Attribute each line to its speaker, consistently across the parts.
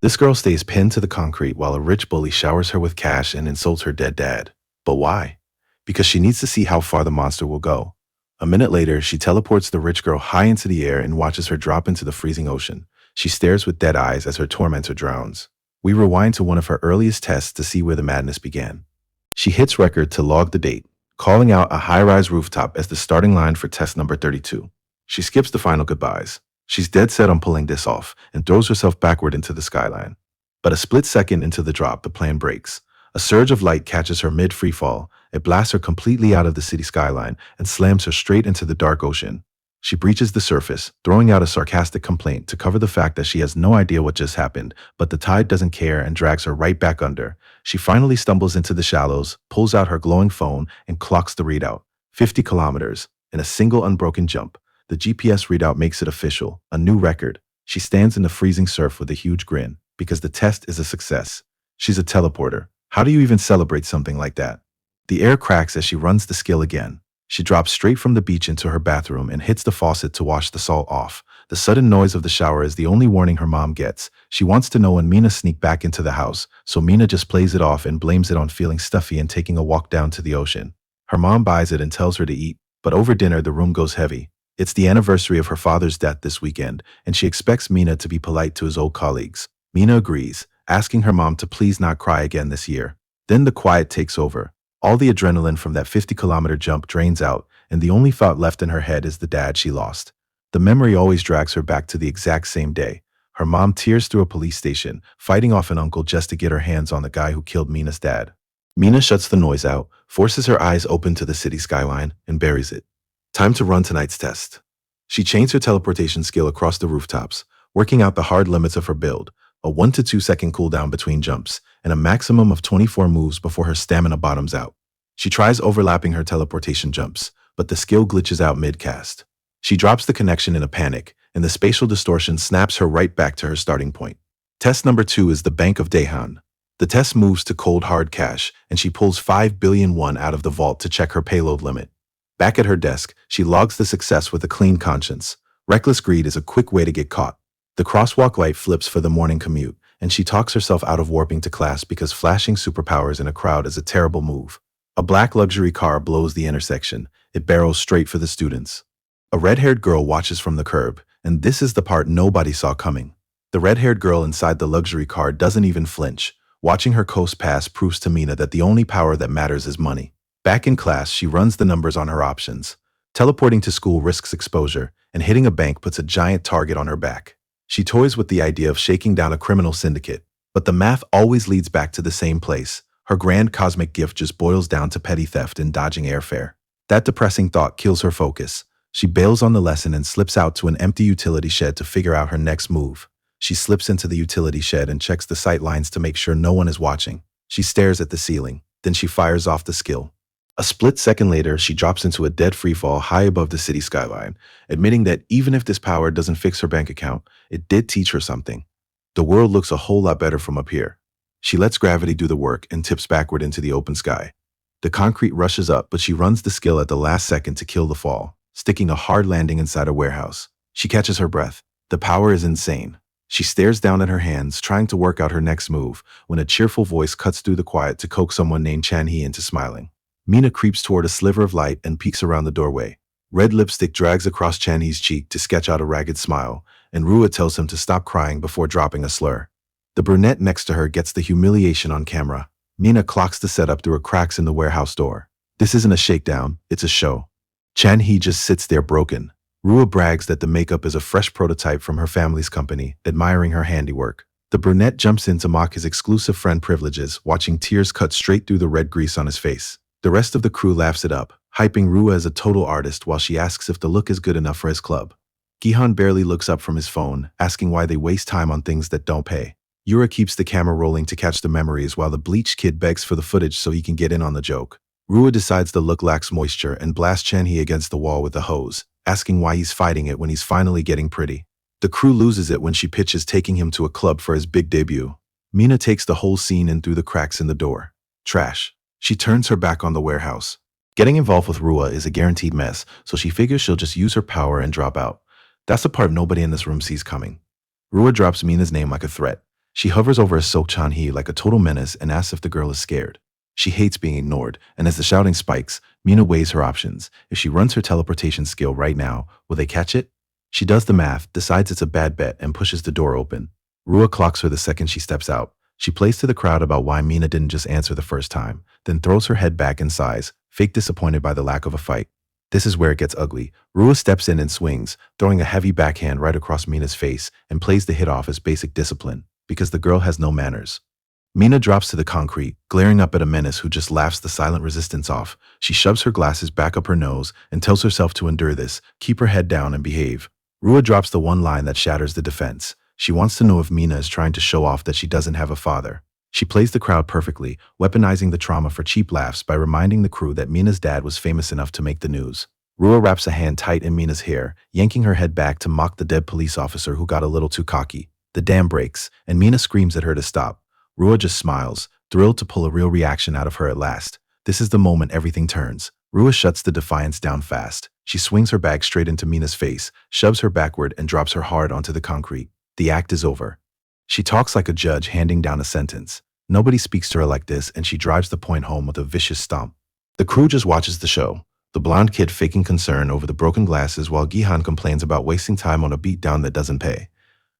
Speaker 1: This girl stays pinned to the concrete while a rich bully showers her with cash and insults her dead dad. But why? Because she needs to see how far the monster will go. A minute later, she teleports the rich girl high into the air and watches her drop into the freezing ocean. She stares with dead eyes as her tormentor drowns. We rewind to one of her earliest tests to see where the madness began. She hits record to log the date, calling out a high-rise rooftop as the starting line for test number 32. She skips the final goodbyes. She's dead set on pulling this off and throws herself backward into the skyline. But a split second into the drop, the plan breaks. A surge of light catches her mid-free fall. It blasts her completely out of the city skyline and slams her straight into the dark ocean. She breaches the surface, throwing out a sarcastic complaint to cover the fact that she has no idea what just happened, but the tide doesn't care and drags her right back under. She finally stumbles into the shallows, pulls out her glowing phone, and clocks the readout. 50 kilometers, in a single unbroken jump. The GPS readout makes it official, a new record. She stands in the freezing surf with a huge grin, because the test is a success. She's a teleporter. How do you even celebrate something like that? The air cracks as she runs the skill again. She drops straight from the beach into her bathroom and hits the faucet to wash the salt off. The sudden noise of the shower is the only warning her mom gets. She wants to know when Mina sneaked back into the house, so Mina just plays it off and blames it on feeling stuffy and taking a walk down to the ocean. Her mom buys it and tells her to eat, but over dinner the room goes heavy. It's the anniversary of her father's death this weekend, and she expects Mina to be polite to his old colleagues. Mina agrees, asking her mom to please not cry again this year. Then the quiet takes over. All the adrenaline from that 50-kilometer jump drains out, and the only thought left in her head is the dad she lost. The memory always drags her back to the exact same day. Her mom tears through a police station, fighting off an uncle just to get her hands on the guy who killed Mina's dad. Mina shuts the noise out, forces her eyes open to the city skyline, and buries it. Time to run tonight's test. She chains her teleportation skill across the rooftops, working out the hard limits of her build, a 1 to 2 second cooldown between jumps, and a maximum of 24 moves before her stamina bottoms out. She tries overlapping her teleportation jumps, but the skill glitches out mid-cast. She drops the connection in a panic, and the spatial distortion snaps her right back to her starting point. Test number 2 is the Bank of Daehan. The test moves to cold hard cash, and she pulls 5 billion won out of the vault to check her payload limit. Back at her desk, she logs the success with a clean conscience. Reckless greed is a quick way to get caught. The crosswalk light flips for the morning commute, and she talks herself out of warping to class because flashing superpowers in a crowd is a terrible move. A black luxury car blows the intersection. It barrels straight for the students. A red-haired girl watches from the curb, and this is the part nobody saw coming. The red-haired girl inside the luxury car doesn't even flinch. Watching her coast pass proves to Mina that the only power that matters is money. Back in class, she runs the numbers on her options. Teleporting to school risks exposure, and hitting a bank puts a giant target on her back. She toys with the idea of shaking down a criminal syndicate, but the math always leads back to the same place. Her grand cosmic gift just boils down to petty theft and dodging airfare. That depressing thought kills her focus. She bails on the lesson and slips out to an empty utility shed to figure out her next move. She slips into the utility shed and checks the sight lines to make sure no one is watching. She stares at the ceiling, then she fires off the skill. A split second later, she drops into a dead freefall high above the city skyline, admitting that even if this power doesn't fix her bank account, it did teach her something. The world looks a whole lot better from up here. She lets gravity do the work and tips backward into the open sky. The concrete rushes up, but she runs the skill at the last second to kill the fall, sticking a hard landing inside a warehouse. She catches her breath. The power is insane. She stares down at her hands, trying to work out her next move, when a cheerful voice cuts through the quiet to coax someone named Chan-hee into smiling. Mina creeps toward a sliver of light and peeks around the doorway. Red lipstick drags across Chan-hee's cheek to sketch out a ragged smile, and Rua tells him to stop crying before dropping a slur. The brunette next to her gets the humiliation on camera. Mina clocks the setup through cracks in the warehouse door. This isn't a shakedown, it's a show. Chan-hee just sits there broken. Rua brags that the makeup is a fresh prototype from her family's company, admiring her handiwork. The brunette jumps in to mock his exclusive friend privileges, watching tears cut straight through the red grease on his face. The rest of the crew laughs it up, hyping Rua as a total artist while she asks if the look is good enough for his club. Gihan barely looks up from his phone, asking why they waste time on things that don't pay. Yura keeps the camera rolling to catch the memories while the bleached kid begs for the footage so he can get in on the joke. Rua decides the look lacks moisture and blasts Chan-hee against the wall with a hose, asking why he's fighting it when he's finally getting pretty. The crew loses it when she pitches taking him to a club for his big debut. Mina takes the whole scene in through the cracks in the door. Trash. She turns her back on the warehouse. Getting involved with Rua is a guaranteed mess, so she figures she'll just use her power and drop out. That's the part nobody in this room sees coming. Rua drops Mina's name like a threat. She hovers over So Chan-hee like a total menace and asks if the girl is scared. She hates being ignored, and as the shouting spikes, Mina weighs her options. If she runs her teleportation skill right now, will they catch it? She does the math, decides it's a bad bet, and pushes the door open. Rua clocks her the second she steps out. She plays to the crowd about why Mina didn't just answer the first time, then throws her head back and sighs, fake disappointed by the lack of a fight. This is where it gets ugly. Rua steps in and swings, throwing a heavy backhand right across Mina's face and plays the hit off as basic discipline, because the girl has no manners. Mina drops to the concrete, glaring up at a menace who just laughs the silent resistance off. She shoves her glasses back up her nose and tells herself to endure this, keep her head down and behave. Rua drops the one line that shatters the defense. She wants to know if Mina is trying to show off that she doesn't have a father. She plays the crowd perfectly, weaponizing the trauma for cheap laughs by reminding the crew that Mina's dad was famous enough to make the news. Rua wraps a hand tight in Mina's hair, yanking her head back to mock the dead police officer who got a little too cocky. The dam breaks, and Mina screams at her to stop. Rua just smiles, thrilled to pull a real reaction out of her at last. This is the moment everything turns. Rua shuts the defiance down fast. She swings her bag straight into Mina's face, shoves her backward, and drops her hard onto the concrete. The act is over. She talks like a judge handing down a sentence. Nobody speaks to her like this, and she drives the point home with a vicious stomp. The crew just watches the show. The blonde kid faking concern over the broken glasses while Gihan complains about wasting time on a beatdown that doesn't pay.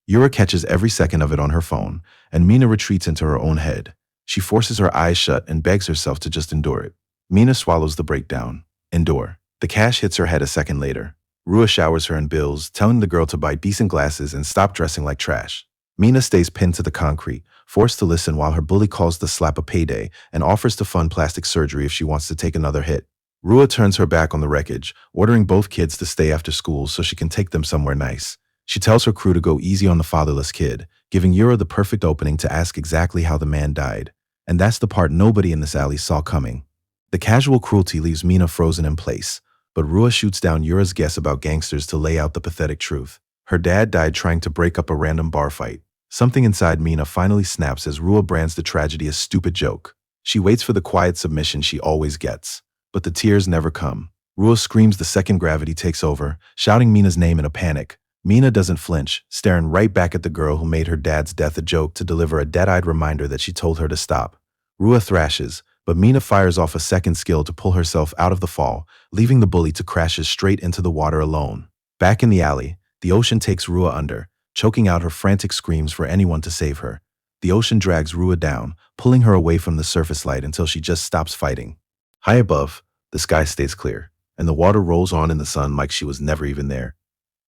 Speaker 1: Yura catches every second of it on her phone, and Mina retreats into her own head. She forces her eyes shut and begs herself to just endure it. Mina swallows the breakdown. Endure. The cash hits her head a second later. Rua showers her in bills, telling the girl to buy decent glasses and stop dressing like trash. Mina stays pinned to the concrete, forced to listen while her bully calls the slap a payday and offers to fund plastic surgery if she wants to take another hit. Rua turns her back on the wreckage, ordering both kids to stay after school so she can take them somewhere nice. She tells her crew to go easy on the fatherless kid, giving Yura the perfect opening to ask exactly how the man died. And that's the part nobody in this alley saw coming. The casual cruelty leaves Mina frozen in place, but Rua shoots down Yura's guess about gangsters to lay out the pathetic truth. Her dad died trying to break up a random bar fight. Something inside Mina finally snaps as Rua brands the tragedy a stupid joke. She waits for the quiet submission she always gets, but the tears never come. Rua screams the second gravity takes over, shouting Mina's name in a panic. Mina doesn't flinch, staring right back at the girl who made her dad's death a joke to deliver a dead-eyed reminder that she told her to stop. Rua thrashes, but Mina fires off a second skill to pull herself out of the fall, leaving the bully to crash straight into the water alone. Back in the alley, the ocean takes Rua under, choking out her frantic screams for anyone to save her. The ocean drags Rua down, pulling her away from the surface light until she just stops fighting. High above, the sky stays clear, and the water rolls on in the sun like she was never even there.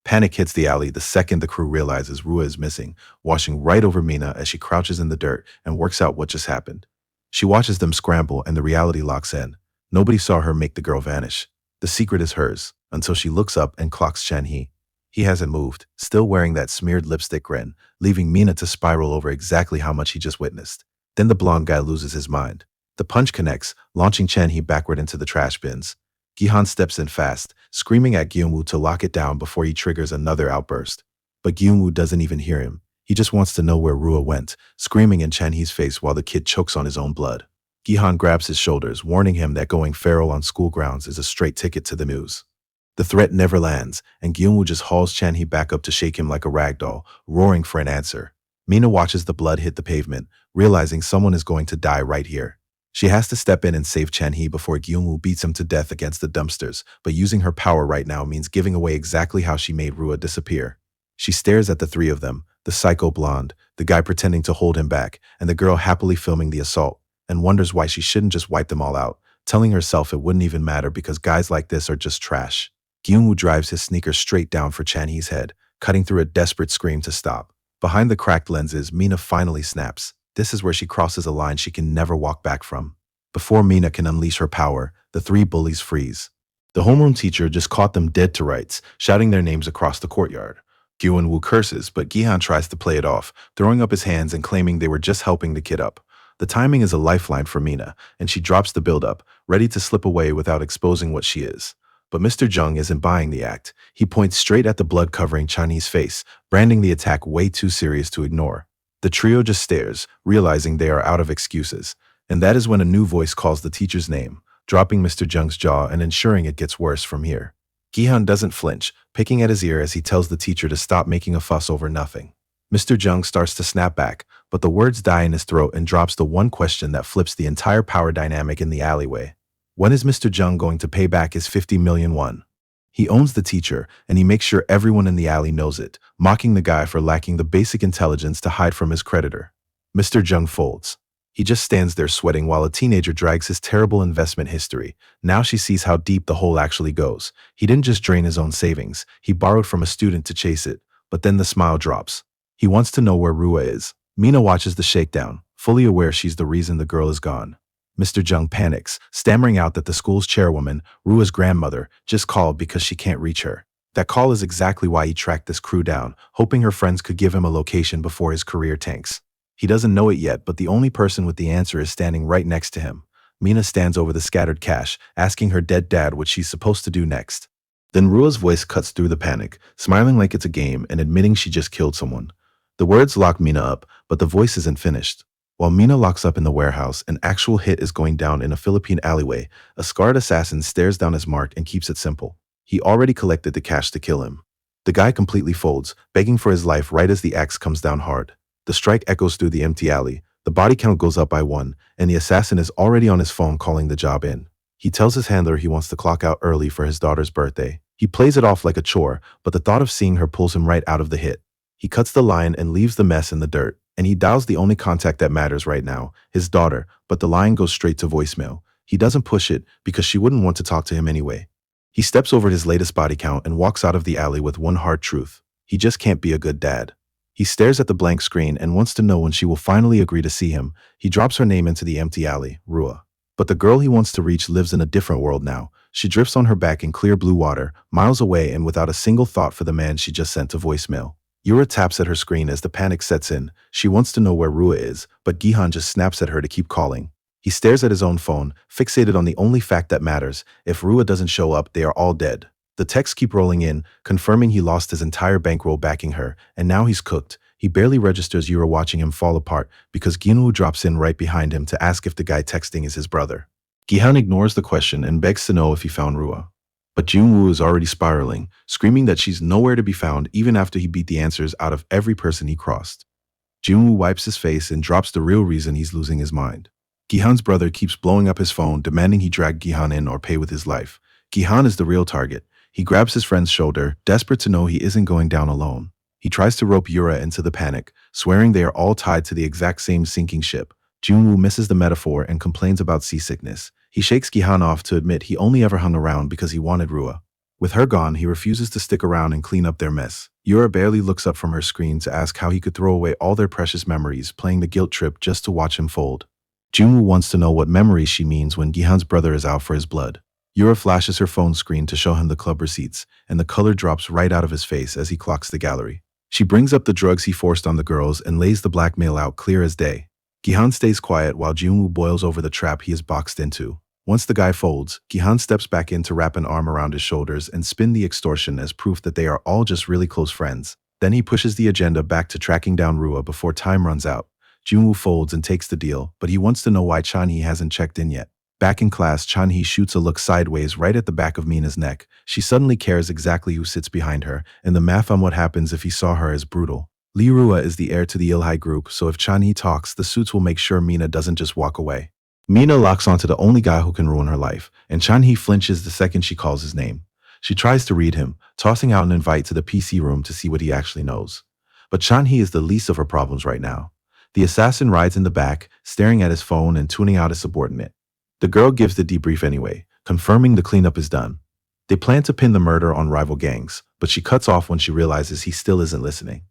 Speaker 1: Panic hits the alley the second the crew realizes Rua is missing, washing right over Mina as she crouches in the dirt and works out what just happened. She watches them scramble and the reality locks in. Nobody saw her make the girl vanish. The secret is hers, until she looks up and clocks Chan-hee. He hasn't moved, still wearing that smeared lipstick grin, leaving Mina to spiral over exactly how much he just witnessed. Then the blonde guy loses his mind. The punch connects, launching Chan-hee backward into the trash bins. Gihan steps in fast, screaming at Gyungwoo to lock it down before he triggers another outburst. But Gyungwoo doesn't even hear him. He just wants to know where Rua went, screaming in Chan-hee's face while the kid chokes on his own blood. Gihan grabs his shoulders, warning him that going feral on school grounds is a straight ticket to the news. The threat never lands, and Gyungwoo just hauls Chan-hee back up to shake him like a rag doll, roaring for an answer. Mina watches the blood hit the pavement, realizing someone is going to die right here. She has to step in and save Chan-hee before Gyungwoo beats him to death against the dumpsters, but using her power right now means giving away exactly how she made Rua disappear. She stares at the three of them, the psycho blonde, the guy pretending to hold him back, and the girl happily filming the assault, and wonders why she shouldn't just wipe them all out, telling herself it wouldn't even matter because guys like this are just trash. Gyungwoo drives his sneaker straight down for Chan-hee's head, cutting through a desperate scream to stop. Behind the cracked lenses, Mina finally snaps. This is where she crosses a line she can never walk back from. Before Mina can unleash her power, the three bullies freeze. The homeroom teacher just caught them dead to rights, shouting their names across the courtyard. Gyungwoo curses, but Gihan tries to play it off, throwing up his hands and claiming they were just helping the kid up. The timing is a lifeline for Mina, and she drops the build-up, ready to slip away without exposing what she is. But Mr. Jung isn't buying the act. He points straight at the blood-covering Chinese face, branding the attack way too serious to ignore. The trio just stares, realizing they are out of excuses. And that is when a new voice calls the teacher's name, dropping Mr. Jung's jaw and ensuring it gets worse from here. Gihan doesn't flinch, picking at his ear as he tells the teacher to stop making a fuss over nothing. Mr. Jung starts to snap back, but the words die in his throat and drops the one question that flips the entire power dynamic in the alleyway. When is Mr. Jung going to pay back his 50 million won? He owns the teacher, and he makes sure everyone in the alley knows it, mocking the guy for lacking the basic intelligence to hide from his creditor. Mr. Jung folds. He just stands there sweating while a teenager drags his terrible investment history. Now she sees how deep the hole actually goes. He didn't just drain his own savings, he borrowed from a student to chase it. But then the smile drops. He wants to know where Rua is. Mina watches the shakedown, fully aware she's the reason the girl is gone. Mr. Jung panics, stammering out that the school's chairwoman, Rua's grandmother, just called because she can't reach her. That call is exactly why he tracked this crew down, hoping her friends could give him a location before his career tanks. He doesn't know it yet, but the only person with the answer is standing right next to him. Mina stands over the scattered cash, asking her dead dad what she's supposed to do next. Then Rua's voice cuts through the panic, smiling like it's a game and admitting she just killed someone. The words lock Mina up, but the voice isn't finished. While Mina locks up in the warehouse, an actual hit is going down in a Philippine alleyway. A scarred assassin stares down his mark and keeps it simple. He already collected the cash to kill him. The guy completely folds, begging for his life right as the axe comes down hard. The strike echoes through the empty alley. The body count goes up by 1, and the assassin is already on his phone calling the job in. He tells his handler he wants to clock out early for his daughter's birthday. He plays it off like a chore, but the thought of seeing her pulls him right out of the hit. He cuts the line and leaves the mess in the dirt, and he dials the only contact that matters right now, his daughter, but the line goes straight to voicemail. He doesn't push it because she wouldn't want to talk to him anyway. He steps over his latest body count and walks out of the alley with one hard truth. He just can't be a good dad. He stares at the blank screen and wants to know when she will finally agree to see him. He drops her name into the empty alley, Rua. But the girl he wants to reach lives in a different world now. She drifts on her back in clear blue water, miles away and without a single thought for the man she just sent to voicemail. Yura taps at her screen as the panic sets in. She wants to know where Rua is, but Gihan just snaps at her to keep calling. He stares at his own phone, fixated on the only fact that matters. If Rua doesn't show up, they are all dead. The texts keep rolling in, confirming he lost his entire bankroll backing her, and now he's cooked. He barely registers Yura watching him fall apart because Ginwoo drops in right behind him to ask if the guy texting is his brother. Gihan ignores the question and begs to know if he found Rua. But Junwoo is already spiraling, screaming that she's nowhere to be found even after he beat the answers out of every person he crossed. Junwoo wipes his face and drops the real reason he's losing his mind. Gihan's brother keeps blowing up his phone, demanding he drag Gihan in or pay with his life. Gihan is the real target. He grabs his friend's shoulder, desperate to know he isn't going down alone. He tries to rope Yura into the panic, swearing they are all tied to the exact same sinking ship. Junwoo misses the metaphor and complains about seasickness. He shakes Gihan off to admit he only ever hung around because he wanted Rua. With her gone, he refuses to stick around and clean up their mess. Yura barely looks up from her screen to ask how he could throw away all their precious memories, playing the guilt trip just to watch him fold. Junwoo wants to know what memories she means when Gihan's brother is out for his blood. Yura flashes her phone screen to show him the club receipts, and the color drops right out of his face as he clocks the gallery. She brings up the drugs he forced on the girls and lays the blackmail out clear as day. Gihan stays quiet while Junwoo boils over the trap he is boxed into. Once the guy folds, Gihan steps back in to wrap an arm around his shoulders and spin the extortion as proof that they are all just really close friends. Then he pushes the agenda back to tracking down Rua before time runs out. Junwoo folds and takes the deal, but he wants to know why Chanhee hasn't checked in yet. Back in class, Chanhee shoots a look sideways right at the back of Mina's neck. She suddenly cares exactly who sits behind her, and the math on what happens if he saw her is brutal. Lee Rua is the heir to the Ilhai group, so if Chanhee talks, the suits will make sure Mina doesn't just walk away. Mina locks onto the only guy who can ruin her life, and Chanhee flinches the second she calls his name. She tries to read him, tossing out an invite to the PC room to see what he actually knows. But Chanhee is the least of her problems right now. The assassin rides in the back, staring at his phone and tuning out his subordinate. The girl gives the debrief anyway, confirming the cleanup is done. They plan to pin the murder on rival gangs, but she cuts off when she realizes he still isn't listening.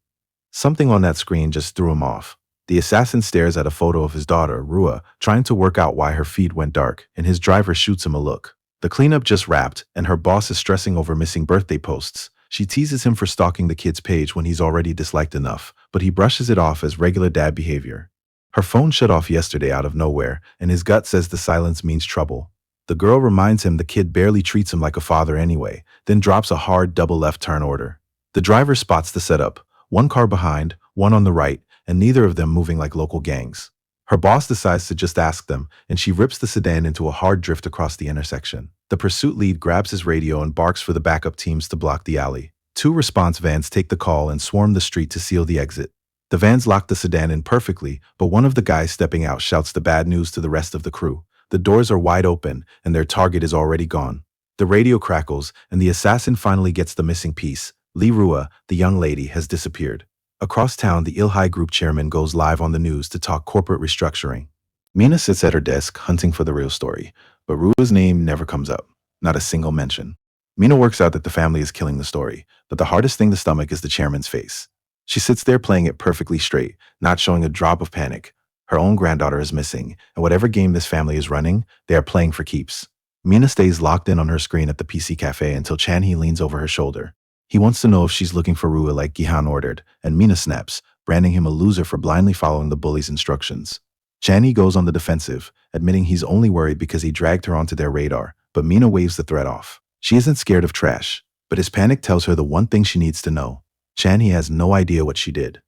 Speaker 1: Something on that screen just threw him off. The assassin stares at a photo of his daughter, Rua, trying to work out why her feed went dark, and his driver shoots him a look. The cleanup just wrapped, and her boss is stressing over missing birthday posts. She teases him for stalking the kid's page when he's already disliked enough, but he brushes it off as regular dad behavior. Her phone shut off yesterday out of nowhere, and his gut says the silence means trouble. The girl reminds him the kid barely treats him like a father anyway, then drops a hard double left turn order. The driver spots the setup, one car behind, one on the right, and neither of them moving like local gangs. Her boss decides to just ask them, and she rips the sedan into a hard drift across the intersection. The pursuit lead grabs his radio and barks for the backup teams to block the alley. 2 response vans take the call and swarm the street to seal the exit. The vans lock the sedan in perfectly, but one of the guys stepping out shouts the bad news to the rest of the crew. The doors are wide open, and their target is already gone. The radio crackles, and the assassin finally gets the missing piece. Lee Rua, the young lady, has disappeared. Across town, the Ilhai Group chairman goes live on the news to talk corporate restructuring. Mina sits at her desk, hunting for the real story, but Rua's name never comes up. Not a single mention. Mina works out that the family is killing the story, but the hardest thing to stomach is the chairman's face. She sits there playing it perfectly straight, not showing a drop of panic. Her own granddaughter is missing, and whatever game this family is running, they are playing for keeps. Mina stays locked in on her screen at the PC cafe until Chan-hee leans over her shoulder. He wants to know if she's looking for Rua like Gihan ordered, and Mina snaps, branding him a loser for blindly following the bully's instructions. Chan-hee goes on the defensive, admitting he's only worried because he dragged her onto their radar, but Mina waves the threat off. She isn't scared of trash, but his panic tells her the one thing she needs to know. Chan-hee has no idea what she did.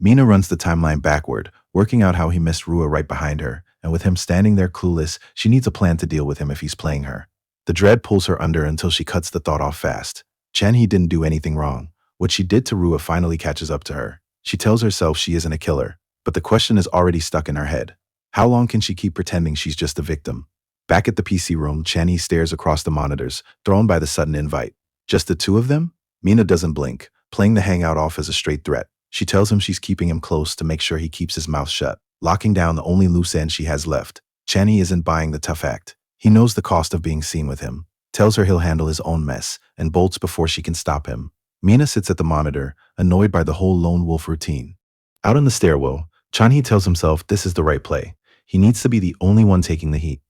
Speaker 1: Mina runs the timeline backward, working out how he missed Rua right behind her, and with him standing there clueless, she needs a plan to deal with him if he's playing her. The dread pulls her under until she cuts the thought off fast. Chan-hee didn't do anything wrong. What she did to Rua finally catches up to her. She tells herself she isn't a killer, but the question is already stuck in her head. How long can she keep pretending she's just a victim? Back at the PC room, Chan-hee stares across the monitors, thrown by the sudden invite. Just the two of them? Mina doesn't blink, playing the hangout off as a straight threat. She tells him she's keeping him close to make sure he keeps his mouth shut, locking down the only loose end she has left. Chan-hee isn't buying the tough act. He knows the cost of being seen with him, tells her he'll handle his own mess, and bolts before she can stop him. Mina sits at the monitor, annoyed by the whole lone wolf routine. Out on the stairwell, Chan-hee tells himself this is the right play. He needs to be the only one taking the heat.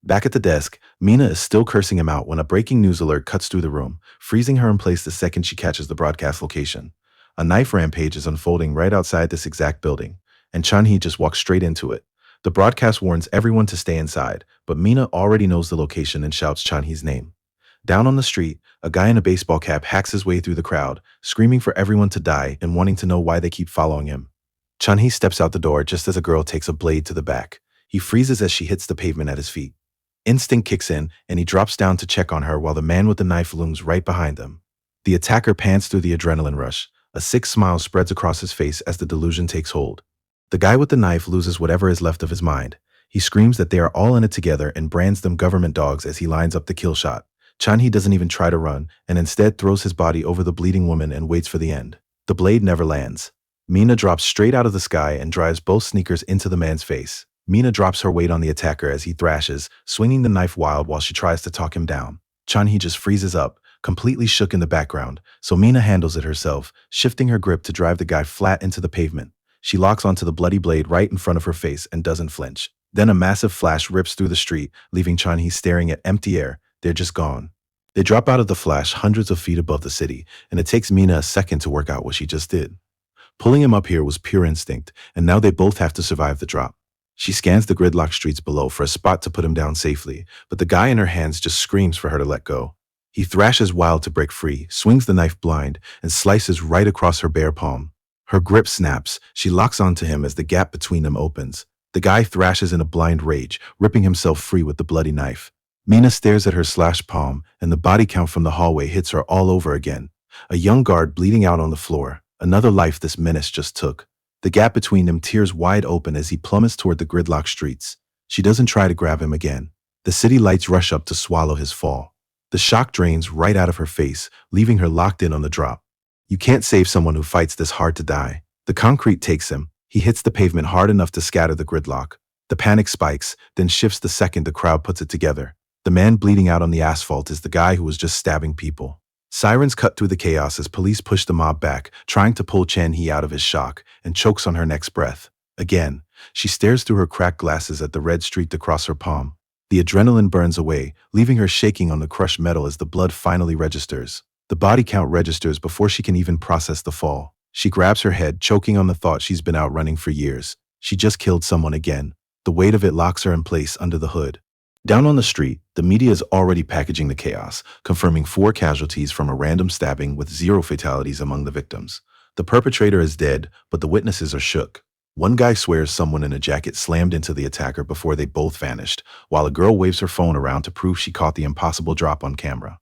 Speaker 1: Back at the desk, Mina is still cursing him out when a breaking news alert cuts through the room, freezing her in place the second she catches the broadcast location. A knife rampage is unfolding right outside this exact building, and Chan-hee just walks straight into it. The broadcast warns everyone to stay inside, but Mina already knows the location and shouts Chan-hee's name. Down on the street, a guy in a baseball cap hacks his way through the crowd, screaming for everyone to die and wanting to know why they keep following him. Chan-hee steps out the door just as a girl takes a blade to the back. He freezes as she hits the pavement at his feet. Instinct kicks in, and he drops down to check on her while the man with the knife looms right behind them. The attacker pants through the adrenaline rush. A sick smile spreads across his face as the delusion takes hold. The guy with the knife loses whatever is left of his mind. He screams that they are all in it together and brands them government dogs as he lines up the kill shot. Chan-hee doesn't even try to run, and instead throws his body over the bleeding woman and waits for the end. The blade never lands. Mina drops straight out of the sky and drives both sneakers into the man's face. Mina drops her weight on the attacker as he thrashes, swinging the knife wild while she tries to talk him down. Chan-hee just freezes up, completely shook in the background, so Mina handles it herself, shifting her grip to drive the guy flat into the pavement. She locks onto the bloody blade right in front of her face and doesn't flinch. Then a massive flash rips through the street, leaving Chan-hee staring at empty air. They're just gone. They drop out of the flash hundreds of feet above the city, and it takes Mina a second to work out what she just did. Pulling him up here was pure instinct, and now they both have to survive the drop. She scans the gridlock streets below for a spot to put him down safely, but the guy in her hands just screams for her to let go. He thrashes wild to break free, swings the knife blind, and slices right across her bare palm. Her grip snaps. She locks onto him as the gap between them opens. The guy thrashes in a blind rage, ripping himself free with the bloody knife. Mina stares at her slashed palm, and the body count from the hallway hits her all over again. A young guard bleeding out on the floor. Another life this menace just took. The gap between them tears wide open as he plummets toward the gridlock streets. She doesn't try to grab him again. The city lights rush up to swallow his fall. The shock drains right out of her face, leaving her locked in on the drop. You can't save someone who fights this hard to die. The concrete takes him. He hits the pavement hard enough to scatter the gridlock. The panic spikes, then shifts the second the crowd puts it together. The man bleeding out on the asphalt is the guy who was just stabbing people. Sirens cut through the chaos as police push the mob back, trying to pull Chan-hee out of his shock, and chokes on her next breath. Again, she stares through her cracked glasses at the red streak across her palm. The adrenaline burns away, leaving her shaking on the crushed metal as the blood finally registers. The body count registers before she can even process the fall. She grabs her head, choking on the thought she's been out running for years. She just killed someone again. The weight of it locks her in place under the hood. Down on the street, the media is already packaging the chaos, confirming 4 casualties from a random stabbing with 0 fatalities among the victims. The perpetrator is dead, but the witnesses are shook. One guy swears someone in a jacket slammed into the attacker before they both vanished, while a girl waves her phone around to prove she caught the impossible drop on camera.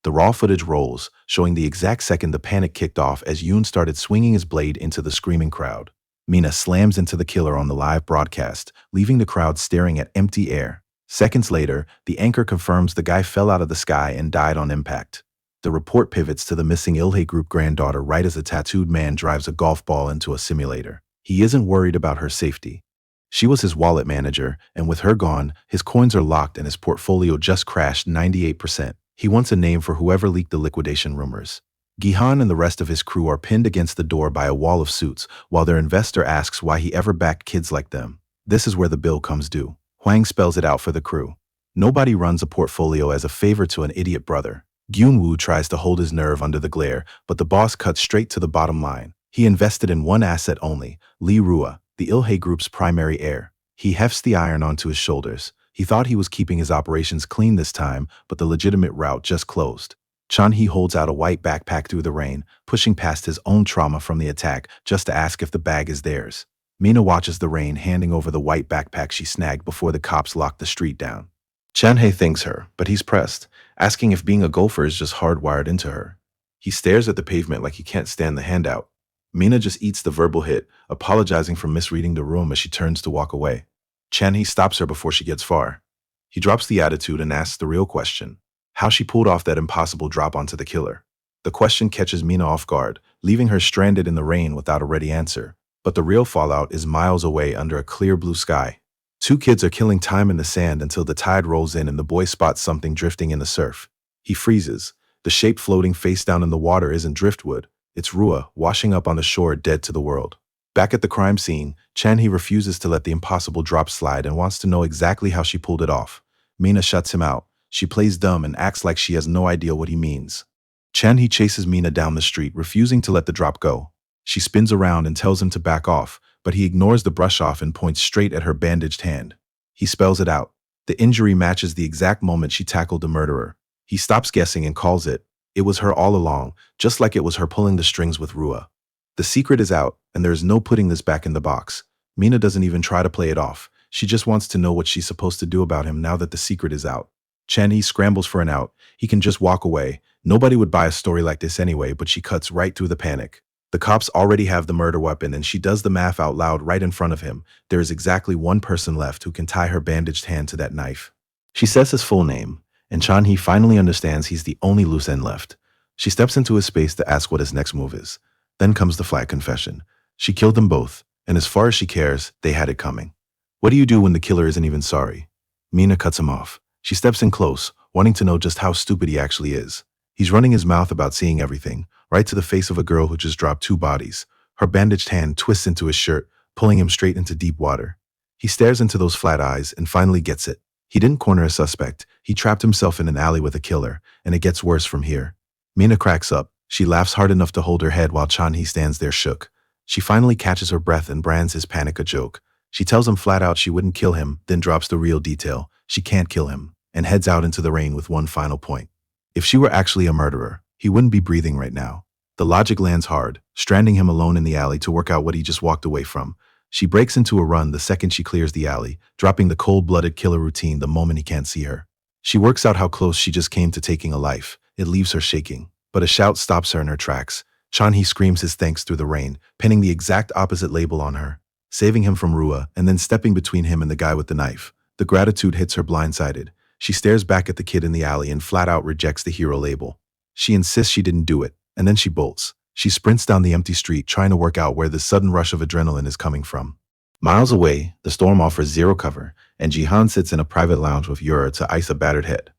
Speaker 1: The raw footage rolls, showing the exact second the panic kicked off as Yoon started swinging his blade into the screaming crowd. Mina slams into the killer on the live broadcast, leaving the crowd staring at empty air. Seconds later, the anchor confirms the guy fell out of the sky and died on impact. The report pivots to the missing Ilhe Group granddaughter right as a tattooed man drives a golf ball into a simulator. He isn't worried about her safety. She was his wallet manager, and with her gone, his coins are locked and his portfolio just crashed 98%. He wants a name for whoever leaked the liquidation rumors. Gihan and the rest of his crew are pinned against the door by a wall of suits, while their investor asks why he ever backed kids like them. This is where the bill comes due. Hwang spells it out for the crew. Nobody runs a portfolio as a favor to an idiot brother. Gyun-woo tries to hold his nerve under the glare, but the boss cuts straight to the bottom line. He invested in one asset only, Lee Rua, the Ilhe Group's primary heir. He hefts the iron onto his shoulders. He thought he was keeping his operations clean this time, but the legitimate route just closed. Chan-hee holds out a white backpack through the rain, pushing past his own trauma from the attack just to ask if the bag is theirs. Mina watches the rain, handing over the white backpack she snagged before the cops locked the street down. Chan-hee thanks her, but he's pressed, asking if being a gopher is just hardwired into her. He stares at the pavement like he can't stand the handout. Mina just eats the verbal hit, apologizing for misreading the room as she turns to walk away. Chan-hee stops her before she gets far. He drops the attitude and asks the real question: how she pulled off that impossible drop onto the killer. The question catches Mina off guard, leaving her stranded in the rain without a ready answer. But the real fallout is miles away under a clear blue sky. Two kids are killing time in the sand until the tide rolls in and the boy spots something drifting in the surf. He freezes. The shape floating face down in the water isn't driftwood. It's Rua, washing up on the shore, dead to the world. Back at the crime scene, Chan-hee refuses to let the impossible drop slide and wants to know exactly how she pulled it off. Mina shuts him out. She plays dumb and acts like she has no idea what he means. Chan-hee chases Mina down the street, refusing to let the drop go. She spins around and tells him to back off, but he ignores the brush off and points straight at her bandaged hand. He spells it out. The injury matches the exact moment she tackled the murderer. He stops guessing and calls it. It was her all along, just like it was her pulling the strings with Rua. The secret is out, and there is no putting this back in the box. Mina doesn't even try to play it off. She just wants to know what she's supposed to do about him now that the secret is out. Chan-hee scrambles for an out. He can just walk away. Nobody would buy a story like this anyway, but she cuts right through the panic. The cops already have the murder weapon, and she does the math out loud right in front of him. There is exactly one person left who can tie her bandaged hand to that knife. She says his full name, and Chan-hee finally understands he's the only loose end left. She steps into his space to ask what his next move is. Then comes the flat confession. She killed them both, and as far as she cares, they had it coming. What do you do when the killer isn't even sorry? Mina cuts him off. She steps in close, wanting to know just how stupid he actually is. He's running his mouth about seeing everything, right to the face of a girl who just dropped two bodies. Her bandaged hand twists into his shirt, pulling him straight into deep water. He stares into those flat eyes and finally gets it. He didn't corner a suspect. He trapped himself in an alley with a killer, and it gets worse from here. Mina cracks up. She laughs hard enough to hold her head while Chan-hee stands there shook. She finally catches her breath and brands his panic a joke. She tells him flat out she wouldn't kill him, then drops the real detail. She can't kill him, and heads out into the rain with one final point. If she were actually a murderer, he wouldn't be breathing right now. The logic lands hard, stranding him alone in the alley to work out what he just walked away from. She breaks into a run the second she clears the alley, dropping the cold-blooded killer routine the moment he can't see her. She works out how close she just came to taking a life. It leaves her shaking. But a shout stops her in her tracks. Chan-hee screams his thanks through the rain, pinning the exact opposite label on her, saving him from Rua and then stepping between him and the guy with the knife. The gratitude hits her blindsided. She stares back at the kid in the alley and flat out rejects the hero label. She insists she didn't do it, and then she bolts. She sprints down the empty street trying to work out where this sudden rush of adrenaline is coming from. Miles away, the storm offers zero cover, and Jihan sits in a private lounge with Yura to ice a battered head.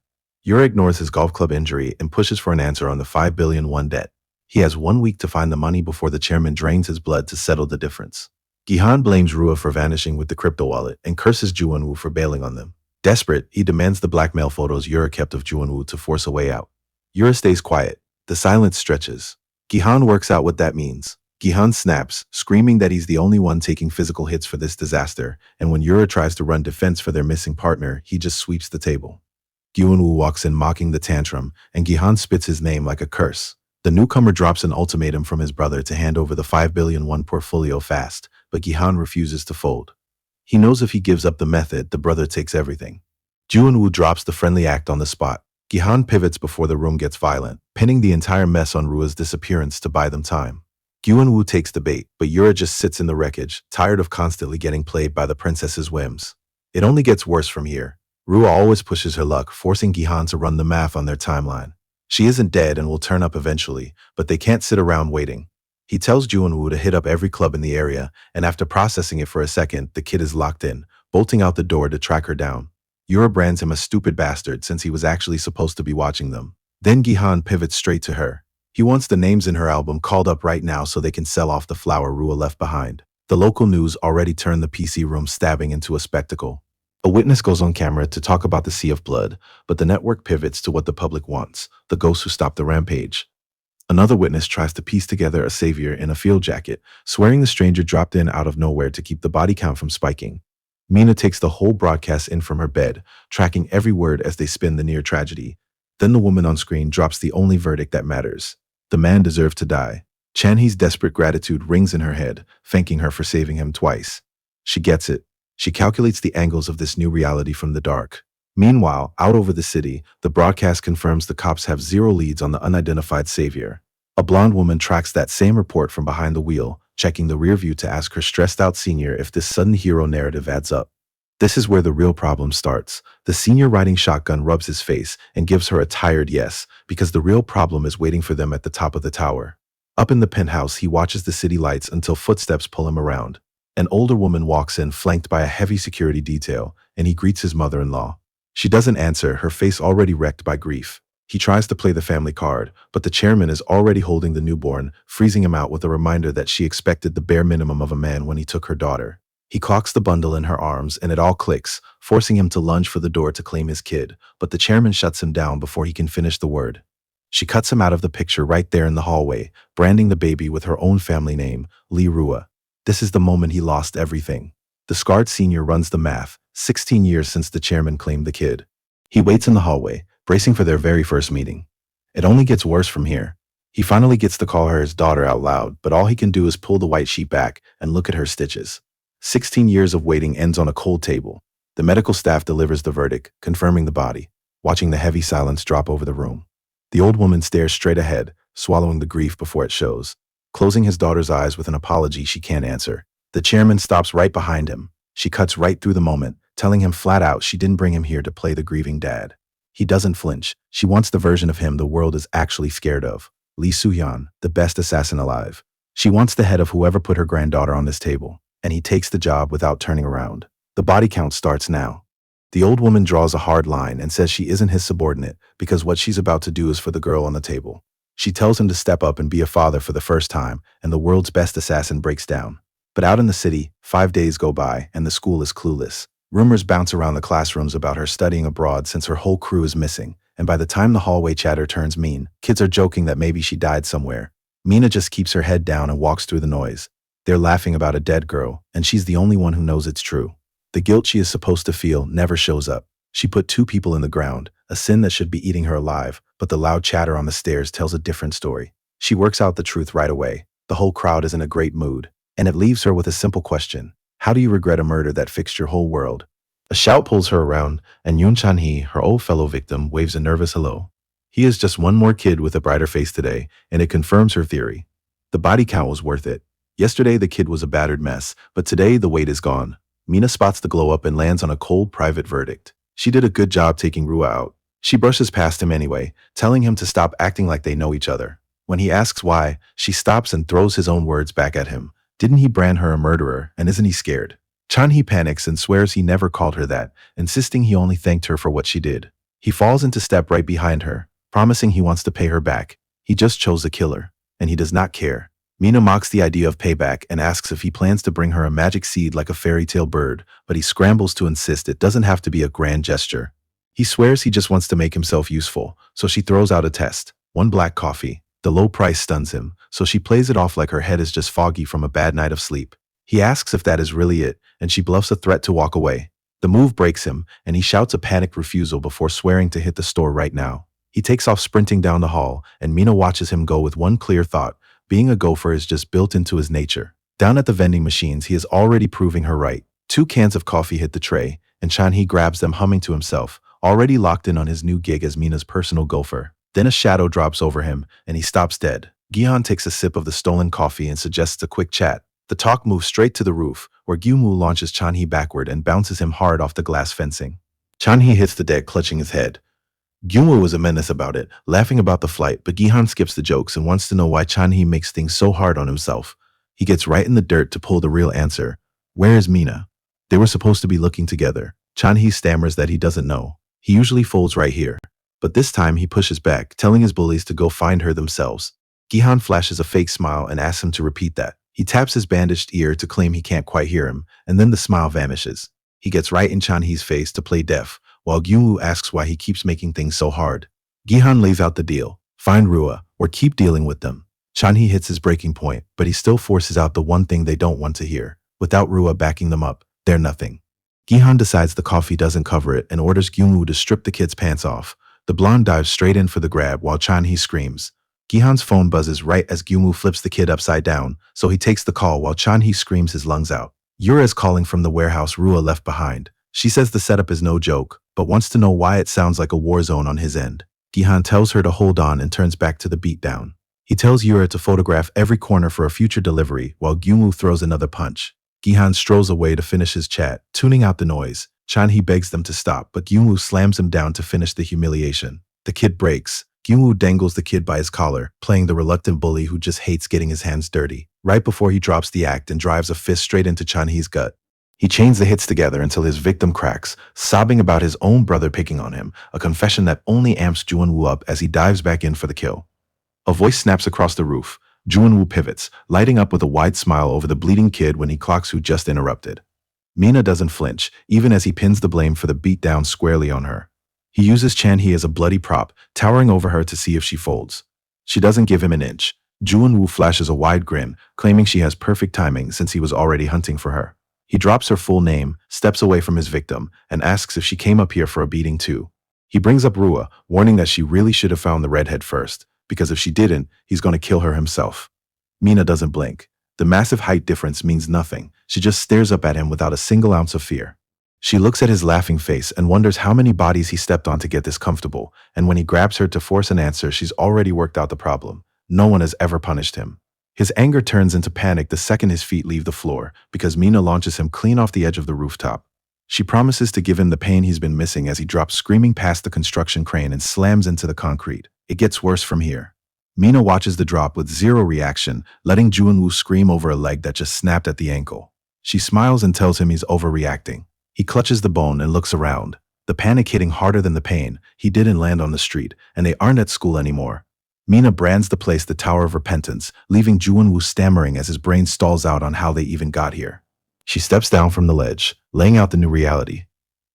Speaker 1: Yura ignores his golf club injury and pushes for an answer on the 5 billion won debt. He has 1 week to find the money before the chairman drains his blood to settle the difference. Gihan blames Rua for vanishing with the crypto wallet and curses Juwon-woo for bailing on them. Desperate, he demands the blackmail photos Yura kept of Juwon-woo to force a way out. Yura stays quiet. The silence stretches. Gihan works out what that means. Gihan snaps, screaming that he's the only one taking physical hits for this disaster, and when Yura tries to run defense for their missing partner, he just sweeps the table. Gyun-woo walks in mocking the tantrum, and Gihan spits his name like a curse. The newcomer drops an ultimatum from his brother to hand over the 5 billion won portfolio fast, but Gihan refuses to fold. He knows if he gives up the method, the brother takes everything. Gyun-woo drops the friendly act on the spot. Gihan pivots before the room gets violent, pinning the entire mess on Rua's disappearance to buy them time. Gyun-woo takes the bait, but Yura just sits in the wreckage, tired of constantly getting played by the princess's whims. It only gets worse from here. Rua always pushes her luck, forcing Gihan to run the math on their timeline. She isn't dead and will turn up eventually, but they can't sit around waiting. He tells Gyun-woo to hit up every club in the area, and after processing it for a second, the kid is locked in, bolting out the door to track her down. Yura brands him a stupid bastard since he was actually supposed to be watching them. Then Gihan pivots straight to her. He wants the names in her album called up right now so they can sell off the flower Rua left behind. The local news already turned the PC room stabbing into a spectacle. A witness goes on camera to talk about the sea of blood, but the network pivots to what the public wants, the ghost who stopped the rampage. Another witness tries to piece together a savior in a field jacket, swearing the stranger dropped in out of nowhere to keep the body count from spiking. Mina takes the whole broadcast in from her bed, tracking every word as they spin the near tragedy. Then the woman on screen drops the only verdict that matters. The man deserved to die. Chan-hee's desperate gratitude rings in her head, thanking her for saving him twice. She gets it. She calculates the angles of this new reality from the dark. Meanwhile, out over the city, the broadcast confirms the cops have zero leads on the unidentified savior. A blonde woman tracks that same report from behind the wheel, checking the rear view to ask her stressed-out senior if this sudden hero narrative adds up. This is where the real problem starts. The senior riding shotgun rubs his face and gives her a tired yes, because the real problem is waiting for them at the top of the tower. Up in the penthouse, he watches the city lights until footsteps pull him around. An older woman walks in, flanked by a heavy security detail, and he greets his mother-in-law. She doesn't answer, her face already wrecked by grief. He tries to play the family card, but the chairman is already holding the newborn, freezing him out with a reminder that she expected the bare minimum of a man when he took her daughter. He cocks the bundle in her arms, and it all clicks, forcing him to lunge for the door to claim his kid, but the chairman shuts him down before he can finish the word. She cuts him out of the picture right there in the hallway, branding the baby with her own family name, Lee Rua. This is the moment he lost everything. The scarred senior runs the math, 16 years since the chairman claimed the kid. He waits in the hallway, bracing for their very first meeting. It only gets worse from here. He finally gets to call her his daughter out loud, but all he can do is pull the white sheet back and look at her stitches. 16 years of waiting ends on a cold table. The medical staff delivers the verdict, confirming the body, watching the heavy silence drop over the room. The old woman stares straight ahead, swallowing the grief before it shows. Closing his daughter's eyes with an apology she can't answer. The chairman stops right behind him. She cuts right through the moment, telling him flat out she didn't bring him here to play the grieving dad. He doesn't flinch. She wants the version of him the world is actually scared of. Lee Soo-hyun, the best assassin alive. She wants the head of whoever put her granddaughter on this table, and he takes the job without turning around. The body count starts now. The old woman draws a hard line and says she isn't his subordinate because what she's about to do is for the girl on the table. She tells him to step up and be a father for the first time, and the world's best assassin breaks down. But out in the city, 5 days go by, and the school is clueless. Rumors bounce around the classrooms about her studying abroad since her whole crew is missing, and by the time the hallway chatter turns mean, kids are joking that maybe she died somewhere. Mina just keeps her head down and walks through the noise. They're laughing about a dead girl, and she's the only one who knows it's true. The guilt she is supposed to feel never shows up. She put 2 people in the ground, a sin that should be eating her alive, but the loud chatter on the stairs tells a different story. She works out the truth right away. The whole crowd is in a great mood, and it leaves her with a simple question. How do you regret a murder that fixed your whole world? A shout pulls her around, and Yoon Chan-hee, her old fellow victim, waves a nervous hello. He is just one more kid with a brighter face today, and it confirms her theory. The body count was worth it. Yesterday the kid was a battered mess, but today the weight is gone. Mina spots the glow up and lands on a cold private verdict. She did a good job taking Rua out. She brushes past him anyway, telling him to stop acting like they know each other. When he asks why, she stops and throws his own words back at him. Didn't he brand her a murderer, and isn't he scared? Chan-hee panics and swears he never called her that, insisting he only thanked her for what she did. He falls into step right behind her, promising he wants to pay her back. He just chose a killer, and he does not care. Mina mocks the idea of payback and asks if he plans to bring her a magic seed like a fairy tale bird, but he scrambles to insist it doesn't have to be a grand gesture. He swears he just wants to make himself useful, so she throws out a test. 1 black coffee. The low price stuns him, so she plays it off like her head is just foggy from a bad night of sleep. He asks if that is really it, and she bluffs a threat to walk away. The move breaks him, and he shouts a panicked refusal before swearing to hit the store right now. He takes off sprinting down the hall, and Mina watches him go with one clear thought. Being a gopher is just built into his nature. Down at the vending machines, he is already proving her right. 2 cans of coffee hit the tray, and Chan-hee grabs them humming to himself, already locked in on his new gig as Mina's personal gopher. Then a shadow drops over him, and he stops dead. Gihan takes a sip of the stolen coffee and suggests a quick chat. The talk moves straight to the roof, where Gyumu launches Chanhee backward and bounces him hard off the glass fencing. Chanhee hits the deck, clutching his head. Gyumu was a menace about it, laughing about the flight, but Gihan skips the jokes and wants to know why Chanhee makes things so hard on himself. He gets right in the dirt to pull the real answer. Where is Mina? They were supposed to be looking together. Chanhee stammers that he doesn't know. He usually folds right here. But this time he pushes back, telling his bullies to go find her themselves. Gihan flashes a fake smile and asks him to repeat that. He taps his bandaged ear to claim he can't quite hear him, and then the smile vanishes. He gets right in Chanhee's face to play deaf, while Gyumu asks why he keeps making things so hard. Gihan lays out the deal. Find Rua, or keep dealing with them. Chanhee hits his breaking point, but he still forces out the one thing they don't want to hear. Without Rua backing them up, they're nothing. Gihan decides the coffee doesn't cover it and orders Gyumu to strip the kid's pants off. The blonde dives straight in for the grab while Chanhee screams. Gihan's phone buzzes right as Gyumu flips the kid upside down, so he takes the call while Chanhee screams his lungs out. Yura is calling from the warehouse Rua left behind. She says the setup is no joke, but wants to know why it sounds like a war zone on his end. Gihan tells her to hold on and turns back to the beatdown. He tells Yura to photograph every corner for a future delivery while Gyumu throws another punch. Gihan strolls away to finish his chat, tuning out the noise. Chanhee begs them to stop, but Gyumu slams him down to finish the humiliation. The kid breaks. Gyumu dangles the kid by his collar, playing the reluctant bully who just hates getting his hands dirty, right before he drops the act and drives a fist straight into Chanhee's gut. He chains the hits together until his victim cracks, sobbing about his own brother picking on him, a confession that only amps Juwon-woo up as he dives back in for the kill. A voice snaps across the roof. Juwon-woo pivots, lighting up with a wide smile over the bleeding kid when he clocks who just interrupted. Mina doesn't flinch, even as he pins the blame for the beatdown squarely on her. He uses Chanhee as a bloody prop, towering over her to see if she folds. She doesn't give him an inch. Juwon-woo flashes a wide grin, claiming she has perfect timing since he was already hunting for her. He drops her full name, steps away from his victim, and asks if she came up here for a beating too. He brings up Rua, warning that she really should have found the redhead first, because if she didn't, he's going to kill her himself. Mina doesn't blink. The massive height difference means nothing. She just stares up at him without a single ounce of fear. She looks at his laughing face and wonders how many bodies he stepped on to get this comfortable, and when he grabs her to force an answer, she's already worked out the problem. No one has ever punished him. His anger turns into panic the second his feet leave the floor, because Mina launches him clean off the edge of the rooftop. She promises to give him the pain he's been missing as he drops screaming past the construction crane and slams into the concrete. It gets worse from here. Mina watches the drop with zero reaction, letting Juwon-woo scream over a leg that just snapped at the ankle. She smiles and tells him he's overreacting. He clutches the bone and looks around. The panic hitting harder than the pain. He didn't land on the street, and they aren't at school anymore. Mina brands the place the Tower of Repentance, leaving Juwon-woo stammering as his brain stalls out on how they even got here. She steps down from the ledge, laying out the new reality.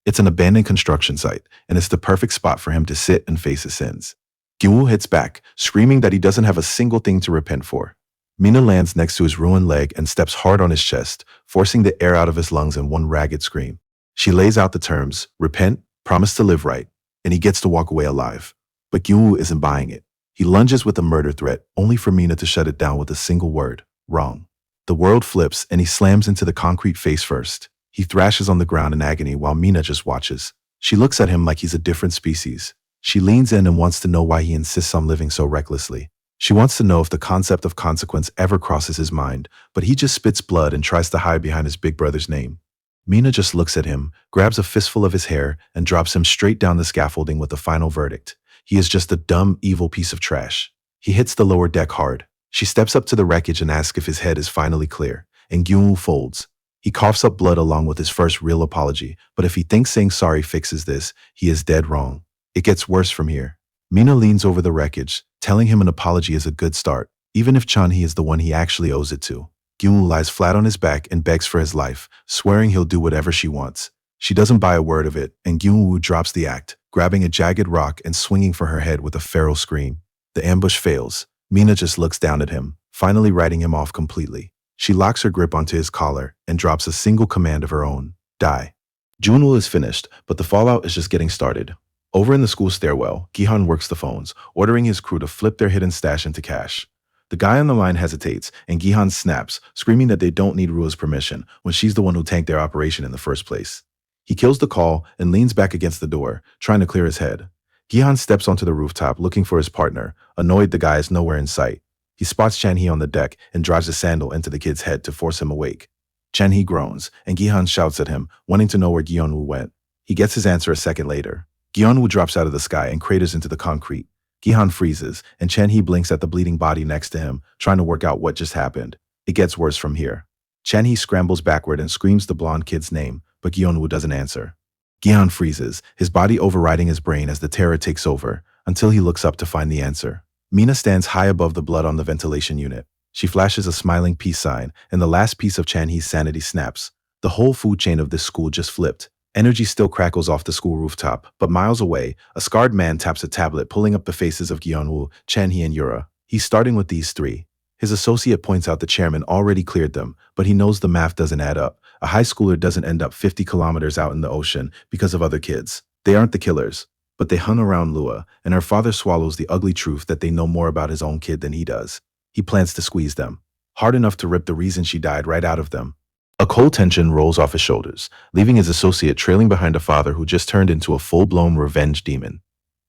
Speaker 1: It's an abandoned construction site, and it's the perfect spot for him to sit and face his sins. Gyuwoo hits back, screaming that he doesn't have a single thing to repent for. Mina lands next to his ruined leg and steps hard on his chest, forcing the air out of his lungs in one ragged scream. She lays out the terms, repent, promise to live right, and he gets to walk away alive. But Gyuwoo isn't buying it. He lunges with a murder threat, only for Mina to shut it down with a single word, wrong. The world flips and he slams into the concrete face first. He thrashes on the ground in agony while Mina just watches. She looks at him like he's a different species. She leans in and wants to know why he insists on living so recklessly. She wants to know if the concept of consequence ever crosses his mind, but he just spits blood and tries to hide behind his big brother's name. Mina just looks at him, grabs a fistful of his hair, and drops him straight down the scaffolding with the final verdict. He is just a dumb, evil piece of trash. He hits the lower deck hard. She steps up to the wreckage and asks if his head is finally clear, and Gyuwoo folds. He coughs up blood along with his first real apology, but if he thinks saying sorry fixes this, he is dead wrong. It gets worse from here. Mina leans over the wreckage, telling him an apology is a good start, even if Chanhee is the one he actually owes it to. Gyuwoo lies flat on his back and begs for his life, swearing he'll do whatever she wants. She doesn't buy a word of it, and Gyuwoo drops the act, grabbing a jagged rock and swinging for her head with a feral scream. The ambush fails. Mina just looks down at him, finally writing him off completely. She locks her grip onto his collar and drops a single command of her own, die. Junwoo is finished, but the fallout is just getting started. Over in the school stairwell, Gihan works the phones, ordering his crew to flip their hidden stash into cash. The guy on the line hesitates, and Gihan snaps, screaming that they don't need Rua's permission when she's the one who tanked their operation in the first place. He kills the call and leans back against the door, trying to clear his head. Gihan steps onto the rooftop looking for his partner, annoyed the guy is nowhere in sight. He spots Chan-hee on the deck and drives a sandal into the kid's head to force him awake. Chan-hee groans, and Gihan shouts at him, wanting to know where Gyeon-woo went. He gets his answer a second later. Gyeon-woo drops out of the sky and craters into the concrete. Gihan freezes, and Chan-hee blinks at the bleeding body next to him, trying to work out what just happened. It gets worse from here. Chan-hee scrambles backward and screams the blonde kid's name, but Gyeon-woo doesn't answer. Gihan freezes, his body overriding his brain as the terror takes over, until he looks up to find the answer. Mina stands high above the blood on the ventilation unit. She flashes a smiling peace sign, and the last piece of Chan-hee's sanity snaps. The whole food chain of this school just flipped. Energy still crackles off the school rooftop, but miles away, a scarred man taps a tablet pulling up the faces of Gyeon-woo, Chan-hee and Yura. He's starting with these three. His associate points out the chairman already cleared them, but he knows the math doesn't add up. A high schooler doesn't end up 50 kilometers out in the ocean because of other kids. They aren't the killers, but they hung around Lua, and her father swallows the ugly truth that they know more about his own kid than he does. He plans to squeeze them, hard enough to rip the reason she died right out of them. A cold tension rolls off his shoulders, leaving his associate trailing behind a father who just turned into a full-blown revenge demon.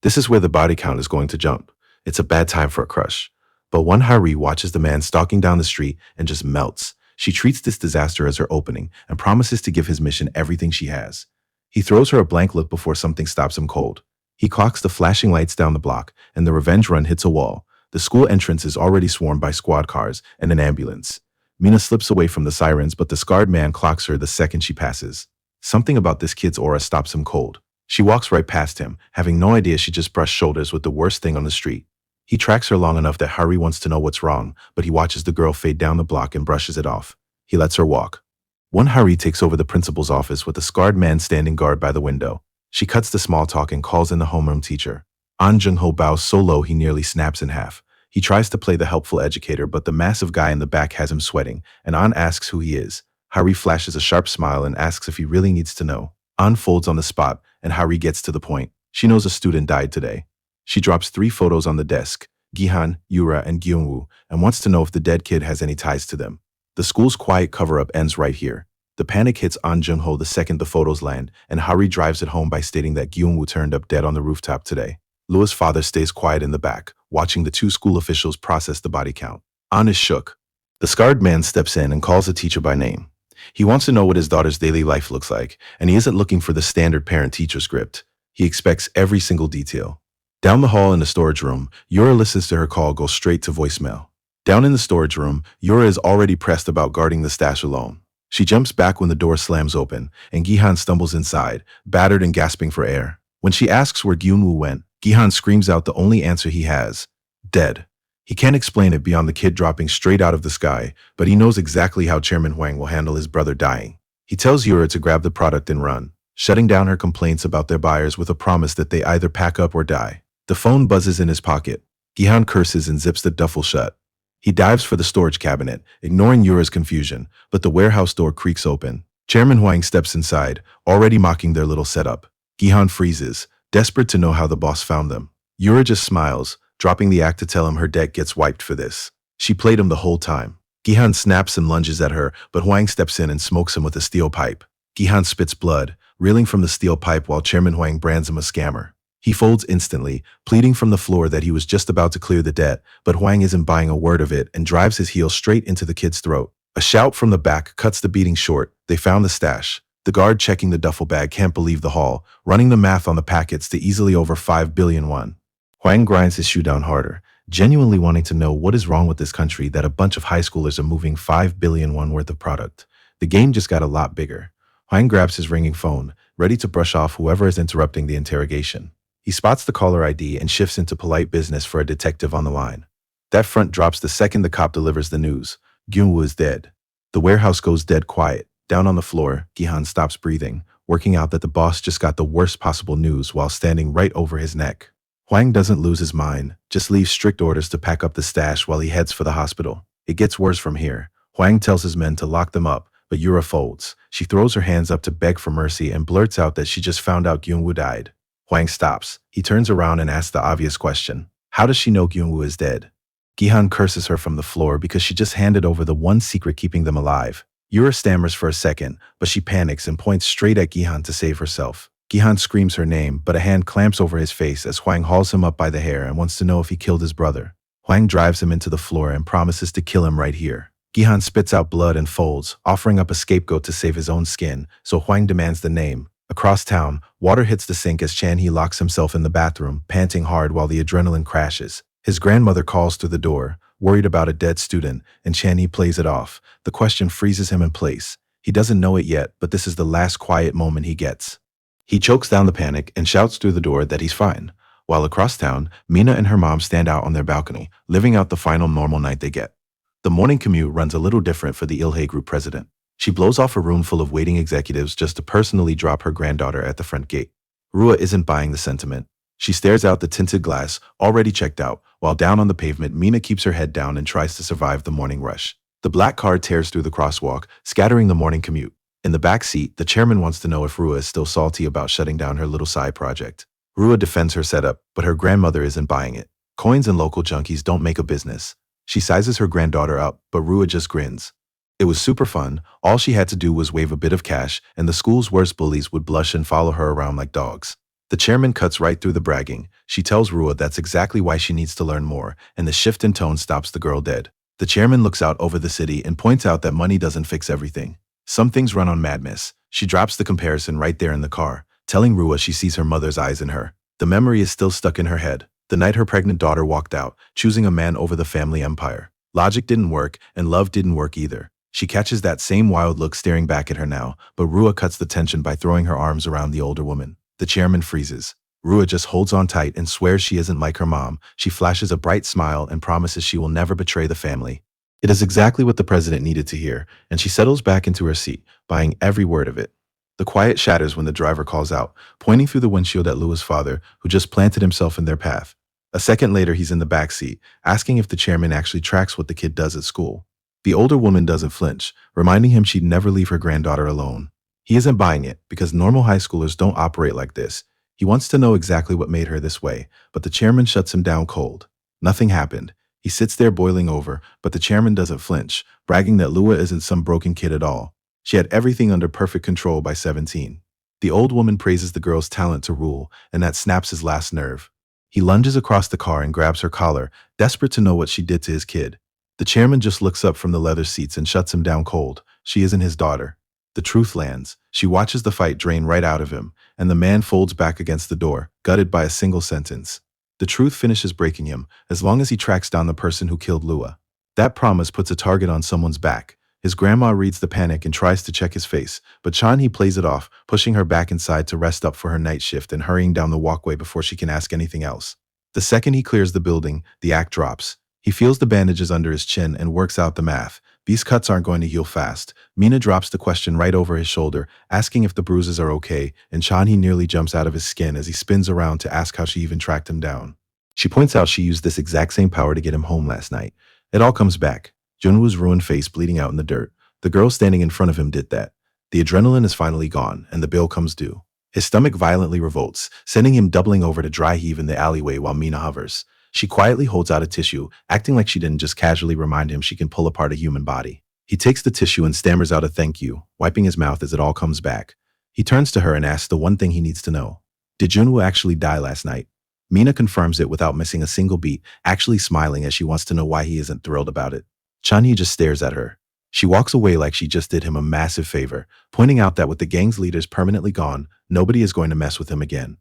Speaker 1: This is where the body count is going to jump. It's a bad time for a crush. But one Hari watches the man stalking down the street and just melts. She treats this disaster as her opening and promises to give his mission everything she has. He throws her a blank look before something stops him cold. He clocks the flashing lights down the block, and the revenge run hits a wall. The school entrance is already swarmed by squad cars and an ambulance. Mina slips away from the sirens, but the scarred man clocks her the second she passes. Something about this kid's aura stops him cold. She walks right past him, having no idea she just brushed shoulders with the worst thing on the street. He tracks her long enough that Hari wants to know what's wrong, but he watches the girl fade down the block and brushes it off. He lets her walk. One Hari takes over the principal's office with a scarred man standing guard by the window. She cuts the small talk and calls in the homeroom teacher. An Jung-ho bows so low he nearly snaps in half. He tries to play the helpful educator, but the massive guy in the back has him sweating, and An asks who he is. Hari flashes a sharp smile and asks if he really needs to know. An folds on the spot, and Hari gets to the point. She knows a student died today. She drops 3 photos on the desk, Gihan, Yura, and Gyeon-woo, and wants to know if the dead kid has any ties to them. The school's quiet cover-up ends right here. The panic hits An Jung-ho the second the photos land, and Hari drives it home by stating that Gyeon-woo turned up dead on the rooftop today. Lua's father stays quiet in the back, watching the 2 school officials process the body count. An is shook. The scarred man steps in and calls the teacher by name. He wants to know what his daughter's daily life looks like, and he isn't looking for the standard parent-teacher script. He expects every single detail. Down the hall in the storage room, Yura listens to her call go straight to voicemail. Down in the storage room, Yura is already pressed about guarding the stash alone. She jumps back when the door slams open, and Gihan stumbles inside, battered and gasping for air. When she asks where Gyeon-woo went, Gihan screams out the only answer he has: dead. He can't explain it beyond the kid dropping straight out of the sky, but he knows exactly how Chairman Hwang will handle his brother dying. He tells Yura to grab the product and run, shutting down her complaints about their buyers with a promise that they either pack up or die. The phone buzzes in his pocket. Gihan curses and zips the duffel shut. He dives for the storage cabinet, ignoring Yura's confusion, but the warehouse door creaks open. Chairman Hwang steps inside, already mocking their little setup. Gihan freezes, desperate to know how the boss found them. Yura just smiles, dropping the act to tell him her debt gets wiped for this. She played him the whole time. Gihan snaps and lunges at her, but Hwang steps in and smokes him with a steel pipe. Gihan spits blood, reeling from the steel pipe while Chairman Hwang brands him a scammer. He folds instantly, pleading from the floor that he was just about to clear the debt, but Hwang isn't buying a word of it and drives his heel straight into the kid's throat. A shout from the back cuts the beating short. They found the stash. The guard checking the duffel bag can't believe the haul, running the math on the packets to easily over 5 billion won. Hwang grinds his shoe down harder, genuinely wanting to know what is wrong with this country that a bunch of high schoolers are moving 5 billion won worth of product. The game just got a lot bigger. Hwang grabs his ringing phone, ready to brush off whoever is interrupting the interrogation. He spots the caller ID and shifts into polite business for a detective on the line. That front drops the second the cop delivers the news. Gyeon-woo is dead. The warehouse goes dead quiet. Down on the floor, Gihan stops breathing, working out that the boss just got the worst possible news while standing right over his neck. Hwang doesn't lose his mind, just leaves strict orders to pack up the stash while he heads for the hospital. It gets worse from here. Hwang tells his men to lock them up, but Yura folds. She throws her hands up to beg for mercy and blurts out that she just found out Gyeon-woo died. Hwang stops. He turns around and asks the obvious question. How does she know Gyeon-woo is dead? Gihan curses her from the floor because she just handed over the one secret keeping them alive. Yura stammers for a second, but she panics and points straight at Gihan to save herself. Gihan screams her name, but a hand clamps over his face as Huang hauls him up by the hair and wants to know if he killed his brother. Huang drives him into the floor and promises to kill him right here. Gihan spits out blood and folds, offering up a scapegoat to save his own skin, so Huang demands the name. Across town, water hits the sink as Chan He locks himself in the bathroom, panting hard while the adrenaline crashes. His grandmother calls through the door, worried about a dead student, and Chan He plays it off. The question freezes him in place. He doesn't know it yet, but this is the last quiet moment he gets. He chokes down the panic and shouts through the door that he's fine. While across town, Mina and her mom stand out on their balcony, living out the final normal night they get. The morning commute runs a little different for the Ilhe Group president. She blows off a room full of waiting executives just to personally drop her granddaughter at the front gate. Rua isn't buying the sentiment. She stares out the tinted glass, already checked out, while down on the pavement, Mina keeps her head down and tries to survive the morning rush. The black car tears through the crosswalk, scattering the morning commute. In the back seat, the chairman wants to know if Rua is still salty about shutting down her little side project. Rua defends her setup, but her grandmother isn't buying it. Coins and local junkies don't make a business. She sizes her granddaughter up, but Rua just grins. It was super fun. All she had to do was wave a bit of cash, and the school's worst bullies would blush and follow her around like dogs. The chairman cuts right through the bragging. She tells Rua that's exactly why she needs to learn more, and the shift in tone stops the girl dead. The chairman looks out over the city and points out that money doesn't fix everything. Some things run on madness. She drops the comparison right there in the car, telling Rua she sees her mother's eyes in her. The memory is still stuck in her head. The night her pregnant daughter walked out, choosing a man over the family empire. Logic didn't work, and love didn't work either. She catches that same wild look staring back at her now, but Rua cuts the tension by throwing her arms around the older woman. The chairman freezes. Rua just holds on tight and swears she isn't like her mom. She flashes a bright smile and promises she will never betray the family. It is exactly what the president needed to hear, and she settles back into her seat, buying every word of it. The quiet shatters when the driver calls out, pointing through the windshield at Lua's father, who just planted himself in their path. A second later, he's in the back seat, asking if the chairman actually tracks what the kid does at school. The older woman doesn't flinch, reminding him she'd never leave her granddaughter alone. He isn't buying it, because normal high schoolers don't operate like this. He wants to know exactly what made her this way, but the chairman shuts him down cold. Nothing happened. He sits there boiling over, but the chairman doesn't flinch, bragging that Lua isn't some broken kid at all. She had everything under perfect control by 17. The old woman praises the girl's talent to rule, and that snaps his last nerve. He lunges across the car and grabs her collar, desperate to know what she did to his kid. The chairman just looks up from the leather seats and shuts him down cold. She isn't his daughter. The truth lands. She watches the fight drain right out of him, and the man folds back against the door, gutted by a single sentence. The truth finishes breaking him, as long as he tracks down the person who killed Lua. That promise puts a target on someone's back. His grandma reads the panic and tries to check his face, but Chan-hee plays it off, pushing her back inside to rest up for her night shift and hurrying down the walkway before she can ask anything else. The second he clears the building, the act drops. He feels the bandages under his chin and works out the math. These cuts aren't going to heal fast. Mina drops the question right over his shoulder, asking if the bruises are okay, and Chan-hee nearly jumps out of his skin as he spins around to ask how she even tracked him down. She points out she used this exact same power to get him home last night. It all comes back. Junwoo's ruined face bleeding out in the dirt. The girl standing in front of him did that. The adrenaline is finally gone, and the bill comes due. His stomach violently revolts, sending him doubling over to dry heave in the alleyway while Mina hovers. She quietly holds out a tissue, acting like she didn't just casually remind him she can pull apart a human body. He takes the tissue and stammers out a thank you, wiping his mouth as it all comes back. He turns to her and asks the one thing he needs to know. Did Junwoo actually die last night? Mina confirms it without missing a single beat, actually smiling as she wants to know why he isn't thrilled about it. Chan-hee just stares at her. She walks away like she just did him a massive favor, pointing out that with the gang's leaders permanently gone, nobody is going to mess with him again.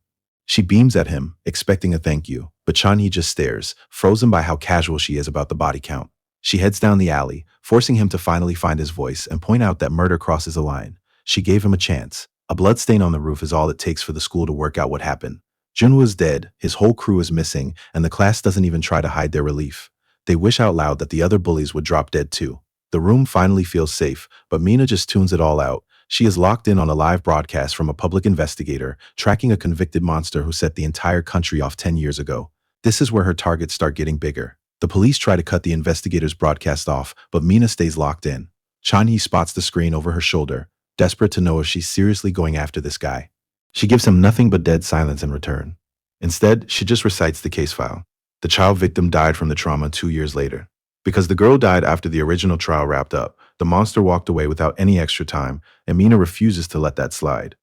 Speaker 1: She beams at him, expecting a thank you, but Chan-hee just stares, frozen by how casual she is about the body count. She heads down the alley, forcing him to finally find his voice and point out that murder crosses a line. She gave him a chance. A bloodstain on the roof is all it takes for the school to work out what happened. Junwoo is dead, his whole crew is missing, and the class doesn't even try to hide their relief. They wish out loud that the other bullies would drop dead too. The room finally feels safe, but Mina just tunes it all out. She is locked in on a live broadcast from a public investigator, tracking a convicted monster who set the entire country off 10 years ago. This is where her targets start getting bigger. The police try to cut the investigator's broadcast off, but Mina stays locked in. Chan-hee spots the screen over her shoulder, desperate to know if she's seriously going after this guy. She gives him nothing but dead silence in return. Instead, she just recites the case file. The child victim died from the trauma 2 years later. Because the girl died after the original trial wrapped up, The monster walked away without any extra time, and Mina refuses to let that slide.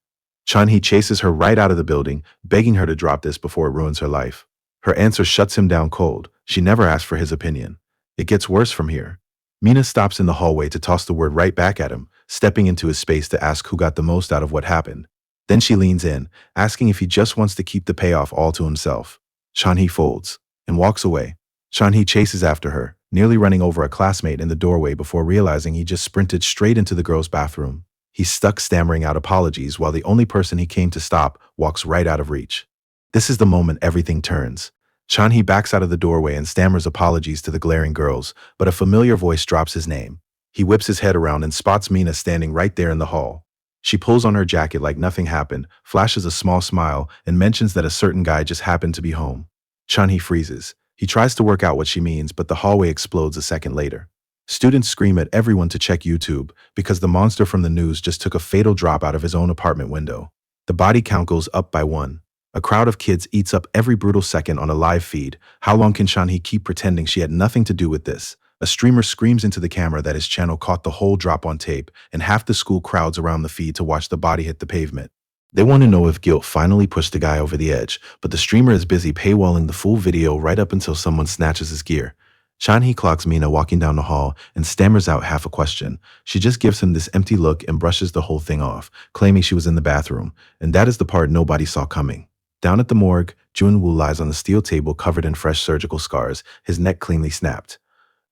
Speaker 1: Chun-hee chases her right out of the building, begging her to drop this before it ruins her life. Her answer shuts him down cold. She never asked for his opinion. It gets worse from here. Mina stops in the hallway to toss the word right back at him, stepping into his space to ask who got the most out of what happened. Then she leans in, asking if he just wants to keep the payoff all to himself. Chun-hee folds and walks away. Chun-hee chases after her, nearly running over a classmate in the doorway before realizing he just sprinted straight into the girls' bathroom. He's stuck stammering out apologies while the only person he came to stop walks right out of reach. This is the moment everything turns. Chun-hee backs out of the doorway and stammers apologies to the glaring girls, but a familiar voice drops his name. He whips his head around and spots Mina standing right there in the hall. She pulls on her jacket like nothing happened, flashes a small smile, and mentions that a certain guy just happened to be home. Chun-hee freezes. He tries to work out what she means, but the hallway explodes a second later. Students scream at everyone to check YouTube because the monster from the news just took a fatal drop out of his own apartment window. The body count goes up by 1. A crowd of kids eats up every brutal second on a live feed. How long can Chun-hee keep pretending she had nothing to do with this? A streamer screams into the camera that his channel caught the whole drop on tape, and half the school crowds around the feed to watch the body hit the pavement. They want to know if guilt finally pushed the guy over the edge, but the streamer is busy paywalling the full video right up until someone snatches his gear. Chun-hee clocks Mina walking down the hall and stammers out half a question. She just gives him this empty look and brushes the whole thing off, claiming she was in the bathroom, and that is the part nobody saw coming. Down at the morgue, Junwoo lies on the steel table covered in fresh surgical scars, his neck cleanly snapped.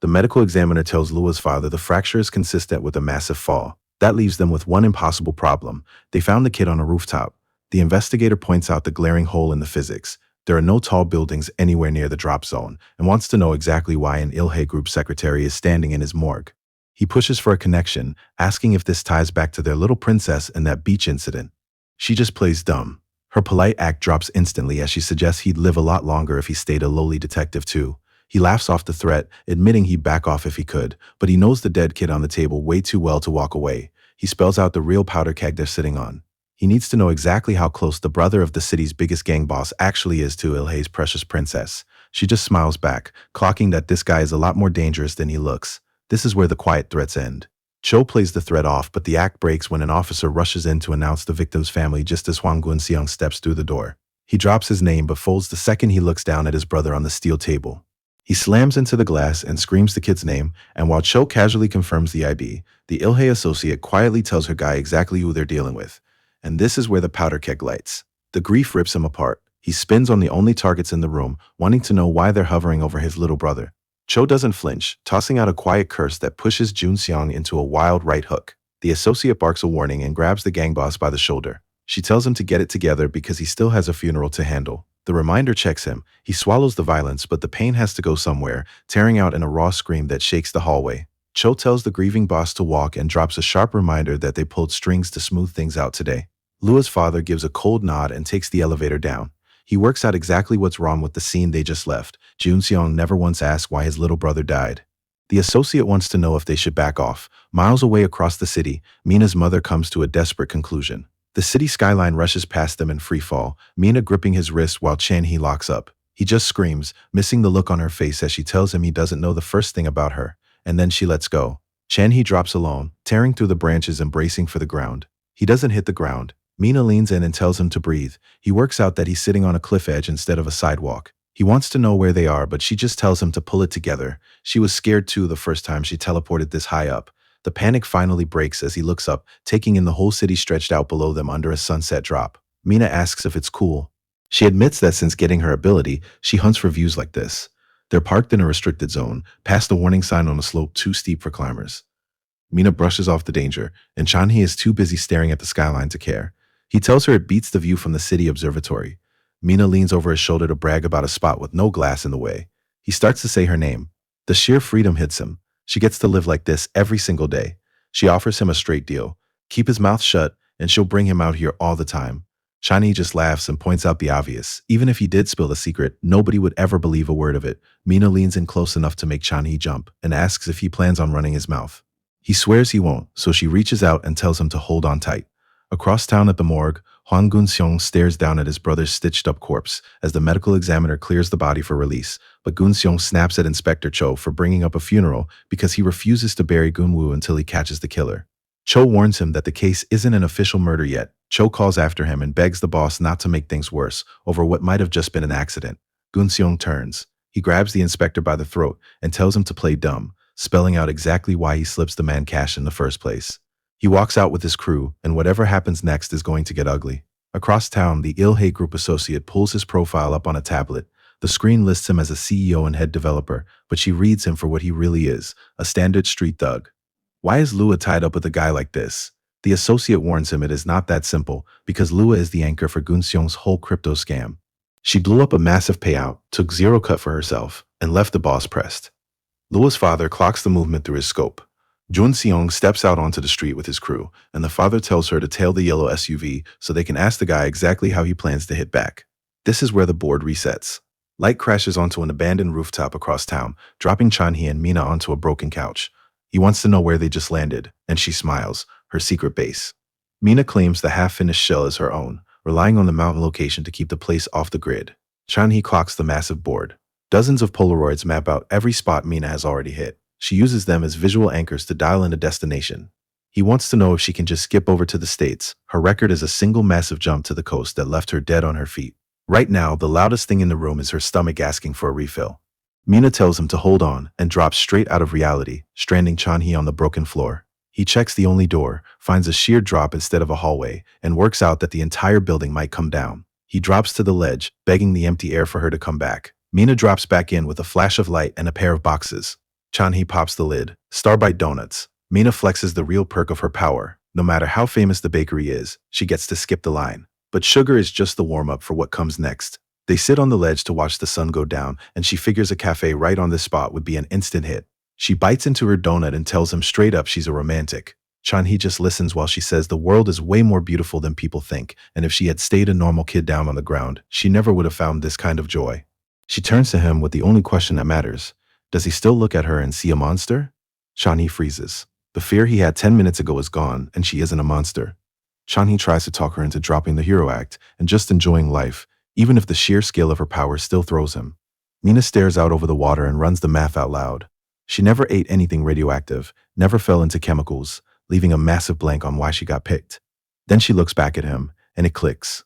Speaker 1: The medical examiner tells Lua's father the fracture is consistent with a massive fall. That leaves them with one impossible problem. They found the kid on a rooftop. The investigator points out the glaring hole in the physics. There are no tall buildings anywhere near the drop zone, and wants to know exactly why an Ilhe group secretary is standing in his morgue. He pushes for a connection, asking if this ties back to their little princess and that beach incident. She just plays dumb. Her polite act drops instantly as she suggests he'd live a lot longer if he stayed a lowly detective too. He laughs off the threat, admitting he'd back off if he could, but he knows the dead kid on the table way too well to walk away. He spells out the real powder keg they're sitting on. He needs to know exactly how close the brother of the city's biggest gang boss actually is to Ilhe's precious princess. She just smiles back, clocking that this guy is a lot more dangerous than he looks. This is where the quiet threats end. Cho plays the threat off, but the act breaks when an officer rushes in to announce the victim's family just as Hwang Gun-seong steps through the door. He drops his name but folds the second he looks down at his brother on the steel table. He slams into the glass and screams the kid's name, and while Cho casually confirms the IB, the Ilhe associate quietly tells her guy exactly who they're dealing with. And this is where the powder keg lights. The grief rips him apart. He spins on the only targets in the room, wanting to know why they're hovering over his little brother. Cho doesn't flinch, tossing out a quiet curse that pushes Jun-seong into a wild right hook. The associate barks a warning and grabs the gang boss by the shoulder. She tells him to get it together because he still has a funeral to handle. The reminder checks him. He swallows the violence, but the pain has to go somewhere, tearing out in a raw scream that shakes the hallway. Cho tells the grieving boss to walk and drops a sharp reminder that they pulled strings to smooth things out today. Lua's father gives a cold nod and takes the elevator down. He works out exactly what's wrong with the scene they just left. Jun-seong never once asked why his little brother died. The associate wants to know if they should back off. Miles away across the city, Mina's mother comes to a desperate conclusion. The city skyline rushes past them in free fall, Mina gripping his wrist while Chan-hee locks up. He just screams, missing the look on her face as she tells him he doesn't know the first thing about her, and then she lets go. Chan-hee drops alone, tearing through the branches and bracing for the ground. He doesn't hit the ground. Mina leans in and tells him to breathe. He works out that he's sitting on a cliff edge instead of a sidewalk. He wants to know where they are, but she just tells him to pull it together. She was scared too the first time she teleported this high up. The panic finally breaks as he looks up, taking in the whole city stretched out below them under a sunset drop. Mina asks if it's cool. She admits that since getting her ability, she hunts for views like this. They're parked in a restricted zone, past the warning sign on a slope too steep for climbers. Mina brushes off the danger, and Chan-hee is too busy staring at the skyline to care. He tells her it beats the view from the city observatory. Mina leans over his shoulder to brag about a spot with no glass in the way. He starts to say her name. The sheer freedom hits him. She gets to live like this every single day. She offers him a straight deal. Keep his mouth shut, and she'll bring him out here all the time. Chan-hee just laughs and points out the obvious. Even if he did spill the secret, nobody would ever believe a word of it. Mina leans in close enough to make Chan-hee jump and asks if he plans on running his mouth. He swears he won't, so she reaches out and tells him to hold on tight. Across town at the morgue, Hwang Gun-seong stares down at his brother's stitched-up corpse as the medical examiner clears the body for release, but Gun-seong snaps at Inspector Cho for bringing up a funeral because he refuses to bury Gun-woo until he catches the killer. Cho warns him that the case isn't an official murder yet. Cho calls after him and begs the boss not to make things worse over what might have just been an accident. Gun-seong turns. He grabs the inspector by the throat and tells him to play dumb, spelling out exactly why he slips the man cash in the first place. He walks out with his crew, and whatever happens next is going to get ugly. Across town, the Il-hei Group associate pulls his profile up on a tablet. The screen lists him as a CEO and head developer, but she reads him for what he really is, a standard street thug. Why is Lua tied up with a guy like this? The associate warns him it is not that simple, because Lua is the anchor for Gun-seong's whole crypto scam. She blew up a massive payout, took zero cut for herself, and left the boss pressed. Lua's father clocks the movement through his scope. Jun-seong steps out onto the street with his crew, and the father tells her to tail the yellow SUV so they can ask the guy exactly how he plans to hit back. This is where the board resets. Light crashes onto an abandoned rooftop across town, dropping Chan-hee and Mina onto a broken couch. He wants to know where they just landed, and she smiles, her secret base. Mina claims the half-finished shell is her own, relying on the mountain location to keep the place off the grid. Chan-hee clocks the massive board. Dozens of Polaroids map out every spot Mina has already hit. She uses them as visual anchors to dial in a destination. He wants to know if she can just skip over to the States. Her record is a single massive jump to the coast that left her dead on her feet. Right now, the loudest thing in the room is her stomach asking for a refill. Mina tells him to hold on and drops straight out of reality, stranding Chan-hee on the broken floor. He checks the only door, finds a sheer drop instead of a hallway, and works out that the entire building might come down. He drops to the ledge, begging the empty air for her to come back. Mina drops back in with a flash of light and a pair of boxes. Chan-hee pops the lid. Starbite donuts. Mina flexes the real perk of her power. No matter how famous the bakery is, she gets to skip the line. But sugar is just the warm-up for what comes next. They sit on the ledge to watch the sun go down, and she figures a cafe right on this spot would be an instant hit. She bites into her donut and tells him straight up she's a romantic. Chan-hee just listens while she says the world is way more beautiful than people think, and if she had stayed a normal kid down on the ground, she never would have found this kind of joy. She turns to him with the only question that matters. Does he still look at her and see a monster? Chan-hee freezes. The fear he had 10 minutes ago is gone, and she isn't a monster. Chan-hee tries to talk her into dropping the hero act and just enjoying life, even if the sheer scale of her power still throws him. Mina stares out over the water and runs the math out loud. She never ate anything radioactive, never fell into chemicals, leaving a massive blank on why she got picked. Then she looks back at him, and it clicks.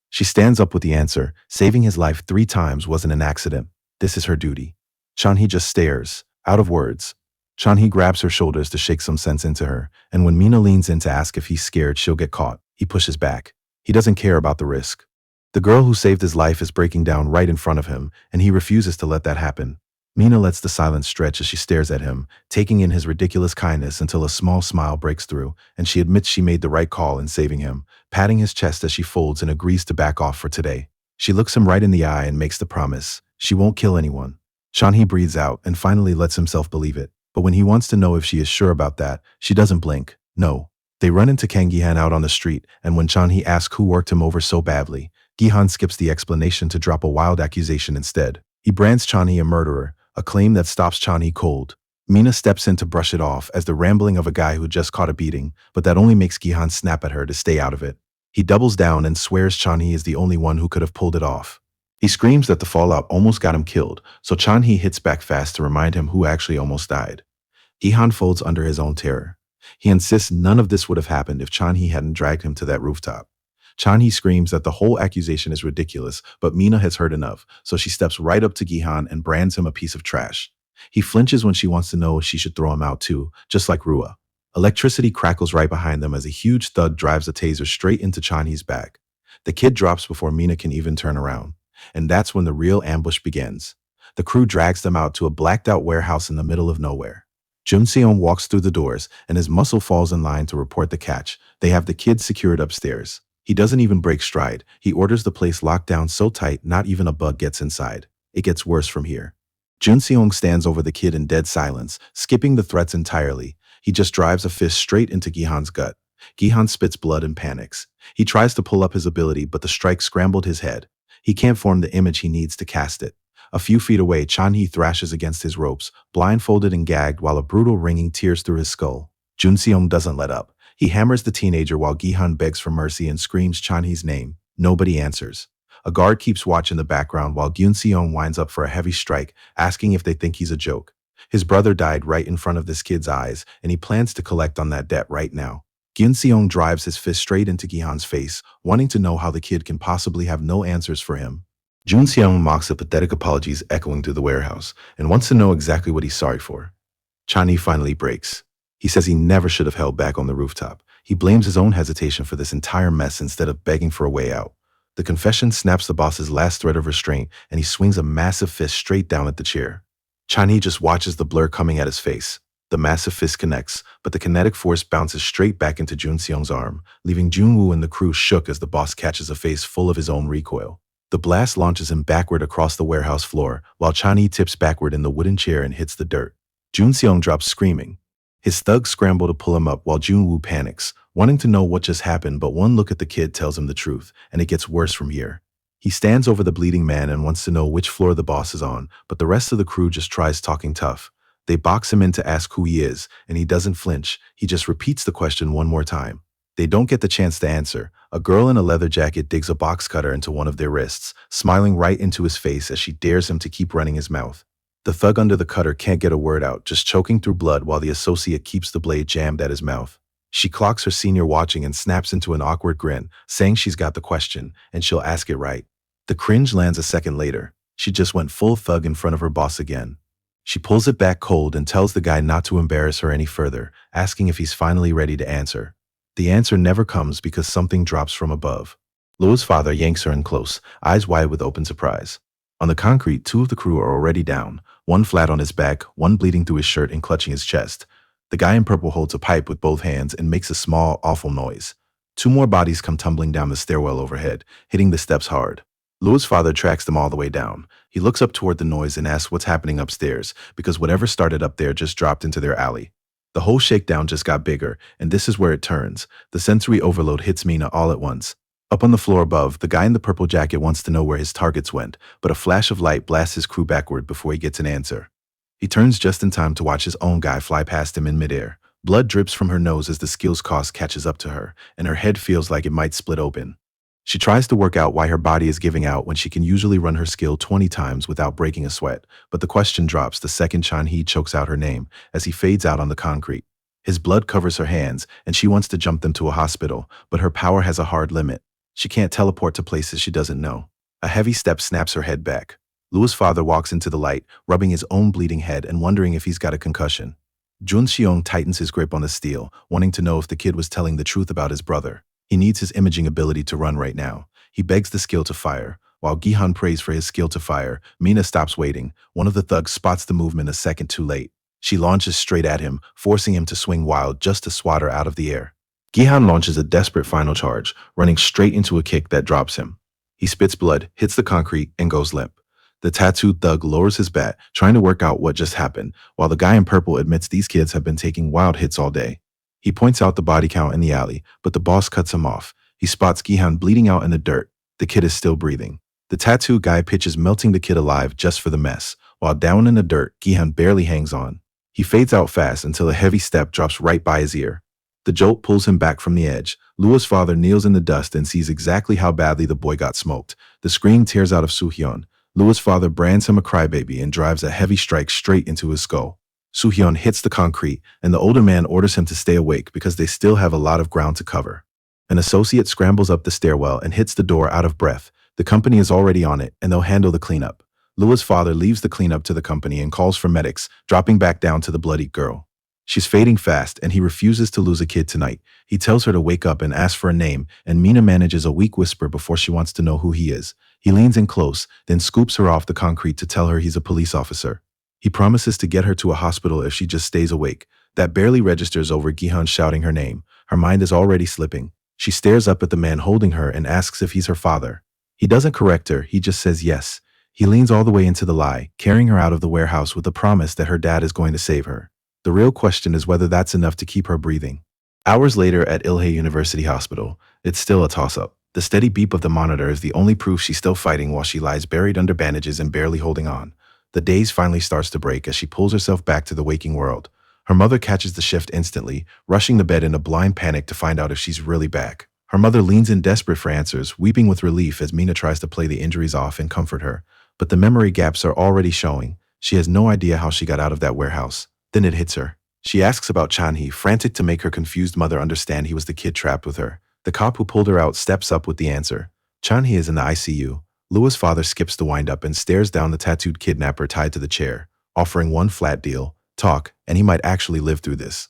Speaker 1: She stands up with the answer. Saving his life 3 times wasn't an accident. This is her duty. Chan-hee just stares, out of words. Chan-hee grabs her shoulders to shake some sense into her, and when Mina leans in to ask if he's scared she'll get caught, he pushes back. He doesn't care about the risk. The girl who saved his life is breaking down right in front of him, and he refuses to let that happen. Mina lets the silence stretch as she stares at him, taking in his ridiculous kindness until a small smile breaks through, and she admits she made the right call in saving him, patting his chest as she folds and agrees to back off for today. She looks him right in the eye and makes the promise. She won't kill anyone. Chan-hee breathes out and finally lets himself believe it. But when he wants to know if she is sure about that, she doesn't blink. No. They run into Kang Gi-han out on the street, and when Chan-hee asks who worked him over so badly, Gi-han skips the explanation to drop a wild accusation instead. He brands Chan-hee a murderer, a claim that stops Chan-hee cold. Mina steps in to brush it off as the rambling of a guy who just caught a beating, but that only makes Gi-han snap at her to stay out of it. He doubles down and swears Chan-hee is the only one who could have pulled it off. He screams that the fallout almost got him killed, so Chan-hee hits back fast to remind him who actually almost died. Gi-han folds under his own terror. He insists none of this would have happened if Chan-hee hadn't dragged him to that rooftop. Chan-hee screams that the whole accusation is ridiculous, but Mina has heard enough, so she steps right up to Gi-han and brands him a piece of trash. He flinches when she wants to know if she should throw him out too, just like Rua. Electricity crackles right behind them as a huge thud drives a taser straight into Chan-hee's back. The kid drops before Mina can even turn around. And that's when the real ambush begins. The crew drags them out to a blacked-out warehouse in the middle of nowhere. Jun-seong walks through the doors, and his muscle falls in line to report the catch. They have the kid secured upstairs. He doesn't even break stride. He orders the place locked down so tight not even a bug gets inside. It gets worse from here. Jun-seong stands over the kid in dead silence, skipping the threats entirely. He just drives a fist straight into Gi-han's gut. Gi-han spits blood and panics. He tries to pull up his ability, but the strike scrambled his head. He can't form the image he needs to cast it. A few feet away, Chan-hee thrashes against his ropes, blindfolded and gagged while a brutal ringing tears through his skull. Jun-seong doesn't let up. He hammers the teenager while Gihan begs for mercy and screams Chanhee's name. Nobody answers. A guard keeps watch in the background while Gyun Seong winds up for a heavy strike, asking if they think he's a joke. His brother died right in front of this kid's eyes, and he plans to collect on that debt right now. Gyun Seong drives his fist straight into Gihan's face, wanting to know how the kid can possibly have no answers for him. Jun Seong mocks the pathetic apologies echoing through the warehouse, and wants to know exactly what he's sorry for. Chanhee finally breaks. He says he never should have held back on the rooftop. He blames his own hesitation for this entire mess instead of begging for a way out. The confession snaps the boss's last thread of restraint, and he swings a massive fist straight down at the chair. Chanhee just watches the blur coming at his face. The massive fist connects, but the kinetic force bounces straight back into Jun Seong's arm, leaving Junwoo and the crew shook as the boss catches a face full of his own recoil. The blast launches him backward across the warehouse floor, while Chanhee tips backward in the wooden chair and hits the dirt. Jun Seong drops screaming. His thugs scramble to pull him up while Junwoo panics, wanting to know what just happened, but one look at the kid tells him the truth, and it gets worse from here. He stands over the bleeding man and wants to know which floor the boss is on, but the rest of the crew just tries talking tough. They box him in to ask who he is, and he doesn't flinch. He just repeats the question one more time. They don't get the chance to answer. A girl in a leather jacket digs a box cutter into one of their wrists, smiling right into his face as she dares him to keep running his mouth. The thug under the cutter can't get a word out, just choking through blood while the associate keeps the blade jammed at his mouth. She clocks her senior watching and snaps into an awkward grin, saying she's got the question, and she'll ask it right. The cringe lands a second later. She just went full thug in front of her boss again. She pulls it back cold and tells the guy not to embarrass her any further, asking if he's finally ready to answer. The answer never comes because something drops from above. Lua's father yanks her in close, eyes wide with open surprise. On the concrete, two of the crew are already down, one flat on his back, one bleeding through his shirt and clutching his chest. The guy in purple holds a pipe with both hands and makes a small, awful noise. Two more bodies come tumbling down the stairwell overhead, hitting the steps hard. Lua's father tracks them all the way down. He looks up toward the noise and asks what's happening upstairs, because whatever started up there just dropped into their alley. The whole shakedown just got bigger, and this is where it turns. The sensory overload hits Mina all at once. Up on the floor above, the guy in the purple jacket wants to know where his targets went, but a flash of light blasts his crew backward before he gets an answer. He turns just in time to watch his own guy fly past him in midair. Blood drips from her nose as the skills cost catches up to her, and her head feels like it might split open. She tries to work out why her body is giving out when she can usually run her skill 20 times without breaking a sweat, but the question drops the second Chanhee chokes out her name as he fades out on the concrete. His blood covers her hands, and she wants to jump them to a hospital, but her power has a hard limit. She can't teleport to places she doesn't know. A heavy step snaps her head back. Lua's father walks into the light, rubbing his own bleeding head and wondering if he's got a concussion. Jun Seong tightens his grip on the steel, wanting to know if the kid was telling the truth about his brother. He needs his imaging ability to run right now. He begs the skill to fire. While Gihan prays for his skill to fire, Mina stops waiting. One of the thugs spots the movement a second too late. She launches straight at him, forcing him to swing wild just to swat her out of the air. Gihan launches a desperate final charge, running straight into a kick that drops him. He spits blood, hits the concrete, and goes limp. The tattooed thug lowers his bat, trying to work out what just happened, while the guy in purple admits these kids have been taking wild hits all day. He points out the body count in the alley, but the boss cuts him off. He spots Gihan bleeding out in the dirt. The kid is still breathing. The tattooed guy pitches melting the kid alive just for the mess, while down in the dirt, Gihan barely hangs on. He fades out fast until a heavy step drops right by his ear. The jolt pulls him back from the edge. Lua's father kneels in the dust and sees exactly how badly the boy got smoked. The scream tears out of Soo-hyun. Lua's father brands him a crybaby and drives a heavy strike straight into his skull. Soo-hyun hits the concrete, and the older man orders him to stay awake because they still have a lot of ground to cover. An associate scrambles up the stairwell and hits the door out of breath. The company is already on it, and they'll handle the cleanup. Lua's father leaves the cleanup to the company and calls for medics, dropping back down to the bloodied girl. She's fading fast, and he refuses to lose a kid tonight. He tells her to wake up and ask for a name, and Mina manages a weak whisper before she wants to know who he is. He leans in close, then scoops her off the concrete to tell her he's a police officer. He promises to get her to a hospital if she just stays awake. That barely registers over Gihan shouting her name. Her mind is already slipping. She stares up at the man holding her and asks if he's her father. He doesn't correct her, he just says yes. He leans all the way into the lie, carrying her out of the warehouse with the promise that her dad is going to save her. The real question is whether that's enough to keep her breathing. Hours later at Ilhe University Hospital, it's still a toss-up. The steady beep of the monitor is the only proof she's still fighting while she lies buried under bandages and barely holding on. The daze finally starts to break as she pulls herself back to the waking world. Her mother catches the shift instantly, rushing to bed in a blind panic to find out if she's really back. Her mother leans in desperate for answers, weeping with relief as Mina tries to play the injuries off and comfort her. But the memory gaps are already showing. She has no idea how she got out of that warehouse. Then it hits her. She asks about Chanhee, frantic to make her confused mother understand he was the kid trapped with her. The cop who pulled her out steps up with the answer. Chanhee is in the ICU. Lua's father skips the wind-up and stares down the tattooed kidnapper tied to the chair, offering one flat deal: talk, and he might actually live through this.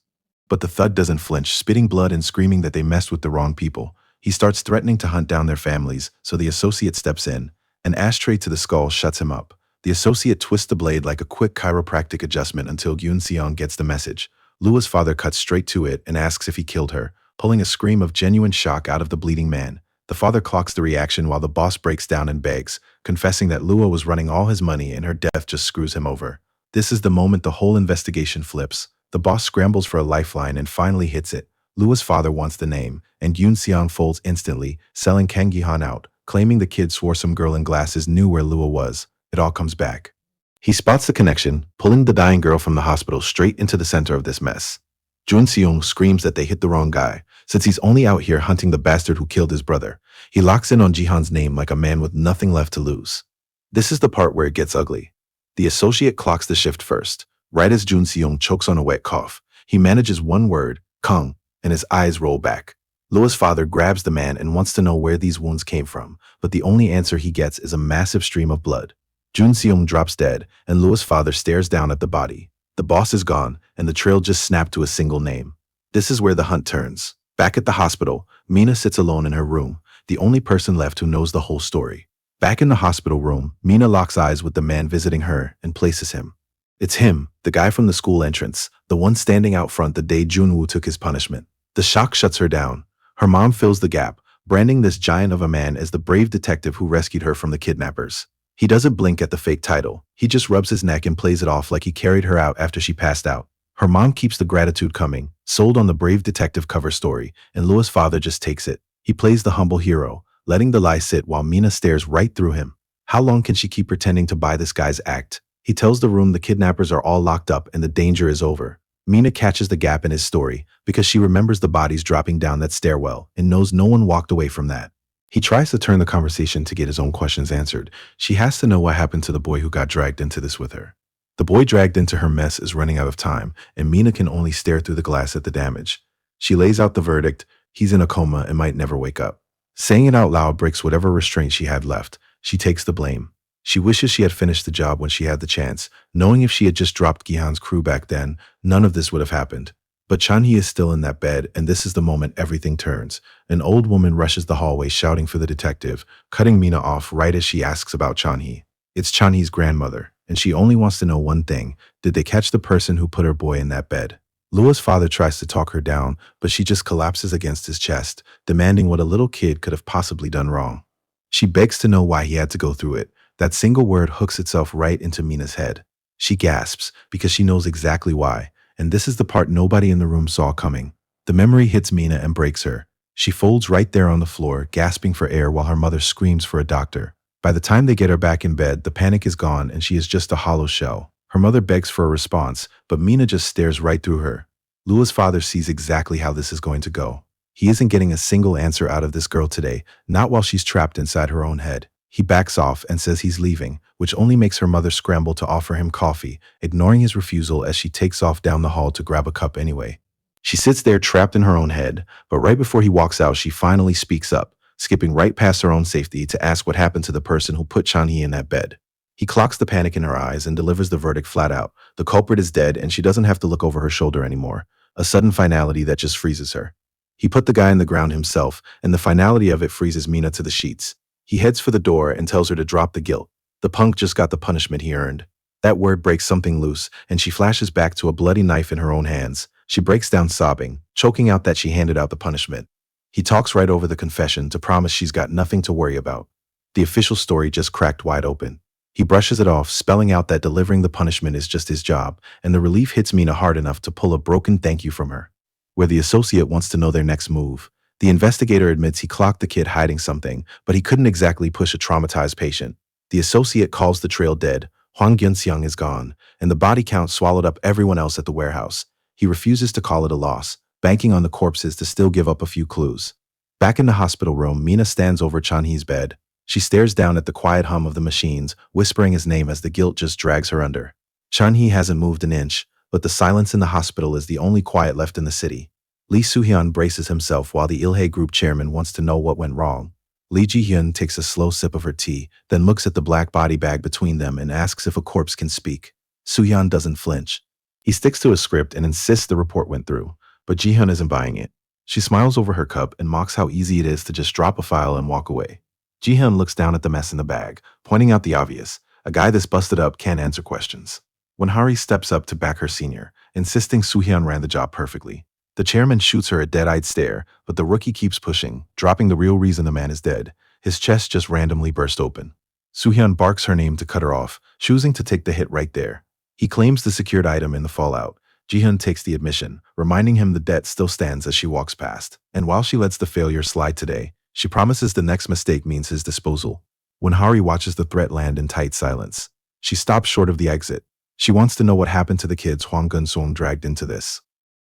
Speaker 1: But the thud doesn't flinch, spitting blood and screaming that they messed with the wrong people. He starts threatening to hunt down their families, so the associate steps in. An ashtray to the skull shuts him up. The associate twists the blade like a quick chiropractic adjustment until Yoon Seong gets the message. Lua's father cuts straight to it and asks if he killed her, pulling a scream of genuine shock out of the bleeding man. The father clocks the reaction while the boss breaks down and begs, confessing that Lua was running all his money and her death just screws him over. This is the moment the whole investigation flips. The boss scrambles for a lifeline and finally hits it. Lua's father wants the name, and Yoon Seong folds instantly, selling Kang Gi-han out, claiming the kid swore some girl in glasses knew where Lua was. It all comes back. He spots the connection, pulling the dying girl from the hospital straight into the center of this mess. Jun Seong screams that they hit the wrong guy, since he's only out here hunting the bastard who killed his brother. He locks in on Jihan's name like a man with nothing left to lose. This is the part where it gets ugly. The associate clocks the shift first. Right as Jun Seong chokes on a wet cough, he manages one word, Kung, and his eyes roll back. Lua's father grabs the man and wants to know where these wounds came from, but the only answer he gets is a massive stream of blood. Jun Seong drops dead, and Lua's father stares down at the body. The boss is gone, and the trail just snapped to a single name. This is where the hunt turns. Back at the hospital, Mina sits alone in her room, the only person left who knows the whole story. Back in the hospital room, Mina locks eyes with the man visiting her and places him. It's him, the guy from the school entrance, the one standing out front the day Junwoo took his punishment. The shock shuts her down. Her mom fills the gap, branding this giant of a man as the brave detective who rescued her from the kidnappers. He doesn't blink at the fake title. He just rubs his neck and plays it off like he carried her out after she passed out. Her mom keeps the gratitude coming, sold on the brave detective cover story, and Lua's father just takes it. He plays the humble hero, letting the lie sit while Mina stares right through him. How long can she keep pretending to buy this guy's act? He tells the room the kidnappers are all locked up and the danger is over. Mina catches the gap in his story because she remembers the bodies dropping down that stairwell and knows no one walked away from that. He tries to turn the conversation to get his own questions answered. She has to know what happened to the boy who got dragged into this with her. The boy dragged into her mess is running out of time, and Mina can only stare through the glass at the damage. She lays out the verdict: he's in a coma and might never wake up. Saying it out loud breaks whatever restraint she had left. She takes the blame. She wishes she had finished the job when she had the chance, knowing if she had just dropped Gihan's crew back then, none of this would have happened. But Chanhee is still in that bed, and this is the moment everything turns. An old woman rushes the hallway shouting for the detective, cutting Mina off right as she asks about Chanhee. It's Chanhee's grandmother, and she only wants to know one thing: did they catch the person who put her boy in that bed? Lua's father tries to talk her down, but she just collapses against his chest, demanding what a little kid could have possibly done wrong. She begs to know why he had to go through it. That single word hooks itself right into Mina's head. She gasps because she knows exactly why, and this is the part nobody in the room saw coming. The memory hits Mina and breaks her. She folds right there on the floor, gasping for air while her mother screams for a doctor. By the time they get her back in bed, the panic is gone and she is just a hollow shell. Her mother begs for a response, but Mina just stares right through her. Lua's father sees exactly how this is going to go. He isn't getting a single answer out of this girl today, not while she's trapped inside her own head. He backs off and says he's leaving, which only makes her mother scramble to offer him coffee, ignoring his refusal as she takes off down the hall to grab a cup anyway. She sits there trapped in her own head, but right before he walks out, she finally speaks up, skipping right past her own safety to ask what happened to the person who put Chanhee in that bed. He clocks the panic in her eyes and delivers the verdict flat out. The culprit is dead and she doesn't have to look over her shoulder anymore, a sudden finality that just freezes her. He put the guy in the ground himself, and the finality of it freezes Mina to the sheets. He heads for the door and tells her to drop the guilt. The punk just got the punishment he earned. That word breaks something loose, and she flashes back to a bloody knife in her own hands. She breaks down sobbing, choking out that she handed out the punishment. He talks right over the confession to promise she's got nothing to worry about. The official story just cracked wide open. He brushes it off, spelling out that delivering the punishment is just his job, and the relief hits Mina hard enough to pull a broken thank you from her. Where the associate wants to know their next move. The investigator admits he clocked the kid hiding something, but he couldn't exactly push a traumatized patient. The associate calls the trail dead. Hwang Gyun-seong is gone, and the body count swallowed up everyone else at the warehouse. He refuses to call it a loss, banking on the corpses to still give up a few clues. Back in the hospital room, Mina stands over Chan-hee's bed. She stares down at the quiet hum of the machines, whispering his name as the guilt just drags her under. Chan-hee hasn't moved an inch, but the silence in the hospital is the only quiet left in the city. Lee Soo-hyun braces himself while the Ilhae group chairman wants to know what went wrong. Lee Ji-hyun takes a slow sip of her tea, then looks at the black body bag between them and asks if a corpse can speak. Soo-hyun doesn't flinch. He sticks to his script and insists the report went through, but Ji-hyun isn't buying it. She smiles over her cup and mocks how easy it is to just drop a file and walk away. Ji-hyun looks down at the mess in the bag, pointing out the obvious. A guy this busted up can't answer questions. When Hari steps up to back her senior, insisting Soo-hyun ran the job perfectly. The chairman shoots her a dead-eyed stare, but the rookie keeps pushing, dropping the real reason the man is dead. His chest just randomly burst open. Soo-hyun barks her name to cut her off, choosing to take the hit right there. He claims the secured item in the fallout. Ji-hyun takes the admission, reminding him the debt still stands as she walks past. And while she lets the failure slide today, she promises the next mistake means his disposal. When Hari watches the threat land in tight silence, she stops short of the exit. She wants to know what happened to the kids Hwang Gun-sung dragged into this.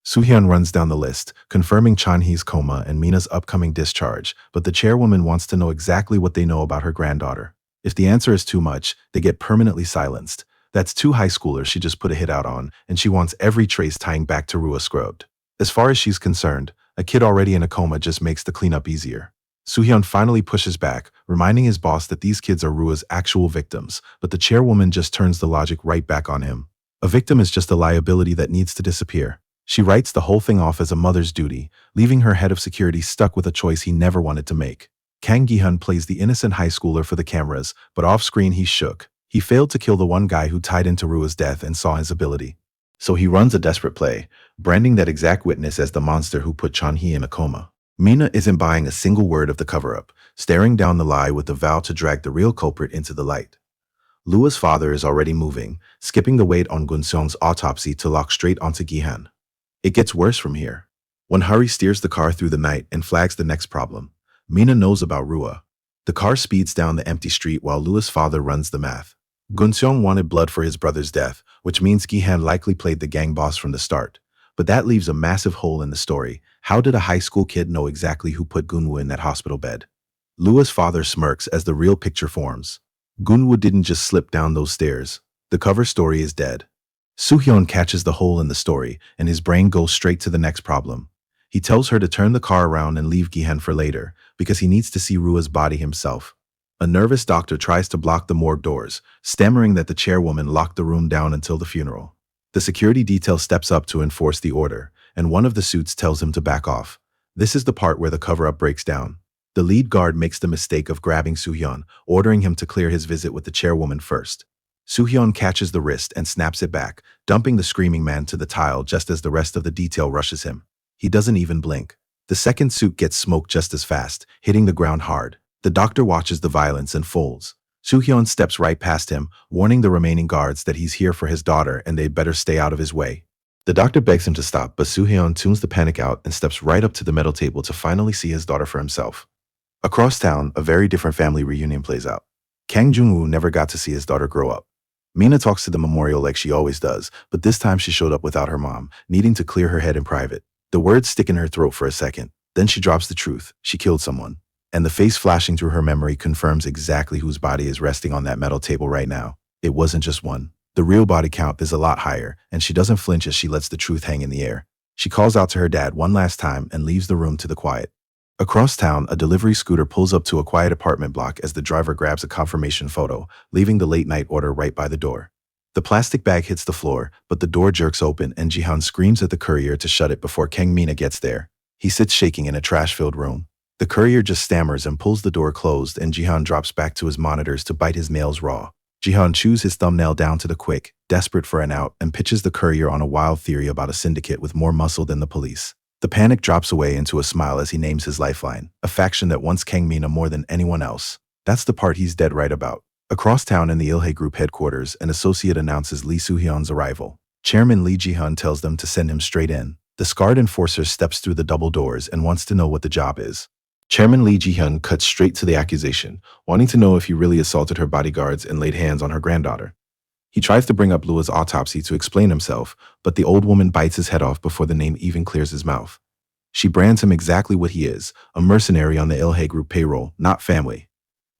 Speaker 1: Soo-hyun runs down the list, confirming Chan-hee's coma and Mina's upcoming discharge, but the chairwoman wants to know exactly what they know about her granddaughter. If the answer is too much, they get permanently silenced. That's 2 high schoolers she just put a hit out on, and she wants every trace tying back to Rua scrubbed. As far as she's concerned, a kid already in a coma just makes the cleanup easier. Soo-hyun finally pushes back, reminding his boss that these kids are Rua's actual victims, but the chairwoman just turns the logic right back on him. A victim is just a liability that needs to disappear. She writes the whole thing off as a mother's duty, leaving her head of security stuck with a choice he never wanted to make. Kang Gi-hyun plays the innocent high schooler for the cameras, but off-screen he's shook. He failed to kill the one guy who tied into Rua's death and saw his ability. So he runs a desperate play, branding that exact witness as the monster who put Chan-hee in a coma. Mina isn't buying a single word of the cover-up, staring down the lie with the vow to drag the real culprit into the light. Lua's father is already moving, skipping the wait on Gun-seong's autopsy to lock straight onto Gi-hyun. It gets worse from here. When Hari steers the car through the night and flags the next problem, Mina knows about Rua. The car speeds down the empty street while Lua's father runs the math. Gun-seong wanted blood for his brother's death, which means Gi-hyun likely played the gang boss from the start. But that leaves a massive hole in the story. How did a high school kid know exactly who put Gunwoo in that hospital bed? Lua's father smirks as the real picture forms. Gunwoo didn't just slip down those stairs. The cover story is dead. Soo-hyun catches the hole in the story, and his brain goes straight to the next problem. He tells her to turn the car around and leave Gi-hyun for later, because he needs to see Rua's body himself. A nervous doctor tries to block the morgue doors, stammering that the chairwoman locked the room down until the funeral. The security detail steps up to enforce the order, and one of the suits tells him to back off. This is the part where the cover-up breaks down. The lead guard makes the mistake of grabbing Soo-hyun, ordering him to clear his visit with the chairwoman first. Soo-hyun catches the wrist and snaps it back, dumping the screaming man to the tile just as the rest of the detail rushes him. He doesn't even blink. The second suit gets smoked just as fast, hitting the ground hard. The doctor watches the violence and folds. Soo-hyun steps right past him, warning the remaining guards that he's here for his daughter and they'd better stay out of his way. The doctor begs him to stop, but Soo-hyun tunes the panic out and steps right up to the metal table to finally see his daughter for himself. Across town, a very different family reunion plays out. Kang Jung-woo never got to see his daughter grow up. Mina talks to the memorial like she always does, but this time she showed up without her mom, needing to clear her head in private. The words stick in her throat for a second, then she drops the truth. She killed someone. And the face flashing through her memory confirms exactly whose body is resting on that metal table right now. It wasn't just one. The real body count is a lot higher, and she doesn't flinch as she lets the truth hang in the air. She calls out to her dad one last time and leaves the room to the quiet. Across town, a delivery scooter pulls up to a quiet apartment block as the driver grabs a confirmation photo, leaving the late-night order right by the door. The plastic bag hits the floor, but the door jerks open and Ji-hyun screams at the courier to shut it before Kang Mina gets there. He sits shaking in a trash-filled room. The courier just stammers and pulls the door closed, and Ji-hyun drops back to his monitors to bite his nails raw. Ji-hyun chews his thumbnail down to the quick, desperate for an out, and pitches the courier on a wild theory about a syndicate with more muscle than the police. The panic drops away into a smile as he names his lifeline, a faction that wants Kang Mina more than anyone else. That's the part he's dead right about. Across town in the Ilhae Group headquarters, an associate announces Lee Soo-hyun's arrival. Chairman Lee Ji-hyun tells them to send him straight in. The scarred enforcer steps through the double doors and wants to know what the job is. Chairman Lee Ji-hyun cuts straight to the accusation, wanting to know if he really assaulted her bodyguards and laid hands on her granddaughter. He tries to bring up Lua's autopsy to explain himself, but the old woman bites his head off before the name even clears his mouth. She brands him exactly what he is, a mercenary on the Ilhe Group payroll, not family.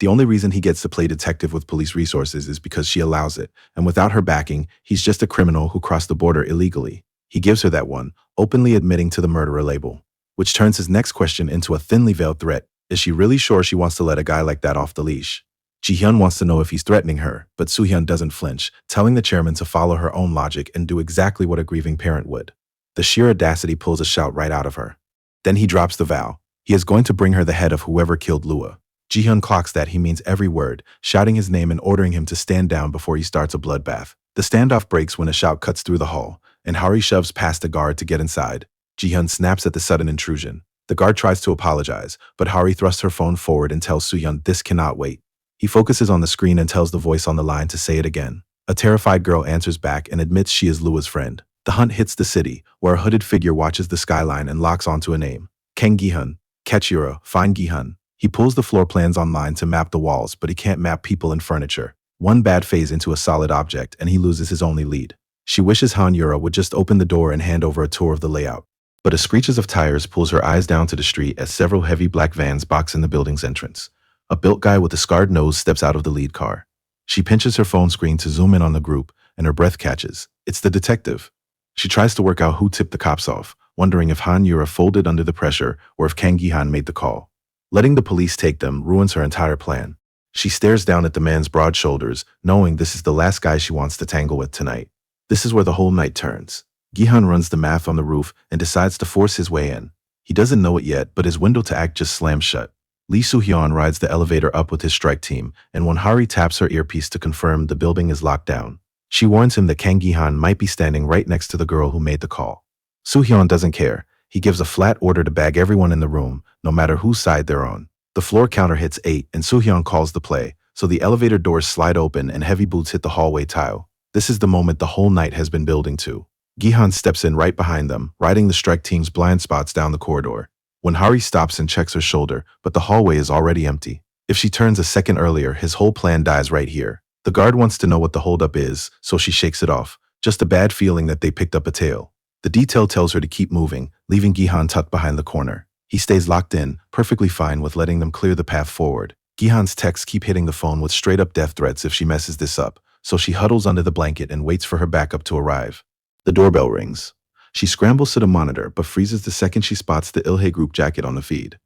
Speaker 1: The only reason he gets to play detective with police resources is because she allows it, and without her backing, he's just a criminal who crossed the border illegally. He gives her that one, openly admitting to the murderer label, which turns his next question into a thinly veiled threat. Is she really sure she wants to let a guy like that off the leash? Ji-hyun wants to know if he's threatening her, but Soo-hyun doesn't flinch, telling the chairman to follow her own logic and do exactly what a grieving parent would. The sheer audacity pulls a shout right out of her. Then he drops the vow. He is going to bring her the head of whoever killed Lua. Ji-hyun clocks that he means every word, shouting his name and ordering him to stand down before he starts a bloodbath. The standoff breaks when a shout cuts through the hall, and Hari shoves past a guard to get inside. Ji-hyun snaps at the sudden intrusion. The guard tries to apologize, but Hari thrusts her phone forward and tells Soo-hyun this cannot wait. He focuses on the screen and tells the voice on the line to say it again. A terrified girl answers back and admits she is Lua's friend. The hunt hits the city, where a hooded figure watches the skyline and locks onto a name. Kang Gi-hyun. Catch Yura, find Gi-hyun. He pulls the floor plans online to map the walls, but he can't map people and furniture. One bad phase into a solid object, and he loses his only lead. She wishes Han Yura would just open the door and hand over a tour of the layout. But a screeches of tires pulls her eyes down to the street as several heavy black vans box in the building's entrance. A built guy with a scarred nose steps out of the lead car. She pinches her phone screen to zoom in on the group, and her breath catches. It's the detective. She tries to work out who tipped the cops off, wondering if Han Yura folded under the pressure or if Kang Gi-hyun made the call. Letting the police take them ruins her entire plan. She stares down at the man's broad shoulders, knowing this is the last guy she wants to tangle with tonight. This is where the whole night turns. Gi-hyun runs the math on the roof and decides to force his way in. He doesn't know it yet, but his window to act just slams shut. Lee Soo-hyun rides the elevator up with his strike team, and when Hari taps her earpiece to confirm the building is locked down, she warns him that Kang Gi-hyun might be standing right next to the girl who made the call. Soo-hyun doesn't care. He gives a flat order to bag everyone in the room, no matter whose side they're on. The floor counter hits 8, and Soo-hyun calls the play, so the elevator doors slide open and heavy boots hit the hallway tile. This is the moment the whole night has been building to. Gi-hyun steps in right behind them, riding the strike team's blind spots down the corridor. When Hari stops and checks her shoulder, but the hallway is already empty. If she turns a second earlier, his whole plan dies right here. The guard wants to know what the holdup is, so she shakes it off. Just a bad feeling that they picked up a tail. The detail tells her to keep moving, leaving Gi-hyun tucked behind the corner. He stays locked in, perfectly fine with letting them clear the path forward. Gi-hyun's texts keep hitting the phone with straight-up death threats if she messes this up, so she huddles under the blanket and waits for her backup to arrive. The doorbell rings. She scrambles to the monitor, but freezes the second she spots the Ilhe Group jacket on the feed.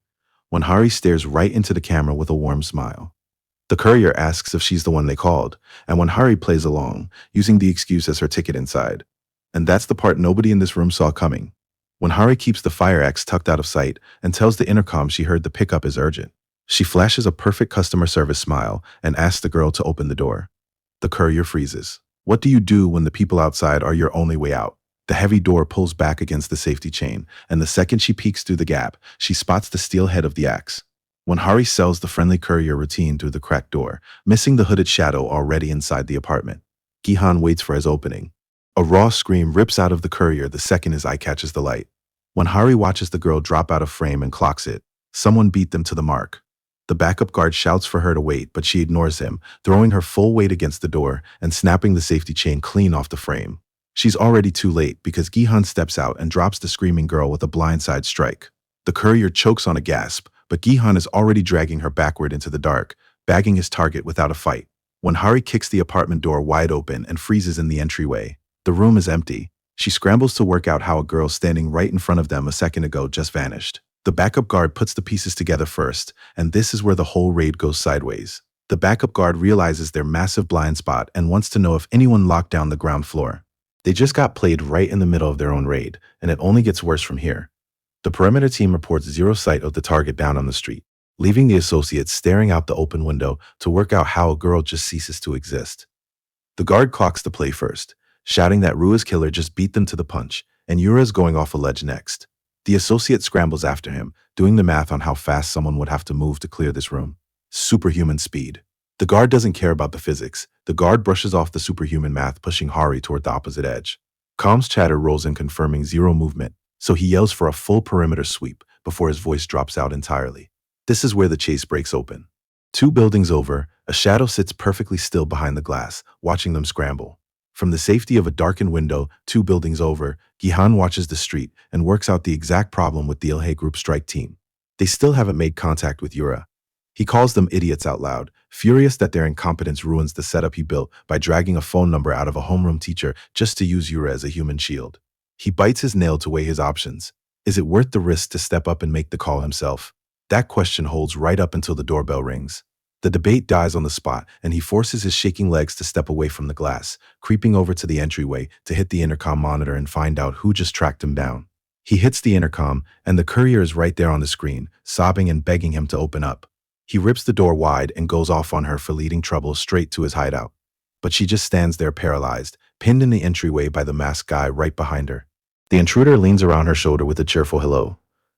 Speaker 1: When Hari stares right into the camera with a warm smile. The courier asks if she's the one they called, and when Hari plays along, using the excuse as her ticket inside. And that's the part nobody in this room saw coming. When Hari keeps the fire axe tucked out of sight and tells the intercom she heard the pickup is urgent, she flashes a perfect customer service smile and asks the girl to open the door. The courier freezes. What do you do when the people outside are your only way out? The heavy door pulls back against the safety chain, and the second she peeks through the gap, she spots the steel head of the axe. When Hari sells the friendly courier routine through the cracked door, missing the hooded shadow already inside the apartment, Gi-hyun waits for his opening. A raw scream rips out of the courier the second his eye catches the light. When Hari watches the girl drop out of frame and clocks it, someone beat them to the mark. The backup guard shouts for her to wait, but she ignores him, throwing her full weight against the door and snapping the safety chain clean off the frame. She's already too late because Gi-hyun steps out and drops the screaming girl with a blindside strike. The courier chokes on a gasp, but Gi-hyun is already dragging her backward into the dark, bagging his target without a fight. When Hari kicks the apartment door wide open and freezes in the entryway, the room is empty. She scrambles to work out how a girl standing right in front of them a second ago just vanished. The backup guard puts the pieces together first, and this is where the whole raid goes sideways. The backup guard realizes their massive blind spot and wants to know if anyone locked down the ground floor. They just got played right in the middle of their own raid, and it only gets worse from here. The perimeter team reports zero sight of the target down on the street, leaving the associates staring out the open window to work out how a girl just ceases to exist. The guard clocks the play first, shouting that Rua's killer just beat them to the punch, and Yura's going off a ledge next. The associate scrambles after him, doing the math on how fast someone would have to move to clear this room. Superhuman speed. The guard doesn't care about the physics. The guard brushes off the superhuman math, pushing Hari toward the opposite edge. Calm's chatter rolls in confirming zero movement, so he yells for a full perimeter sweep before his voice drops out entirely. This is where the chase breaks open. 2 buildings over, a shadow sits perfectly still behind the glass, watching them scramble. From the safety of a darkened window, 2 buildings over, Gihan watches the street and works out the exact problem with the Ilhe Group strike team. They still haven't made contact with Yura. He calls them idiots out loud, furious that their incompetence ruins the setup he built by dragging a phone number out of a homeroom teacher just to use Yura as a human shield. He bites his nail to weigh his options. Is it worth the risk to step up and make the call himself? That question holds right up until the doorbell rings. The debate dies on the spot, and he forces his shaking legs to step away from the glass, creeping over to the entryway to hit the intercom monitor and find out who just tracked him down. He hits the intercom, and the courier is right there on the screen, sobbing and begging him to open up. He rips the door wide and goes off on her for leading trouble straight to his hideout. But she just stands there paralyzed, pinned in the entryway by the masked guy right behind her. The intruder leans around her shoulder with a cheerful hello.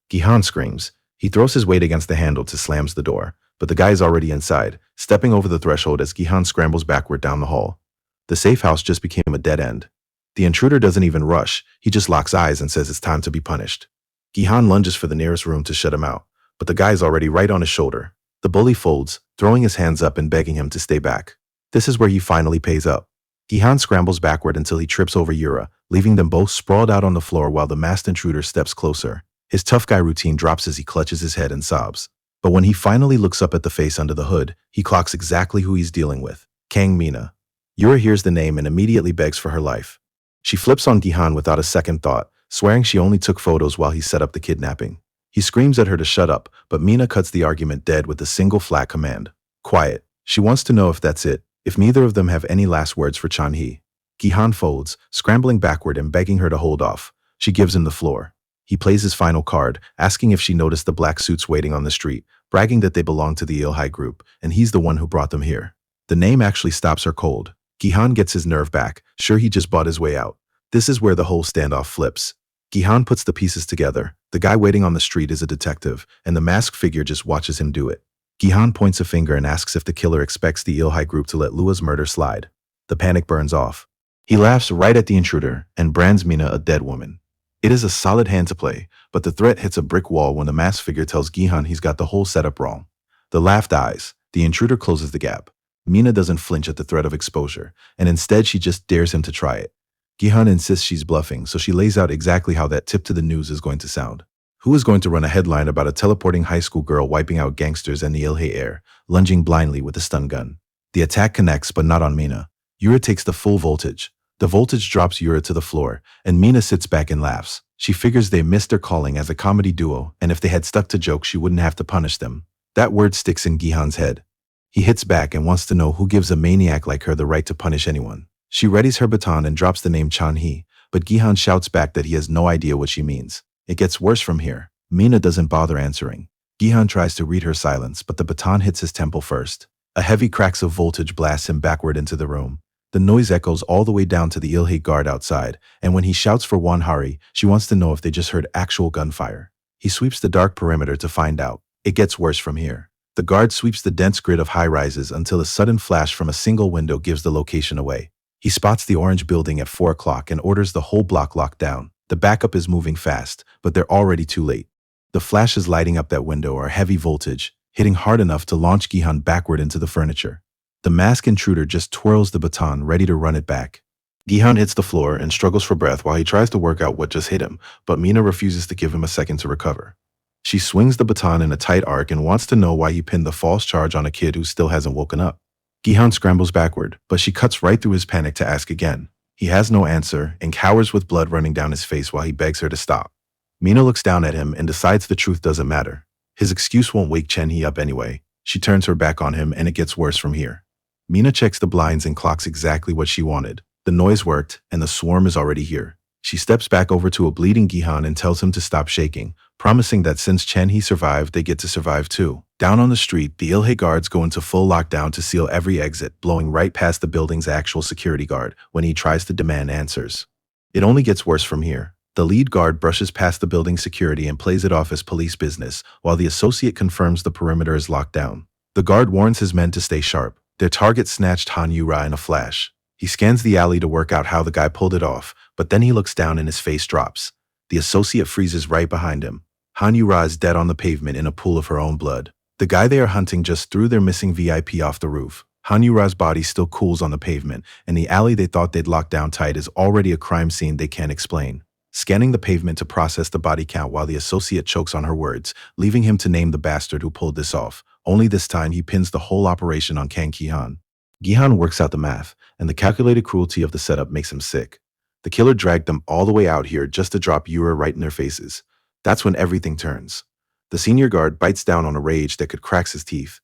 Speaker 1: Gihan screams. He throws his weight against the handle to slams the door, but the guy is already inside, stepping over the threshold as Gihan scrambles backward down the hall. The safe house just became a dead end. The intruder doesn't even rush, he just locks eyes and says it's time to be punished. Gihan lunges for the nearest room to shut him out, but the guy's already right on his shoulder. The bully folds, throwing his hands up and begging him to stay back. This is where he finally pays up. Gihan scrambles backward until he trips over Yura, leaving them both sprawled out on the floor while the masked intruder steps closer. His tough guy routine drops as he clutches his head and sobs. But when he finally looks up at the face under the hood, he clocks exactly who he's dealing with. Kang Mina. Yura hears the name and immediately begs for her life. She flips on Gihan without a second thought, swearing she only took photos while he set up the kidnapping. He screams at her to shut up, but Mina cuts the argument dead with a single flat command. Quiet. She wants to know if that's it, if neither of them have any last words for Chan-hee. Gihan folds, scrambling backward and begging her to hold off. She gives him the floor. He plays his final card, asking if she noticed the black suits waiting on the street, bragging that they belong to the Ilhai group, and he's the one who brought them here. The name actually stops her cold. Gihan gets his nerve back, sure he just bought his way out. This is where the whole standoff flips. Gihan puts the pieces together. The guy waiting on the street is a detective, and the masked figure just watches him do it. Gihan points a finger and asks if the killer expects the Ilhai group to let Lua's murder slide. The panic burns off. He laughs right at the intruder and brands Mina a dead woman. It is a solid hand to play, but the threat hits a brick wall when the masked figure tells Gihan he's got the whole setup wrong. The laugh dies. The intruder closes the gap. Mina doesn't flinch at the threat of exposure, and instead she just dares him to try it. Gihan insists she's bluffing, so she lays out exactly how that tip to the news is going to sound. Who is going to run a headline about a teleporting high school girl wiping out gangsters in the Ilhe air, lunging blindly with a stun gun? The attack connects, but not on Mina. Yura takes the full voltage. The voltage drops Yura to the floor, and Mina sits back and laughs. She figures they missed their calling as a comedy duo, and if they had stuck to jokes, she wouldn't have to punish them. That word sticks in Gihan's head. He hits back and wants to know who gives a maniac like her the right to punish anyone. She readies her baton and drops the name Chan-hee, but Gihan shouts back that he has no idea what she means. It gets worse from here. Mina doesn't bother answering. Gihan tries to read her silence, but the baton hits his temple first. A heavy cracks of voltage blasts him backward into the room. The noise echoes all the way down to the Ilhe guard outside, and when he shouts for Wanhari, she wants to know if they just heard actual gunfire. He sweeps the dark perimeter to find out. It gets worse from here. The guard sweeps the dense grid of high-rises until a sudden flash from a single window gives the location away. He spots the orange building at 4 o'clock and orders the whole block locked down. The backup is moving fast, but they're already too late. The flashes lighting up that window are heavy voltage, hitting hard enough to launch Gihan backward into the furniture. The masked intruder just twirls the baton, ready to run it back. Gihan hits the floor and struggles for breath while he tries to work out what just hit him, but Mina refuses to give him a second to recover. She swings the baton in a tight arc and wants to know why he pinned the false charge on a kid who still hasn't woken up. Gihan scrambles backward, but she cuts right through his panic to ask again. He has no answer and cowers with blood running down his face while he begs her to stop. Mina looks down at him and decides the truth doesn't matter. His excuse won't wake Chen-hee up anyway. She turns her back on him and it gets worse from here. Mina checks the blinds and clocks exactly what she wanted. The noise worked and the swarm is already here. She steps back over to a bleeding Gihan and tells him to stop shaking, promising that since Chen-hee survived, they get to survive too. Down on the street, the Ilhe guards go into full lockdown to seal every exit, blowing right past the building's actual security guard when he tries to demand answers. It only gets worse from here. The lead guard brushes past the building's security and plays it off as police business, while the associate confirms the perimeter is locked down. The guard warns his men to stay sharp. Their target snatched Han Yu-ra in a flash. He scans the alley to work out how the guy pulled it off, but then he looks down and his face drops. The associate freezes right behind him. Han Yu-ra is dead on the pavement in a pool of her own blood. The guy they are hunting just threw their missing VIP off the roof. Hanyura's body still cools on the pavement, and the alley they thought they'd locked down tight is already a crime scene they can't explain. Scanning the pavement to process the body count while the associate chokes on her words, leaving him to name the bastard who pulled this off. Only this time he pins the whole operation on Kang Ki-han. Gi-han works out the math, and the calculated cruelty of the setup makes him sick. The killer dragged them all the way out here just to drop Yura right in their faces. That's when everything turns. The senior guard bites down on a rage that could crack his teeth.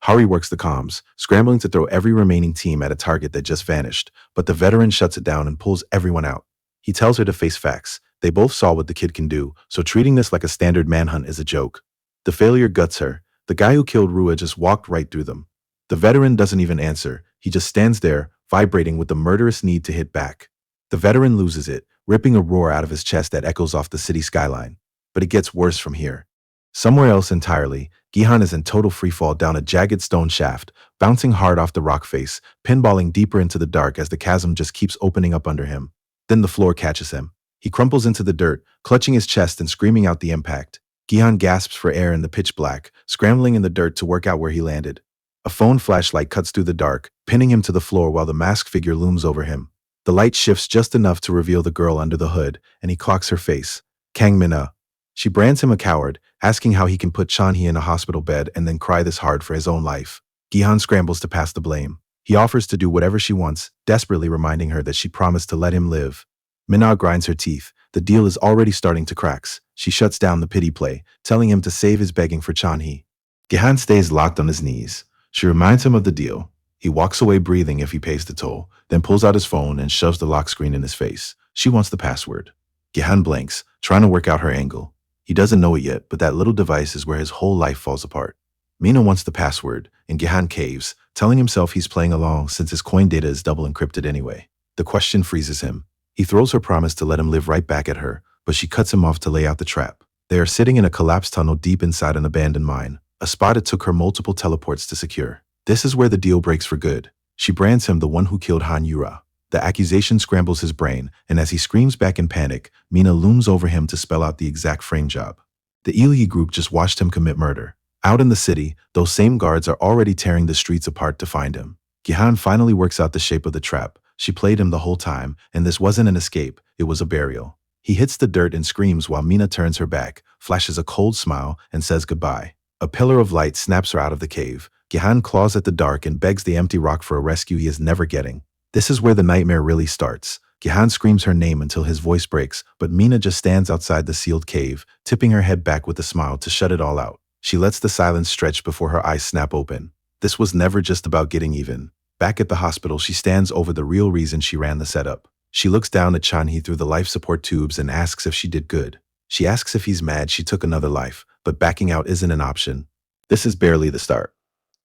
Speaker 1: Hari works the comms, scrambling to throw every remaining team at a target that just vanished, but the veteran shuts it down and pulls everyone out. He tells her to face facts. They both saw what the kid can do, so treating this like a standard manhunt is a joke. The failure guts her. The guy who killed Rua just walked right through them. The veteran doesn't even answer. He just stands there, vibrating with the murderous need to hit back. The veteran loses it, ripping a roar out of his chest that echoes off the city skyline. But it gets worse from here. Somewhere else entirely, Gi-han is in total freefall down a jagged stone shaft, bouncing hard off the rock face, pinballing deeper into the dark as the chasm just keeps opening up under him. Then the floor catches him. He crumples into the dirt, clutching his chest and screaming out the impact. Gi-han gasps for air in the pitch black, scrambling in the dirt to work out where he landed. A phone flashlight cuts through the dark, pinning him to the floor while the masked figure looms over him. The light shifts just enough to reveal the girl under the hood, and he clocks her face. Kang Min-a. She brands him a coward, asking how he can put Chan-hee in a hospital bed and then cry this hard for his own life. Gi-han scrambles to pass the blame. He offers to do whatever she wants, desperately reminding her that she promised to let him live. Min-a grinds her teeth. The deal is already starting to cracks. She shuts down the pity play, telling him to save his begging for Chan-hee. Gi-han stays locked on his knees. She reminds him of the deal. He walks away breathing if he pays the toll, then pulls out his phone and shoves the lock screen in his face. She wants the password. Gi-han blinks, trying to work out her angle. He doesn't know it yet, but that little device is where his whole life falls apart. Mina wants the password, and Gi-han caves, telling himself he's playing along since his coin data is double encrypted anyway. The question freezes him. He throws her promise to let him live right back at her, but she cuts him off to lay out the trap. They are sitting in a collapsed tunnel deep inside an abandoned mine, a spot it took her multiple teleports to secure. This is where the deal breaks for good. She brands him the one who killed Han Yura. The accusation scrambles his brain, and as he screams back in panic, Mina looms over him to spell out the exact frame job. The Ili group just watched him commit murder. Out in the city, those same guards are already tearing the streets apart to find him. Gi-han finally works out the shape of the trap. She played him the whole time, and this wasn't an escape, it was a burial. He hits the dirt and screams while Mina turns her back, flashes a cold smile, and says goodbye. A pillar of light snaps her out of the cave. Gi-han claws at the dark and begs the empty rock for a rescue he is never getting. This is where the nightmare really starts. Gi-han screams her name until his voice breaks, but Mina just stands outside the sealed cave, tipping her head back with a smile to shut it all out. She lets the silence stretch before her eyes snap open. This was never just about getting even. Back at the hospital, she stands over the real reason she ran the setup. She looks down at Chan-hee through the life support tubes and asks if she did good. She asks if he's mad she took another life, but backing out isn't an option. This is barely the start.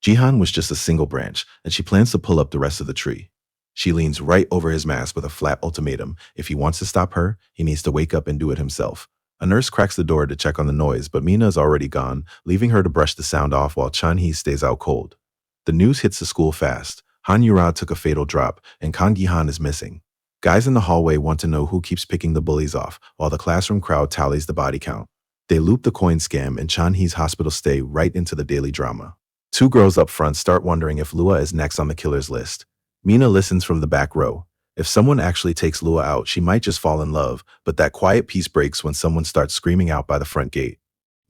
Speaker 1: Gi-han was just a single branch, and she plans to pull up the rest of the tree. She leans right over his mask with a flat ultimatum. If he wants to stop her, he needs to wake up and do it himself. A nurse cracks the door to check on the noise, but Mina is already gone, leaving her to brush the sound off while Chan-hee stays out cold. The news hits the school fast. Han Yura took a fatal drop, and Kang Gi-han is missing. Guys in the hallway want to know who keeps picking the bullies off, while the classroom crowd tallies the body count. They loop the coin scam and Chan-hee's hospital stay right into the daily drama. Two girls up front start wondering if Lua is next on the killer's list. Mina listens from the back row. If someone actually takes Lua out, she might just fall in love, but that quiet peace breaks when someone starts screaming out by the front gate.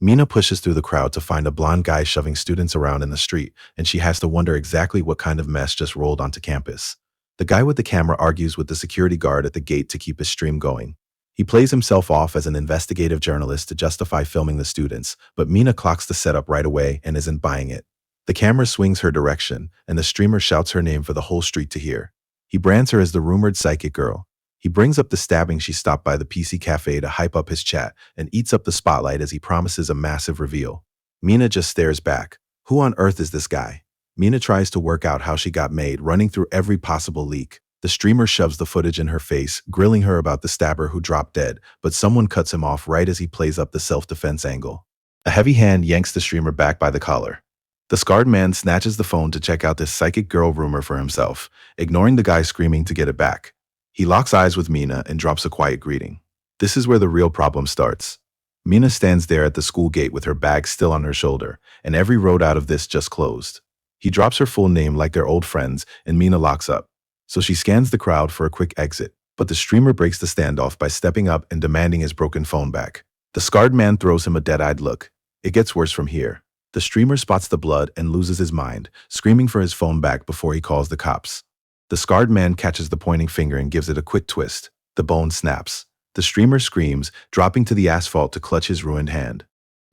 Speaker 1: Mina pushes through the crowd to find a blonde guy shoving students around in the street, and she has to wonder exactly what kind of mess just rolled onto campus. The guy with the camera argues with the security guard at the gate to keep his stream going. He plays himself off as an investigative journalist to justify filming the students, but Mina clocks the setup right away and isn't buying it. The camera swings her direction, and the streamer shouts her name for the whole street to hear. He brands her as the rumored psychic girl. He brings up the stabbing she stopped by the PC cafe to hype up his chat and eats up the spotlight as he promises a massive reveal. Mina just stares back. Who on earth is this guy? Mina tries to work out how she got made, running through every possible leak. The streamer shoves the footage in her face, grilling her about the stabber who dropped dead, but someone cuts him off right as he plays up the self-defense angle. A heavy hand yanks the streamer back by the collar. The scarred man snatches the phone to check out this psychic girl rumor for himself, ignoring the guy screaming to get it back. He locks eyes with Mina and drops a quiet greeting. This is where the real problem starts. Mina stands there at the school gate with her bag still on her shoulder, and every road out of this just closed. He drops her full name like they're old friends, and Mina locks up. So she scans the crowd for a quick exit. But the streamer breaks the standoff by stepping up and demanding his broken phone back. The scarred man throws him a dead-eyed look. It gets worse from here. The streamer spots the blood and loses his mind, screaming for his phone back before he calls the cops. The scarred man catches the pointing finger and gives it a quick twist. The bone snaps. The streamer screams, dropping to the asphalt to clutch his ruined hand.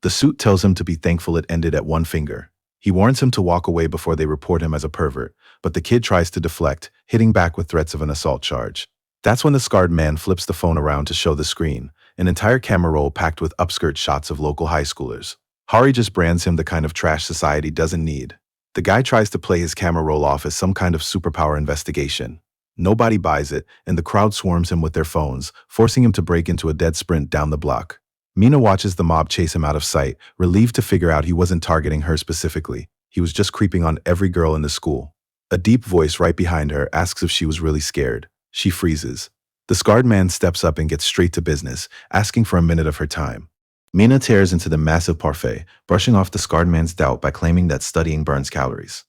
Speaker 1: The suit tells him to be thankful it ended at one finger. He warns him to walk away before they report him as a pervert, but the kid tries to deflect, hitting back with threats of an assault charge. That's when the scarred man flips the phone around to show the screen, an entire camera roll packed with upskirt shots of local high schoolers. Hari just brands him the kind of trash society doesn't need. The guy tries to play his camera roll off as some kind of superpower investigation. Nobody buys it, and the crowd swarms him with their phones, forcing him to break into a dead sprint down the block. Mina watches the mob chase him out of sight, relieved to figure out he wasn't targeting her specifically. He was just creeping on every girl in the school. A deep voice right behind her asks if she was really scared. She freezes. The scarred man steps up and gets straight to business, asking for a minute of her time. Mina tears into the massive parfait, brushing off the scarred man's doubt by claiming that studying burns calories.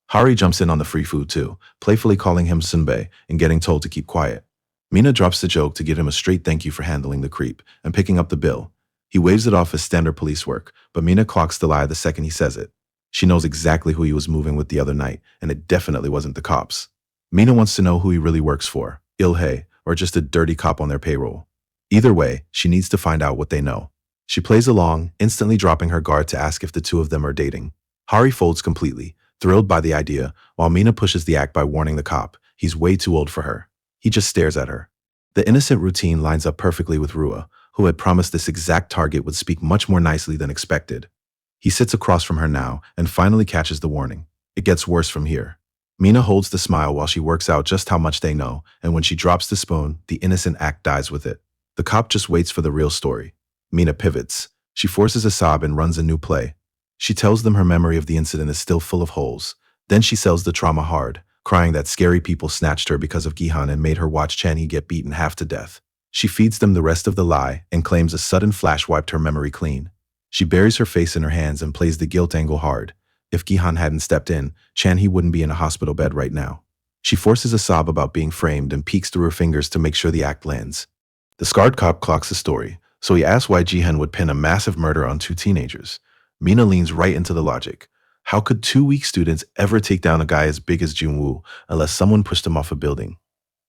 Speaker 1: Hari jumps in on the free food too, playfully calling him Sunbae and getting told to keep quiet. Mina drops the joke to give him a straight thank you for handling the creep and picking up the bill. He waves it off as standard police work, but Mina clocks the lie the second he says it. She knows exactly who he was moving with the other night, and it definitely wasn't the cops. Mina wants to know who he really works for, Ilhei, or just a dirty cop on their payroll. Either way, she needs to find out what they know. She plays along, instantly dropping her guard to ask if the two of them are dating. Hari folds completely, thrilled by the idea, while Mina pushes the act by warning the cop he's way too old for her. He just stares at her. The innocent routine lines up perfectly with Rua, who had promised this exact target would speak much more nicely than expected. He sits across from her now and finally catches the warning. It gets worse from here. Mina holds the smile while she works out just how much they know, and when she drops the spoon, the innocent act dies with it. The cop just waits for the real story. Mina pivots. She forces a sob and runs a new play. She tells them her memory of the incident is still full of holes. Then she sells the trauma hard, crying that scary people snatched her because of Gihan and made her watch Chanhee get beaten half to death. She feeds them the rest of the lie and claims a sudden flash wiped her memory clean. She buries her face in her hands and plays the guilt angle hard. If Gihan hadn't stepped in, Chanhee wouldn't be in a hospital bed right now. She forces a sob about being framed and peeks through her fingers to make sure the act lands. The scarred cop clocks the story, so he asks why Jihan would pin a massive murder on two teenagers. Mina leans right into the logic. How could two weak students ever take down a guy as big as Junwoo unless someone pushed him off a building?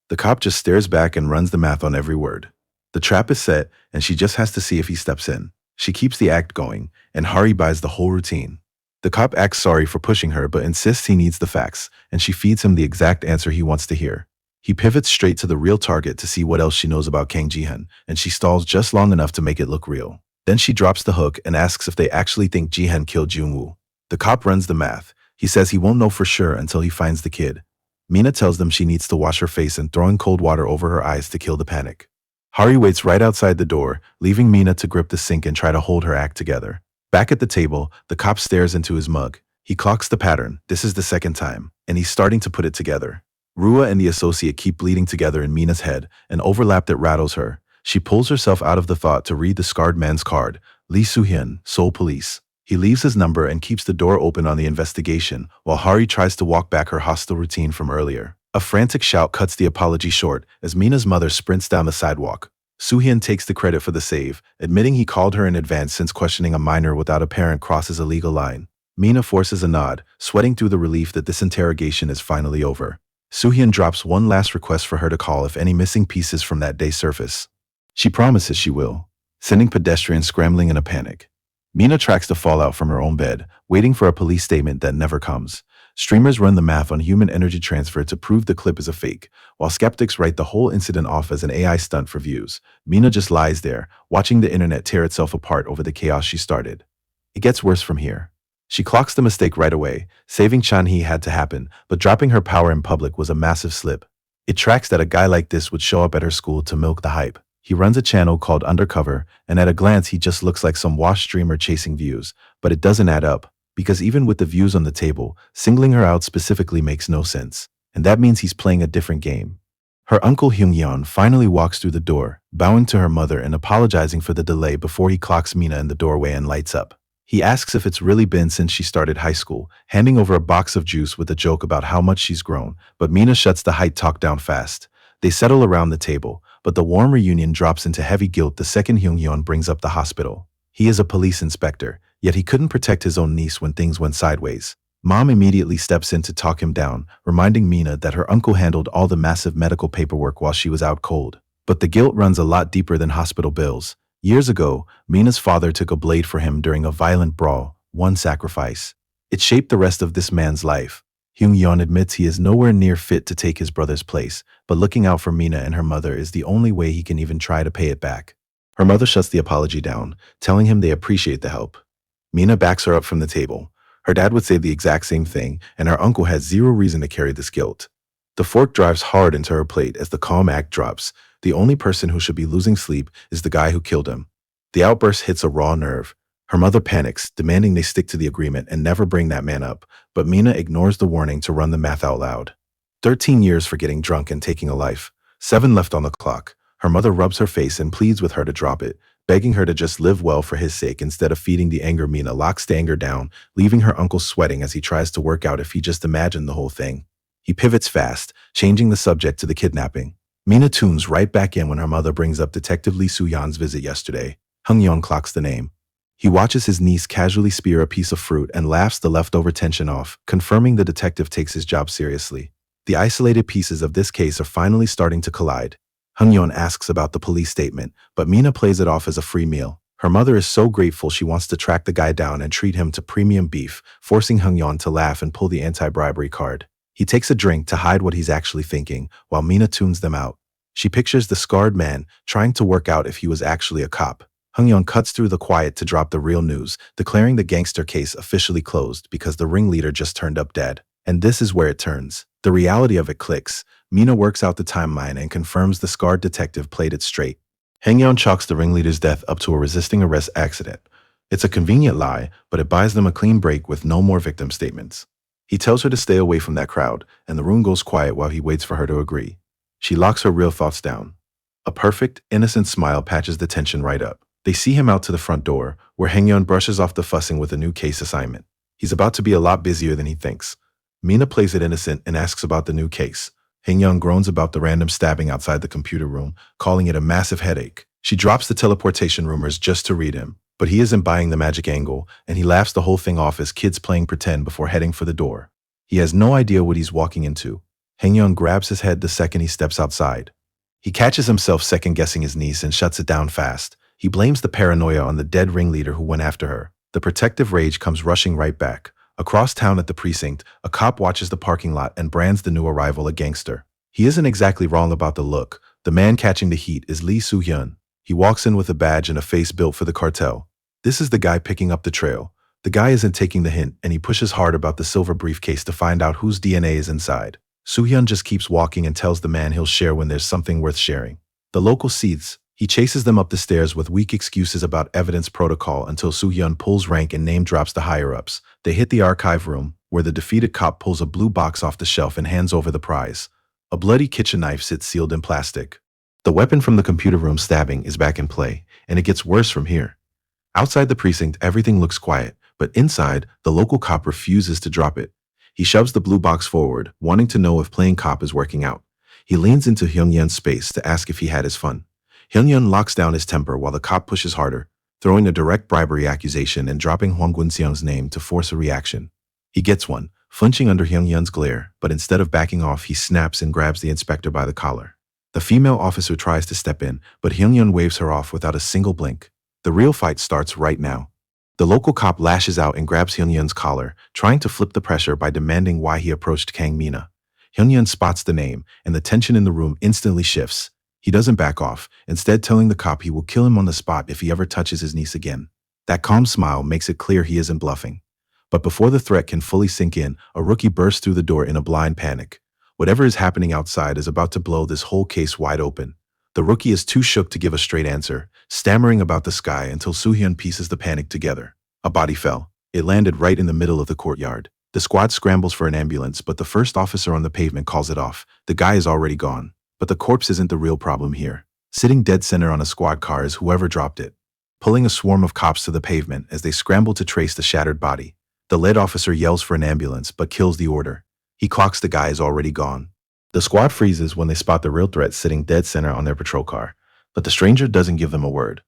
Speaker 1: The cop just stares back and runs the math on every word. The trap is set, and she just has to see if he steps in. She keeps the act going, and Hari buys the whole routine. The cop acts sorry for pushing her but insists he needs the facts, and she feeds him the exact answer he wants to hear. He pivots straight to the real target to see what else she knows about Kang Jihan, and she stalls just long enough to make it look real. Then she drops the hook and asks if they actually think Jihan killed Junwoo. The cop runs the math. He says he won't know for sure until he finds the kid. Mina tells them she needs to wash her face and throwing cold water over her eyes to kill the panic. Hari waits right outside the door, leaving Mina to grip the sink and try to hold her act together. Back at the table, the cop stares into his mug. He clocks the pattern. This is the second time, and he's starting to put it together. Rua and the associate keep bleeding together in Mina's head, an overlap that rattles her. She pulls herself out of the thought to read the scarred man's card, Lee Soo-hyun, Seoul Police. He leaves his number and keeps the door open on the investigation, while Hari tries to walk back her hostile routine from earlier. A frantic shout cuts the apology short as Mina's mother sprints down the sidewalk. Soo-hyun takes the credit for the save, admitting he called her in advance since questioning a minor without a parent crosses a legal line. Mina forces a nod, sweating through the relief that this interrogation is finally over. Soo-hyun drops one last request for her to call if any missing pieces from that day surface. She promises she will, sending pedestrians scrambling in a panic. Mina tracks the fallout from her own bed, waiting for a police statement that never comes. Streamers run the math on human energy transfer to prove the clip is a fake, while skeptics write the whole incident off as an AI stunt for views. Mina just lies there, watching the internet tear itself apart over the chaos she started. It gets worse from here. She clocks the mistake right away. Saving Chanhee had to happen, but dropping her power in public was a massive slip. It tracks that a guy like this would show up at her school to milk the hype. He runs a channel called Undercover, and at a glance he just looks like some washed streamer chasing views, but it doesn't add up, because even with the views on the table, singling her out specifically makes no sense, and that means he's playing a different game. Her uncle Hyung-yeon finally walks through the door, bowing to her mother and apologizing for the delay before he clocks Mina in the doorway and lights up. He asks if it's really been since she started high school, handing over a box of juice with a joke about how much she's grown, but Mina shuts the height talk down fast. They settle around the table, but the warm reunion drops into heavy guilt the second Hyung-yeon brings up the hospital. He is a police inspector, yet he couldn't protect his own niece when things went sideways. Mom immediately steps in to talk him down, reminding Mina that her uncle handled all the massive medical paperwork while she was out cold. But the guilt runs a lot deeper than hospital bills. Years ago, Mina's father took a blade for him during a violent brawl, one sacrifice. It shaped the rest of this man's life. Hyung-yeon admits he is nowhere near fit to take his brother's place, but looking out for Mina and her mother is the only way he can even try to pay it back. Her mother shuts the apology down, telling him they appreciate the help. Mina backs her up from the table. Her dad would say the exact same thing, and her uncle has zero reason to carry this guilt. The fork drives hard into her plate as the calm act drops. The only person who should be losing sleep is the guy who killed him. The outburst hits a raw nerve. Her mother panics, demanding they stick to the agreement and never bring that man up, but Mina ignores the warning to run the math out loud. 13 years for getting drunk and taking a life. 7 left on the clock. Her mother rubs her face and pleads with her to drop it, begging her to just live well for his sake instead of feeding the anger. Mina locks the anger down, leaving her uncle sweating as he tries to work out if he just imagined the whole thing. He pivots fast, changing the subject to the kidnapping. Mina tunes right back in when her mother brings up Detective Lee Soo-yeon's visit yesterday. Hyung-yeon clocks the name. He watches his niece casually spear a piece of fruit and laughs the leftover tension off, confirming the detective takes his job seriously. The isolated pieces of this case are finally starting to collide. Hyung-yeon asks about the police statement, but Mina plays it off as a free meal. Her mother is so grateful she wants to track the guy down and treat him to premium beef, forcing Hyung-yeon to laugh and pull the anti-bribery card. He takes a drink to hide what he's actually thinking, while Mina tunes them out. She pictures the scarred man, trying to work out if he was actually a cop. Hyung-yeon cuts through the quiet to drop the real news, declaring the gangster case officially closed because the ringleader just turned up dead. And this is where it turns. The reality of it clicks. Mina works out the timeline and confirms the scarred detective played it straight. Hyung-yeon chalks the ringleader's death up to a resisting arrest accident. It's a convenient lie, but it buys them a clean break with no more victim statements. He tells her to stay away from that crowd, and the room goes quiet while he waits for her to agree. She locks her real thoughts down. A perfect, innocent smile patches the tension right up. They see him out to the front door, where Hyung-yeon brushes off the fussing with a new case assignment. He's about to be a lot busier than he thinks. Mina plays it innocent and asks about the new case. Hyung-yeon groans about the random stabbing outside the computer room, calling it a massive headache. She drops the teleportation rumors just to read him, but he isn't buying the magic angle, and he laughs the whole thing off as kids playing pretend before heading for the door. He has no idea what he's walking into. Hyung-yeon grabs his head the second he steps outside. He catches himself second-guessing his niece and shuts it down fast. He blames the paranoia on the dead ringleader who went after her. The protective rage comes rushing right back. Across town at the precinct, a cop watches the parking lot and brands the new arrival a gangster. He isn't exactly wrong about the look. The man catching the heat is Lee Soo-hyun. He walks in with a badge and a face built for the cartel. This is the guy picking up the trail. The guy isn't taking the hint, and he pushes hard about the silver briefcase to find out whose DNA is inside. Soo-hyun just keeps walking and tells the man he'll share when there's something worth sharing. The local seethes. He chases them up the stairs with weak excuses about evidence protocol until Soo-hyun pulls rank and name drops the higher-ups. They hit the archive room, where the defeated cop pulls a blue box off the shelf and hands over the prize. A bloody kitchen knife sits sealed in plastic. The weapon from the computer room stabbing is back in play, and it gets worse from here. Outside the precinct, everything looks quiet, but inside, the local cop refuses to drop it. He shoves the blue box forward, wanting to know if playing cop is working out. He leans into Hyung-yeon's space to ask if he had his fun. Hyung-yeon locks down his temper while the cop pushes harder, throwing a direct bribery accusation and dropping Hwang Gun-seong's name to force a reaction. He gets one, flinching under Hyung-yeon's glare, but instead of backing off, he snaps and grabs the inspector by the collar. The female officer tries to step in, but Hyung-yeon waves her off without a single blink. The real fight starts right now. The local cop lashes out and grabs Hyung-yeon's collar, trying to flip the pressure by demanding why he approached Kang Mina. Hyung-yeon spots the name, and the tension in the room instantly shifts. He doesn't back off, instead telling the cop he will kill him on the spot if he ever touches his niece again. That calm smile makes it clear he isn't bluffing. But before the threat can fully sink in, a rookie bursts through the door in a blind panic. Whatever is happening outside is about to blow this whole case wide open. The rookie is too shook to give a straight answer, stammering about the sky until Soo-hyun pieces the panic together. A body fell. It landed right in the middle of the courtyard. The squad scrambles for an ambulance, but the first officer on the pavement calls it off. The guy is already gone. But the corpse isn't the real problem here. Sitting dead center on a squad car is whoever dropped it. pulling a swarm of cops to the pavement as they scramble to trace the shattered body. The lead officer yells for an ambulance but kills the order. He clocks the guy is already gone. The squad freezes when they spot the real threat sitting dead center on their patrol car, but the stranger doesn't give them a word.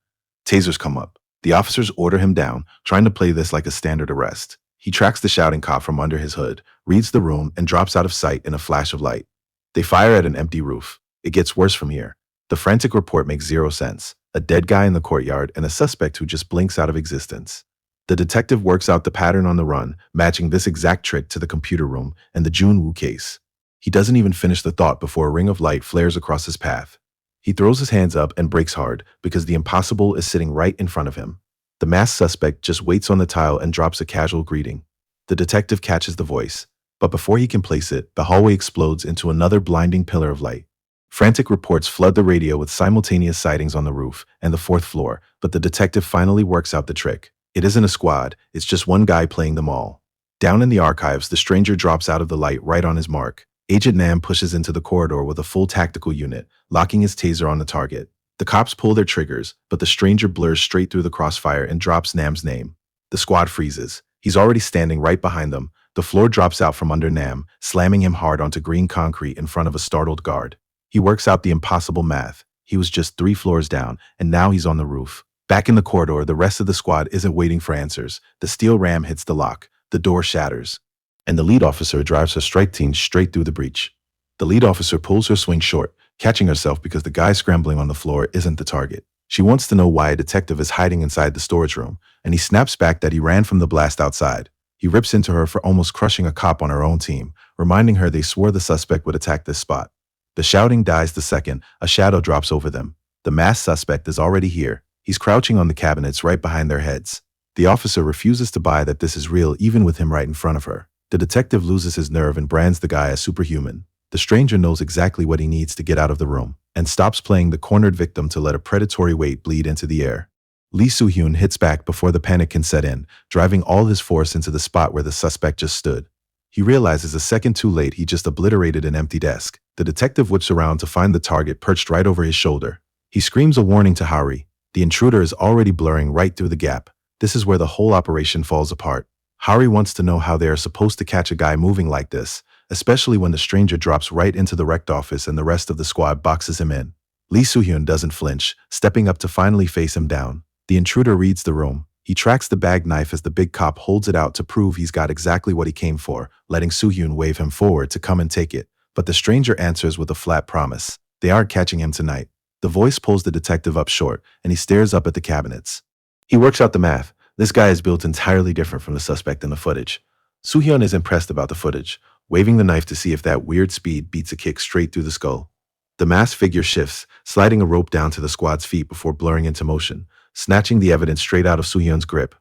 Speaker 1: Tasers come up. The officers order him down, trying to play this like a standard arrest. He tracks the shouting cop from under his hood, reads the room, and drops out of sight in a flash of light. They fire at an empty roof. It gets worse from here. The frantic report makes zero sense. A dead guy in the courtyard and a suspect who just blinks out of existence. The detective works out the pattern on the run, matching this exact trick to the computer room and the Junwoo case. He doesn't even finish the thought before a ring of light flares across his path. He throws his hands up and brakes hard because the impossible is sitting right in front of him. The masked suspect just waits on the tile and drops a casual greeting. The detective catches the voice, but before he can place it, the hallway explodes into another blinding pillar of light. Frantic reports flood the radio with simultaneous sightings on the roof and the fourth floor, but the detective finally works out the trick. It isn't a squad, it's just one guy playing them all. Down in the archives, the stranger drops out of the light right on his mark. Agent Nam pushes into the corridor with a full tactical unit, locking his taser on the target. The cops pull their triggers, but the stranger blurs straight through the crossfire and drops Nam's name. The squad freezes. He's already standing right behind them. The floor drops out from under Nam, slamming him hard onto green concrete in front of a startled guard. He works out the impossible math. He was just 3 floors down, and now he's on the roof. Back in the corridor, the rest of the squad isn't waiting for answers. The steel ram hits the lock. The door shatters. And the lead officer drives her strike team straight through the breach. The lead officer pulls her swing short, catching herself because the guy scrambling on the floor isn't the target. She wants to know why a detective is hiding inside the storage room, and he snaps back that he ran from the blast outside. He rips into her for almost crushing a cop on her own team, reminding her they swore the suspect would attack this spot. The shouting dies the second a shadow drops over them. The masked suspect is already here. He's crouching on the cabinets right behind their heads. The officer refuses to buy that this is real even with him right in front of her. The detective loses his nerve and brands the guy as superhuman. The stranger knows exactly what he needs to get out of the room and stops playing the cornered victim to let a predatory weight bleed into the air. Lee Soo-hyun hits back before the panic can set in, driving all his force into the spot where the suspect just stood. He realizes a second too late he just obliterated an empty desk. The detective whips around to find the target perched right over his shoulder. He screams a warning to Hari. The intruder is already blurring right through the gap. This is where the whole operation falls apart. Hari wants to know how they are supposed to catch a guy moving like this, especially when the stranger drops right into the wrecked office and the rest of the squad boxes him in. Lee Soo-hyun doesn't flinch, stepping up to finally face him down. The intruder reads the room. He tracks the bag knife as the big cop holds it out to prove he's got exactly what he came for, letting Soo-hyun wave him forward to come and take it. But the stranger answers with a flat promise. They aren't catching him tonight. The voice pulls the detective up short, and he stares up at the cabinets. He works out the math. This guy is built entirely different from the suspect in the footage. Soo-hyun is impressed about the footage, waving the knife to see if that weird speed beats a kick straight through the skull. The masked figure shifts, sliding a rope down to the squad's feet before blurring into motion, snatching the evidence straight out of Soo-hyun's grip.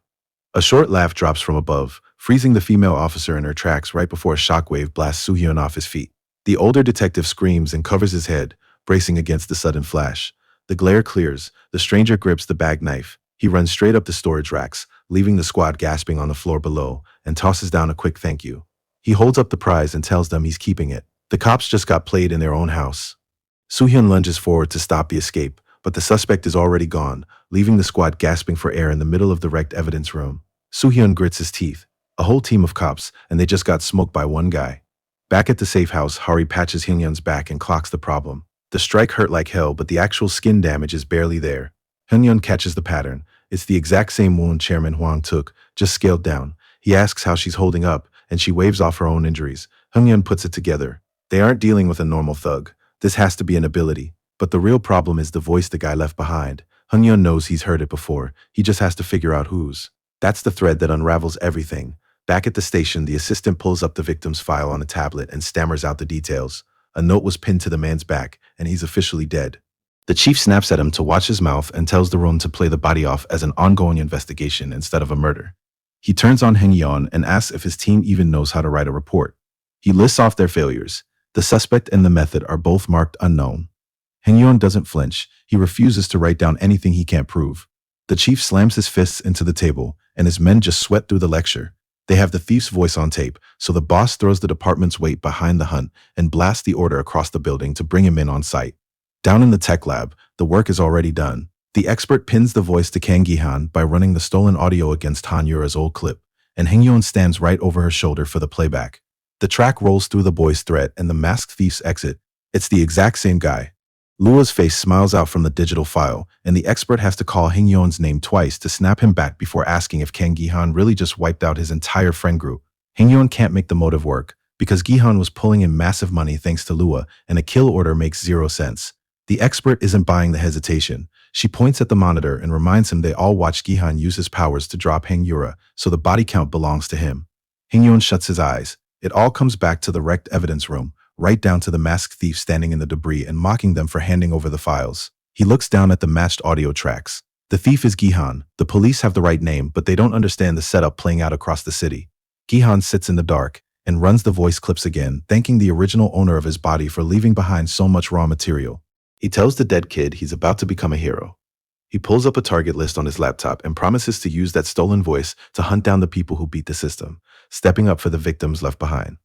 Speaker 1: A short laugh drops from above, freezing the female officer in her tracks right before a shockwave blasts Soo-hyun off his feet. The older detective screams and covers his head, bracing against the sudden flash. The glare clears. The stranger grips the bag knife. He runs straight up the storage racks, leaving the squad gasping on the floor below, and tosses down a quick thank you. He holds up the prize and tells them he's keeping it. The cops just got played in their own house. Soo-hyun lunges forward to stop the escape, but the suspect is already gone, leaving the squad gasping for air in the middle of the wrecked evidence room. Soo-hyun grits his teeth. A whole team of cops, and they just got smoked by one guy. Back at the safe house, Hari patches Hyunyeon's back and clocks the problem. The strike hurt like hell, but the actual skin damage is barely there. Hyunyeon catches the pattern. It's the exact same wound Chairman Hwang took, just scaled down. He asks how she's holding up, and she waves off her own injuries. Hyunyeon puts it together. They aren't dealing with a normal thug. This has to be an ability. But the real problem is the voice the guy left behind. Hyunyeon knows he's heard it before. He just has to figure out whose. That's the thread that unravels everything. Back at the station, the assistant pulls up the victim's file on a tablet and stammers out the details. A note was pinned to the man's back, and he's officially dead. The chief snaps at him to watch his mouth and tells the room to play the body off as an ongoing investigation instead of a murder. He turns on Hyunyeon and asks if his team even knows how to write a report. He lists off their failures. The suspect and the method are both marked unknown. Hyunyeon doesn't flinch. He refuses to write down anything he can't prove. The chief slams his fists into the table, and his men just sweat through the lecture. They have the thief's voice on tape, so the boss throws the department's weight behind the hunt and blasts the order across the building to bring him in on sight. Down in the tech lab, the work is already done. The expert pins the voice to Kang Gi-han by running the stolen audio against Han Yura's old clip, and Heng-yeon stands right over her shoulder for the playback. The track rolls through the boy's threat and the masked thief's exit. It's the exact same guy. Lua's face smiles out from the digital file, and the expert has to call Heng-yeon's name twice to snap him back before asking if Kang Gi-han really just wiped out his entire friend group. Heng-yeon can't make the motive work, because Gi-han was pulling in massive money thanks to Lua, and a kill order makes zero sense. The expert isn't buying the hesitation. She points at the monitor and reminds him they all watched Gi-han use his powers to drop Heng Yura, so the body count belongs to him. Heng-yeon shuts his eyes. It all comes back to the wrecked evidence room, right down to the masked thief standing in the debris and mocking them for handing over the files. He looks down at the matched audio tracks. The thief is Gi-han. The police have the right name, but they don't understand the setup playing out across the city. Gi-han sits in the dark and runs the voice clips again, thanking the original owner of his body for leaving behind so much raw material. He tells the dead kid he's about to become a hero. He pulls up a target list on his laptop and promises to use that stolen voice to hunt down the people who beat the system, stepping up for the victims left behind.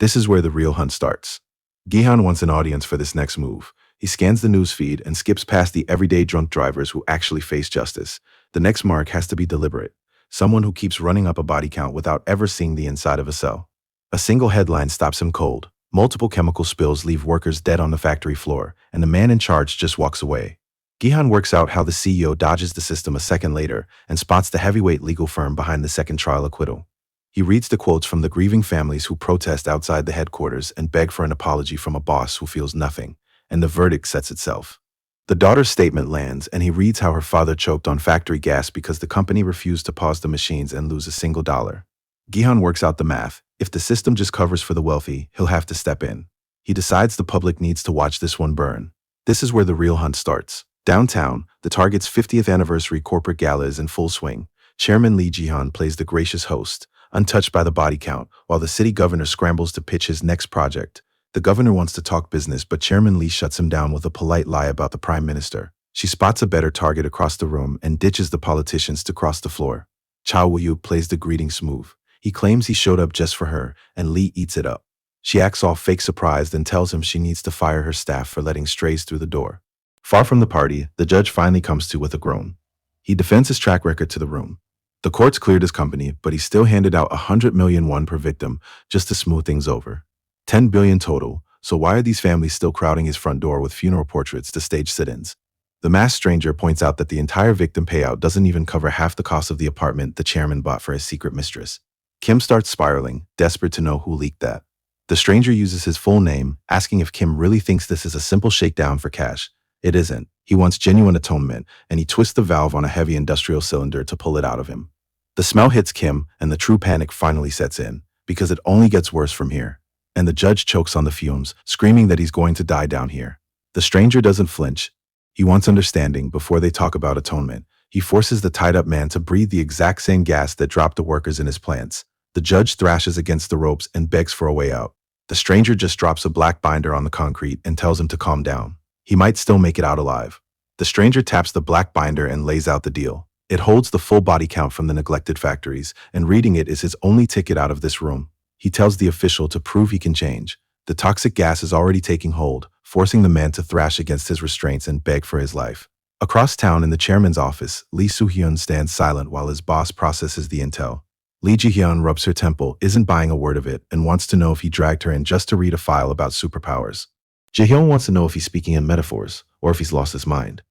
Speaker 1: This is where the real hunt starts. Gi-han wants an audience for this next move. He scans the news feed and skips past the everyday drunk drivers who actually face justice. The next mark has to be deliberate. Someone who keeps running up a body count without ever seeing the inside of a cell. A single headline stops him cold. Multiple chemical spills leave workers dead on the factory floor, and the man in charge just walks away. Gi-han works out how the CEO dodges the system a second later and spots the heavyweight legal firm behind the second trial acquittal. He reads the quotes from the grieving families who protest outside the headquarters and beg for an apology from a boss who feels nothing, and the verdict sets itself. The daughter's statement lands, and he reads how her father choked on factory gas because the company refused to pause the machines and lose a single dollar. Gi-han works out the math. If the system just covers for the wealthy, he'll have to step in. He decides the public needs to watch this one burn. This is where the real hunt starts. Downtown, the Target's 50th anniversary corporate gala is in full swing. Chairman Lee Ji-han plays the gracious host, untouched by the body count, while the city governor scrambles to pitch his next project. The governor wants to talk business, but Chairman Lee shuts him down with a polite lie about the prime minister. She spots a better target across the room and ditches the politicians to cross the floor. Cha Woo-yu plays the greetings move. He claims he showed up just for her, and Lee eats it up. She acts all fake surprised and tells him she needs to fire her staff for letting strays through the door. Far from the party, the judge finally comes to with a groan. He defends his track record to the room. The courts cleared his company, but he still handed out 100 million won per victim just to smooth things over. 10 billion total, so why are these families still crowding his front door with funeral portraits to stage sit-ins? The masked stranger points out that the entire victim payout doesn't even cover half the cost of the apartment the chairman bought for his secret mistress. Kim starts spiraling, desperate to know who leaked that. The stranger uses his full name, asking if Kim really thinks this is a simple shakedown for cash. It isn't. He wants genuine atonement, and he twists the valve on a heavy industrial cylinder to pull it out of him. The smell hits Kim, and the true panic finally sets in, because it only gets worse from here. And the judge chokes on the fumes, screaming that he's going to die down here. The stranger doesn't flinch. He wants understanding before they talk about atonement. He forces the tied-up man to breathe the exact same gas that dropped the workers in his plants. The judge thrashes against the ropes and begs for a way out. The stranger just drops a black binder on the concrete and tells him to calm down. He might still make it out alive. The stranger taps the black binder and lays out the deal. It holds the full body count from the neglected factories, and reading it is his only ticket out of this room. He tells the official to prove he can change. The toxic gas is already taking hold, forcing the man to thrash against his restraints and beg for his life. Across town in the chairman's office, Lee Soo-hyun stands silent while his boss processes the intel. Lee Ji-hyun rubs her temple, isn't buying a word of it, and wants to know if he dragged her in just to read a file about superpowers. Ji-hyun wants to know if he's speaking in metaphors, or if he's lost his mind.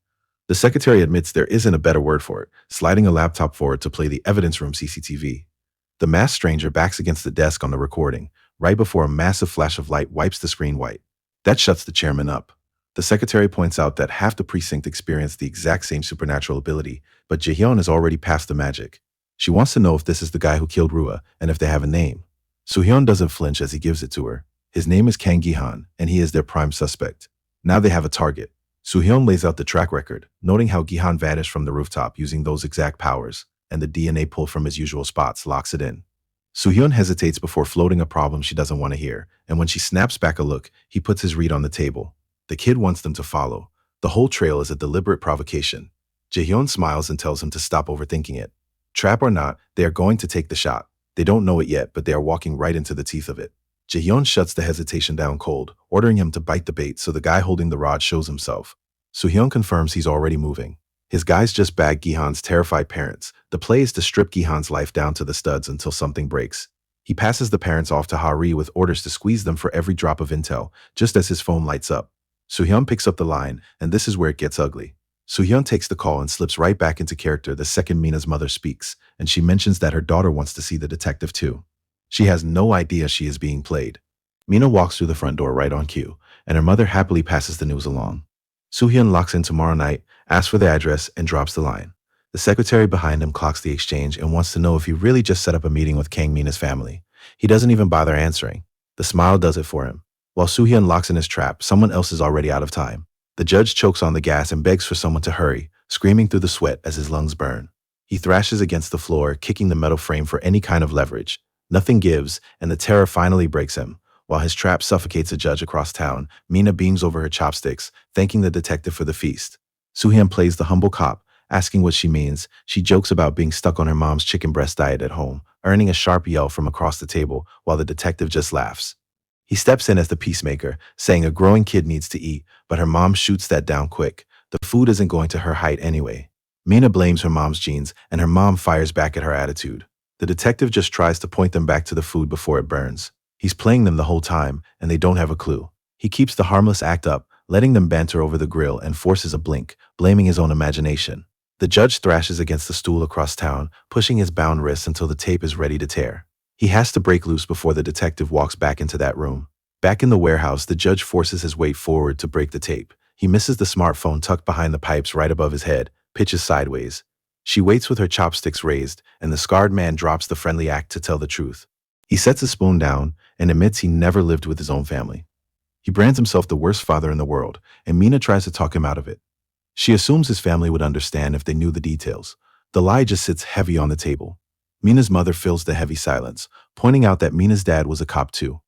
Speaker 1: The secretary admits there isn't a better word for it, sliding a laptop forward to play the evidence room CCTV. The masked stranger backs against the desk on the recording, right before a massive flash of light wipes the screen white. That shuts the chairman up. The secretary points out that half the precinct experienced the exact same supernatural ability, but Ji-hyun is already past the magic. She wants to know if this is the guy who killed Rua, and if they have a name. Soo-hyun doesn't flinch as he gives it to her. His name is Kang Gi-han, and he is their prime suspect. Now they have a target. Soo-hyun lays out the track record, noting how Gi-han vanished from the rooftop using those exact powers, and the DNA pull from his usual spots locks it in. Soo-hyun hesitates before floating a problem she doesn't want to hear, and when she snaps back a look, he puts his read on the table. The kid wants them to follow. The whole trail is a deliberate provocation. Ji-hyun smiles and tells him to stop overthinking it. Trap or not, they are going to take the shot. They don't know it yet, but they are walking right into the teeth of it. Ji-hyun shuts the hesitation down cold, ordering him to bite the bait so the guy holding the rod shows himself. Soo-hyun confirms he's already moving. His guys just bag Gihan's terrified parents. The play is to strip Gihan's life down to the studs until something breaks. He passes the parents off to Hari with orders to squeeze them for every drop of intel, just as his phone lights up. Soohyun picks up the line, and this is where it gets ugly. Soohyun takes the call and slips right back into character the second Mina's mother speaks, and she mentions that her daughter wants to see the detective too. She has no idea she is being played. Mina walks through the front door right on cue, and her mother happily passes the news along. Soohyun locks in tomorrow night, asks for the address, and drops the line. The secretary behind him clocks the exchange and wants to know if he really just set up a meeting with Kang Mina's family. He doesn't even bother answering. The smile does it for him. While Soohyun locks in his trap, someone else is already out of time. The judge chokes on the gas and begs for someone to hurry, screaming through the sweat as his lungs burn. He thrashes against the floor, kicking the metal frame for any kind of leverage. Nothing gives, and the terror finally breaks him. While his trap suffocates a judge across town, Mina beams over her chopsticks, thanking the detective for the feast. Soohyun plays the humble cop, asking what she means. She jokes about being stuck on her mom's chicken breast diet at home, earning a sharp yell from across the table, while the detective just laughs. He steps in as the peacemaker, saying a growing kid needs to eat, but her mom shoots that down quick. The food isn't going to her height anyway. Mina blames her mom's genes, and her mom fires back at her attitude. The detective just tries to point them back to the food before it burns. He's playing them the whole time, and they don't have a clue. He keeps the harmless act up, letting them banter over the grill and forces a blink, blaming his own imagination. The judge thrashes against the stool across town, pushing his bound wrists until the tape is ready to tear. He has to break loose before the detective walks back into that room. Back in the warehouse, the judge forces his weight forward to break the tape. He misses the smartphone tucked behind the pipes right above his head, pitches sideways. She waits with her chopsticks raised, and the scarred man drops the friendly act to tell the truth. He sets his spoon down and admits he never lived with his own family. He brands himself the worst father in the world, and Mina tries to talk him out of it. She assumes his family would understand if they knew the details. The lie just sits heavy on the table. Mina's mother fills the heavy silence, pointing out that Mina's dad was a cop too.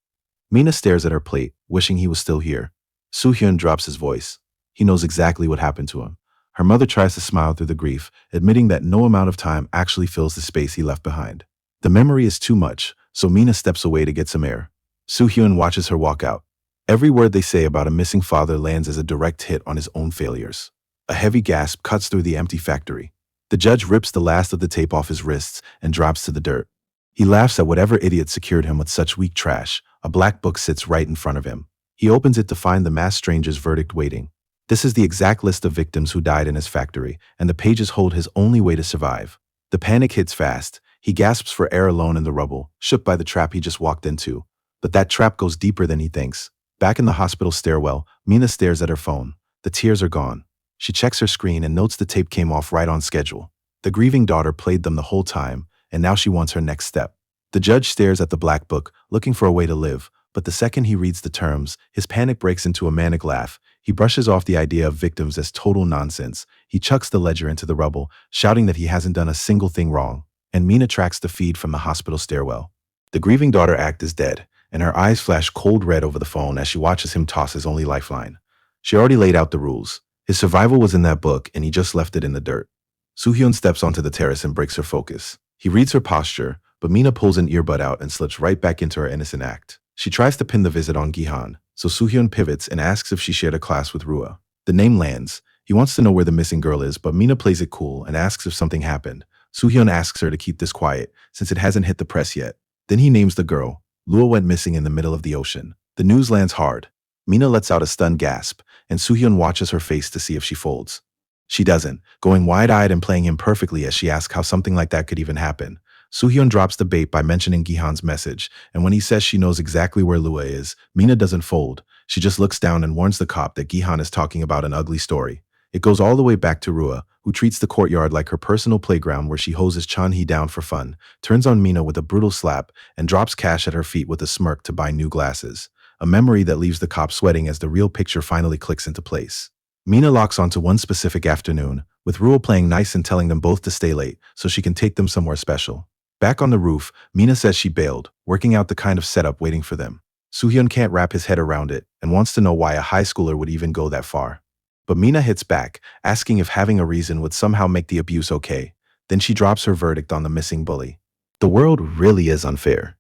Speaker 1: Mina stares at her plate, wishing he was still here. Soohyun drops his voice. He knows exactly what happened to him. Her mother tries to smile through the grief, admitting that no amount of time actually fills the space he left behind. The memory is too much, so Mina steps away to get some air. Soohyun watches her walk out. Every word they say about a missing father lands as a direct hit on his own failures. A heavy gasp cuts through the empty factory. The judge rips the last of the tape off his wrists and drops to the dirt. He laughs at whatever idiot secured him with such weak trash. A black book sits right in front of him. He opens it to find the masked stranger's verdict waiting. This is the exact list of victims who died in his factory, and the pages hold his only way to survive. The panic hits fast. He gasps for air alone in the rubble, shook by the trap he just walked into. But that trap goes deeper than he thinks. Back in the hospital stairwell, Mina stares at her phone. The tears are gone. She checks her screen and notes the tape came off right on schedule. The grieving daughter played them the whole time, and now she wants her next step. The judge stares at the black book, looking for a way to live, but the second he reads the terms, his panic breaks into a manic laugh. He brushes off the idea of victims as total nonsense. He chucks the ledger into the rubble, shouting that he hasn't done a single thing wrong. And Mina tracks the feed from the hospital stairwell. The grieving daughter act is dead, and her eyes flash cold red over the phone as she watches him toss his only lifeline. She already laid out the rules. His survival was in that book, and he just left it in the dirt. Soohyun steps onto the terrace and breaks her focus. He reads her posture, but Mina pulls an earbud out and slips right back into her innocent act. She tries to pin the visit on Gihan, so Soohyun pivots and asks if she shared a class with Rua. The name lands. He wants to know where the missing girl is, but Mina plays it cool and asks if something happened. Soohyun asks her to keep this quiet, since it hasn't hit the press yet. Then he names the girl. Lua went missing in the middle of the ocean. The news lands hard. Mina lets out a stunned gasp, and Soohyun watches her face to see if she folds. She doesn't, going wide-eyed and playing him perfectly as she asks how something like that could even happen. Soohyun drops the bait by mentioning Gihan's message, and when he says she knows exactly where Lua is, Mina doesn't fold. She just looks down and warns the cop that Gihan is talking about an ugly story. It goes all the way back to Rua, who treats the courtyard like her personal playground where she hoses Chan-hee down for fun, turns on Mina with a brutal slap, and drops cash at her feet with a smirk to buy new glasses. A memory that leaves the cop sweating as the real picture finally clicks into place. Mina locks onto one specific afternoon, with Rua playing nice and telling them both to stay late so she can take them somewhere special. Back on the roof, Mina says she bailed, working out the kind of setup waiting for them. Soohyun can't wrap his head around it and wants to know why a high schooler would even go that far. But Mina hits back, asking if having a reason would somehow make the abuse okay. Then she drops her verdict on the missing bully. The world really is unfair.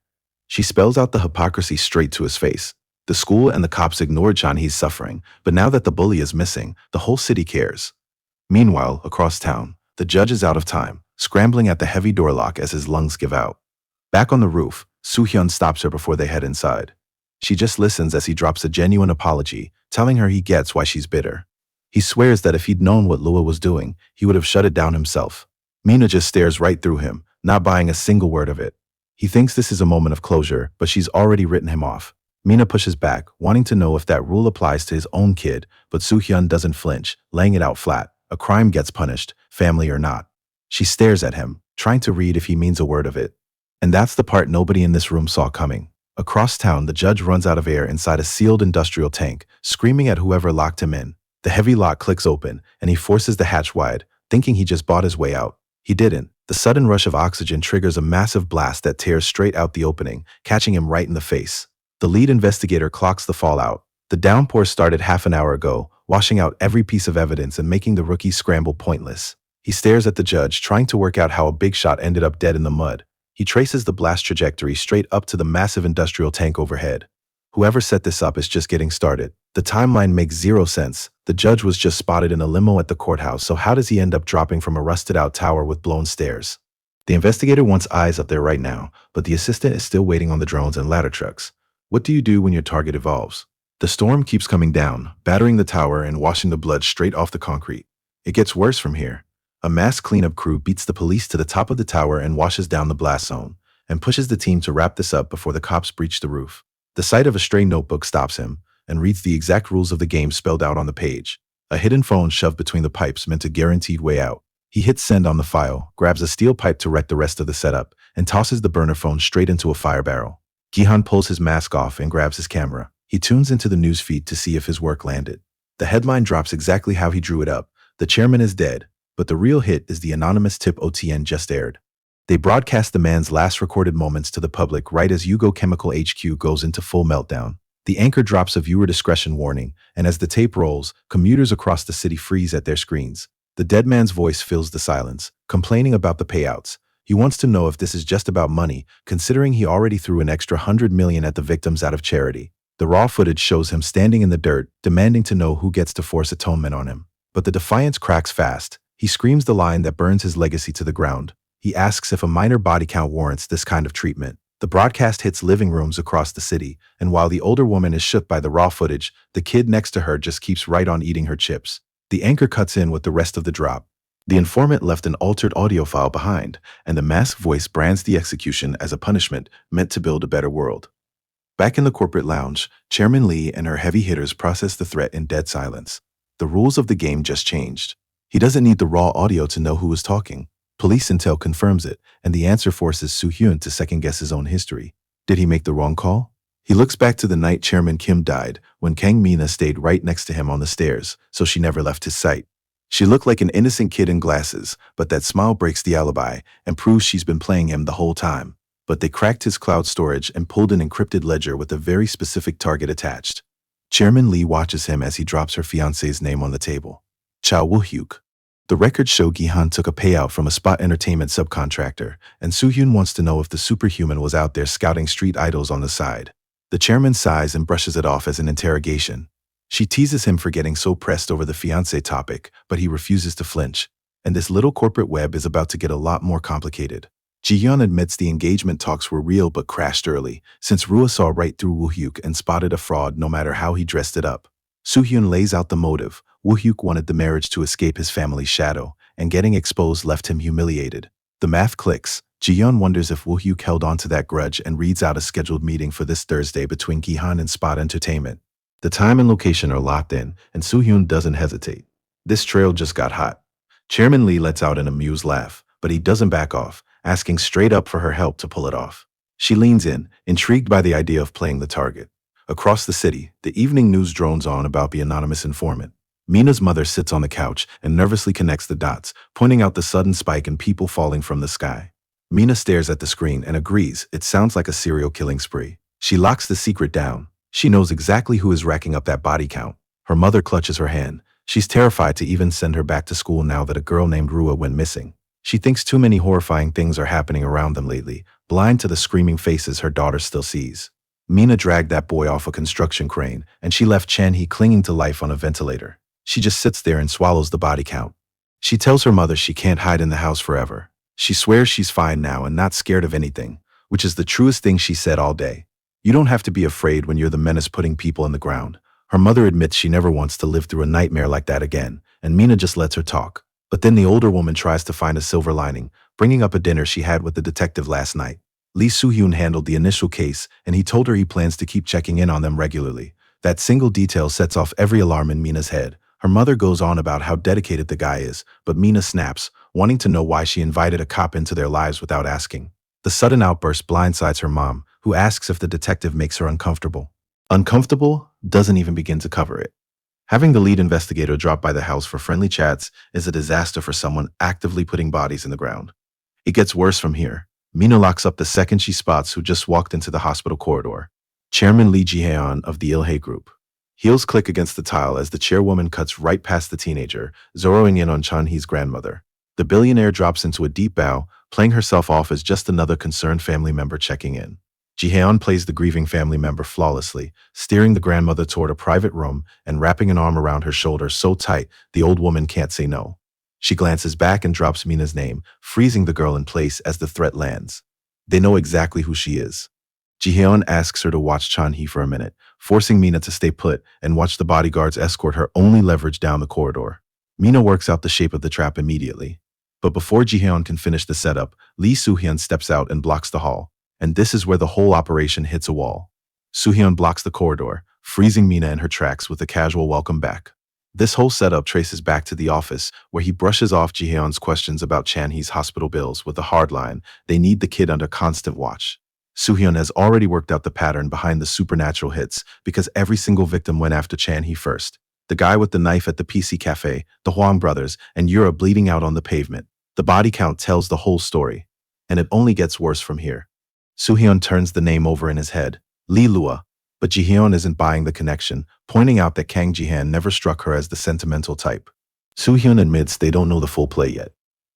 Speaker 1: She spells out the hypocrisy straight to his face. The school and the cops ignored Chan-hee's suffering, but now that the bully is missing, the whole city cares. Meanwhile, across town, the judge is out of time, scrambling at the heavy door lock as his lungs give out. Back on the roof, Soo-hyun stops her before they head inside. She just listens as he drops a genuine apology, telling her he gets why she's bitter. He swears that if he'd known what Lua was doing, he would have shut it down himself. Mina just stares right through him, not buying a single word of it. He thinks this is a moment of closure, but she's already written him off. Mina pushes back, wanting to know if that rule applies to his own kid, but Soo-hyun doesn't flinch, laying it out flat. A crime gets punished, family or not. She stares at him, trying to read if he means a word of it. And that's the part nobody in this room saw coming. Across town, the judge runs out of air inside a sealed industrial tank, screaming at whoever locked him in. The heavy lock clicks open, and he forces the hatch wide, thinking he just bought his way out. He didn't. The sudden rush of oxygen triggers a massive blast that tears straight out the opening, catching him right in the face. The lead investigator clocks the fallout. The downpour started half an hour ago, washing out every piece of evidence and making the rookie's scramble pointless. He stares at the judge, trying to work out how a big shot ended up dead in the mud. He traces the blast trajectory straight up to the massive industrial tank overhead. Whoever set this up is just getting started. The timeline makes zero sense. The judge was just spotted in a limo at the courthouse, so how does he end up dropping from a rusted-out tower with blown stairs? The investigator wants eyes up there right now, but the assistant is still waiting on the drones and ladder trucks. What do you do when your target evolves? The storm keeps coming down, battering the tower and washing the blood straight off the concrete. It gets worse from here. A mass cleanup crew beats the police to the top of the tower and washes down the blast zone, and pushes the team to wrap this up before the cops breach the roof. The sight of a stray notebook stops him, and reads the exact rules of the game spelled out on the page. A hidden phone shoved between the pipes meant a guaranteed way out. He hits send on the file, grabs a steel pipe to wreck the rest of the setup, and tosses the burner phone straight into a fire barrel. Gihan pulls his mask off and grabs his camera. He tunes into the news feed to see if his work landed. The headline drops exactly how he drew it up. The chairman is dead, but the real hit is the anonymous tip OTN just aired. They broadcast the man's last recorded moments to the public right as Yugo Chemical HQ goes into full meltdown. The anchor drops a viewer discretion warning, and as the tape rolls, commuters across the city freeze at their screens. The dead man's voice fills the silence, complaining about the payouts. He wants to know if this is just about money, considering he already threw an extra $100 million at the victims out of charity. The raw footage shows him standing in the dirt, demanding to know who gets to force atonement on him. But the defiance cracks fast. He screams the line that burns his legacy to the ground. He asks if a minor body count warrants this kind of treatment. The broadcast hits living rooms across the city, and while the older woman is shook by the raw footage, the kid next to her just keeps right on eating her chips. The anchor cuts in with the rest of the drop. The informant left an altered audio file behind, and the masked voice brands the execution as a punishment meant to build a better world. Back in the corporate lounge, Chairman Lee and her heavy hitters process the threat in dead silence. The rules of the game just changed. He doesn't need the raw audio to know who was talking. Police intel confirms it, and the answer forces Soo-hyun to second-guess his own history. Did he make the wrong call? He looks back to the night Chairman Kim died, when Kang Mina stayed right next to him on the stairs, so she never left his sight. She looked like an innocent kid in glasses, but that smile breaks the alibi and proves she's been playing him the whole time. But they cracked his cloud storage and pulled an encrypted ledger with a very specific target attached. Chairman Lee watches him as he drops her fiancé's name on the table. Cha Woo-hyuk. The records show Gihan took a payout from a Spot Entertainment subcontractor, and Soo-hyun wants to know if the superhuman was out there scouting street idols on the side. The chairman sighs and brushes it off as an interrogation. She teases him for getting so pressed over the fiancé topic, but he refuses to flinch. And this little corporate web is about to get a lot more complicated. Ji-yeon admits the engagement talks were real but crashed early, since Rua saw right through Woo-hyuk and spotted a fraud no matter how he dressed it up. Soo-hyun lays out the motive. Woo-hyuk wanted the marriage to escape his family's shadow, and getting exposed left him humiliated. The math clicks. Ji-yeon wonders if Woo-hyuk held on to that grudge and reads out a scheduled meeting for this Thursday between Gihan and Spot Entertainment. The time and location are locked in, and Soo-hyun doesn't hesitate. This trail just got hot. Chairman Lee lets out an amused laugh, but he doesn't back off, asking straight up for her help to pull it off. She leans in, intrigued by the idea of playing the target. Across the city, the evening news drones on about the anonymous informant. Mina's mother sits on the couch and nervously connects the dots, pointing out the sudden spike in people falling from the sky. Mina stares at the screen and agrees it sounds like a serial killing spree. She locks the secret down. She knows exactly who is racking up that body count. Her mother clutches her hand. She's terrified to even send her back to school now that a girl named Rua went missing. She thinks too many horrifying things are happening around them lately, blind to the screaming faces her daughter still sees. Mina dragged that boy off a construction crane, and she left Chan-hee clinging to life on a ventilator. She just sits there and swallows the body count. She tells her mother she can't hide in the house forever. She swears she's fine now and not scared of anything, which is the truest thing she said all day. You don't have to be afraid when you're the menace putting people in the ground. Her mother admits she never wants to live through a nightmare like that again, and Mina just lets her talk. But then the older woman tries to find a silver lining, bringing up a dinner she had with the detective last night. Lee Soo-hyun handled the initial case, and he told her he plans to keep checking in on them regularly. That single detail sets off every alarm in Mina's head. Her mother goes on about how dedicated the guy is, but Mina snaps, wanting to know why she invited a cop into their lives without asking. The sudden outburst blindsides her mom, who asks if the detective makes her uncomfortable. Uncomfortable doesn't even begin to cover it. Having the lead investigator drop by the house for friendly chats is a disaster for someone actively putting bodies in the ground. It gets worse from here. Mina locks up the second she spots who just walked into the hospital corridor. Chairman Lee Ji-hae of the Il-hae Group. Heels click against the tile as the chairwoman cuts right past the teenager, zeroing in on Chan-hee's grandmother. The billionaire drops into a deep bow, playing herself off as just another concerned family member checking in. Ji-hae plays the grieving family member flawlessly, steering the grandmother toward a private room and wrapping an arm around her shoulder so tight the old woman can't say no. She glances back and drops Mina's name, freezing the girl in place as the threat lands. They know exactly who she is. Ji-hae asks her to watch Chan-hee for a minute, forcing Mina to stay put and watch the bodyguards escort her only leverage down the corridor. Mina works out the shape of the trap immediately. But before Ji-hae can finish the setup, Lee Soo-hyun steps out and blocks the hall. And this is where the whole operation hits a wall. Soo-hyun blocks the corridor, freezing Mina in her tracks with a casual welcome back. This whole setup traces back to the office, where he brushes off Ji-hae's questions about Chan-hee's hospital bills with a hard line, they need the kid under constant watch. Soo-hyun has already worked out the pattern behind the supernatural hits because every single victim went after Chan-hee first. The guy with the knife at the PC cafe, the Hwang brothers, and Yura bleeding out on the pavement. The body count tells the whole story. And it only gets worse from here. Soo-hyun turns the name over in his head, Lee Lua, but Ji-hae isn't buying the connection, pointing out that Kang Ji-han never struck her as the sentimental type. Soo-hyun admits they don't know the full play yet.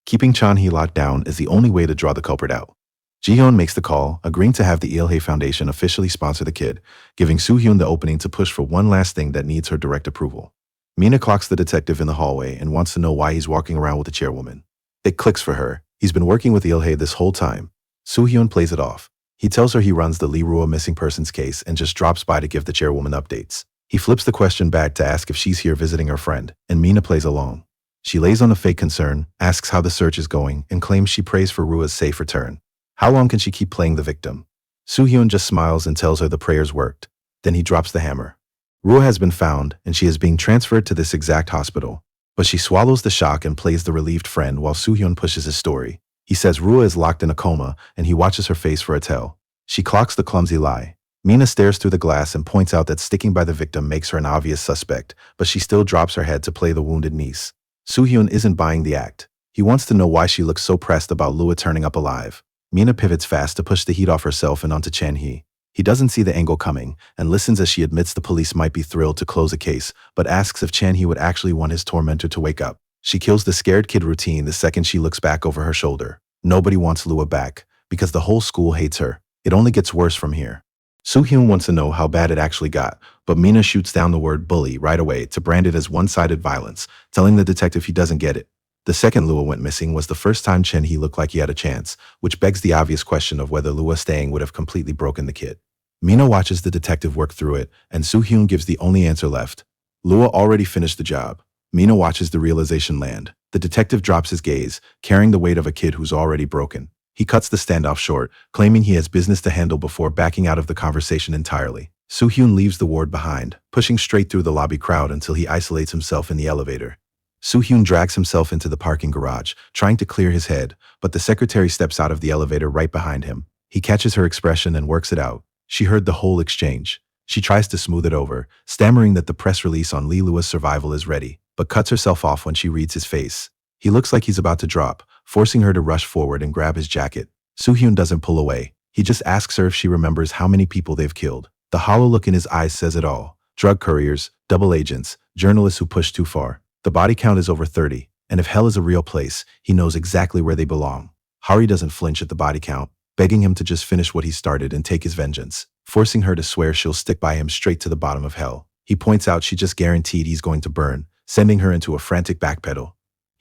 Speaker 1: Keeping Chan-hee locked down is the only way to draw the culprit out. Ji-hae makes the call, agreeing to have the Il-hae Foundation officially sponsor the kid, giving Soo-hyun the opening to push for one last thing that needs her direct approval. Mina clocks the detective in the hallway and wants to know why he's walking around with the chairwoman. It clicks for her. He's been working with Il-hae this whole time. Soo-hyun plays it off. He tells her he runs the Lee Rua missing persons case and just drops by to give the chairwoman updates. He flips the question back to ask if she's here visiting her friend, and Mina plays along. She lays on a fake concern, asks how the search is going, and claims she prays for Rua's safe return. How long can she keep playing the victim? Soo-hyun just smiles and tells her the prayers worked. Then he drops the hammer. Rua has been found, and she is being transferred to this exact hospital. But she swallows the shock and plays the relieved friend while Soo-hyun pushes his story. He says Rua is locked in a coma, and he watches her face for a tell. She clocks the clumsy lie. Mina stares through the glass and points out that sticking by the victim makes her an obvious suspect, but she still drops her head to play the wounded niece. Soo-hyun isn't buying the act. He wants to know why she looks so pressed about Lua turning up alive. Mina pivots fast to push the heat off herself and onto Chan-hee. He doesn't see the angle coming and listens as she admits the police might be thrilled to close a case, but asks if Chan-hee would actually want his tormentor to wake up. She kills the scared kid routine the second she looks back over her shoulder. Nobody wants Lua back, because the whole school hates her. It only gets worse from here. Soo-hyun wants to know how bad it actually got, but Mina shoots down the word bully right away to brand it as one-sided violence, telling the detective he doesn't get it. The second Lua went missing was the first time Chan-hee looked like he had a chance, which begs the obvious question of whether Lua staying would have completely broken the kid. Mina watches the detective work through it, and Soo-hyun gives the only answer left. Lua already finished the job. Mina watches the realization land. The detective drops his gaze, carrying the weight of a kid who's already broken. He cuts the standoff short, claiming he has business to handle before backing out of the conversation entirely. Soo-hyun leaves the ward behind, pushing straight through the lobby crowd until he isolates himself in the elevator. Soo-hyun drags himself into the parking garage, trying to clear his head, but the secretary steps out of the elevator right behind him. He catches her expression and works it out. She heard the whole exchange. She tries to smooth it over, stammering that the press release on Lee Lua's survival is ready, but cuts herself off when she reads his face. He looks like he's about to drop, forcing her to rush forward and grab his jacket. Soo-hyun doesn't pull away. He just asks her if she remembers how many people they've killed. The hollow look in his eyes says it all. Drug couriers, double agents, journalists who push too far. The body count is over 30, and if hell is a real place, he knows exactly where they belong. Hari doesn't flinch at the body count, begging him to just finish what he started and take his vengeance, forcing her to swear she'll stick by him straight to the bottom of hell. He points out she just guaranteed he's going to burn, sending her into a frantic backpedal.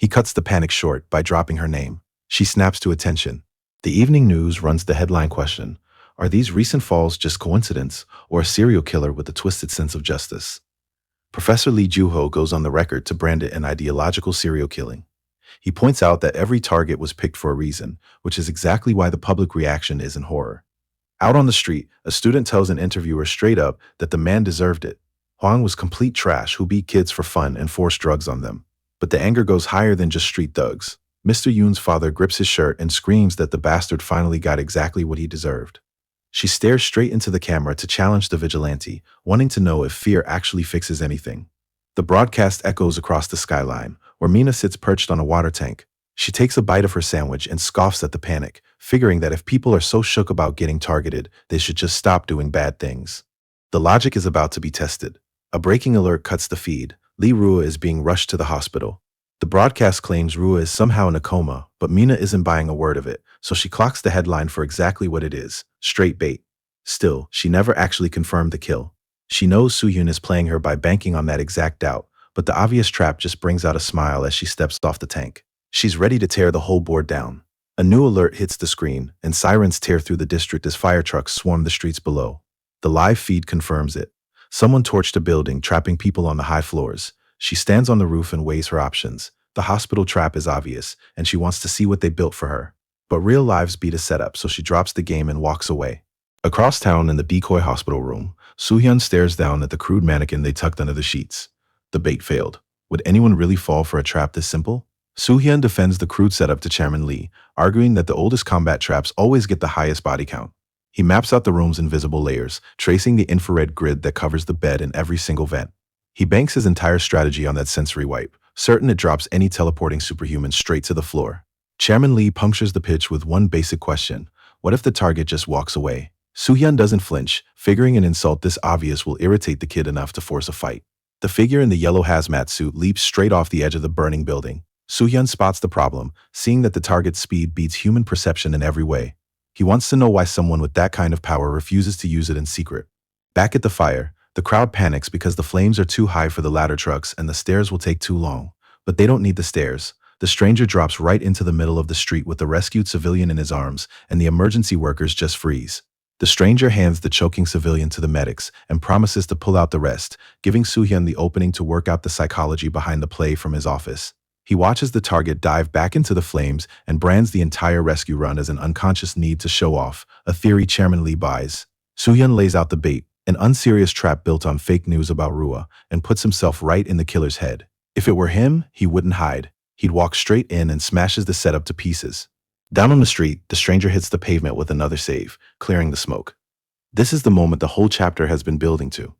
Speaker 1: He cuts the panic short by dropping her name. She snaps to attention. The evening news runs the headline question: are these recent falls just coincidence or a serial killer with a twisted sense of justice? Professor Lee Juho goes on the record to brand it an ideological serial killing. He points out that every target was picked for a reason, which is exactly why the public reaction is in horror. Out on the street, a student tells an interviewer straight up that the man deserved it. Huang was complete trash who beat kids for fun and forced drugs on them. But the anger goes higher than just street thugs. Mr. Yoon's father grips his shirt and screams that the bastard finally got exactly what he deserved. She stares straight into the camera to challenge the vigilante, wanting to know if fear actually fixes anything. The broadcast echoes across the skyline, where Mina sits perched on a water tank. She takes a bite of her sandwich and scoffs at the panic, figuring that if people are so shook about getting targeted, they should just stop doing bad things. The logic is about to be tested. A breaking alert cuts the feed. Lee Rua is being rushed to the hospital. The broadcast claims Rua is somehow in a coma, but Mina isn't buying a word of it, so she clocks the headline for exactly what it is: straight bait. Still, she never actually confirmed the kill. She knows Soo-hyun is playing her by banking on that exact doubt, but the obvious trap just brings out a smile as she steps off the tank. She's ready to tear the whole board down. A new alert hits the screen, and sirens tear through the district as fire trucks swarm the streets below. The live feed confirms it. Someone torched a building, trapping people on the high floors. She stands on the roof and weighs her options. The hospital trap is obvious, and she wants to see what they built for her. But real lives beat a setup, so she drops the game and walks away. Across town in the decoy hospital room, Soo-hyun stares down at the crude mannequin they tucked under the sheets. The bait failed. Would anyone really fall for a trap this simple? Soo-hyun defends the crude setup to Chairman Lee, arguing that the oldest combat traps always get the highest body count. He maps out the room's invisible layers, tracing the infrared grid that covers the bed and every single vent. He banks his entire strategy on that sensory wipe, certain it drops any teleporting superhuman straight to the floor. Chairman Lee punctures the pitch with one basic question: what if the target just walks away? Soo-hyun doesn't flinch, figuring an insult this obvious will irritate the kid enough to force a fight. The figure in the yellow hazmat suit leaps straight off the edge of the burning building. Soo-hyun spots the problem, seeing that the target's speed beats human perception in every way. He wants to know why someone with that kind of power refuses to use it in secret. Back at the fire, the crowd panics because the flames are too high for the ladder trucks and the stairs will take too long. But they don't need the stairs. The stranger drops right into the middle of the street with the rescued civilian in his arms, and the emergency workers just freeze. The stranger hands the choking civilian to the medics and promises to pull out the rest, giving Soo-hyun the opening to work out the psychology behind the play from his office. He watches the target dive back into the flames and brands the entire rescue run as an unconscious need to show off, a theory Chairman Lee buys. Soo-hyun lays out the bait, an unserious trap built on fake news about Rua, and puts himself right in the killer's head. If it were him, he wouldn't hide. He'd walk straight in and smashes the setup to pieces. Down on the street, the stranger hits the pavement with another save, clearing the smoke. This is the moment the whole chapter has been building to.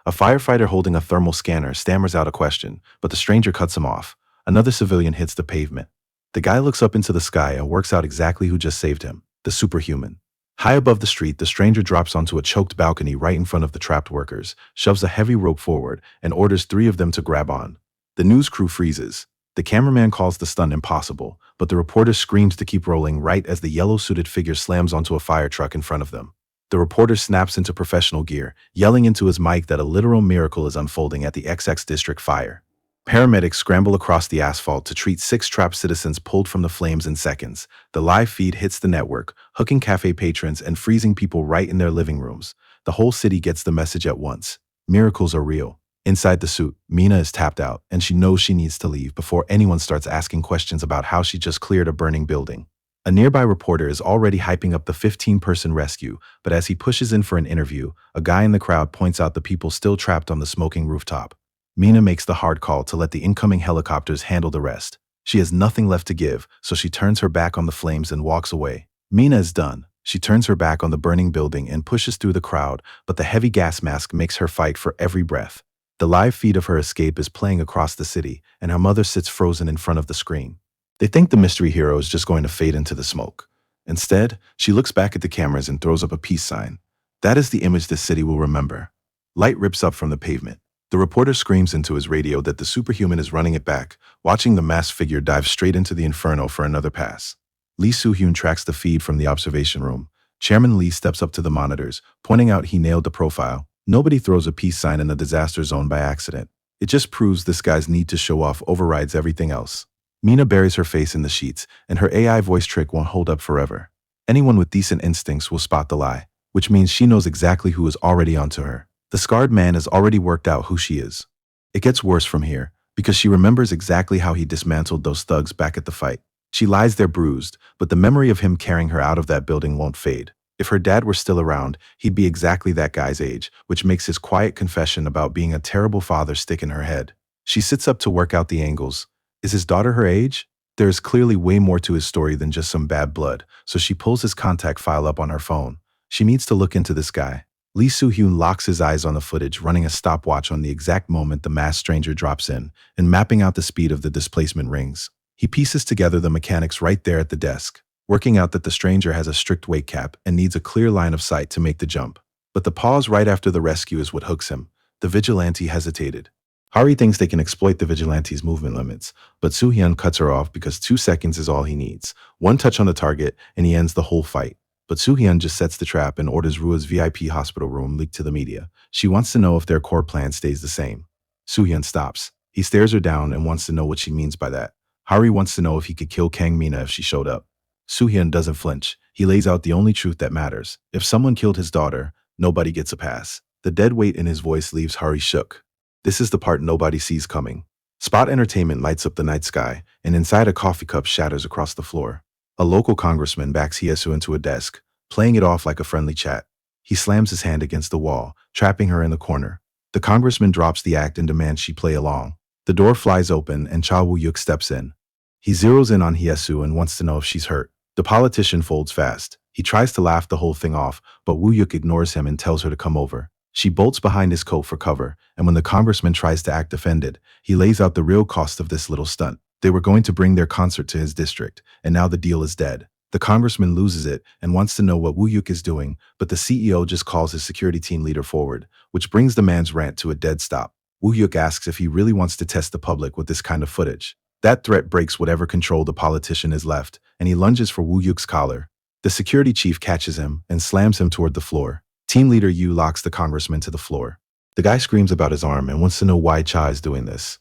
Speaker 1: A firefighter holding a thermal scanner stammers out a question, but the stranger cuts him off. Another civilian hits the pavement. The guy looks up into the sky and works out exactly who just saved him: the superhuman. High above the street, the stranger drops onto a choked balcony right in front of the trapped workers, shoves a heavy rope forward, and orders 3 of them to grab on. The news crew freezes. The cameraman calls the stunt impossible, but the reporter screams to keep rolling right as the yellow-suited figure slams onto a fire truck in front of them. The reporter snaps into professional gear, yelling into his mic that a literal miracle is unfolding at the XX district fire. Paramedics scramble across the asphalt to treat 6 trapped citizens pulled from the flames in seconds. The live feed hits the network, hooking cafe patrons and freezing people right in their living rooms. The whole city gets the message at once. Miracles are real. Inside the suit, Mina is tapped out, and she knows she needs to leave before anyone starts asking questions about how she just cleared a burning building. A nearby reporter is already hyping up the 15-person rescue, but as he pushes in for an interview, a guy in the crowd points out the people still trapped on the smoking rooftop. Mina makes the hard call to let the incoming helicopters handle the rest. She has nothing left to give, so she turns her back on the flames and walks away. Mina is done. She turns her back on the burning building and pushes through the crowd, but the heavy gas mask makes her fight for every breath. The live feed of her escape is playing across the city, and her mother sits frozen in front of the screen. They think the mystery hero is just going to fade into the smoke. Instead, she looks back at the cameras and throws up a peace sign. That is the image this city will remember. Light rips up from the pavement. The reporter screams into his radio that the superhuman is running it back, watching the masked figure dive straight into the inferno for another pass. Lee Soo-hyun tracks the feed from the observation room. Chairman Lee steps up to the monitors, pointing out he nailed the profile. Nobody throws a peace sign in a disaster zone by accident. It just proves this guy's need to show off overrides everything else. Mina buries her face in the sheets, and her AI voice trick won't hold up forever. Anyone with decent instincts will spot the lie, which means she knows exactly who is already onto her. The scarred man has already worked out who she is. It gets worse from here, because she remembers exactly how he dismantled those thugs back at the fight. She lies there bruised, but the memory of him carrying her out of that building won't fade. If her dad were still around, he'd be exactly that guy's age, which makes his quiet confession about being a terrible father stick in her head. She sits up to work out the angles. Is his daughter her age? There is clearly way more to his story than just some bad blood, so she pulls his contact file up on her phone. She needs to look into this guy. Lee Soo-hyun locks his eyes on the footage, running a stopwatch on the exact moment the masked stranger drops in, and mapping out the speed of the displacement rings. He pieces together the mechanics right there at the desk, working out that the stranger has a strict weight cap and needs a clear line of sight to make the jump. But the pause right after the rescue is what hooks him. The vigilante hesitated. Hari thinks they can exploit the vigilante's movement limits, but Soo-hyun cuts her off because 2 seconds is all he needs. One touch on the target, and he ends the whole fight. But Soo-hyun just sets the trap and orders Rua's VIP hospital room leaked to the media. She wants to know if their core plan stays the same. Soo-hyun stops. He stares her down and wants to know what she means by that. Hari wants to know if he could kill Kang Mina if she showed up. Soo-hyun doesn't flinch. He lays out the only truth that matters. If someone killed his daughter, nobody gets a pass. The dead weight in his voice leaves Hari shook. This is the part nobody sees coming. Spot Entertainment lights up the night sky, and inside a coffee cup shatters across the floor. A local congressman backs Hyesu into a desk, playing it off like a friendly chat. He slams his hand against the wall, trapping her in the corner. The congressman drops the act and demands she play along. The door flies open and Cha Woo-yuk steps in. He zeroes in on Hyesu and wants to know if she's hurt. The politician folds fast. He tries to laugh the whole thing off, but Woo-yuk ignores him and tells her to come over. She bolts behind his coat for cover, and when the congressman tries to act offended, he lays out the real cost of this little stunt. They were going to bring their concert to his district, and now the deal is dead. The congressman loses it and wants to know what Woo-yuk is doing, but the CEO just calls his security team leader forward, which brings the man's rant to a dead stop. Woo-yuk asks if he really wants to test the public with this kind of footage. That threat breaks whatever control the politician is left, and he lunges for Woo-yuk's collar. The security chief catches him and slams him toward the floor. Team leader Yu locks the congressman to the floor. The guy screams about his arm and wants to know why Cha is doing this.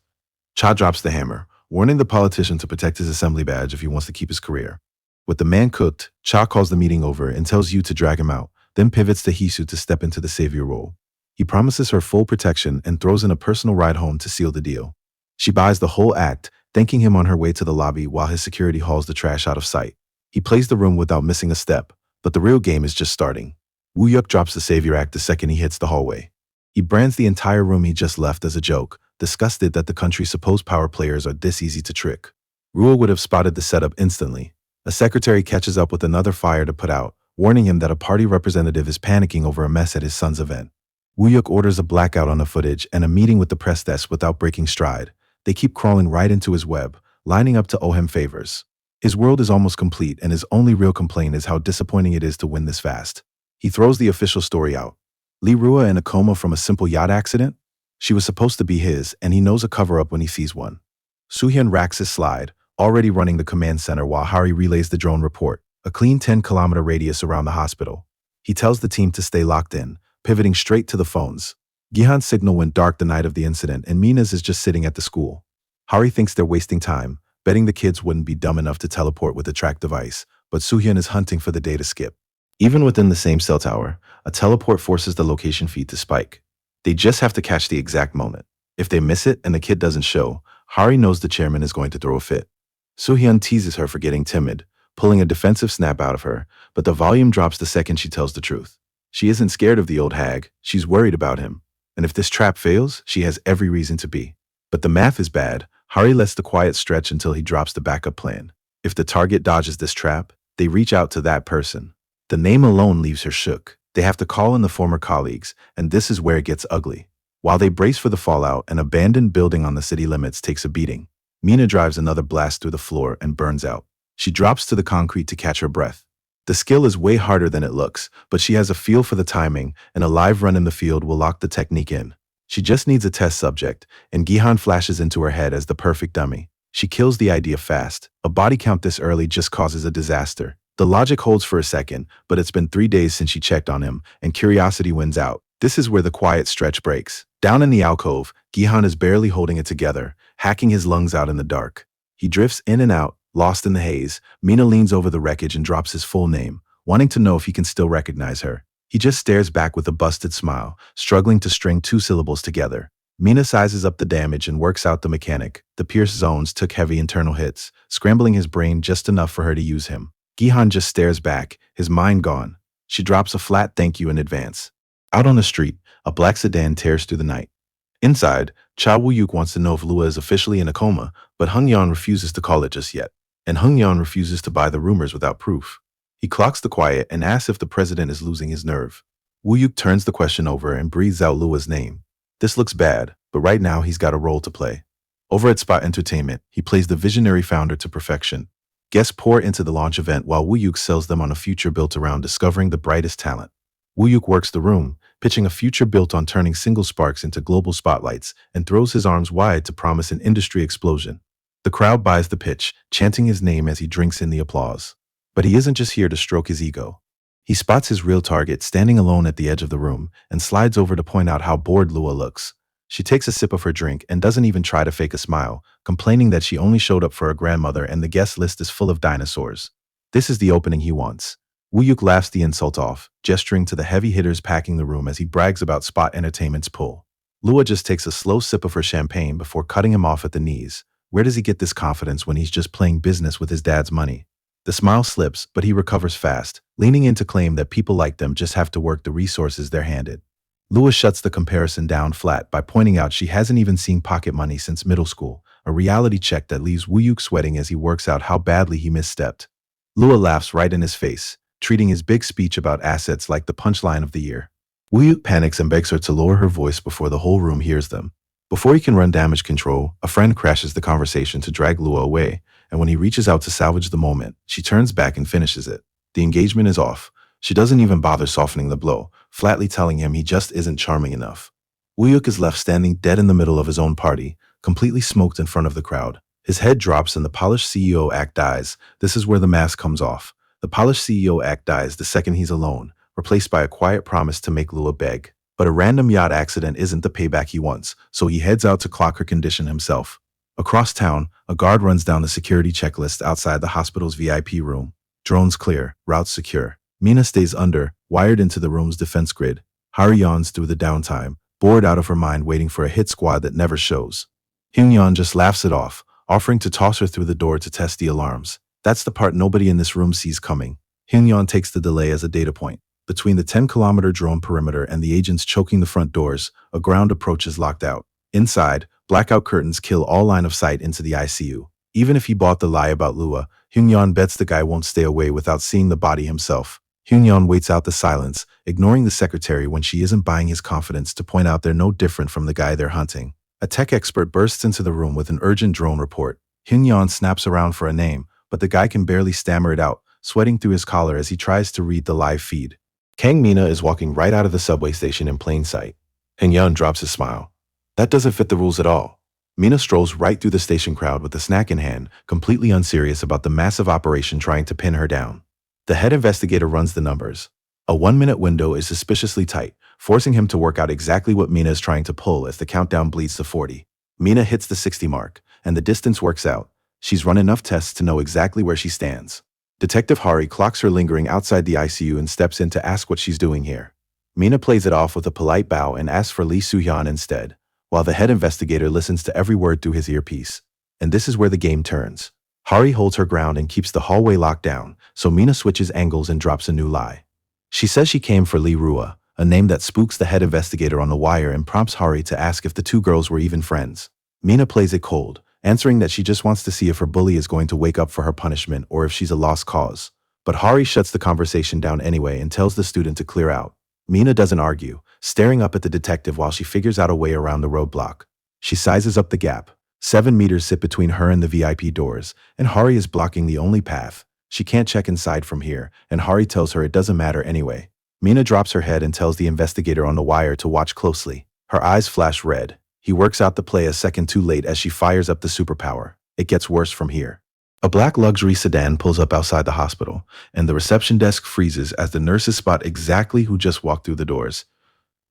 Speaker 1: Cha drops the hammer, warning the politician to protect his assembly badge if he wants to keep his career. With the man cooked, Cha calls the meeting over and tells Yu to drag him out, then pivots to Hyesu to step into the savior role. He promises her full protection and throws in a personal ride home to seal the deal. She buys the whole act, thanking him on her way to the lobby while his security hauls the trash out of sight. He plays the room without missing a step, but the real game is just starting. Woo-yuk drops the savior act the second he hits the hallway. He brands the entire room he just left as a joke, disgusted that the country's supposed power players are this easy to trick. Rua would have spotted the setup instantly. A secretary catches up with another fire to put out, warning him that a party representative is panicking over a mess at his son's event. Woo-yuk orders a blackout on the footage and a meeting with the press desk without breaking stride. They keep crawling right into his web, lining up to owe him favors. His world is almost complete, and his only real complaint is how disappointing it is to win this fast. He throws the official story out. Lee Rua in a coma from a simple yacht accident? She was supposed to be his, and he knows a cover-up when he sees one. Soo-hyun racks his slide, already running the command center while Hari relays the drone report, a clean 10-kilometer radius around the hospital. He tells the team to stay locked in, pivoting straight to the phones. Gihan's signal went dark the night of the incident, and Mina's is just sitting at the school. Hari thinks they're wasting time, betting the kids wouldn't be dumb enough to teleport with a track device, but Soo-hyun is hunting for the data skip. Even within the same cell tower, a teleport forces the location feed to spike. They just have to catch the exact moment. If they miss it and the kid doesn't show, Hari knows the chairman is going to throw a fit. Soo-hyun teases her for getting timid, pulling a defensive snap out of her, but the volume drops the second she tells the truth. She isn't scared of the old hag, she's worried about him. And if this trap fails, she has every reason to be. But the math is bad. Hari lets the quiet stretch until he drops the backup plan. If the target dodges this trap, they reach out to that person. The name alone leaves her shook. They have to call in the former colleagues, and this is where it gets ugly. While they brace for the fallout, an abandoned building on the city limits takes a beating. Mina drives another blast through the floor and burns out. She drops to the concrete to catch her breath. The skill is way harder than it looks, but she has a feel for the timing, and a live run in the field will lock the technique in. She just needs a test subject, and Gihan flashes into her head as the perfect dummy. She kills the idea fast. A body count this early just causes a disaster. The logic holds for a second, but it's been 3 days since she checked on him, and curiosity wins out. This is where the quiet stretch breaks. Down in the alcove, Gihan is barely holding it together, hacking his lungs out in the dark. He drifts in and out, lost in the haze. Mina leans over the wreckage and drops his full name, wanting to know if he can still recognize her. He just stares back with a busted smile, struggling to string two syllables together. Mina sizes up the damage and works out the mechanic. The pierced zones took heavy internal hits, scrambling his brain just enough for her to use him. Gihan just stares back, his mind gone. She drops a flat thank you in advance. Out on the street, a black sedan tears through the night. Inside, Cha Woo-yuk wants to know if Lua is officially in a coma, but Hung Yeon refuses to call it just yet. And Hung Yeon refuses to buy the rumors without proof. He clocks the quiet and asks if the president is losing his nerve. Woo-yuk turns the question over and breathes out Lua's name. This looks bad, but right now he's got a role to play. Over at Spot Entertainment, he plays the visionary founder to perfection. Guests pour into the launch event while Woo-yuk sells them on a future built around discovering the brightest talent. Woo-yuk works the room, pitching a future built on turning single sparks into global spotlights, and throws his arms wide to promise an industry explosion. The crowd buys the pitch, chanting his name as he drinks in the applause. But he isn't just here to stroke his ego. He spots his real target standing alone at the edge of the room and slides over to point out how bored Lua looks. She takes a sip of her drink and doesn't even try to fake a smile, complaining that she only showed up for her grandmother and the guest list is full of dinosaurs. This is the opening he wants. Woo-yuk laughs the insult off, gesturing to the heavy hitters packing the room as he brags about Spot Entertainment's pull. Lua just takes a slow sip of her champagne before cutting him off at the knees. Where does he get this confidence when he's just playing business with his dad's money? The smile slips, but he recovers fast, leaning in to claim that people like them just have to work the resources they're handed. Lua shuts the comparison down flat by pointing out she hasn't even seen pocket money since middle school, a reality check that leaves Woo-yuk sweating as he works out how badly he misstepped. Lua laughs right in his face, treating his big speech about assets like the punchline of the year. Woo-yuk panics and begs her to lower her voice before the whole room hears them. Before he can run damage control, a friend crashes the conversation to drag Lua away, and when he reaches out to salvage the moment, she turns back and finishes it. The engagement is off. She doesn't even bother softening the blow, flatly telling him he just isn't charming enough. Woo-yuk is left standing dead in the middle of his own party, completely smoked in front of the crowd. His head drops and the polished CEO act dies. This is where the mask comes off. The polished CEO act dies the second he's alone, replaced by a quiet promise to make Lua beg. But a random yacht accident isn't the payback he wants, so he heads out to clock her condition himself. Across town, a guard runs down the security checklist outside the hospital's VIP room. Drones clear, routes secure. Mina stays under, wired into the room's defense grid. Hari yawns through the downtime, bored out of her mind waiting for a hit squad that never shows. Hyun-yeon just laughs it off, offering to toss her through the door to test the alarms. That's the part nobody in this room sees coming. Hyun-yeon takes the delay as a data point. Between the 10-kilometer drone perimeter and the agents choking the front doors, a ground approach is locked out. Inside, blackout curtains kill all line of sight into the ICU. Even if he bought the lie about Lua, Hyun-yeon bets the guy won't stay away without seeing the body himself. Hyun-yeon waits out the silence, ignoring the secretary when she isn't buying his confidence to point out they're no different from the guy they're hunting. A tech expert bursts into the room with an urgent drone report. Hyun-yeon snaps around for a name, but the guy can barely stammer it out, sweating through his collar as he tries to read the live feed. Kang Mina is walking right out of the subway station in plain sight. Hyun-yeon drops his smile. That doesn't fit the rules at all. Mina strolls right through the station crowd with a snack in hand, completely unserious about the massive operation trying to pin her down. The head investigator runs the numbers. A 1-minute window is suspiciously tight, forcing him to work out exactly what Mina is trying to pull as the countdown bleeds to 40. Mina hits the 60 mark, and the distance works out. She's run enough tests to know exactly where she stands. Detective Hari clocks her lingering outside the ICU and steps in to ask what she's doing here. Mina plays it off with a polite bow and asks for Lee Soo-hyun instead, while the head investigator listens to every word through his earpiece. And this is where the game turns. Hari holds her ground and keeps the hallway locked down, so Mina switches angles and drops a new lie. She says she came for Lee Rua, a name that spooks the head investigator on the wire and prompts Hari to ask if the two girls were even friends. Mina plays it cold, answering that she just wants to see if her bully is going to wake up for her punishment or if she's a lost cause. But Hari shuts the conversation down anyway and tells the student to clear out. Mina doesn't argue, staring up at the detective while she figures out a way around the roadblock. She sizes up the gap. 7 meters sit between her and the VIP doors, and Hari is blocking the only path. She can't check inside from here, and Hari tells her it doesn't matter anyway. Mina drops her head and tells the investigator on the wire to watch closely. Her eyes flash red. He works out the play a second too late as she fires up the superpower. It gets worse from here. A black luxury sedan pulls up outside the hospital, and the reception desk freezes as the nurses spot exactly who just walked through the doors.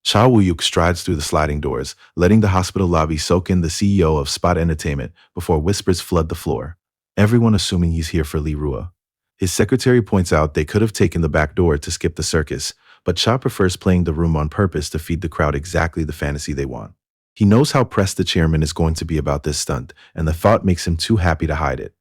Speaker 1: Cha Woo-yuk strides through the sliding doors, letting the hospital lobby soak in the CEO of Spot Entertainment before whispers flood the floor. everyone assuming he's here for Li Rua. His secretary points out they could have taken the back door to skip the circus, but Cha prefers playing the room on purpose to feed the crowd exactly the fantasy they want. He knows how pressed the chairman is going to be about this stunt, and the thought makes him too happy to hide it.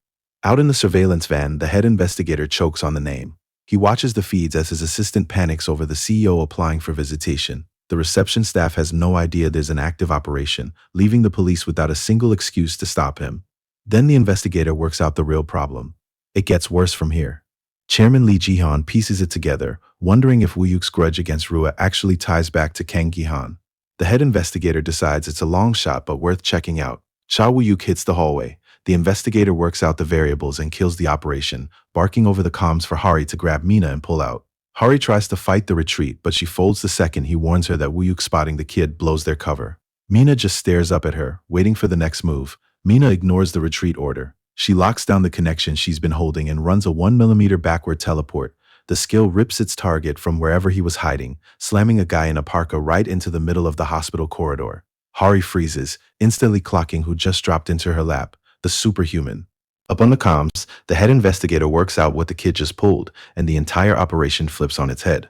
Speaker 1: Out in the surveillance van, the head investigator chokes on the name. He watches the feeds as his assistant panics over the CEO applying for visitation. The reception staff has no idea there's an active operation, leaving the police without a single excuse to stop him. Then the investigator works out the real problem. It gets worse from here. Chairman Lee Jihan pieces it together, wondering if Wu Yuk's grudge against Rua actually ties back to Kang Gihan. The head investigator decides it's a long shot but worth checking out. Cha Wu Yuk hits the hallway. The investigator works out the variables and kills the operation, barking over the comms for Hari to grab Mina and pull out. Hari tries to fight the retreat, but she folds the second he warns her that Wu Yuk spotting the kid blows their cover. Mina just stares up at her, waiting for the next move. Mina ignores the retreat order. She locks down the connection she's been holding and runs a 1mm backward teleport. The skill rips its target from wherever he was hiding, slamming a guy in a parka right into the middle of the hospital corridor. Hari freezes, instantly clocking who just dropped into her lap, the superhuman. Up on the comms, the head investigator works out what the kid just pulled, and the entire operation flips on its head.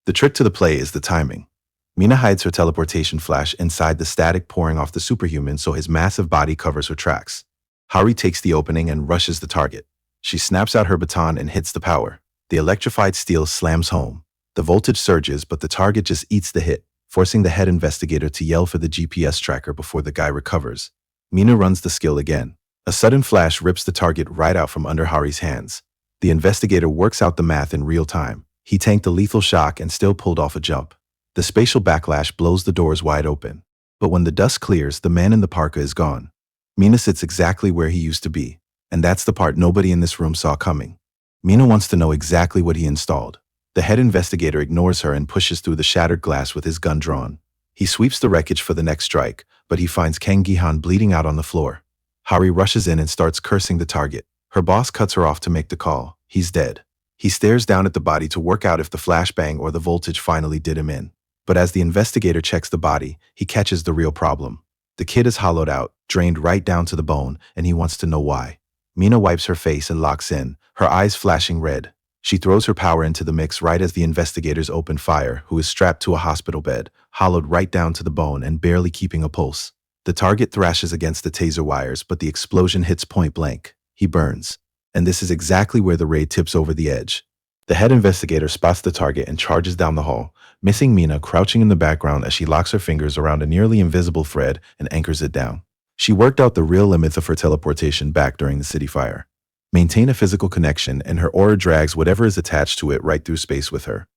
Speaker 1: The trick to the play is the timing. Mina hides her teleportation flash inside the static pouring off the superhuman so his massive body covers her tracks. Hari takes the opening and rushes the target. She snaps out her baton and hits the power. The electrified steel slams home. The voltage surges, but the target just eats the hit, forcing the head investigator to yell for the GPS tracker before the guy recovers. Mina runs the skill again. A sudden flash rips the target right out from under Hari's hands. The investigator works out the math in real time. He tanked the lethal shock and still pulled off a jump. The spatial backlash blows the doors wide open. But when the dust clears, the man in the parka is gone. Mina sits exactly where he used to be, and that's the part nobody in this room saw coming. Mina wants to know exactly what he installed. The head investigator ignores her and pushes through the shattered glass with his gun drawn. He sweeps the wreckage for the next strike, but he finds Kang Gihan bleeding out on the floor. Hari rushes in and starts cursing the target. Her boss cuts her off to make the call. He's dead. He stares down at the body to work out if the flashbang or the voltage finally did him in. But as the investigator checks the body, he catches the real problem. The kid is hollowed out, drained right down to the bone, and he wants to know why. Mina wipes her face and locks in, her eyes flashing red. She throws her power into the mix right as the investigators open fire, who is strapped to a hospital bed, hollowed right down to the bone and barely keeping a pulse. The target thrashes against the taser wires, but the explosion hits point blank. He burns. And this is exactly where the raid tips over the edge. The head investigator spots the target and charges down the hall, missing Mina crouching in the background as she locks her fingers around a nearly invisible thread and anchors it down. She worked out the real limits of her teleportation back during the city fire. Maintain a physical connection, and her aura drags whatever is attached to it right through space with her.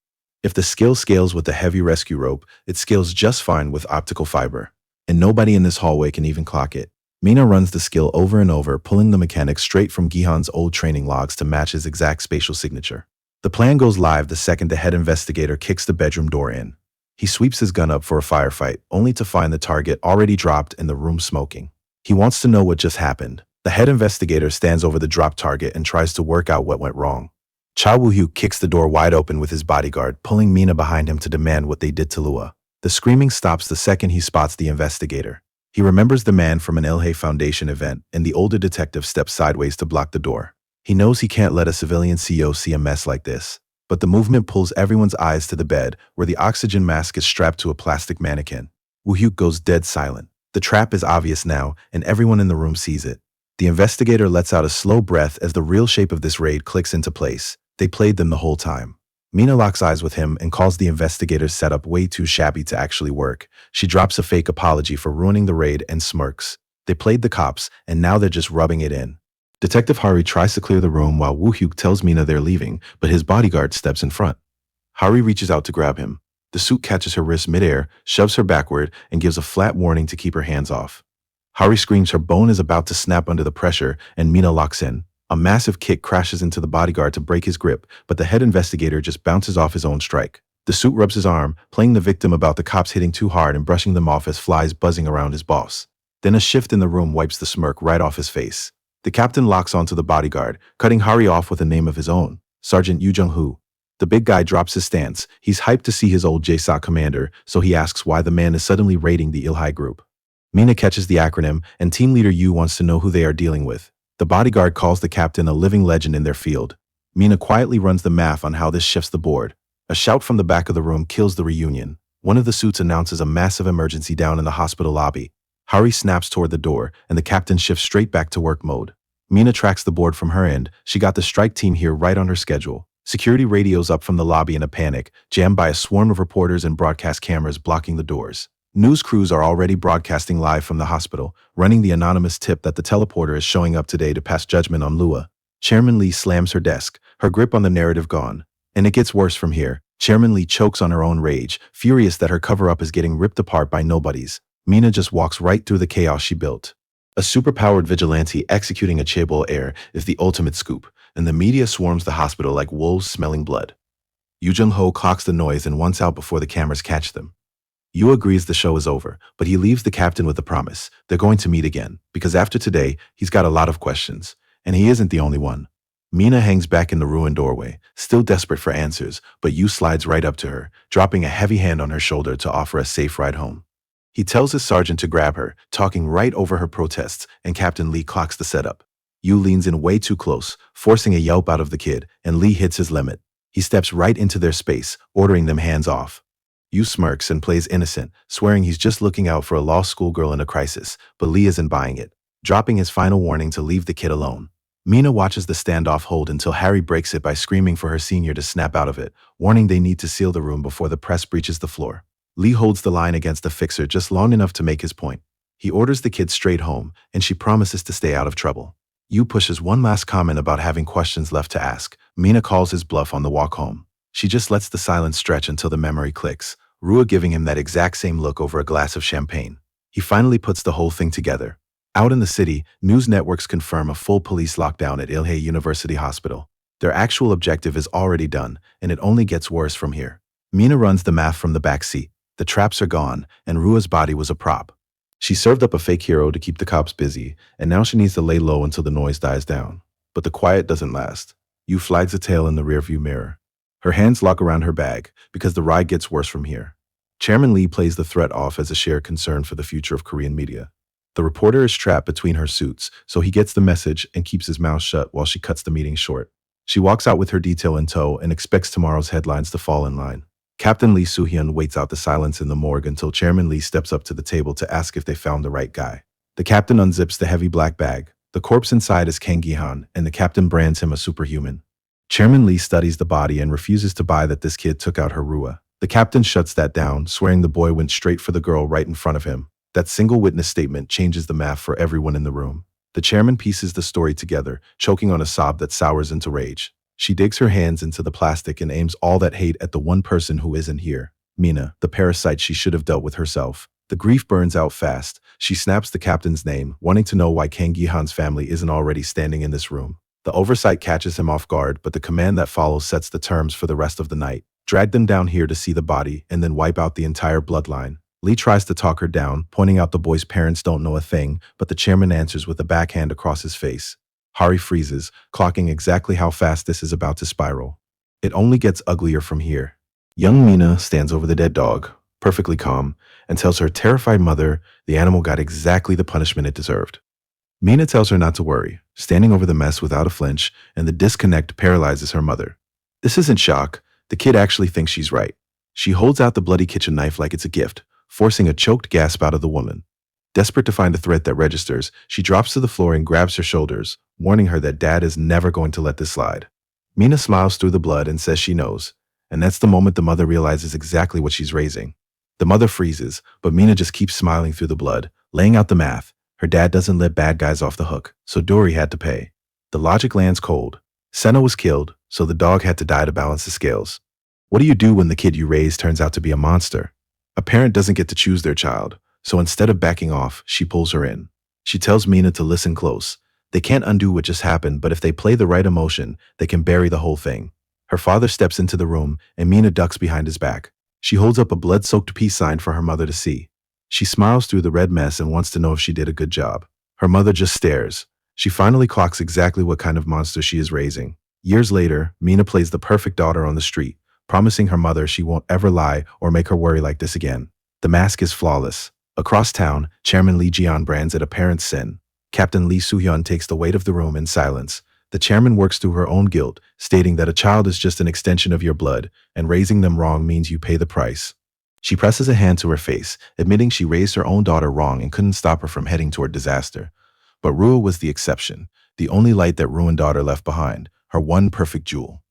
Speaker 1: If the skill scales with the heavy rescue rope, it scales just fine with optical fiber. And nobody in this hallway can even clock it. Mina runs the skill over and over, pulling the mechanics straight from Gihan's old training logs to match his exact spatial signature. The plan goes live the second the head investigator kicks the bedroom door in. He sweeps his gun up for a firefight, only to find the target already dropped in the room smoking. He wants to know what just happened. The head investigator stands over the dropped target and tries to work out what went wrong. Cha Woo-hyuk kicks the door wide open with his bodyguard, pulling Mina behind him to demand what they did to Lua. The screaming stops the second he spots the investigator. He remembers the man from an Ilhe Foundation event, and the older detective steps sideways to block the door. He knows he can't let a civilian CEO see a mess like this. But the movement pulls everyone's eyes to the bed, where the oxygen mask is strapped to a plastic mannequin. Woo-hyuk goes dead silent. The trap is obvious now, and everyone in the room sees it. The investigator lets out a slow breath as the real shape of this raid clicks into place. They played them the whole time. Mina locks eyes with him and calls the investigator's setup way too shabby to actually work. She drops a fake apology for ruining the raid and smirks. They played the cops, and now they're just rubbing it in. Detective Hari tries to clear the room while Woo-hyuk tells Mina they're leaving, but his bodyguard steps in front. Hari reaches out to grab him. The suit catches her wrist midair, shoves her backward, and gives a flat warning to keep her hands off. Hari screams her bone is about to snap under the pressure, and Mina locks in. A massive kick crashes into the bodyguard to break his grip, but the head investigator just bounces off his own strike. The suit rubs his arm, playing the victim about the cops hitting too hard and brushing them off as flies buzzing around his boss. Then a shift in the room wipes the smirk right off his face. The captain locks onto the bodyguard, cutting Hari off with a name of his own, Sergeant Yu Jung-hoo. The big guy drops his stance. He's hyped to see his old JSOC commander, so he asks why the man is suddenly raiding the Ilhai group. Mina catches the acronym, and team leader Yu wants to know who they are dealing with. The bodyguard calls the captain a living legend in their field. Mina quietly runs the math on how this shifts the board. A shout from the back of the room kills the reunion. One of the suits announces a massive emergency down in the hospital lobby. Hari snaps toward the door, and the captain shifts straight back to work mode. Mina tracks the board from her end. She got the strike team here right on her schedule. Security radios up from the lobby in a panic, jammed by a swarm of reporters and broadcast cameras blocking the doors. News crews are already broadcasting live from the hospital, running the anonymous tip that the teleporter is showing up today to pass judgment on Lua. Chairman Lee slams her desk, her grip on the narrative gone. And it gets worse from here. Chairman Lee chokes on her own rage, furious that her cover-up is getting ripped apart by nobodies. Mina just walks right through the chaos she built. A superpowered vigilante executing a chaebol heir is the ultimate scoop, and the media swarms the hospital like wolves smelling blood. Yu Jung-ho clocks the noise and wants out before the cameras catch them. Yu agrees the show is over, but he leaves the captain with a promise. They're going to meet again, because after today, he's got a lot of questions. And he isn't the only one. Mina hangs back in the ruined doorway, still desperate for answers, but Yu slides right up to her, dropping a heavy hand on her shoulder to offer a safe ride home. He tells his sergeant to grab her, talking right over her protests, and Captain Lee clocks the setup. Yu leans in way too close, forcing a yelp out of the kid, and Lee hits his limit. He steps right into their space, ordering them hands off. Yu smirks and plays innocent, swearing he's just looking out for a law school girl in a crisis, but Lee isn't buying it, dropping his final warning to leave the kid alone. Mina watches the standoff hold until Harry breaks it by screaming for her senior to snap out of it, warning they need to seal the room before the press breaches the floor. Lee holds the line against the fixer just long enough to make his point. He orders the kid straight home, and she promises to stay out of trouble. Yu pushes one last comment about having questions left to ask. Mina calls his bluff on the walk home. She just lets the silence stretch until the memory clicks, Rua giving him that exact same look over a glass of champagne. He finally puts the whole thing together. Out in the city, news networks confirm a full police lockdown at Ilhe University Hospital. Their actual objective is already done, and it only gets worse from here. Mina runs the math from the back seat. The traps are gone, and Rua's body was a prop. She served up a fake hero to keep the cops busy, and now she needs to lay low until the noise dies down. But the quiet doesn't last. Yu flags a tail in the rearview mirror. Her hands lock around her bag, because the ride gets worse from here. Chairman Lee plays the threat off as a shared concern for the future of Korean media. The reporter is trapped between her suits, so he gets the message and keeps his mouth shut while she cuts the meeting short. She walks out with her detail in tow and expects tomorrow's headlines to fall in line. Captain Lee Soo-hyun waits out the silence in the morgue until Chairman Lee steps up to the table to ask if they found the right guy. The captain unzips the heavy black bag. The corpse inside is Kang Gi-han, and the captain brands him a superhuman. Chairman Lee studies the body and refuses to buy that this kid took out her Rua. The captain shuts that down, swearing the boy went straight for the girl right in front of him. That single witness statement changes the math for everyone in the room. The chairman pieces the story together, choking on a sob that sours into rage. She digs her hands into the plastic and aims all that hate at the one person who isn't here. Mina, the parasite she should have dealt with herself. The grief burns out fast. She snaps the captain's name, wanting to know why Kang Gi-han's family isn't already standing in this room. The oversight catches him off guard, but the command that follows sets the terms for the rest of the night. Drag them down here to see the body, and then wipe out the entire bloodline. Lee tries to talk her down, pointing out the boy's parents don't know a thing, but the chairman answers with a backhand across his face. Hari freezes, clocking exactly how fast this is about to spiral. It only gets uglier from here. Young Mina stands over the dead dog, perfectly calm, and tells her terrified mother the animal got exactly the punishment it deserved. Mina tells her not to worry, standing over the mess without a flinch, and the disconnect paralyzes her mother. This isn't shock. The kid actually thinks she's right. She holds out the bloody kitchen knife like it's a gift, forcing a choked gasp out of the woman. Desperate to find a threat that registers, she drops to the floor and grabs her shoulders, warning her that Dad is never going to let this slide. Mina smiles through the blood and says she knows, and that's the moment the mother realizes exactly what she's raising. The mother freezes, but Mina just keeps smiling through the blood, laying out the math. Her dad doesn't let bad guys off the hook, so Dory had to pay. The logic lands cold. Senna was killed, so the dog had to die to balance the scales. What do you do when the kid you raise turns out to be a monster? A parent doesn't get to choose their child, so instead of backing off, she pulls her in. She tells Mina to listen close. They can't undo what just happened, but if they play the right emotion, they can bury the whole thing. Her father steps into the room, and Mina ducks behind his back. She holds up a blood-soaked peace sign for her mother to see. She smiles through the red mess and wants to know if she did a good job. Her mother just stares. She finally clocks exactly what kind of monster she is raising. Years later, Mina plays the perfect daughter on the street, promising her mother she won't ever lie or make her worry like this again. The mask is flawless. Across town, Chairman Lee Jian brands it a parent's sin. Captain Lee Soo-hyun takes the weight of the room in silence. The chairman works through her own guilt, stating that a child is just an extension of your blood, and raising them wrong means you pay the price. She presses a hand to her face, admitting she raised her own daughter wrong and couldn't stop her from heading toward disaster. But Ruo was the exception, the only light that ruined daughter left behind, her one perfect jewel.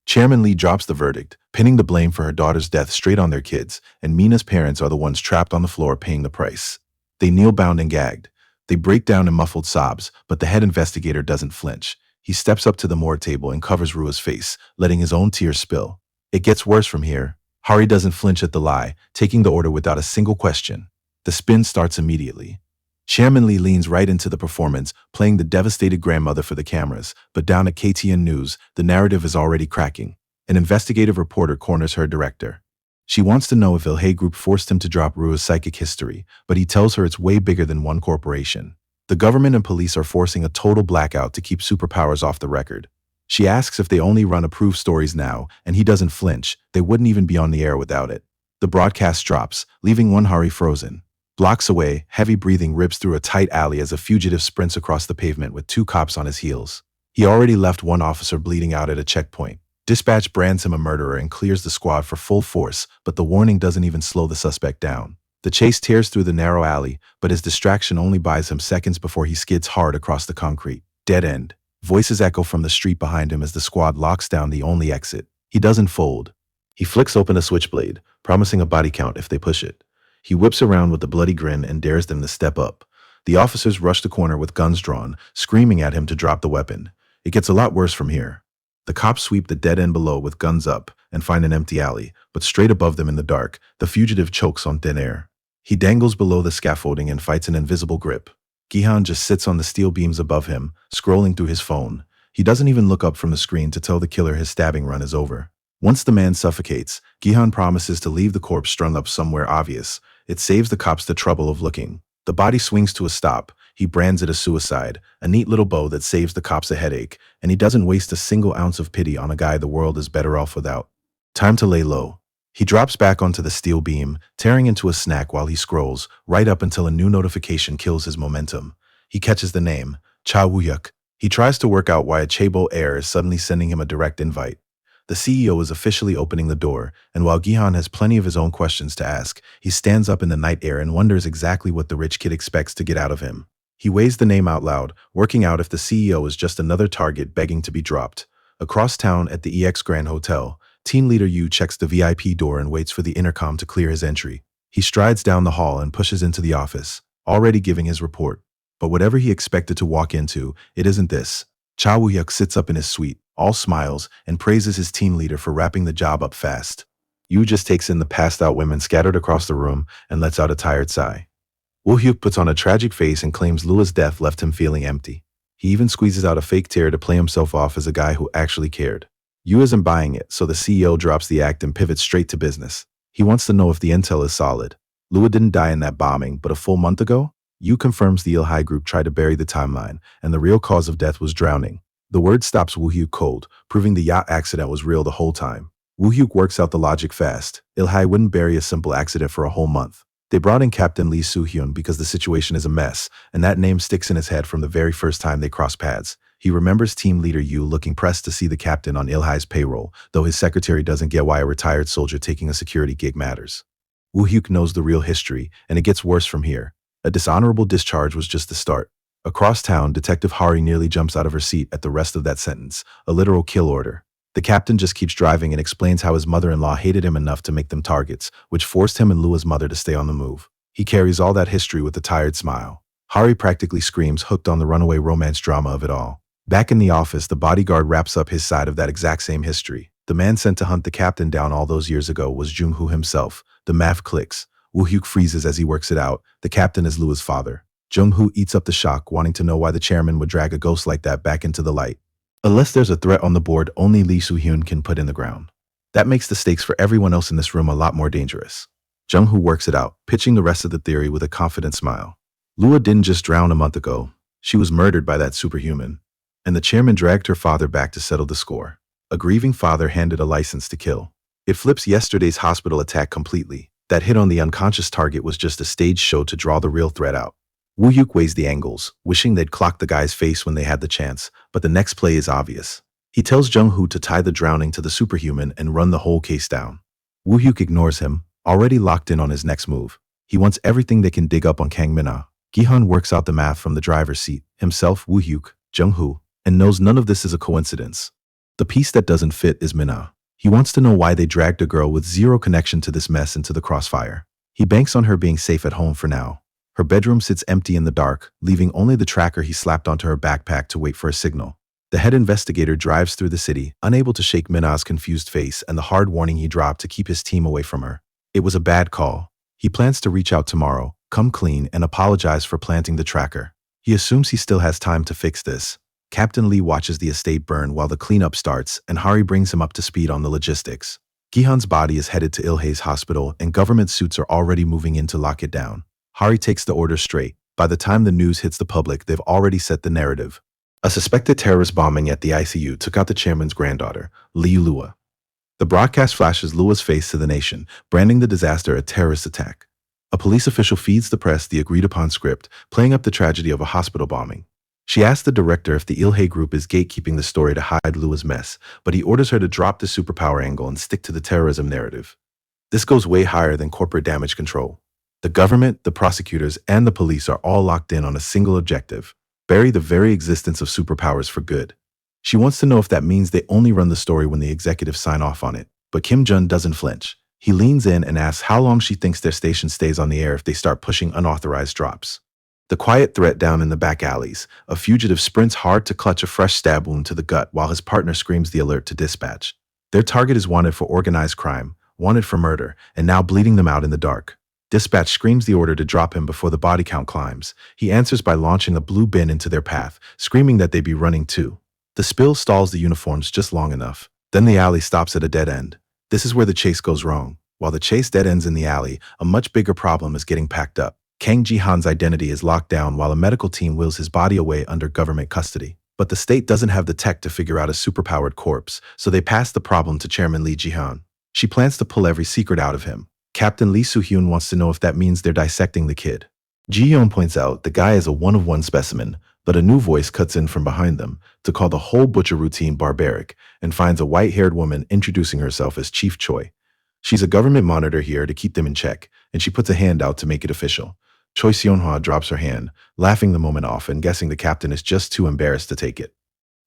Speaker 1: Chairman Lee drops the verdict, pinning the blame for her daughter's death straight on their kids, and Mina's parents are the ones trapped on the floor paying the price. They kneel bound and gagged. They break down in muffled sobs, but the head investigator doesn't flinch. He steps up to the morgue table and covers Rua's face, letting his own tears spill. It gets worse from here. Hari doesn't flinch at the lie, taking the order without a single question. The spin starts immediately. Chairman Lee leans right into the performance, playing the devastated grandmother for the cameras, but down at KTN News, the narrative is already cracking. An investigative reporter corners her director. She wants to know if Il-hae Group forced him to drop Rua's psychic history, but he tells her it's way bigger than one corporation. The government and police are forcing a total blackout to keep superpowers off the record. She asks if they only run approved stories now, and he doesn't flinch. They wouldn't even be on the air without it. The broadcast drops, leaving one Hari frozen. Blocks away, heavy breathing rips through a tight alley as a fugitive sprints across the pavement with 2 cops on his heels. He already left one officer bleeding out at a checkpoint. Dispatch brands him a murderer and clears the squad for full force, but the warning doesn't even slow the suspect down. The chase tears through the narrow alley, but his distraction only buys him seconds before he skids hard across the concrete. Dead end. Voices echo from the street behind him as the squad locks down the only exit. He doesn't fold. He flicks open a switchblade, promising a body count if they push it. He whips around with a bloody grin and dares them to step up. The officers rush the corner with guns drawn, screaming at him to drop the weapon. It gets a lot worse from here. The cops sweep the dead end below with guns up and find an empty alley, but straight above them in the dark, the fugitive chokes on thin air. He dangles below the scaffolding and fights an invisible grip. Gihan just sits on the steel beams above him, scrolling through his phone. He doesn't even look up from the screen to tell the killer his stabbing run is over. Once the man suffocates, Gihan promises to leave the corpse strung up somewhere obvious. It saves the cops the trouble of looking. The body swings to a stop. He brands it a suicide, a neat little bow that saves the cops a headache, and he doesn't waste a single ounce of pity on a guy the world is better off without. Time to lay low. He drops back onto the steel beam, tearing into a snack while he scrolls, right up until a new notification kills his momentum. He catches the name, Cha Woo-hyuk. He tries to work out why a Chaebol heir is suddenly sending him a direct invite. The CEO is officially opening the door, and while Gihan has plenty of his own questions to ask, he stands up in the night air and wonders exactly what the rich kid expects to get out of him. He weighs the name out loud, working out if the CEO is just another target begging to be dropped. Across town at the EX Grand Hotel, Team Leader Yu checks the VIP door and waits for the intercom to clear his entry. He strides down the hall and pushes into the office, already giving his report. But whatever he expected to walk into, it isn't this. Cha Woo-hyuk sits up in his suite, all smiles, and praises his team leader for wrapping the job up fast. Yu just takes in the passed-out women scattered across the room and lets out a tired sigh. Woo-hyuk puts on a tragic face and claims Lua's death left him feeling empty. He even squeezes out a fake tear to play himself off as a guy who actually cared. Yu isn't buying it, so the CEO drops the act and pivots straight to business. He wants to know if the intel is solid. Lua didn't die in that bombing, but a full month ago? Yu confirms the Il-hae Group tried to bury the timeline, and the real cause of death was drowning. The word stops Woo-hyuk cold, proving the yacht accident was real the whole time. Woo-hyuk works out the logic fast. Il-hae wouldn't bury a simple accident for a whole month. They brought in Captain Lee Soo-hyun because the situation is a mess, and that name sticks in his head from the very first time they cross paths. He remembers team leader Yu looking pressed to see the captain on Il-hae's payroll, though his secretary doesn't get why a retired soldier taking a security gig matters. Woo-hyuk knows the real history, and it gets worse from here. A dishonorable discharge was just the start. Across town, Detective Hari nearly jumps out of her seat at the rest of that sentence, a literal kill order. The captain just keeps driving and explains how his mother-in-law hated him enough to make them targets, which forced him and Lua's mother to stay on the move. He carries all that history with a tired smile. Hari practically screams, hooked on the runaway romance drama of it all. Back in the office, the bodyguard wraps up his side of that exact same history. The man sent to hunt the captain down all those years ago was Jung-hoo himself. The math clicks. Woo-hyuk freezes as he works it out. The captain is Lua's father. Jung-hoo eats up the shock, wanting to know why the chairman would drag a ghost like that back into the light. Unless there's a threat on the board only Lee Soo-hyun can put in the ground. That makes the stakes for everyone else in this room a lot more dangerous. Jung-hoo works it out, pitching the rest of the theory with a confident smile. Lua didn't just drown a month ago. She was murdered by that superhuman. And the chairman dragged her father back to settle the score. A grieving father handed a license to kill. It flips yesterday's hospital attack completely. That hit on the unconscious target was just a staged show to draw the real threat out. Woo-hyuk weighs the angles, wishing they'd clocked the guy's face when they had the chance, but the next play is obvious. He tells Jung-hoo to tie the drowning to the superhuman and run the whole case down. Woo-hyuk ignores him, already locked in on his next move. He wants everything they can dig up on Kang Min-ah. Gi-hun works out the math from the driver's seat, himself, Woo-hyuk, Jung-hoo, and knows none of this is a coincidence. The piece that doesn't fit is Min-ah. He wants to know why they dragged a girl with zero connection to this mess into the crossfire. He banks on her being safe at home for now. Her bedroom sits empty in the dark, leaving only the tracker he slapped onto her backpack to wait for a signal. The head investigator drives through the city, unable to shake Min-ah's confused face and the hard warning he dropped to keep his team away from her. It was a bad call. He plans to reach out tomorrow, come clean, and apologize for planting the tracker. He assumes he still has time to fix this. Captain Lee watches the estate burn while the cleanup starts, and Hari brings him up to speed on the logistics. Gi-hun's body is headed to Ilhae's hospital, and government suits are already moving in to lock it down. Hari takes the order straight. By the time the news hits the public, they've already set the narrative. A suspected terrorist bombing at the ICU took out the chairman's granddaughter, Liu Lua. The broadcast flashes Lua's face to the nation, branding the disaster a terrorist attack. A police official feeds the press the agreed-upon script, playing up the tragedy of a hospital bombing. She asks the director if the Ilhae group is gatekeeping the story to hide Lua's mess, but he orders her to drop the superpower angle and stick to the terrorism narrative. This goes way higher than corporate damage control. The government, the prosecutors, and the police are all locked in on a single objective: bury the very existence of superpowers for good. She wants to know if that means they only run the story when the executives sign off on it, but Kim Jun doesn't flinch. He leans in and asks how long she thinks their station stays on the air if they start pushing unauthorized drops. The quiet threat down in the back alleys, a fugitive sprints hard to clutch a fresh stab wound to the gut while his partner screams the alert to dispatch. Their target is wanted for organized crime, wanted for murder, and now bleeding them out in the dark. Dispatch screams the order to drop him before the body count climbs. He answers by launching a blue bin into their path, screaming that they be running too. The spill stalls the uniforms just long enough. Then the alley stops at a dead end. This is where the chase goes wrong. While the chase dead ends in the alley, a much bigger problem is getting packed up. Kang Ji-han's identity is locked down while a medical team wheels his body away under government custody. But the state doesn't have the tech to figure out a superpowered corpse, so they pass the problem to Chairman Lee Ji-han. She plans to pull every secret out of him. Captain Lee Soo-hyun wants to know if that means they're dissecting the kid. Ji-yeon points out the guy is a one-of-one specimen, but a new voice cuts in from behind them to call the whole butcher routine barbaric and finds a white-haired woman introducing herself as Chief Choi. She's a government monitor here to keep them in check, and she puts a hand out to make it official. Choi Seon-hwa drops her hand, laughing the moment off and guessing the captain is just too embarrassed to take it.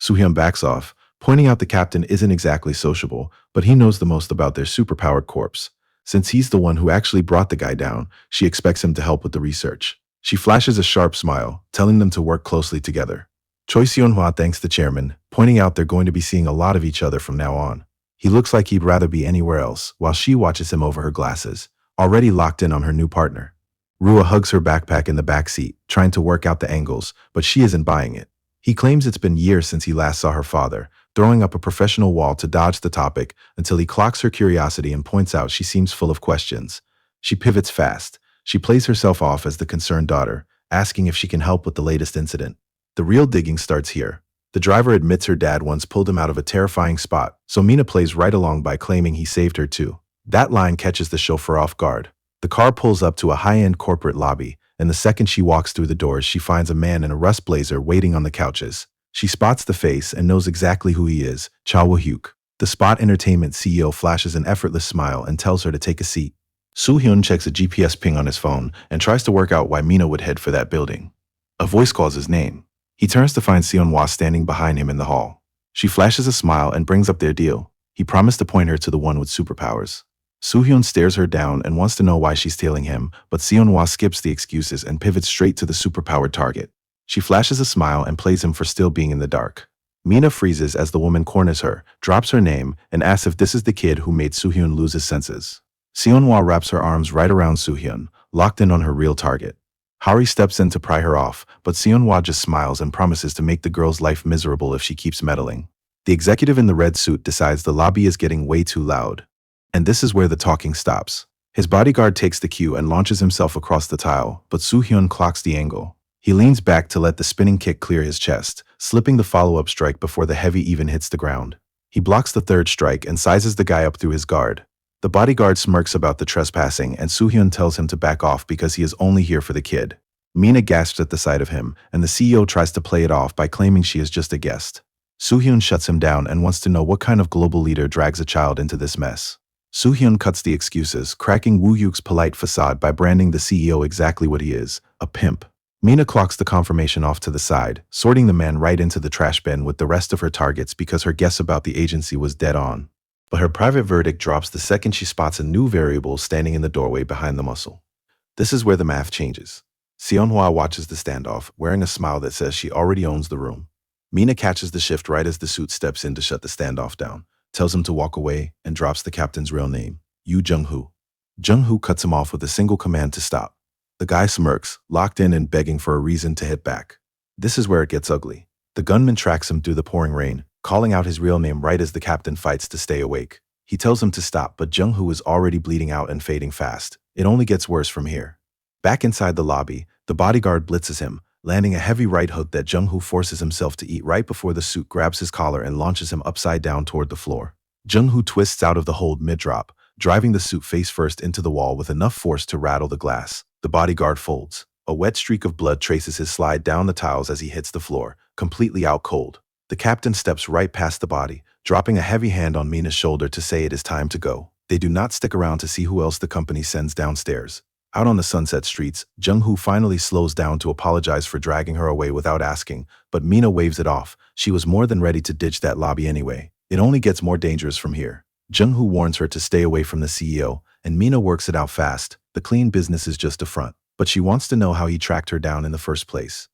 Speaker 1: Soo-hyun backs off, pointing out the captain isn't exactly sociable, but he knows the most about their superpowered corpse. Since he's the one who actually brought the guy down, she expects him to help with the research. She flashes a sharp smile, telling them to work closely together. Choi Seon-hwa thanks the chairman, pointing out they're going to be seeing a lot of each other from now on. He looks like he'd rather be anywhere else, while she watches him over her glasses, already locked in on her new partner. Rua hugs her backpack in the back seat, trying to work out the angles, but she isn't buying it. He claims it's been years since he last saw her father, throwing up a professional wall to dodge the topic until he clocks her curiosity and points out she seems full of questions. She pivots fast. She plays herself off as the concerned daughter, asking if she can help with the latest incident. The real digging starts here. The driver admits her dad once pulled him out of a terrifying spot, so Mina plays right along by claiming he saved her too. That line catches the chauffeur off guard. The car pulls up to a high-end corporate lobby, and the second she walks through the doors, she finds a man in a rust blazer waiting on the couches. She spots the face and knows exactly who he is, Cha Woo-hyuk. The Spot Entertainment CEO flashes an effortless smile and tells her to take a seat. Soo-hyun checks a GPS ping on his phone and tries to work out why Mina would head for that building. A voice calls his name. He turns to find Seon-hwa standing behind him in the hall. She flashes a smile and brings up their deal. He promised to point her to the one with superpowers. Soo-hyun stares her down and wants to know why she's tailing him, but Seon-hwa skips the excuses and pivots straight to the superpowered target. She flashes a smile and plays him for still being in the dark. Mina freezes as the woman corners her, drops her name, and asks if this is the kid who made Soo-hyun lose his senses. Seon-hwa wraps her arms right around Soo-hyun, locked in on her real target. Hari steps in to pry her off, but Seon-hwa just smiles and promises to make the girl's life miserable if she keeps meddling. The executive in the red suit decides the lobby is getting way too loud. And this is where the talking stops. His bodyguard takes the cue and launches himself across the tile, but Soo-hyun clocks the angle. He leans back to let the spinning kick clear his chest, slipping the follow-up strike before the heavy even hits the ground. He blocks the third strike and sizes the guy up through his guard. The bodyguard smirks about the trespassing and Soo-hyun tells him to back off because he is only here for the kid. Mina gasps at the sight of him, and the CEO tries to play it off by claiming she is just a guest. Soo-hyun shuts him down and wants to know what kind of global leader drags a child into this mess. Soo-hyun cuts the excuses, cracking Woo-yuk's polite facade by branding the CEO exactly what he is, a pimp. Mina clocks the confirmation off to the side, sorting the man right into the trash bin with the rest of her targets because her guess about the agency was dead on. But her private verdict drops the second she spots a new variable standing in the doorway behind the muscle. This is where the math changes. Seonhwa watches the standoff, wearing a smile that says she already owns the room. Mina catches the shift right as the suit steps in to shut the standoff down, tells him to walk away, and drops the captain's real name, Yoo Jung-hoo. Jung-hoo cuts him off with a single command to stop. The guy smirks, locked in and begging for a reason to hit back. This is where it gets ugly. The gunman tracks him through the pouring rain, calling out his real name right as the captain fights to stay awake. He tells him to stop, but Jung-hoo is already bleeding out and fading fast. It only gets worse from here. Back inside the lobby, the bodyguard blitzes him, landing a heavy right hook that Jung-hoo forces himself to eat right before the suit grabs his collar and launches him upside down toward the floor. Jung-hoo twists out of the hold mid-drop, driving the suit face first into the wall with enough force to rattle the glass. The bodyguard folds. A wet streak of blood traces his slide down the tiles as he hits the floor, completely out cold. The captain steps right past the body, dropping a heavy hand on Mina's shoulder to say it is time to go. They do not stick around to see who else the company sends downstairs. Out on the sunset streets, Jung-hoo finally slows down to apologize for dragging her away without asking, but Mina waves it off. She was more than ready to ditch that lobby anyway. It only gets more dangerous from here. Jung-hoo warns her to stay away from the CEO, and Mina works it out fast. The clean business is just a front, but she wants to know how he tracked her down in the first place.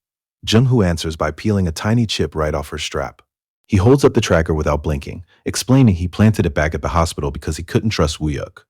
Speaker 1: Jung-hoo answers by peeling a tiny chip right off her strap. He holds up the tracker without blinking, explaining he planted it back at the hospital because he couldn't trust Woo-yuk.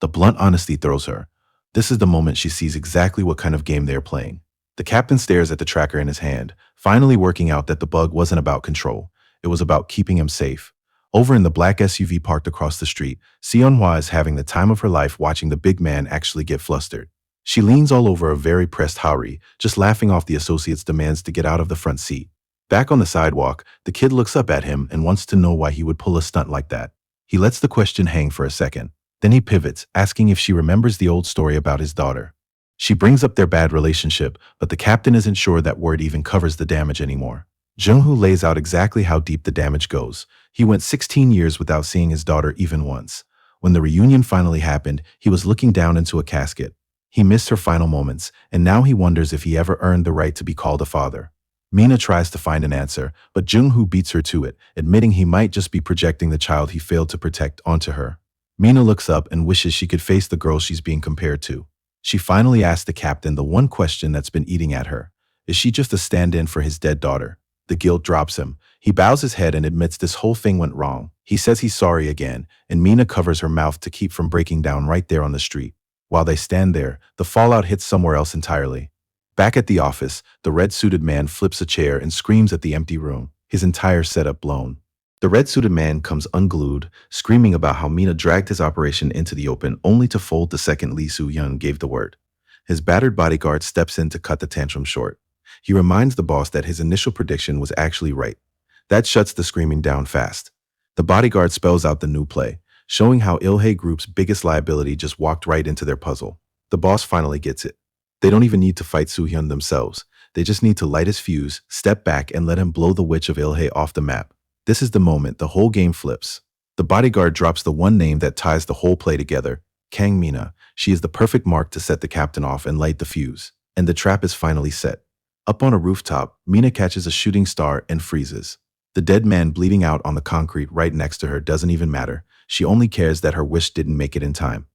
Speaker 1: The blunt honesty throws her. This is the moment she sees exactly what kind of game they are playing. The captain stares at the tracker in his hand, finally working out that the bug wasn't about control. It was about keeping him safe. Over in the black SUV parked across the street, Seonhwa is having the time of her life watching the big man actually get flustered. She leans all over a very pressed Haori, just laughing off the associate's demands to get out of the front seat. Back on the sidewalk, the kid looks up at him and wants to know why he would pull a stunt like that. He lets the question hang for a second. Then he pivots, asking if she remembers the old story about his daughter. She brings up their bad relationship, but the captain isn't sure that word even covers the damage anymore. Jung-hoo lays out exactly how deep the damage goes. He went 16 years without seeing his daughter even once. When the reunion finally happened, he was looking down into a casket. He missed her final moments, and now he wonders if he ever earned the right to be called a father. Mina tries to find an answer, but Jung-hoo beats her to it, admitting he might just be projecting the child he failed to protect onto her. Mina looks up and wishes she could face the girl she's being compared to. She finally asks the captain the one question that's been eating at her. Is she just a stand-in for his dead daughter? The guilt drops him. He bows his head and admits this whole thing went wrong. He says he's sorry again, and Mina covers her mouth to keep from breaking down right there on the street. While they stand there, the fallout hits somewhere else entirely. Back at the office, the red-suited man flips a chair and screams at the empty room, his entire setup blown. The red-suited man comes unglued, screaming about how Mina dragged his operation into the open only to fold the second Lee Soo-hyun gave the word. His battered bodyguard steps in to cut the tantrum short. He reminds the boss that his initial prediction was actually right. That shuts the screaming down fast. The bodyguard spells out the new play, showing how Ilhae Group's biggest liability just walked right into their puzzle. The boss finally gets it. They don't even need to fight Soo-hyun themselves. They just need to light his fuse, step back, and let him blow the witch of Ilhae off the map. This is the moment the whole game flips. The bodyguard drops the one name that ties the whole play together, Kang Mina. She is the perfect mark to set the captain off and light the fuse. And the trap is finally set. Up on a rooftop, Mina catches a shooting star and freezes. The dead man bleeding out on the concrete right next to her doesn't even matter. She only cares that her wish didn't make it in time.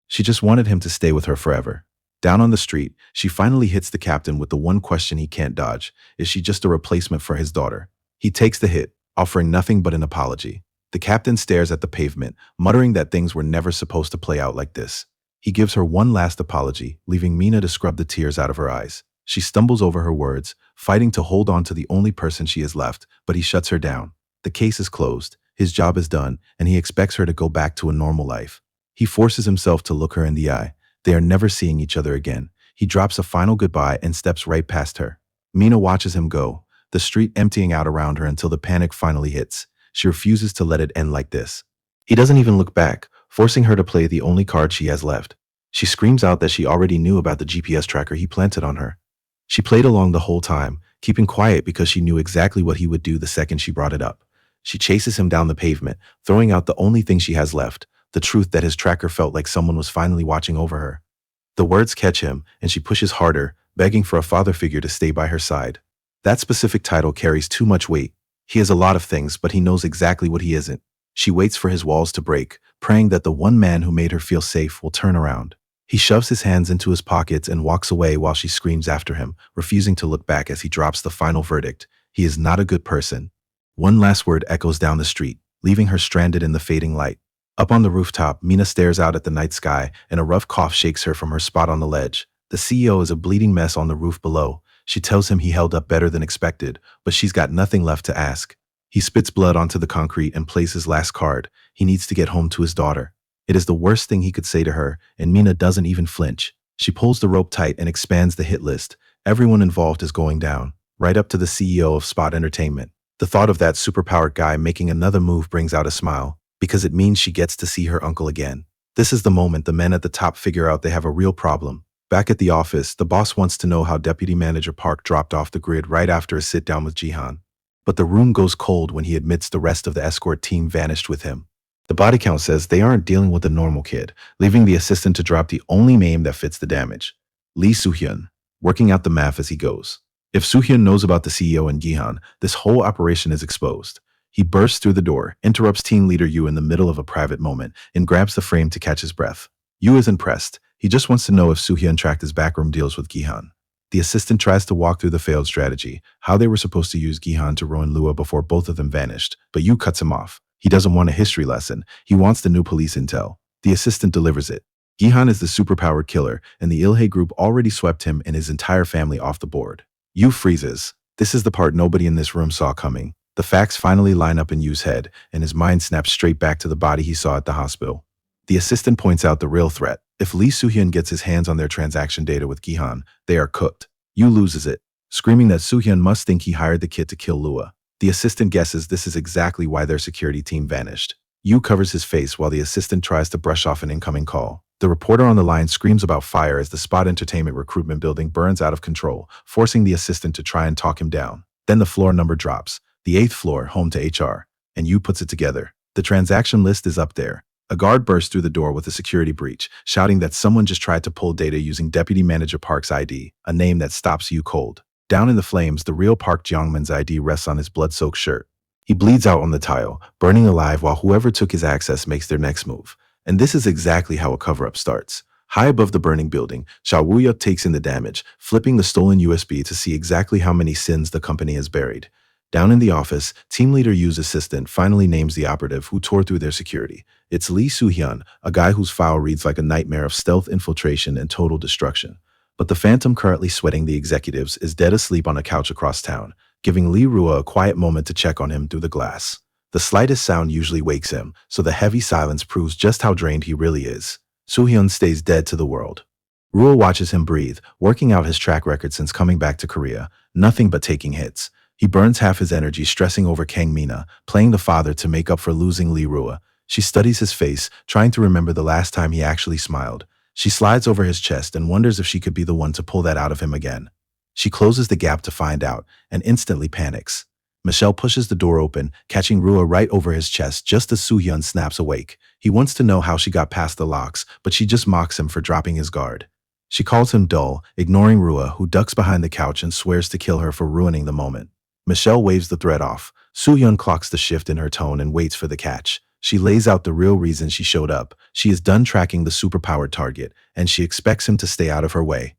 Speaker 1: She just wanted him to stay with her forever. Down on the street, she finally hits the captain with the one question he can't dodge. Is she just a replacement for his daughter? He takes the hit, offering nothing but an apology. The captain stares at the pavement, muttering that things were never supposed to play out like this. He gives her one last apology, leaving Mina to scrub the tears out of her eyes. She stumbles over her words, fighting to hold on to the only person she has left, but he shuts her down. The case is closed, his job is done, and he expects her to go back to a normal life. He forces himself to look her in the eye. They are never seeing each other again. He drops a final goodbye and steps right past her. Mina watches him go, the street emptying out around her until the panic finally hits. She refuses to let it end like this. He doesn't even look back, forcing her to play the only card she has left. She screams out that she already knew about the GPS tracker he planted on her. She played along the whole time, keeping quiet because she knew exactly what he would do the second she brought it up. She chases him down the pavement, throwing out the only thing she has left, the truth that his tracker felt like someone was finally watching over her. The words catch him, and she pushes harder, begging for a father figure to stay by her side. That specific title carries too much weight. He is a lot of things, but he knows exactly what he isn't. She waits for his walls to break, praying that the one man who made her feel safe will turn around. He shoves his hands into his pockets and walks away while she screams after him, refusing to look back as he drops the final verdict. He is not a good person. One last word echoes down the street, leaving her stranded in the fading light. Up on the rooftop, Mina stares out at the night sky, and a rough cough shakes her from her spot on the ledge. The CEO is a bleeding mess on the roof below. She tells him he held up better than expected, but she's got nothing left to ask. He spits blood onto the concrete and plays his last card. He needs to get home to his daughter. It is the worst thing he could say to her, and Mina doesn't even flinch. She pulls the rope tight and expands the hit list. Everyone involved is going down, right up to the CEO of Spot Entertainment. The thought of that superpowered guy making another move brings out a smile, because it means she gets to see her uncle again. This is the moment the men at the top figure out they have a real problem. Back at the office, the boss wants to know how Deputy Manager Park dropped off the grid right after a sit-down with Jihan. But the room goes cold when he admits the rest of the escort team vanished with him. The body count says they aren't dealing with a normal kid, leaving the assistant to drop the only name that fits the damage. Lee Soo-hyun, working out the math as he goes. If Soo-hyun knows about the CEO and Gihan, this whole operation is exposed. He bursts through the door, interrupts team leader Yu in the middle of a private moment, and grabs the frame to catch his breath. Yu is impressed. He just wants to know if Soo-hyun tracked his backroom deals with Gihan. The assistant tries to walk through the failed strategy, how they were supposed to use Gihan to ruin Lua before both of them vanished, but Yu cuts him off. He doesn't want a history lesson. He wants the new police intel. The assistant delivers it. Gihan is the superpowered killer, and the Ilhe group already swept him and his entire family off the board. Yu freezes. This is the part nobody in this room saw coming. The facts finally line up in Yu's head, and his mind snaps straight back to the body he saw at the hospital. The assistant points out the real threat. If Lee Soo-hyun gets his hands on their transaction data with Gihan, they are cooked. Yu loses it, screaming that Soo-hyun must think he hired the kid to kill Lua. The assistant guesses this is exactly why their security team vanished. Yu covers his face while the assistant tries to brush off an incoming call. The reporter on the line screams about fire as the Spot Entertainment recruitment building burns out of control, forcing the assistant to try and talk him down. Then the floor number drops. The 8th floor, home to HR, and Yu puts it together. The transaction list is up there. A guard bursts through the door with a security breach, shouting that someone just tried to pull data using Deputy Manager Park's ID, a name that stops Yu cold. Down in the flames, the real Park Jeongman's ID rests on his blood-soaked shirt. He bleeds out on the tile, burning alive while whoever took his access makes their next move. And this is exactly how a cover-up starts. High above the burning building, Cha Woo-yup takes in the damage, flipping the stolen USB to see exactly how many sins the company has buried. Down in the office, team leader Yu's assistant finally names the operative who tore through their security. It's Lee Soo-hyun, a guy whose file reads like a nightmare of stealth infiltration and total destruction. But the phantom currently sweating the executives is dead asleep on a couch across town, giving Lee Rua a quiet moment to check on him through the glass. The slightest sound usually wakes him, so the heavy silence proves just how drained he really is. Soo-hyun stays dead to the world. Rua watches him breathe, working out his track record since coming back to Korea, nothing but taking hits. He burns half his energy stressing over Kang Mina, playing the father to make up for losing Lee Rua. She studies his face, trying to remember the last time he actually smiled. She slides over his chest and wonders if she could be the one to pull that out of him again. She closes the gap to find out, and instantly panics. Michelle pushes the door open, catching Rua right over his chest just as Soo-hyun snaps awake. He wants to know how she got past the locks, but she just mocks him for dropping his guard. She calls him dull, ignoring Rua, who ducks behind the couch and swears to kill her for ruining the moment. Michelle waves the threat off. Soo-hyun clocks the shift in her tone and waits for the catch. She lays out the real reason she showed up. She is done tracking the superpowered target, and she expects him to stay out of her way.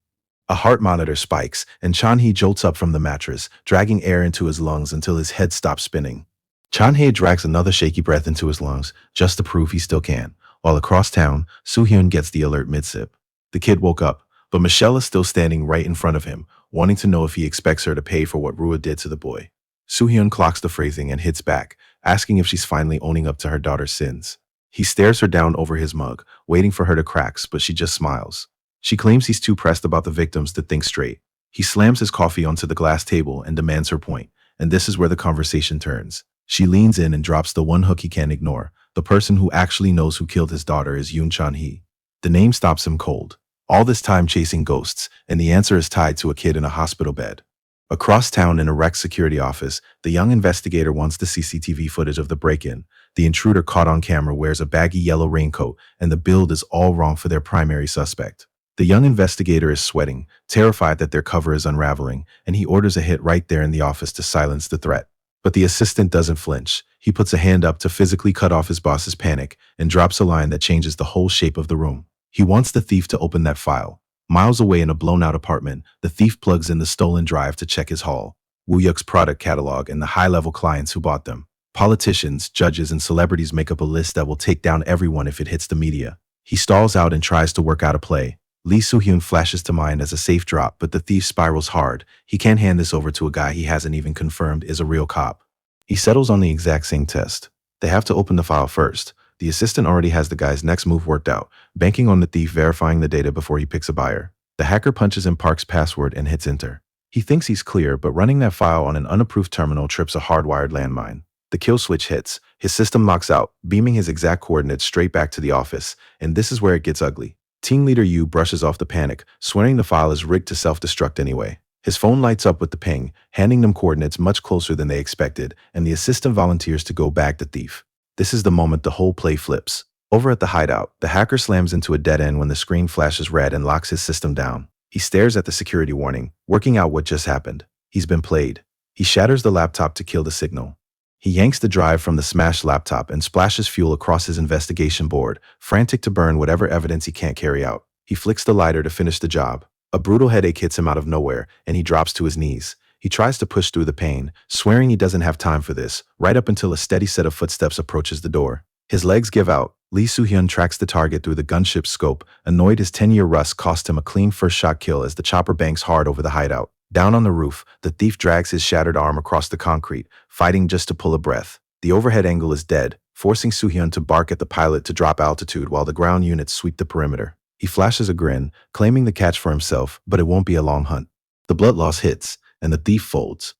Speaker 1: A heart monitor spikes, and Chan-hee jolts up from the mattress, dragging air into his lungs until his head stops spinning. Chan-hee drags another shaky breath into his lungs, just to prove he still can. While across town, Soo-hyun gets the alert mid-sip. The kid woke up, but Michelle is still standing right in front of him, wanting to know if he expects her to pay for what Rua did to the boy. Soo-hyun clocks the phrasing and hits back, asking if she's finally owning up to her daughter's sins. He stares her down over his mug, waiting for her to crack, but she just smiles. She claims he's too pressed about the victims to think straight. He slams his coffee onto the glass table and demands her point, and this is where the conversation turns. She leans in and drops the one hook he can't ignore. The person who actually knows who killed his daughter is Yoon Chan-hee. The name stops him cold. All this time chasing ghosts, and the answer is tied to a kid in a hospital bed. Across town in a wrecked security office, the young investigator wants the CCTV footage of the break-in. The intruder caught on camera wears a baggy yellow raincoat, and the build is all wrong for their primary suspect. The young investigator is sweating, terrified that their cover is unraveling, and he orders a hit right there in the office to silence the threat. But the assistant doesn't flinch. He puts a hand up to physically cut off his boss's panic and drops a line that changes the whole shape of the room. He wants the thief to open that file. Miles away in a blown-out apartment, the thief plugs in the stolen drive to check his haul. Woo-yuk's product catalog and the high-level clients who bought them. Politicians, judges, and celebrities make up a list that will take down everyone if it hits the media. He stalls out and tries to work out a play. Lee Soo-hyun flashes to mind as a safe drop, but the thief spirals hard. He can't hand this over to a guy he hasn't even confirmed is a real cop. He settles on the exact same test. They have to open the file first. The assistant already has the guy's next move worked out, banking on the thief verifying the data before he picks a buyer. The hacker punches in Park's password and hits enter. He thinks he's clear, but running that file on an unapproved terminal trips a hardwired landmine. The kill switch hits. His system locks out, beaming his exact coordinates straight back to the office, and this is where it gets ugly. Team leader Yu brushes off the panic, swearing the file is rigged to self-destruct anyway. His phone lights up with the ping, handing them coordinates much closer than they expected, and the assistant volunteers to go bag the thief. This is the moment the whole play flips. Over at the hideout, the hacker slams into a dead end when the screen flashes red and locks his system down. He stares at the security warning, working out what just happened. He's been played. He shatters the laptop to kill the signal. He yanks the drive from the smashed laptop and splashes fuel across his investigation board, frantic to burn whatever evidence he can't carry out. He flicks the lighter to finish the job. A brutal headache hits him out of nowhere, and he drops to his knees. He tries to push through the pain, swearing he doesn't have time for this, right up until a steady set of footsteps approaches the door. His legs give out. Lee Soo-hyun tracks the target through the gunship's scope, annoyed his 10-year rust cost him a clean first-shot kill as the chopper banks hard over the hideout. Down on the roof, the thief drags his shattered arm across the concrete, fighting just to pull a breath. The overhead angle is dead, forcing Soo-hyun to bark at the pilot to drop altitude while the ground units sweep the perimeter. He flashes a grin, claiming the catch for himself, but it won't be a long hunt. The blood loss hits, and the thief folds.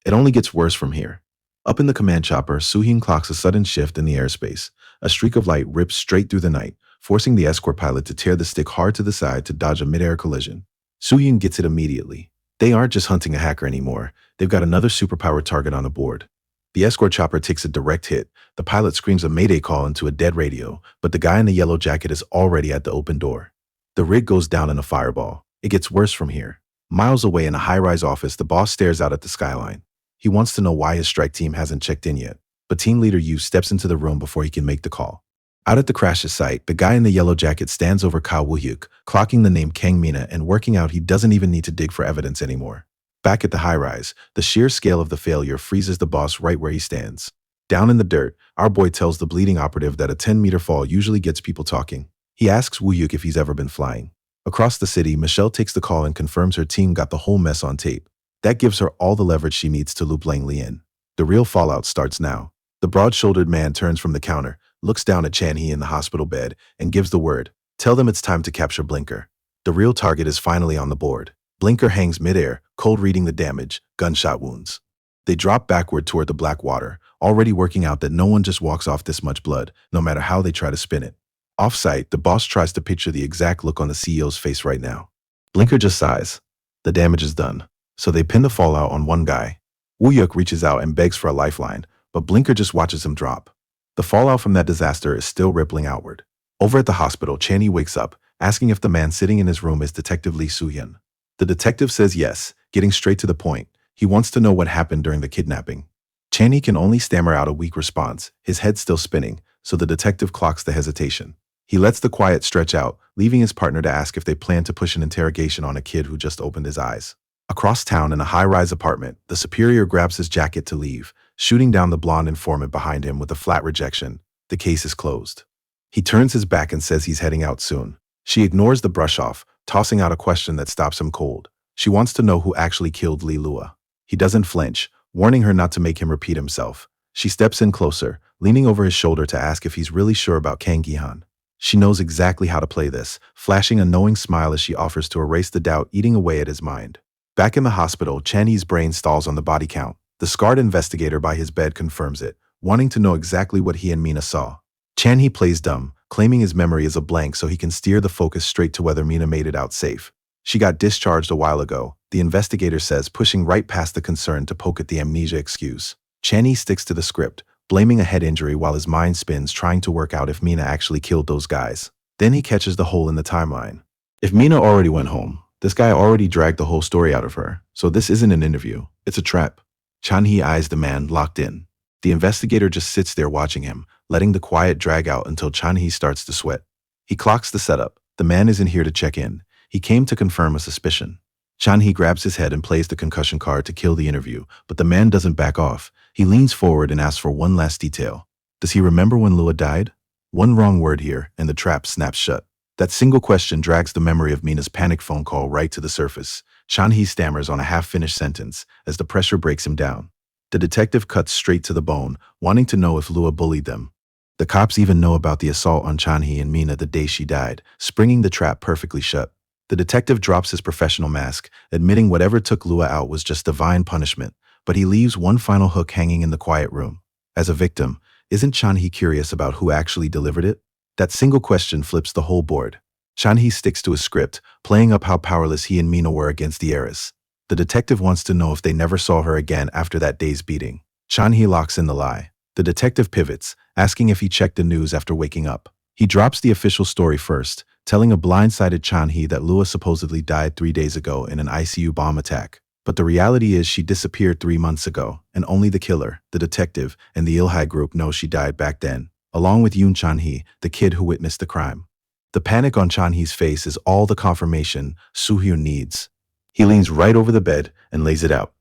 Speaker 1: It only gets worse from here. Up in the command chopper, Soo-hyun clocks a sudden shift in the airspace. A streak of light rips straight through the night, forcing the escort pilot to tear the stick hard to the side to dodge a mid-air collision. Soo-hyun gets it immediately. They aren't just hunting a hacker anymore. They've got another superpowered target on the board. The escort chopper takes a direct hit. The pilot screams a mayday call into a dead radio, but the guy in the yellow jacket is already at the open door. The rig goes down in a fireball. It gets worse from here. Miles away in a high-rise office, the boss stares out at the skyline. He wants to know why his strike team hasn't checked in yet, but team leader Yu steps into the room before he can make the call. Out at the crash's site, the guy in the yellow jacket stands over Kang Woo-hyuk, clocking the name Kang Mina and working out he doesn't even need to dig for evidence anymore. Back at the high-rise, the sheer scale of the failure freezes the boss right where he stands. Down in the dirt, our boy tells the bleeding operative that a 10-meter fall usually gets people talking. He asks Woo-hyuk if he's ever been flying. Across the city, Michelle takes the call and confirms her team got the whole mess on tape. That gives her all the leverage she needs to loop Langley in. The real fallout starts now. The broad-shouldered man turns from the counter, looks down at Chan-hee in the hospital bed, and gives the word. Tell them it's time to capture Blinker. The real target is finally on the board. Blinker hangs midair, cold reading the damage, gunshot wounds. They drop backward toward the black water, already working out that no one just walks off this much blood, no matter how they try to spin it. Off-site, the boss tries to picture the exact look on the CEO's face right now. Blinker just sighs. The damage is done. So they pin the fallout on one guy. Woo-hyuk reaches out and begs for a lifeline, but Blinker just watches him drop. The fallout from that disaster is still rippling outward. Over at the hospital, Chan-hee wakes up, asking if the man sitting in his room is Detective Lee Soo-hyun. The detective says yes, getting straight to the point. He wants to know what happened during the kidnapping. Chan-hee can only stammer out a weak response, his head still spinning, so the detective clocks the hesitation. He lets the quiet stretch out, leaving his partner to ask if they plan to push an interrogation on a kid who just opened his eyes. Across town in a high-rise apartment, the superior grabs his jacket to leave, shooting down the blonde informant behind him with a flat rejection. The case is closed. He turns his back and says he's heading out soon. She ignores the brush-off, tossing out a question that stops him cold. She wants to know who actually killed Lee Lua. He doesn't flinch, warning her not to make him repeat himself. She steps in closer, leaning over his shoulder to ask if he's really sure about Kang Gi-han. She knows exactly how to play this, flashing a knowing smile as she offers to erase the doubt eating away at his mind. Back in the hospital, Chan-hee's brain stalls on the body count. The scarred investigator by his bed confirms it, wanting to know exactly what he and Mina saw. Chan-hee plays dumb, claiming his memory is a blank so he can steer the focus straight to whether Mina made it out safe. She got discharged a while ago, the investigator says, pushing right past the concern to poke at the amnesia excuse. Chan-hee sticks to the script, blaming a head injury while his mind spins trying to work out if Mina actually killed those guys. Then he catches the hole in the timeline. If Mina already went home, this guy already dragged the whole story out of her, so this isn't an interview, it's a trap. Chan-hee eyes the man locked in. The investigator just sits there watching him, letting the quiet drag out until Chan-hee starts to sweat. He clocks the setup. The man isn't here to check in. He came to confirm a suspicion. Chan-hee grabs his head and plays the concussion card to kill the interview, but the man doesn't back off. He leans forward and asks for one last detail. Does he remember when Lua died? One wrong word here, and the trap snaps shut. That single question drags the memory of Mina's panic phone call right to the surface. Chan-hee stammers on a half-finished sentence as the pressure breaks him down. The detective cuts straight to the bone, wanting to know if Lua bullied them. The cops even know about the assault on Chan-hee and Mina the day she died, springing the trap perfectly shut. The detective drops his professional mask, admitting whatever took Lua out was just divine punishment, but he leaves one final hook hanging in the quiet room. As a victim, isn't Chan-hee curious about who actually delivered it? That single question flips the whole board. Chan-hee sticks to his script, playing up how powerless he and Mina were against the heiress. The detective wants to know if they never saw her again after that day's beating. Chan-hee locks in the lie. The detective pivots, asking if he checked the news after waking up. He drops the official story first, telling a blindsided Chan-hee that Lua supposedly died 3 days ago in an ICU bomb attack. But the reality is she disappeared 3 months ago, and only the killer, the detective, and the Ilhai group know she died back then, along with Yoon Chan-hee, the kid who witnessed the crime. The panic on Chan-hee's face is all the confirmation Soo-hyun needs. He leans right over the bed and lays it out.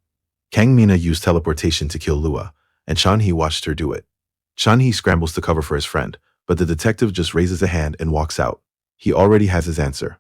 Speaker 1: Kang Mina used teleportation to kill Lua, and Chan-hee watched her do it. Chan-hee scrambles to cover for his friend, but the detective just raises a hand and walks out. He already has his answer.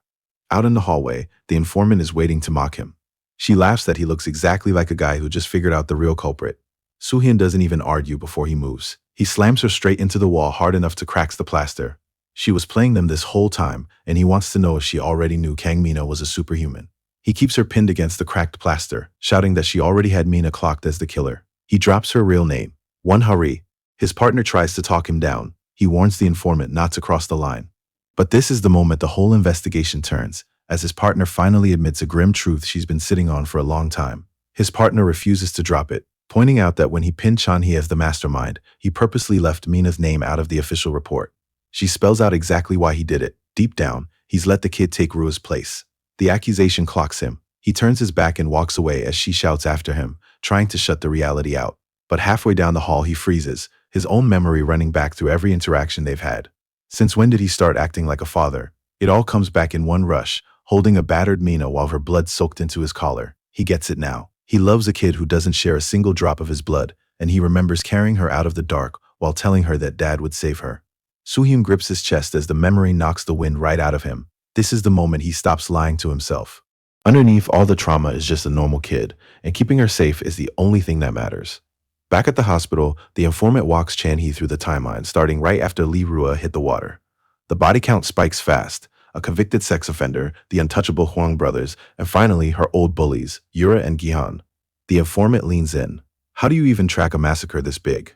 Speaker 1: Out in the hallway, the informant is waiting to mock him. She laughs that he looks exactly like a guy who just figured out the real culprit. Soo-hyun doesn't even argue before he moves. He slams her straight into the wall hard enough to crack the plaster. She was playing them this whole time, and he wants to know if she already knew Kang Mina was a superhuman. He keeps her pinned against the cracked plaster, shouting that she already had Mina clocked as the killer. He drops her real name, Won-Hari. His partner tries to talk him down. He warns the informant not to cross the line. But this is the moment the whole investigation turns, as his partner finally admits a grim truth she's been sitting on for a long time. His partner refuses to drop it, pointing out that when he pinned Chan-hee as the mastermind, he purposely left Mina's name out of the official report. She spells out exactly why he did it. Deep down, he's let the kid take Rua's place. The accusation clocks him. He turns his back and walks away as she shouts after him, trying to shut the reality out. But halfway down the hall he freezes, his own memory running back through every interaction they've had. Since when did he start acting like a father? It all comes back in one rush, holding a battered Mina while her blood soaked into his collar. He gets it now. He loves a kid who doesn't share a single drop of his blood, and he remembers carrying her out of the dark while telling her that dad would save her. Soo-hyun grips his chest as the memory knocks the wind right out of him. This is the moment he stops lying to himself. Underneath all the trauma is just a normal kid, and keeping her safe is the only thing that matters. Back at the hospital, the informant walks Chan-hee through the timeline, starting right after Lee Rua hit the water. The body count spikes fast. A convicted sex offender, the untouchable Hwang brothers, and finally her old bullies, Yura and Gihan. The informant leans in. How do you even track a massacre this big?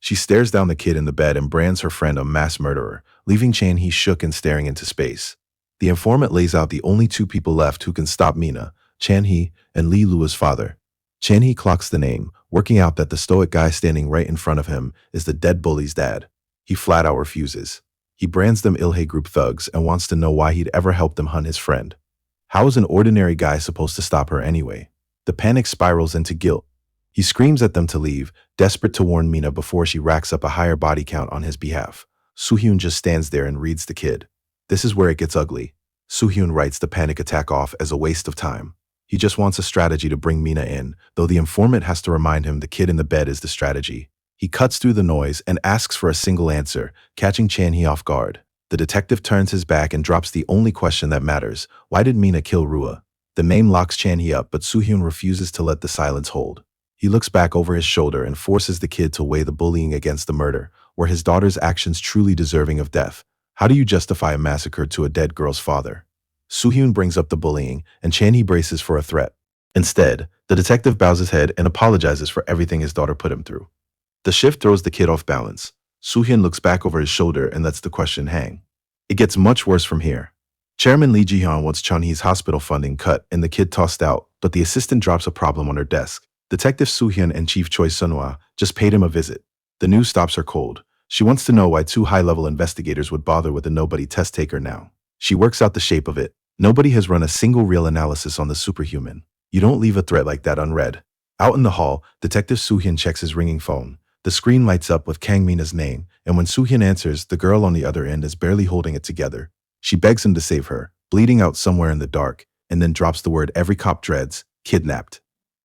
Speaker 1: She stares down the kid in the bed and brands her friend a mass murderer, leaving Chan-hee shook and staring into space. The informant lays out the only two people left who can stop Mina, Chan-hee and Lee Lua's father. Chan-hee clocks the name, working out that the stoic guy standing right in front of him is the dead bully's dad. He flat out refuses. He brands them Ilhe group thugs and wants to know why he'd ever helped them hunt his friend. How is an ordinary guy supposed to stop her anyway? The panic spirals into guilt. He screams at them to leave, desperate to warn Mina before she racks up a higher body count on his behalf. Soo-hyun just stands there and reads the kid. This is where it gets ugly. Soo-hyun writes the panic attack off as a waste of time. He just wants a strategy to bring Mina in, though the informant has to remind him the kid in the bed is the strategy. He cuts through the noise and asks for a single answer, catching Chan-hee off guard. The detective turns his back and drops the only question that matters. Why did Mina kill Rua? The name locks Chan-hee up, but Soo-hyun refuses to let the silence hold. He looks back over his shoulder and forces the kid to weigh the bullying against the murder. Were his daughter's actions truly deserving of death? How do you justify a massacre to a dead girl's father? Soo-hyun brings up the bullying, and Chan-hee braces for a threat. Instead, the detective bows his head and apologizes for everything his daughter put him through. The shift throws the kid off balance. Soo-hyun looks back over his shoulder and lets the question hang. It gets much worse from here. Chairman Lee Ji-hyun wants Chun-hee's hospital funding cut and the kid tossed out, but the assistant drops a problem on her desk. Detective Soo-hyun and Chief Choi Sun-hwa just paid him a visit. The news stops her cold. She wants to know why two high-level investigators would bother with a nobody test taker now. She works out the shape of it. Nobody has run a single real analysis on the superhuman. You don't leave a threat like that unread. Out in the hall, Detective Soo-hyun checks his ringing phone. The screen lights up with Kang Mina's name, and when Soo-hyun answers, the girl on the other end is barely holding it together. She begs him to save her, bleeding out somewhere in the dark, and then drops the word every cop dreads, kidnapped.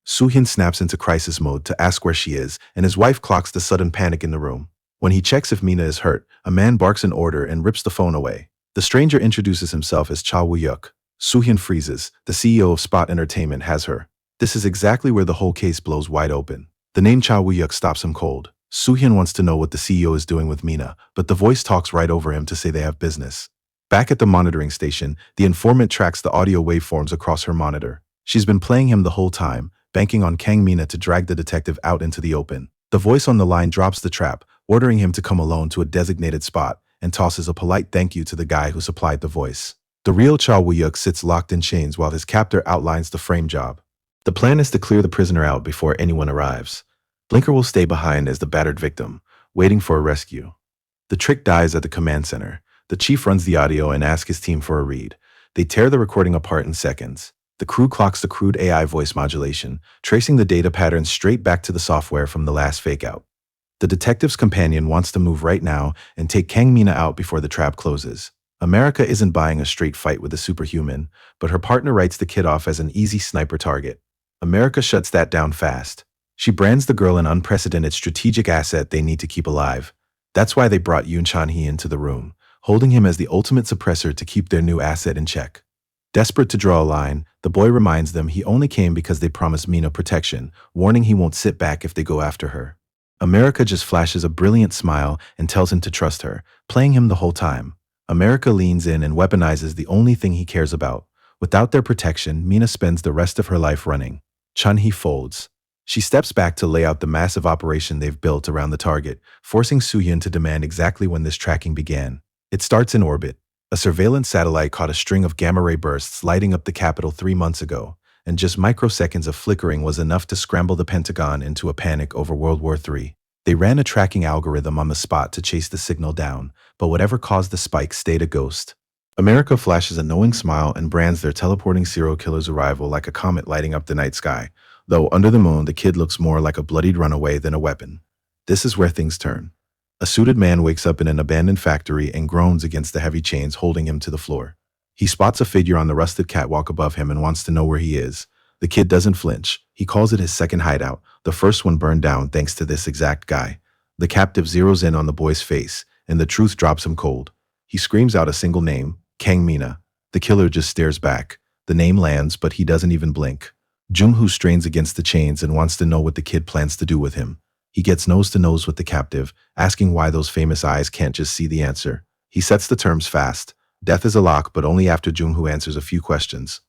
Speaker 1: Soo-hyun snaps into crisis mode to ask where she is, and his wife clocks the sudden panic in the room. When he checks if Mina is hurt, a man barks an order and rips the phone away. The stranger introduces himself as Cha Woo-yuk. Soo-hyun freezes. The CEO of Spot Entertainment has her. This is exactly where the whole case blows wide open. The name Cha Woo-yuk stops him cold. Soo-hyun wants to know what the CEO is doing with Mina, but the voice talks right over him to say they have business. Back at the monitoring station, the informant tracks the audio waveforms across her monitor. She's been playing him the whole time, banking on Kang Mina to drag the detective out into the open. The voice on the line drops the trap, ordering him to come alone to a designated spot, and tosses a polite thank you to the guy who supplied the voice. The real Cha Woo-yuk sits locked in chains while his captor outlines the frame job. The plan is to clear the prisoner out before anyone arrives. Blinker will stay behind as the battered victim, waiting for a rescue. The trick dies at the command center. The chief runs the audio and asks his team for a read. They tear the recording apart in seconds. The crew clocks the crude AI voice modulation, tracing the data patterns straight back to the software from the last fake-out. The detective's companion wants to move right now and take Kang Mina out before the trap closes. America isn't buying a straight fight with the superhuman, but her partner writes the kid off as an easy sniper target. America shuts that down fast. She brands the girl an unprecedented strategic asset they need to keep alive. That's why they brought Yoon Chan-hee into the room, holding him as the ultimate suppressor to keep their new asset in check. Desperate to draw a line, the boy reminds them he only came because they promised Mina protection, warning he won't sit back if they go after her. America just flashes a brilliant smile and tells him to trust her, playing him the whole time. America leans in and weaponizes the only thing he cares about. Without their protection, Mina spends the rest of her life running. Chun-hee folds. She steps back to lay out the massive operation they've built around the target, forcing Soo-hyun to demand exactly when this tracking began. It starts in orbit. A surveillance satellite caught a string of gamma-ray bursts lighting up the capital 3 months ago, and just microseconds of flickering was enough to scramble the Pentagon into a panic over World War III. They ran a tracking algorithm on the spot to chase the signal down, but whatever caused the spike stayed a ghost. America flashes a knowing smile and brands their teleporting serial killer's arrival like a comet lighting up the night sky. Though under the moon, the kid looks more like a bloodied runaway than a weapon. This is where things turn. A suited man wakes up in an abandoned factory and groans against the heavy chains holding him to the floor. He spots a figure on the rusted catwalk above him and wants to know where he is. The kid doesn't flinch. He calls it his second hideout, the first one burned down thanks to this exact guy. The captive zeroes in on the boy's face, and the truth drops him cold. He screams out a single name, Kang Mina. The killer just stares back. The name lands, but he doesn't even blink. Jung-hoo strains against the chains and wants to know what the kid plans to do with him. He gets nose to nose with the captive, asking why those famous eyes can't just see the answer. He sets the terms fast. Death is a lock, but only after Jung-hoo answers a few questions.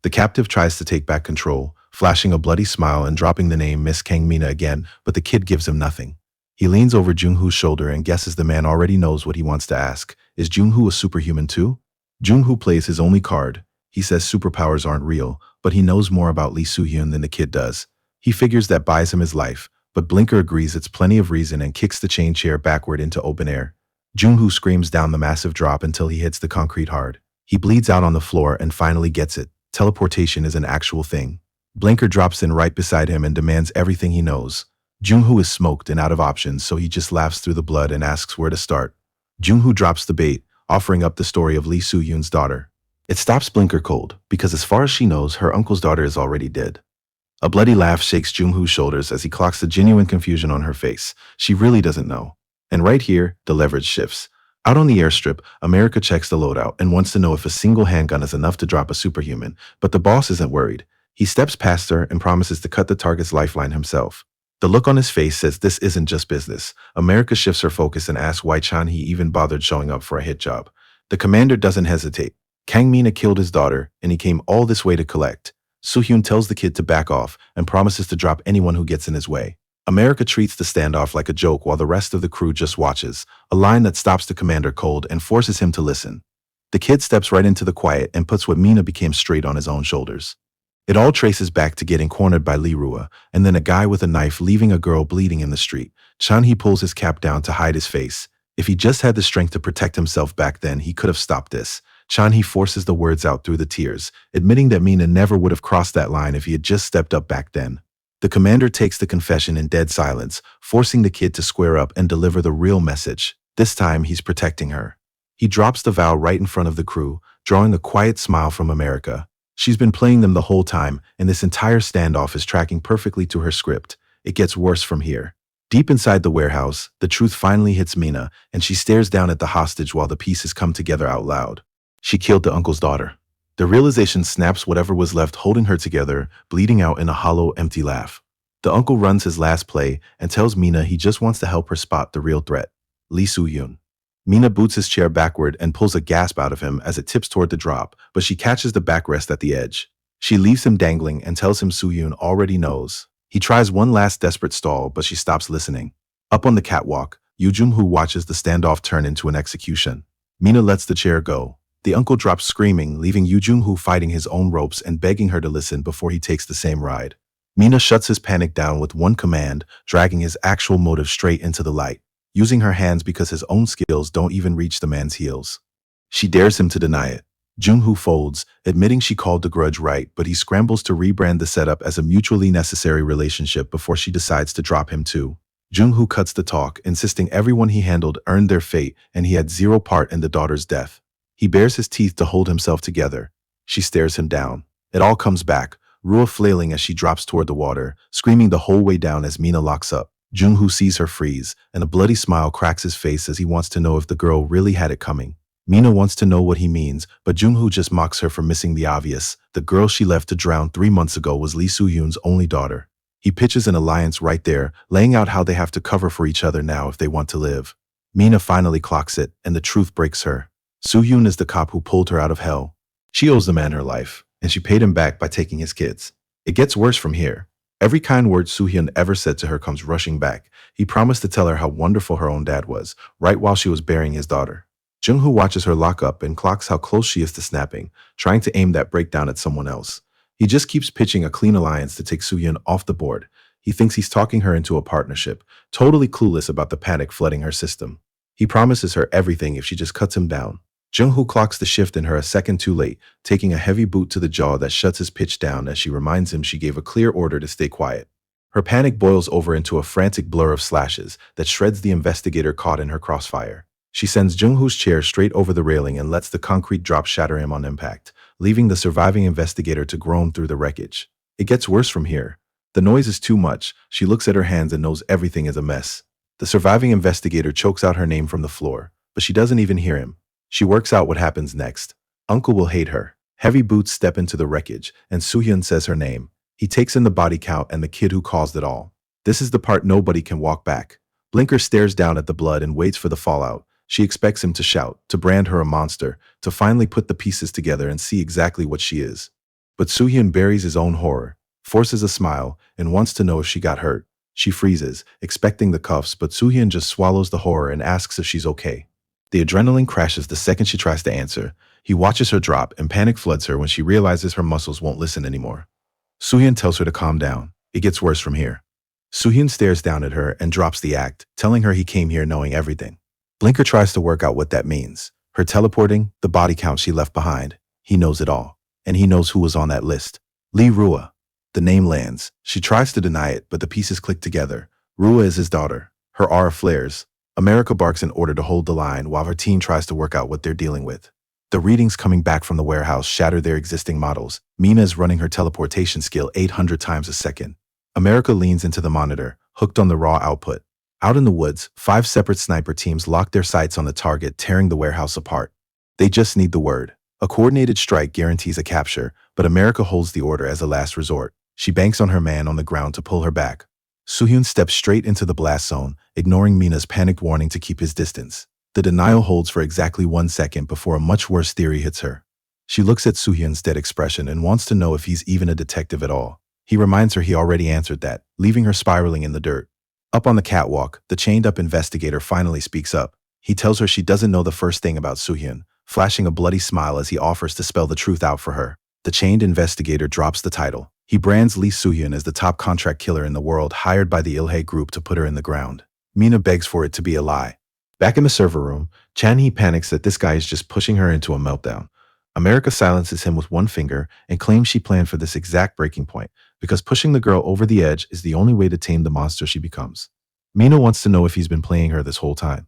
Speaker 1: The captive tries to take back control, flashing a bloody smile and dropping the name Miss Kang Mina again, but the kid gives him nothing. He leans over Jung-hoo's shoulder and guesses the man already knows what he wants to ask. Is Jung-hoo a superhuman too? Jung-hoo plays his only card. He says superpowers aren't real, but he knows more about Lee Soo-hyun than the kid does. He figures that buys him his life, but Blinker agrees it's plenty of reason and kicks the chain chair backward into open air. Jung-hoo screams down the massive drop until he hits the concrete hard. He bleeds out on the floor and finally gets it. Teleportation is an actual thing. Blinker drops in right beside him and demands everything he knows. Jung-hoo is smoked and out of options, so he just laughs through the blood and asks where to start. Jung-hoo drops the bait, offering up the story of Lee Soo-hyun's daughter. It stops Blinker cold, because as far as she knows, her uncle's daughter is already dead. A bloody laugh shakes Jung-hoo's shoulders as he clocks the genuine confusion on her face. She really doesn't know. And right here, the leverage shifts. Out on the airstrip, America checks the loadout and wants to know if a single handgun is enough to drop a superhuman, but the boss isn't worried. He steps past her and promises to cut the target's lifeline himself. The look on his face says this isn't just business. America shifts her focus and asks why Chan-hee even bothered showing up for a hit job. The commander doesn't hesitate. Kang Mina killed his daughter, and he came all this way to collect. Soo-hyun tells the kid to back off and promises to drop anyone who gets in his way. America treats the standoff like a joke while the rest of the crew just watches, a line that stops the commander cold and forces him to listen. The kid steps right into the quiet and puts what Mina became straight on his own shoulders. It all traces back to getting cornered by Lee Rua, and then a guy with a knife leaving a girl bleeding in the street. Chan-hee pulls his cap down to hide his face. If he just had the strength to protect himself back then, he could have stopped this. Chan-hee forces the words out through the tears, admitting that Mina never would have crossed that line if he had just stepped up back then. The commander takes the confession in dead silence, forcing the kid to square up and deliver the real message. This time, he's protecting her. He drops the vow right in front of the crew, drawing a quiet smile from America. She's been playing them the whole time, and this entire standoff is tracking perfectly to her script. It gets worse from here. Deep inside the warehouse, the truth finally hits Mina, and she stares down at the hostage while the pieces come together out loud. She killed the uncle's daughter. The realization snaps whatever was left holding her together, bleeding out in a hollow, empty laugh. The uncle runs his last play and tells Mina he just wants to help her spot the real threat, Lee Soo-hyun. Mina boots his chair backward and pulls a gasp out of him as it tips toward the drop, but she catches the backrest at the edge. She leaves him dangling and tells him Soo-hyun already knows. He tries one last desperate stall, but she stops listening. Up on the catwalk, Yoo-jung-hoo watches the standoff turn into an execution. Mina lets the chair go. The uncle drops screaming, leaving Yoo-jung-hoo fighting his own ropes and begging her to listen before he takes the same ride. Mina shuts his panic down with one command, dragging his actual motive straight into the light, using her hands because his own skills don't even reach the man's heels. She dares him to deny it. Jung-hoo folds, admitting she called the grudge right, but he scrambles to rebrand the setup as a mutually necessary relationship before she decides to drop him too. Jung-hoo cuts the talk, insisting everyone he handled earned their fate and he had zero part in the daughter's death. He bares his teeth to hold himself together. She stares him down. It all comes back, Rua flailing as she drops toward the water, screaming the whole way down as Mina locks up. Jung-hoo sees her freeze, and a bloody smile cracks his face as he wants to know if the girl really had it coming. Mina wants to know what he means, but Jung-hoo just mocks her for missing the obvious. The girl she left to drown 3 months ago was Lee Soo-hyun's only daughter. He pitches an alliance right there, laying out how they have to cover for each other now if they want to live. Mina finally clocks it, and the truth breaks her. Soo-hyun is the cop who pulled her out of hell. She owes the man her life, and she paid him back by taking his kids. It gets worse from here. Every kind word Soo-hyun ever said to her comes rushing back. He promised to tell her how wonderful her own dad was, right while she was burying his daughter. Jung-hoo watches her lock up and clocks how close she is to snapping, trying to aim that breakdown at someone else. He just keeps pitching a clean alliance to take Soo-hyun off the board. He thinks he's talking her into a partnership, totally clueless about the panic flooding her system. He promises her everything if she just cuts him down. Jung-hoo clocks the shift in her a second too late, taking a heavy boot to the jaw that shuts his pitch down as she reminds him she gave a clear order to stay quiet. Her panic boils over into a frantic blur of slashes that shreds the investigator caught in her crossfire. She sends Jung-hoo's chair straight over the railing and lets the concrete drop shatter him on impact, leaving the surviving investigator to groan through the wreckage. It gets worse from here. The noise is too much. She looks at her hands and knows everything is a mess. The surviving investigator chokes out her name from the floor, but she doesn't even hear him. She works out what happens next. Uncle will hate her. Heavy boots step into the wreckage, and Soo-hyun says her name. He takes in the body count and the kid who caused it all. This is the part nobody can walk back. Blinker stares down at the blood and waits for the fallout. She expects him to shout, to brand her a monster, to finally put the pieces together and see exactly what she is. But Soo-hyun buries his own horror, forces a smile, and wants to know if she got hurt. She freezes, expecting the cuffs, but Soo-hyun just swallows the horror and asks if she's okay. The adrenaline crashes the second she tries to answer. He watches her drop, and panic floods her when she realizes her muscles won't listen anymore. Soo-hyun tells her to calm down. It gets worse from here. Soo-hyun stares down at her and drops the act, telling her he came here knowing everything. Blinker tries to work out what that means. Her teleporting, the body count she left behind. He knows it all. And he knows who was on that list. Lee Rua. The name lands. She tries to deny it, but the pieces click together. Rua is his daughter. Her aura flares. America barks in order to hold the line while her team tries to work out what they're dealing with. The readings coming back from the warehouse shatter their existing models. Mina is running her teleportation skill 800 times a second. America leans into the monitor, hooked on the raw output. Out in the woods, 5 separate sniper teams lock their sights on the target, tearing the warehouse apart. They just need the word. A coordinated strike guarantees a capture, but America holds the order as a last resort. She banks on her man on the ground to pull her back. Soo-hyun steps straight into the blast zone, ignoring Mina's panicked warning to keep his distance. The denial holds for exactly 1 second before a much worse theory hits her. She looks at Soo-hyun's dead expression and wants to know if he's even a detective at all. He reminds her he already answered that, leaving her spiraling in the dirt. Up on the catwalk, the chained-up investigator finally speaks up. He tells her she doesn't know the first thing about Soo-hyun, flashing a bloody smile as he offers to spell the truth out for her. The chained investigator drops the title. He brands Lee Soo-hyun as the top contract killer in the world, hired by the Ilhae group to put her in the ground. Mina begs for it to be a lie. Back in the server room, Chan-hee panics that this guy is just pushing her into a meltdown. America silences him with one finger and claims she planned for this exact breaking point, because pushing the girl over the edge is the only way to tame the monster she becomes. Mina wants to know if he's been playing her this whole time.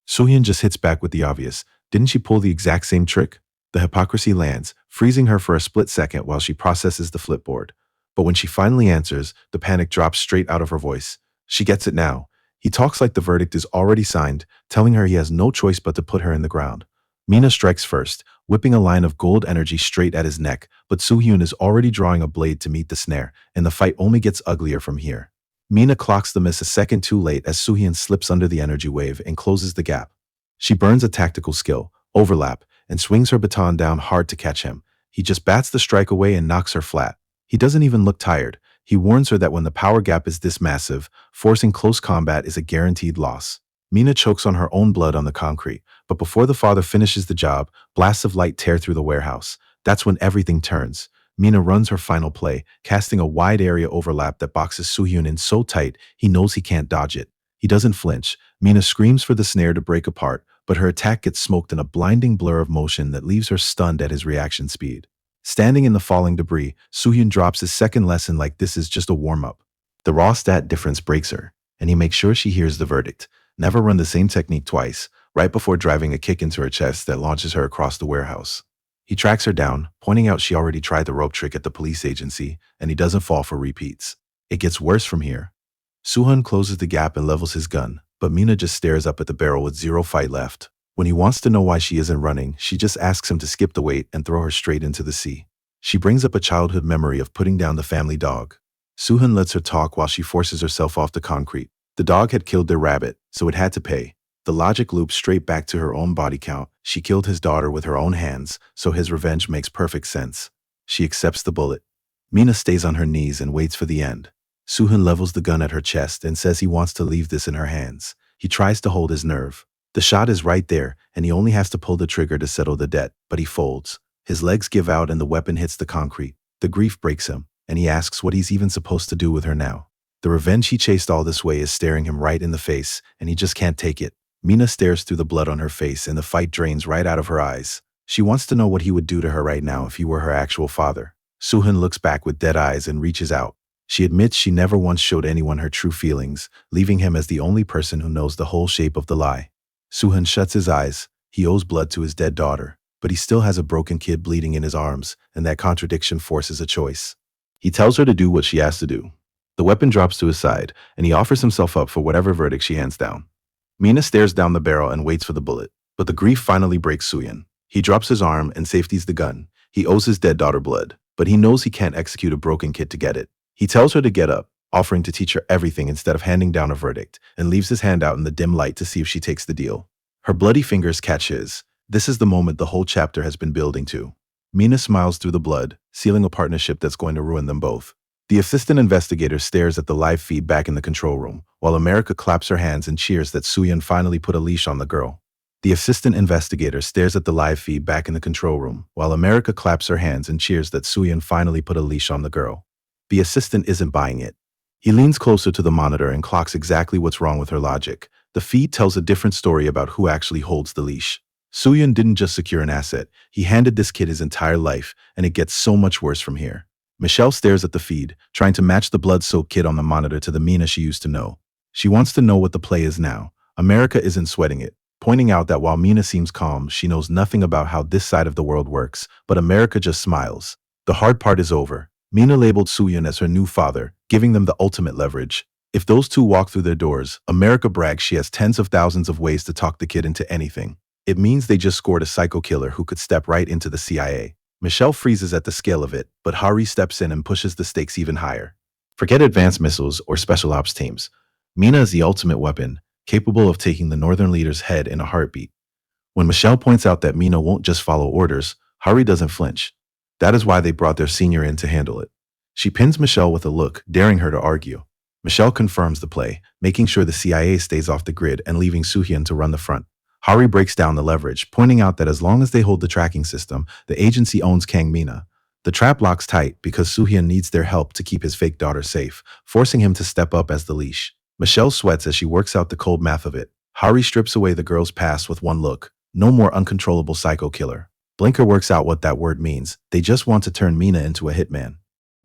Speaker 1: Soo-hyun just hits back with the obvious. Didn't she pull the exact same trick? The hypocrisy lands, freezing her for a split second while she processes the flipboard. But when she finally answers, the panic drops straight out of her voice. She gets it now. He talks like the verdict is already signed, telling her he has no choice but to put her in the ground. Mina strikes first, whipping a line of gold energy straight at his neck, but Soo-hyun is already drawing a blade to meet the snare, and the fight only gets uglier from here. Mina clocks the miss a second too late as Soo-hyun slips under the energy wave and closes the gap. She burns a tactical skill, overlap, and swings her baton down hard to catch him. He just bats the strike away and knocks her flat. He doesn't even look tired. He warns her that when the power gap is this massive, forcing close combat is a guaranteed loss. Mina chokes on her own blood on the concrete, but before the father finishes the job, blasts of light tear through the warehouse. That's when everything turns. Mina runs her final play, casting a wide area overlap that boxes Soo-hyun in so tight he knows he can't dodge it. He doesn't flinch. Mina screams for the snare to break apart, but her attack gets smoked in a blinding blur of motion that leaves her stunned at his reaction speed. Standing in the falling debris, Soo-hyun drops his second lesson like this is just a warm-up. The raw stat difference breaks her, and he makes sure she hears the verdict. Never run the same technique twice, right before driving a kick into her chest that launches her across the warehouse. He tracks her down, pointing out she already tried the rope trick at the police agency, and he doesn't fall for repeats. It gets worse from here. Soo-hyun closes the gap and levels his gun, but Mina just stares up at the barrel with zero fight left. When he wants to know why she isn't running, she just asks him to skip the wait and throw her straight into the sea. She brings up a childhood memory of putting down the family dog. Soo-hyun lets her talk while she forces herself off the concrete. The dog had killed their rabbit, so it had to pay. The logic loops straight back to her own body count. She killed his daughter with her own hands, so his revenge makes perfect sense. She accepts the bullet. Mina stays on her knees and waits for the end. Soo-hyun levels the gun at her chest and says he wants to leave this in her hands. He tries to hold his nerve. The shot is right there, and he only has to pull the trigger to settle the debt, but he folds. His legs give out and the weapon hits the concrete. The grief breaks him, and he asks what he's even supposed to do with her now. The revenge he chased all this way is staring him right in the face, and he just can't take it. Mina stares through the blood on her face and the fight drains right out of her eyes. She wants to know what he would do to her right now if he were her actual father. Soo-hyun looks back with dead eyes and reaches out. She admits she never once showed anyone her true feelings, leaving him as the only person who knows the whole shape of the lie. Soo-hyun shuts his eyes. He owes blood to his dead daughter, but he still has a broken kid bleeding in his arms, and that contradiction forces a choice. He tells her to do what she has to do. The weapon drops to his side, and he offers himself up for whatever verdict she hands down. Mina stares down the barrel and waits for the bullet, but the grief finally breaks Soo-hyun. He drops his arm and safeties the gun. He owes his dead daughter blood, but he knows he can't execute a broken kid to get it. He tells her to get up, offering to teach her everything instead of handing down a verdict, and leaves his hand out in the dim light to see if she takes the deal. Her bloody fingers catch his. This is the moment the whole chapter has been building to. Mina smiles through the blood, sealing a partnership that's going to ruin them both. The assistant investigator stares at the live feed back in the control room, while America claps her hands and cheers that Soo-hyun finally put a leash on the girl. The assistant investigator stares at the live feed back in the control room, while America claps her hands and cheers that Soo-hyun finally put a leash on the girl. The assistant isn't buying it. He leans closer to the monitor and clocks exactly what's wrong with her logic. The feed tells a different story about who actually holds the leash. Soo-hyun didn't just secure an asset, he handed this kid his entire life, and it gets so much worse from here. Michelle stares at the feed, trying to match the blood-soaked kid on the monitor to the Mina she used to know. She wants to know what the play is now. America isn't sweating it, pointing out that while Mina seems calm, she knows nothing about how this side of the world works, but America just smiles. The hard part is over. Mina labeled Soo-hyun as her new father, giving them the ultimate leverage. If those two walk through their doors, America brags she has tens of thousands of ways to talk the kid into anything. It means they just scored a psycho killer who could step right into the CIA. Michelle freezes at the scale of it, but Hari steps in and pushes the stakes even higher. Forget advanced missiles or special ops teams. Mina is the ultimate weapon, capable of taking the northern leader's head in a heartbeat. When Michelle points out that Mina won't just follow orders, Hari doesn't flinch. That is why they brought their senior in to handle it. She pins Michelle with a look, daring her to argue. Michelle confirms the play, making sure the CIA stays off the grid and leaving Soo-hyun to run the front. Hari breaks down the leverage, pointing out that as long as they hold the tracking system, the agency owns Kang Mina. The trap locks tight because Soo-hyun needs their help to keep his fake daughter safe, forcing him to step up as the leash. Michelle sweats as she works out the cold math of it. Hari strips away the girl's past with one look. No more uncontrollable psycho killer. Blinker works out what that word means. They just want to turn Mina into a hitman.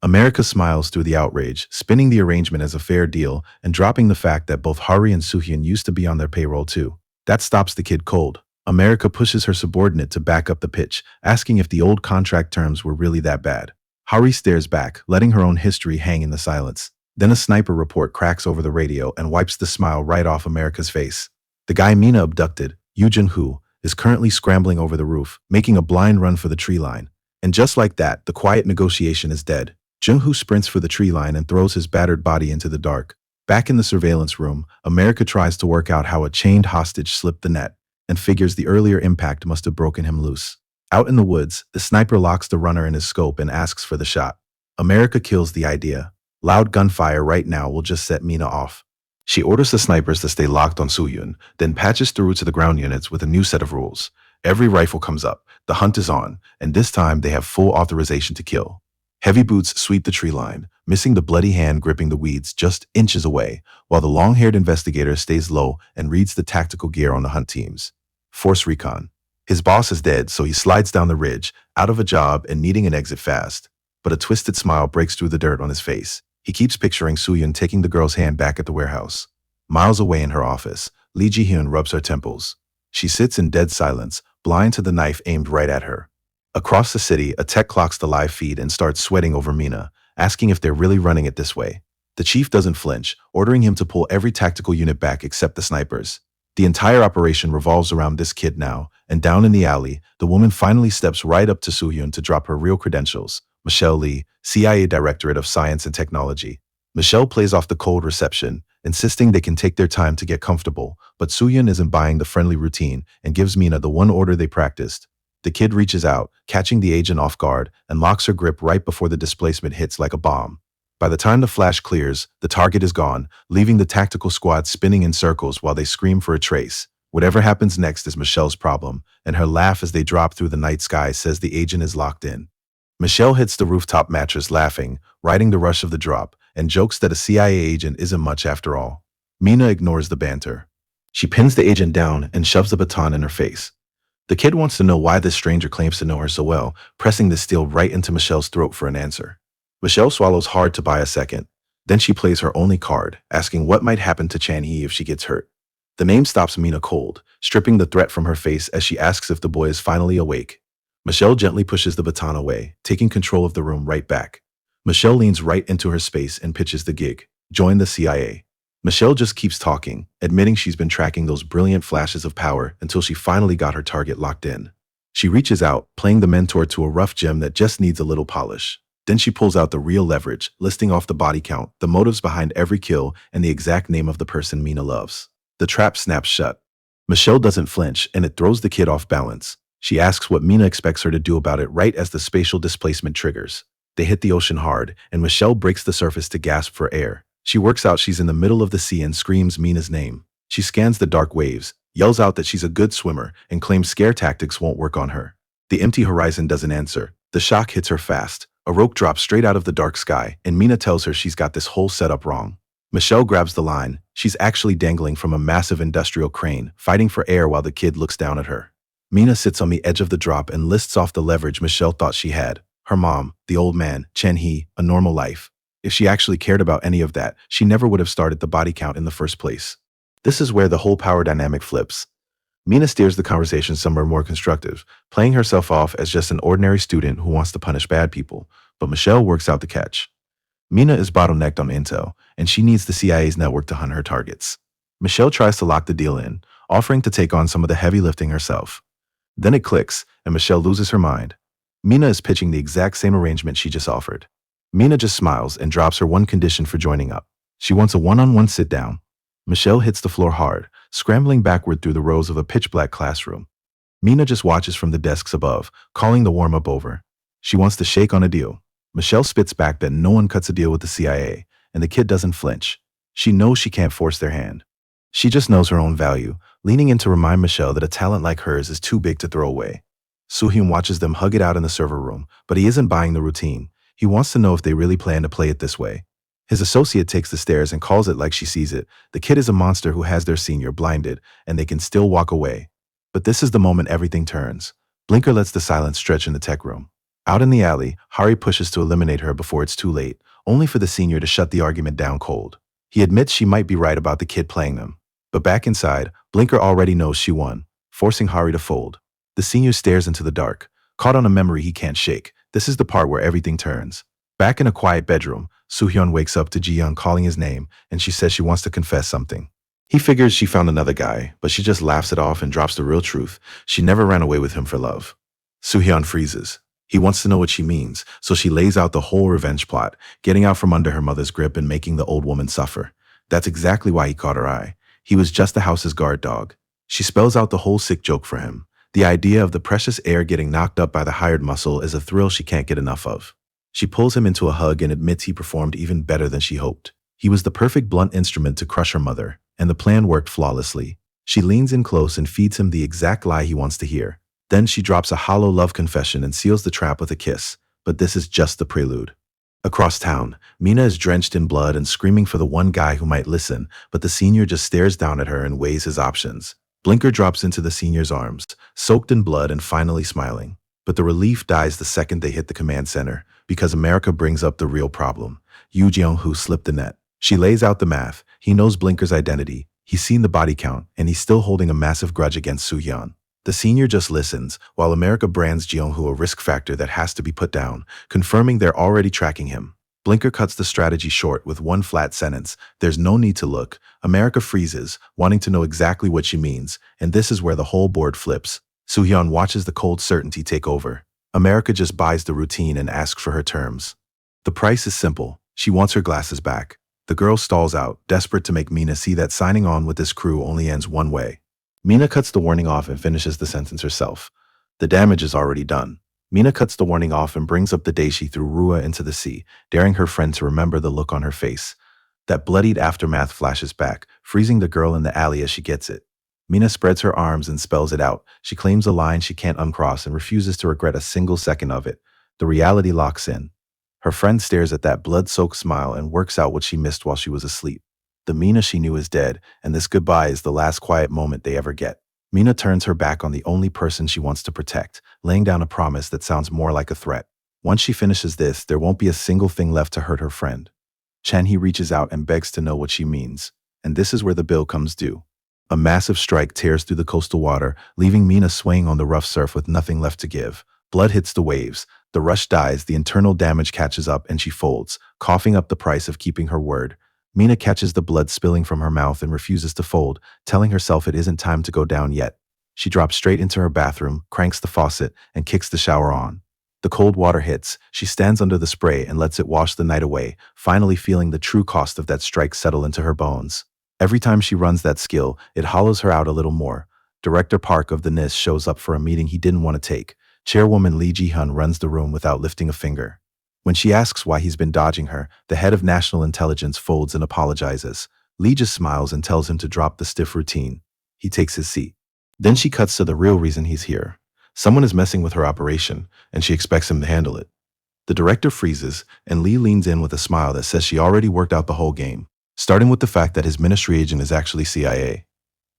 Speaker 1: America smiles through the outrage, spinning the arrangement as a fair deal and dropping the fact that both Hari and Soo-hyun used to be on their payroll too. That stops the kid cold. America pushes her subordinate to back up the pitch, asking if the old contract terms were really that bad. Hari stares back, letting her own history hang in the silence. Then a sniper report cracks over the radio and wipes the smile right off America's face. The guy Mina abducted, Yoo Jin-hoo, is currently scrambling over the roof, making a blind run for the tree line. And just like that, the quiet negotiation is dead. Jung-hoo sprints for the tree line and throws his battered body into the dark. Back in the surveillance room, America tries to work out how a chained hostage slipped the net and figures the earlier impact must have broken him loose. Out in the woods, the sniper locks the runner in his scope and asks for the shot. America kills the idea. Loud gunfire right now will just set Mina off. She orders the snipers to stay locked on Soo-hyun, then patches through to the ground units with a new set of rules. Every rifle comes up, the hunt is on, and this time they have full authorization to kill. Heavy boots sweep the tree line, missing the bloody hand gripping the weeds just inches away, while the long-haired investigator stays low and reads the tactical gear on the hunt teams. Force recon. His boss is dead, so he slides down the ridge, out of a job and needing an exit fast. But a twisted smile breaks through the dirt on his face. He keeps picturing Soo-hyun taking the girl's hand back at the warehouse. Miles away in her office, Lee Ji-hyun rubs her temples. She sits in dead silence, blind to the knife aimed right at her. Across the city, a tech clocks the live feed and starts sweating over Mina, asking if they're really running it this way. The chief doesn't flinch, ordering him to pull every tactical unit back except the snipers. The entire operation revolves around this kid now, and down in the alley, the woman finally steps right up to Soo-hyun to drop her real credentials. Michelle Lee, CIA Directorate of Science and Technology. Michelle plays off the cold reception, insisting they can take their time to get comfortable, but Soo-hyun isn't buying the friendly routine and gives Mina the one order they practiced. The kid reaches out, catching the agent off guard, and locks her grip right before the displacement hits like a bomb. By the time the flash clears, the target is gone, leaving the tactical squad spinning in circles while they scream for a trace. Whatever happens next is Michelle's problem, and her laugh as they drop through the night sky says the agent is locked in. Michelle hits the rooftop mattress laughing, riding the rush of the drop, and jokes that a CIA agent isn't much after all. Mina ignores the banter. She pins the agent down and shoves the baton in her face. The kid wants to know why this stranger claims to know her so well, pressing the steel right into Michelle's throat for an answer. Michelle swallows hard to buy a second. Then she plays her only card, asking what might happen to Chan-hee if she gets hurt. The name stops Mina cold, stripping the threat from her face as she asks if the boy is finally awake. Michelle gently pushes the baton away, taking control of the room right back. Michelle leans right into her space and pitches the gig. Join the CIA. Michelle just keeps talking, admitting she's been tracking those brilliant flashes of power until she finally got her target locked in. She reaches out, playing the mentor to a rough gem that just needs a little polish. Then she pulls out the real leverage, listing off the body count, the motives behind every kill, and the exact name of the person Mina loves. The trap snaps shut. Michelle doesn't flinch, and it throws the kid off balance. She asks what Mina expects her to do about it right as the spatial displacement triggers. They hit the ocean hard, and Michelle breaks the surface to gasp for air. She works out she's in the middle of the sea and screams Mina's name. She scans the dark waves, yells out that she's a good swimmer, and claims scare tactics won't work on her. The empty horizon doesn't answer. The shock hits her fast. A rope drops straight out of the dark sky, and Mina tells her she's got this whole setup wrong. Michelle grabs the line. She's actually dangling from a massive industrial crane, fighting for air while the kid looks down at her. Mina sits on the edge of the drop and lists off the leverage Michelle thought she had. Her mom, the old man, Chan-hee, a normal life. If she actually cared about any of that, she never would have started the body count in the first place. This is where the whole power dynamic flips. Mina steers the conversation somewhere more constructive, playing herself off as just an ordinary student who wants to punish bad people, but Michelle works out the catch. Mina is bottlenecked on intel, and she needs the CIA's network to hunt her targets. Michelle tries to lock the deal in, offering to take on some of the heavy lifting herself. Then it clicks, and Michelle loses her mind. Mina is pitching the exact same arrangement she just offered. Mina just smiles and drops her one condition for joining up. She wants a one-on-one sit-down. Michelle hits the floor hard, scrambling backward through the rows of a pitch-black classroom. Mina just watches from the desks above, calling the warm-up over. She wants to shake on a deal. Michelle spits back that no one cuts a deal with the CIA, and the kid doesn't flinch. She knows she can't force their hand. She just knows her own value, leaning in to remind Michelle that a talent like hers is too big to throw away. Soo-hyun watches them hug it out in the server room, but he isn't buying the routine. He wants to know if they really plan to play it this way. His associate takes the stairs and calls it like she sees it. The kid is a monster who has their senior blinded, and they can still walk away. But this is the moment everything turns. Blinker lets the silence stretch in the tech room. Out in the alley, Hari pushes to eliminate her before it's too late, only for the senior to shut the argument down cold. He admits she might be right about the kid playing them. But back inside, Blinker already knows she won, forcing Hari to fold. The senior stares into the dark, caught on a memory he can't shake. This is the part where everything turns. Back in a quiet bedroom, Soo-hyun wakes up to Ji-young calling his name, and she says she wants to confess something. He figures she found another guy, but she just laughs it off and drops the real truth. She never ran away with him for love. Soo-hyun freezes. He wants to know what she means, so she lays out the whole revenge plot, getting out from under her mother's grip and making the old woman suffer. That's exactly why he caught her eye. He was just the house's guard dog. She spells out the whole sick joke for him. The idea of the precious heir getting knocked up by the hired muscle is a thrill she can't get enough of. She pulls him into a hug and admits he performed even better than she hoped. He was the perfect blunt instrument to crush her mother, and the plan worked flawlessly. She leans in close and feeds him the exact lie he wants to hear. Then she drops a hollow love confession and seals the trap with a kiss. But this is just the prelude. Across town, Mina is drenched in blood and screaming for the one guy who might listen, but the senior just stares down at her and weighs his options. Blinker drops into the senior's arms, soaked in blood and finally smiling. But the relief dies the second they hit the command center, because America brings up the real problem. Yoo Jeong-hoo slipped the net. She lays out the math. He knows Blinker's identity. He's seen the body count, and he's still holding a massive grudge against Soo-hyun. The senior just listens, while America brands Jeong-hoo a risk factor that has to be put down, confirming they're already tracking him. Blinker cuts the strategy short with one flat sentence. There's no need to look. America freezes, wanting to know exactly what she means, and this is where the whole board flips. Soo-hyun watches the cold certainty take over. America just buys the routine and asks for her terms. The price is simple. She wants her glasses back. The girl stalls out, desperate to make Mina see that signing on with this crew only ends one way. Mina cuts the warning off and finishes the sentence herself. The damage is already done. Mina cuts the warning off and brings up the day she threw Rua into the sea, daring her friend to remember the look on her face. That bloodied aftermath flashes back, freezing the girl in the alley as she gets it. Mina spreads her arms and spells it out. She claims a line she can't uncross and refuses to regret a single second of it. The reality locks in. Her friend stares at that blood-soaked smile and works out what she missed while she was asleep. The Mina she knew is dead, and this goodbye is the last quiet moment they ever get. Mina turns her back on the only person she wants to protect, laying down a promise that sounds more like a threat. Once she finishes this, there won't be a single thing left to hurt her friend. Chan-hee reaches out and begs to know what she means, and this is where the bill comes due. A massive strike tears through the coastal water, leaving Mina swaying on the rough surf with nothing left to give. Blood hits the waves. The rush dies, the internal damage catches up, and she folds, coughing up the price of keeping her word. Mina catches the blood spilling from her mouth and refuses to fold, telling herself it isn't time to go down yet. She drops straight into her bathroom, cranks the faucet, and kicks the shower on. The cold water hits. She stands under the spray and lets it wash the night away, finally feeling the true cost of that strike settle into her bones. Every time she runs that skill, it hollows her out a little more. Director Park of the NIST shows up for a meeting he didn't want to take. Chairwoman Lee Ji-hun runs the room without lifting a finger. When she asks why he's been dodging her, the head of national intelligence folds and apologizes. Lee just smiles and tells him to drop the stiff routine. He takes his seat. Then she cuts to the real reason he's here. Someone is messing with her operation, and she expects him to handle it. The director freezes, and Lee leans in with a smile that says she already worked out the whole game, starting with the fact that his ministry agent is actually CIA.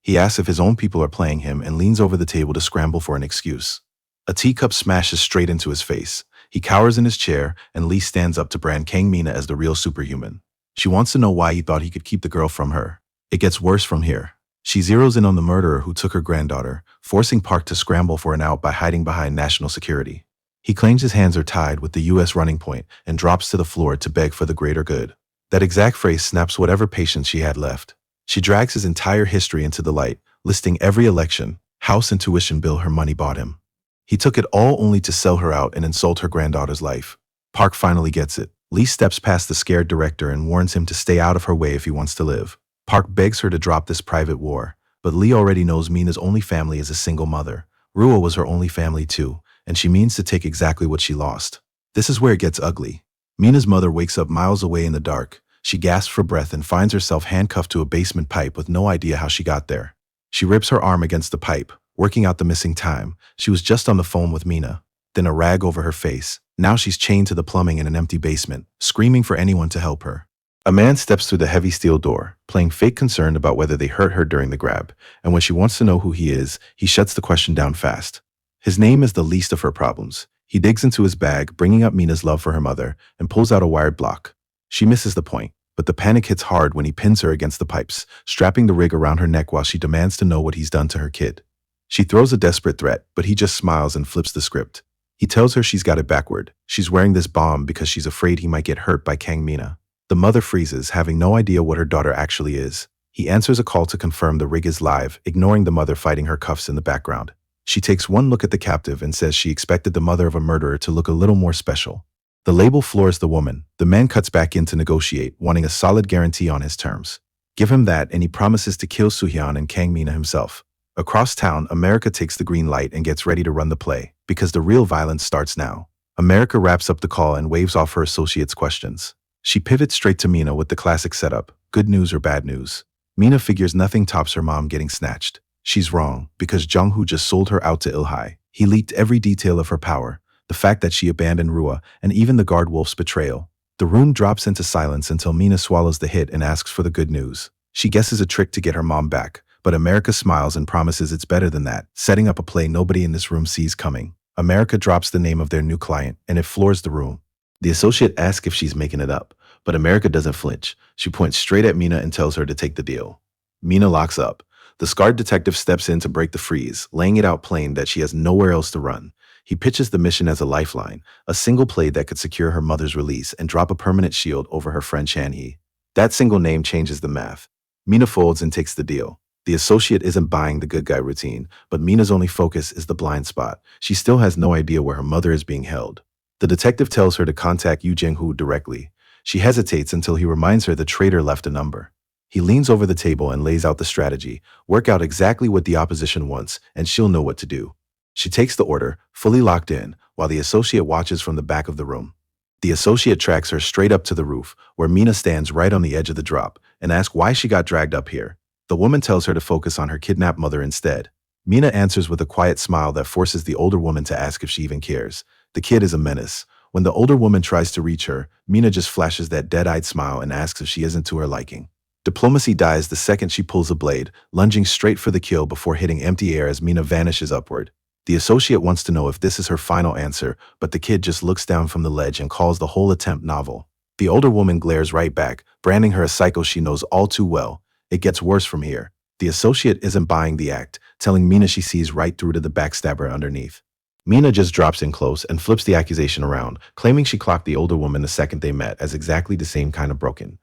Speaker 1: He asks if his own people are playing him and leans over the table to scramble for an excuse. A teacup smashes straight into his face. He cowers in his chair, and Lee stands up to brand Kang Mina as the real superhuman. She wants to know why he thought he could keep the girl from her. It gets worse from here. She zeroes in on the murderer who took her granddaughter, forcing Park to scramble for an out by hiding behind national security. He claims his hands are tied with the U.S. running point and drops to the floor to beg for the greater good. That exact phrase snaps whatever patience she had left. She drags his entire history into the light, listing every election, house and tuition bill her money bought him. He took it all only to sell her out and insult her granddaughter's life. Park finally gets it. Lee steps past the scared director and warns him to stay out of her way if he wants to live. Park begs her to drop this private war, but Lee already knows Mina's only family is a single mother. Rua was her only family too, and she means to take exactly what she lost. This is where it gets ugly. Mina's mother wakes up miles away in the dark. She gasps for breath and finds herself handcuffed to a basement pipe with no idea how she got there. She rips her arm against the pipe, working out the missing time. She was just on the phone with Mina. Then a rag over her face. Now she's chained to the plumbing in an empty basement, screaming for anyone to help her. A man steps through the heavy steel door, playing fake concerned about whether they hurt her during the grab, and when she wants to know who he is, he shuts the question down fast. His name is the least of her problems. He digs into his bag, bringing up Mina's love for her mother, and pulls out a wired block. She misses the point, but the panic hits hard when he pins her against the pipes, strapping the rig around her neck while she demands to know what he's done to her kid. She throws a desperate threat, but he just smiles and flips the script. He tells her she's got it backward. She's wearing this bomb because she's afraid he might get hurt by Kang Mina. The mother freezes, having no idea what her daughter actually is. He answers a call to confirm the rig is live, ignoring the mother fighting her cuffs in the background. She takes one look at the captive and says she expected the mother of a murderer to look a little more special. The label floors the woman. The man cuts back in to negotiate, wanting a solid guarantee on his terms. Give him that, and he promises to kill Soo-hyun and Kang Mina himself. Across town, America takes the green light and gets ready to run the play, because the real violence starts now. America wraps up the call and waves off her associates' questions. She pivots straight to Mina with the classic setup, good news or bad news. Mina figures nothing tops her mom getting snatched. She's wrong, because Jung-hoo just sold her out to Il-hai. He leaked every detail of her power, the fact that she abandoned Rua, and even the guard wolf's betrayal. The room drops into silence until Mina swallows the hit and asks for the good news. She guesses a trick to get her mom back, but America smiles and promises it's better than that, setting up a play nobody in this room sees coming. America drops the name of their new client, and it floors the room. The associate asks if she's making it up, but America doesn't flinch. She points straight at Mina and tells her to take the deal. Mina locks up. The scarred detective steps in to break the freeze, laying it out plain that she has nowhere else to run. He pitches the mission as a lifeline, a single play that could secure her mother's release and drop a permanent shield over her friend Shan-hee. That single name changes the math. Mina folds and takes the deal. The associate isn't buying the good guy routine, but Mina's only focus is the blind spot. She still has no idea where her mother is being held. The detective tells her to contact Yu Jung-hoo directly. She hesitates until he reminds her the traitor left a number. He leans over the table and lays out the strategy. Work out exactly what the opposition wants, and she'll know what to do. She takes the order, fully locked in, while the associate watches from the back of the room. The associate tracks her straight up to the roof, where Mina stands right on the edge of the drop, and asks why she got dragged up here. The woman tells her to focus on her kidnapped mother instead. Mina answers with a quiet smile that forces the older woman to ask if she even cares. The kid is a menace. When the older woman tries to reach her, Mina just flashes that dead-eyed smile and asks if she isn't to her liking. Diplomacy dies the second she pulls a blade, lunging straight for the kill before hitting empty air as Mina vanishes upward. The associate wants to know if this is her final answer, but the kid just looks down from the ledge and calls the whole attempt novel. The older woman glares right back, branding her a psycho she knows all too well. It gets worse from here. The associate isn't buying the act, telling Mina she sees right through to the backstabber underneath. Mina just drops in close and flips the accusation around, claiming she clocked the older woman the second they met as exactly the same kind of broken.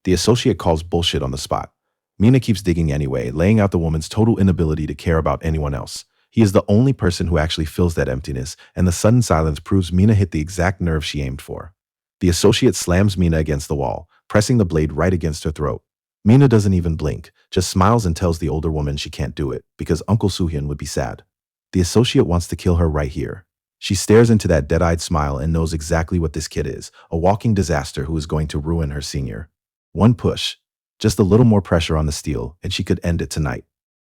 Speaker 1: The associate calls bullshit on the spot. Mina keeps digging anyway, laying out the woman's total inability to care about anyone else. He is the only person who actually fills that emptiness, and the sudden silence proves Mina hit the exact nerve she aimed for. The associate slams Mina against the wall, pressing the blade right against her throat. Mina doesn't even blink, just smiles and tells the older woman she can't do it, because Uncle Soo-hyun would be sad. The associate wants to kill her right here. She stares into that dead-eyed smile and knows exactly what this kid is, a walking disaster who is going to ruin her senior. One push, just a little more pressure on the steel, and she could end it tonight.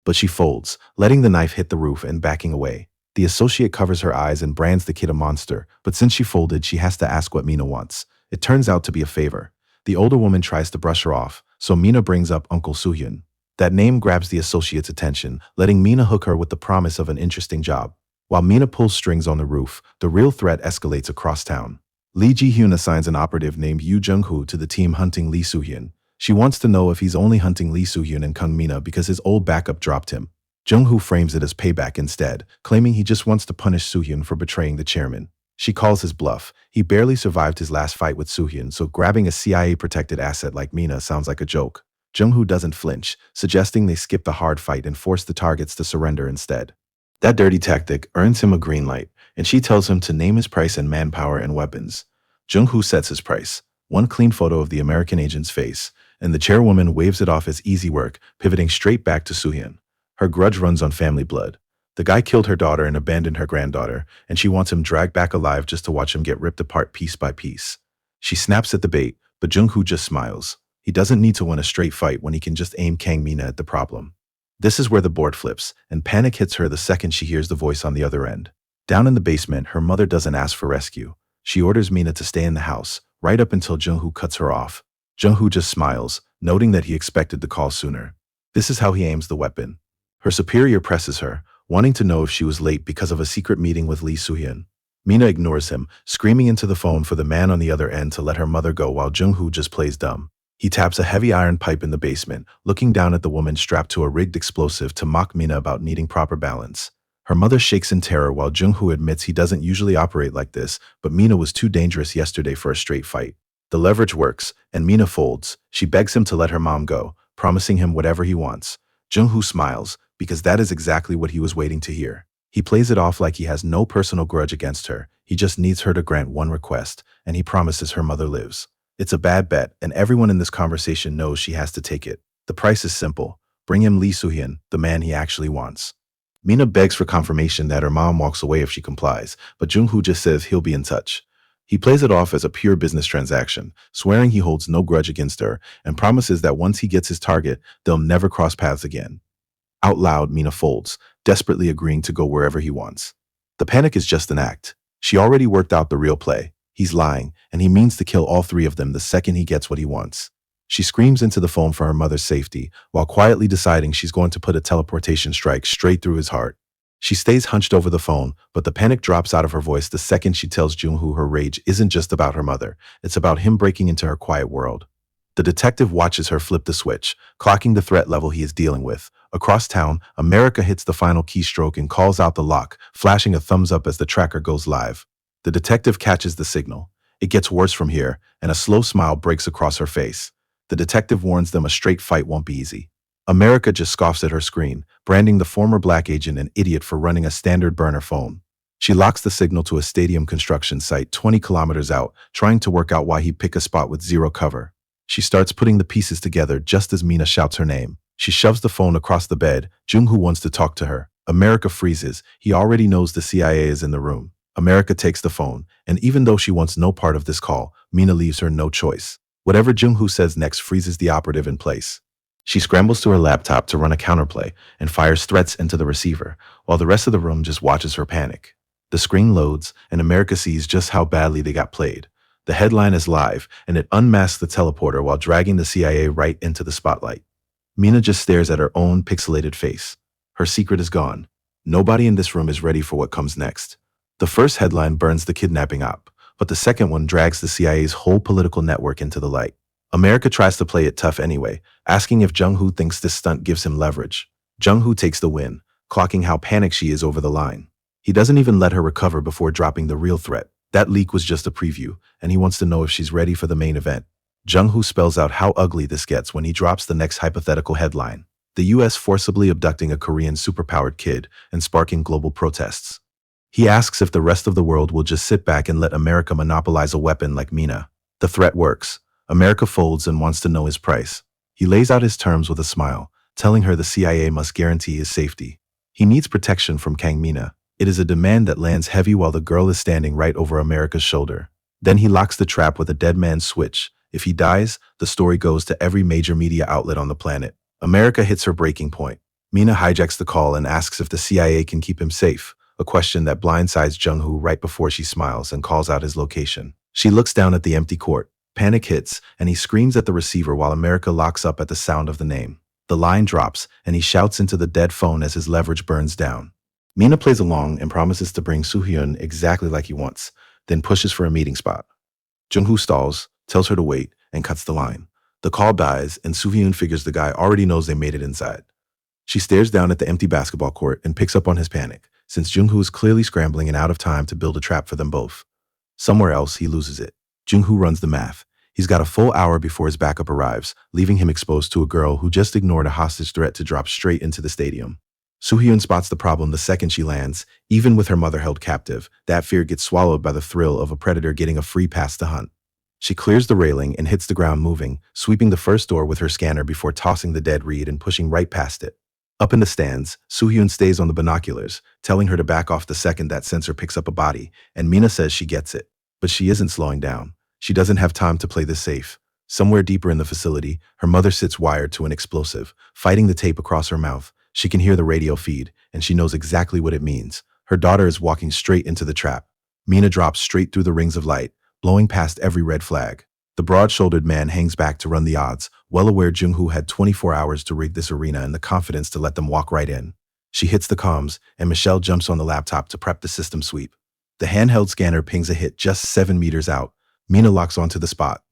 Speaker 1: But she folds, letting the knife hit the roof and backing away. The associate covers her eyes and brands the kid a monster, but since she folded, she has to ask what Mina wants. It turns out to be a favor. The older woman tries to brush her off, so Mina brings up Uncle Soo-hyun. That name grabs the associate's attention, letting Mina hook her with the promise of an interesting job. While Mina pulls strings on the roof, the real threat escalates across town. Lee Ji-hyun assigns an operative named Yu Jung-hoo to the team hunting Lee Soo-hyun. She wants to know if he's only hunting Lee Soo-hyun and Kang Mina because his old backup dropped him. Jung-hoo frames it as payback instead, claiming he just wants to punish Soo-hyun for betraying the chairman. She calls his bluff. He barely survived his last fight with Soo-hyun, so grabbing a CIA-protected asset like Mina sounds like a joke. Jung-hoo doesn't flinch, suggesting they skip the hard fight and force the targets to surrender instead. That dirty tactic earns him a green light, and she tells him to name his price in manpower and weapons. Jung-hoo sets his price, one clean photo of the American agent's face, and the chairwoman waves it off as easy work, pivoting straight back to Soo-hyun. Her grudge runs on family blood. The guy killed her daughter and abandoned her granddaughter, and she wants him dragged back alive just to watch him get ripped apart piece by piece. She snaps at the bait, but Jung-hoo just smiles. He doesn't need to win a straight fight when he can just aim Kang Mina at the problem. This is where the board flips, and panic hits her the second she hears the voice on the other end. Down in the basement, her mother doesn't ask for rescue. She orders Mina to stay in the house, right up until Jung-hoo cuts her off. Jung-hoo just smiles, noting that he expected the call sooner. This is how he aims the weapon. Her superior presses her, wanting to know if she was late because of a secret meeting with Lee Soo-hyun. Mina ignores him, screaming into the phone for the man on the other end to let her mother go while Jung-hoo just plays dumb. He taps a heavy iron pipe in the basement, looking down at the woman strapped to a rigged explosive to mock Mina about needing proper balance. Her mother shakes in terror while Jung-hoo admits he doesn't usually operate like this, but Mina was too dangerous yesterday for a straight fight. The leverage works, and Mina folds. She begs him to let her mom go, promising him whatever he wants. Jung-hoo smiles, because that is exactly what he was waiting to hear. He plays it off like he has no personal grudge against her. He just needs her to grant one request, and he promises her mother lives. It's a bad bet, and everyone in this conversation knows she has to take it. The price is simple. Bring him Lee Soo-hyun, the man he actually wants. Mina begs for confirmation that her mom walks away if she complies, but Jung-hoo just says he'll be in touch. He plays it off as a pure business transaction, swearing he holds no grudge against her, and promises that once he gets his target, they'll never cross paths again. Out loud, Mina folds, desperately agreeing to go wherever he wants. The panic is just an act. She already worked out the real play. He's lying, and he means to kill all three of them the second he gets what he wants. She screams into the phone for her mother's safety, while quietly deciding she's going to put a teleportation strike straight through his heart. She stays hunched over the phone, but the panic drops out of her voice the second she tells Jung-hoo her rage isn't just about her mother, it's about him breaking into her quiet world. The detective watches her flip the switch, clocking the threat level he is dealing with. Across town, America hits the final keystroke and calls out the lock, flashing a thumbs up as the tracker goes live. The detective catches the signal. It gets worse from here, and a slow smile breaks across her face. The detective warns them a straight fight won't be easy. America just scoffs at her screen, branding the former black agent an idiot for running a standard burner phone. She locks the signal to a stadium construction site 20 kilometers out, trying to work out why he'd pick a spot with zero cover. She starts putting the pieces together just as Mina shouts her name. She shoves the phone across the bed. Jung-hoo wants to talk to her. America freezes. He already knows the CIA is in the room. America takes the phone, and even though she wants no part of this call, Mina leaves her no choice. Whatever Jung-hoo says next freezes the operative in place. She scrambles to her laptop to run a counterplay and fires threats into the receiver, while the rest of the room just watches her panic. The screen loads, and America sees just how badly they got played. The headline is live, and it unmasks the teleporter while dragging the CIA right into the spotlight. Mina just stares at her own pixelated face. Her secret is gone. Nobody in this room is ready for what comes next. The first headline burns the kidnapping op, but the second one drags the CIA's whole political network into the light. America tries to play it tough anyway, asking if Jung-hoo thinks this stunt gives him leverage. Jung-hoo takes the win, clocking how panicked she is over the line. He doesn't even let her recover before dropping the real threat. That leak was just a preview, and he wants to know if she's ready for the main event. Jung-hoo spells out how ugly this gets when he drops the next hypothetical headline: the US forcibly abducting a Korean superpowered kid and sparking global protests. He asks if the rest of the world will just sit back and let America monopolize a weapon like Mina. The threat works. America folds and wants to know his price. He lays out his terms with a smile, telling her the CIA must guarantee his safety. He needs protection from Kang Mina. It is a demand that lands heavy while the girl is standing right over America's shoulder. Then he locks the trap with a dead man's switch. If he dies, the story goes to every major media outlet on the planet. America hits her breaking point. Mina hijacks the call and asks if the CIA can keep him safe, a question that blindsides Jung-hoo right before she smiles and calls out his location. She looks down at the empty court. Panic hits, and he screams at the receiver while America locks up at the sound of the name. The line drops, and he shouts into the dead phone as his leverage burns down. Mina plays along and promises to bring Soo-hyun exactly like he wants, then pushes for a meeting spot. Jung-hoo stalls, tells her to wait, and cuts the line. The call dies, and Soo-hyun figures the guy already knows they made it inside. She stares down at the empty basketball court and picks up on his panic, since Jung-hoo is clearly scrambling and out of time to build a trap for them both. Somewhere else, he loses it. Jung-hoo runs the math. He's got a full hour before his backup arrives, leaving him exposed to a girl who just ignored a hostage threat to drop straight into the stadium. Soo-hyun spots the problem the second she lands. Even with her mother held captive, that fear gets swallowed by the thrill of a predator getting a free pass to hunt. She clears the railing and hits the ground moving, sweeping the first door with her scanner before tossing the dead reed and pushing right past it. Up in the stands, Soo-hyun stays on the binoculars, telling her to back off the second that sensor picks up a body, and Mina says she gets it. But she isn't slowing down. She doesn't have time to play this safe. Somewhere deeper in the facility, her mother sits wired to an explosive, fighting the tape across her mouth. She can hear the radio feed, and she knows exactly what it means. Her daughter is walking straight into the trap. Mina drops straight through the rings of light, blowing past every red flag. The broad-shouldered man hangs back to run the odds, well aware Jung-hoo had 24 hours to rig this arena and the confidence to let them walk right in. She hits the comms, and Michelle jumps on the laptop to prep the system sweep. The handheld scanner pings a hit just 7 meters out. Mina locks onto the spot.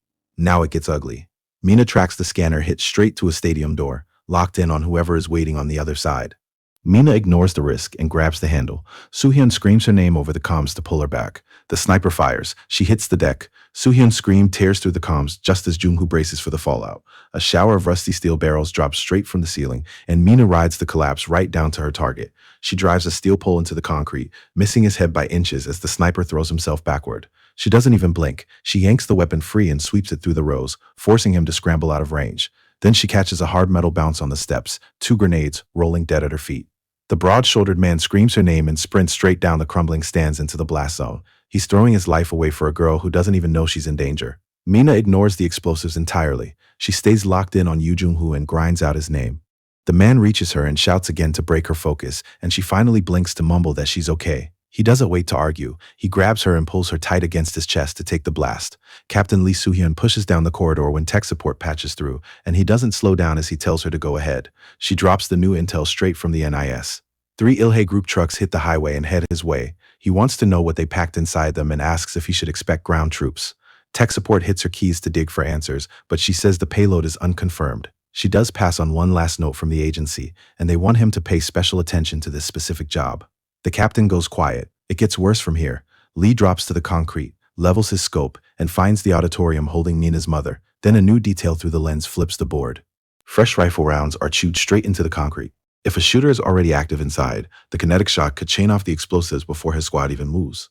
Speaker 1: Now it gets ugly. Mina tracks the scanner hit straight to a stadium door, locked in on whoever is waiting on the other side. Mina ignores the risk and grabs the handle. Soo-hyun screams her name over the comms to pull her back. The sniper fires. She hits the deck. Soo-hyun's scream tears through the comms just as Jung-hoo braces for the fallout. A shower of rusty steel barrels drops straight from the ceiling, and Mina rides the collapse right down to her target. She drives a steel pole into the concrete, missing his head by inches as the sniper throws himself backward. She doesn't even blink. She yanks the weapon free and sweeps it through the rows, forcing him to scramble out of range. Then she catches a hard metal bounce on the steps, 2 grenades rolling dead at her feet. The broad-shouldered man screams her name and sprints straight down the crumbling stands into the blast zone. He's throwing his life away for a girl who doesn't even know she's in danger. Mina ignores the explosives entirely. She stays locked in on Yoo Jung-hoo and grinds out his name. The man reaches her and shouts again to break her focus, and she finally blinks to mumble that she's okay. He doesn't wait to argue. He grabs her and pulls her tight against his chest to take the blast. Captain Lee Soo-hyun pushes down the corridor when tech support patches through, and he doesn't slow down as he tells her to go ahead. She drops the new intel straight from the NIS. 3 Ilhe group trucks hit the highway and head his way. He wants to know what they packed inside them and asks if he should expect ground troops. Tech support hits her keys to dig for answers, but she says the payload is unconfirmed. She does pass on one last note from the agency, and they want him to pay special attention to this specific job. The captain goes quiet. It gets worse from here. Lee drops to the concrete, levels his scope, and finds the auditorium holding Nina's mother. Then a new detail through the lens flips the board. Fresh rifle rounds are chewed straight into the concrete. If a shooter is already active inside, the kinetic shock could chain off the explosives before his squad even moves.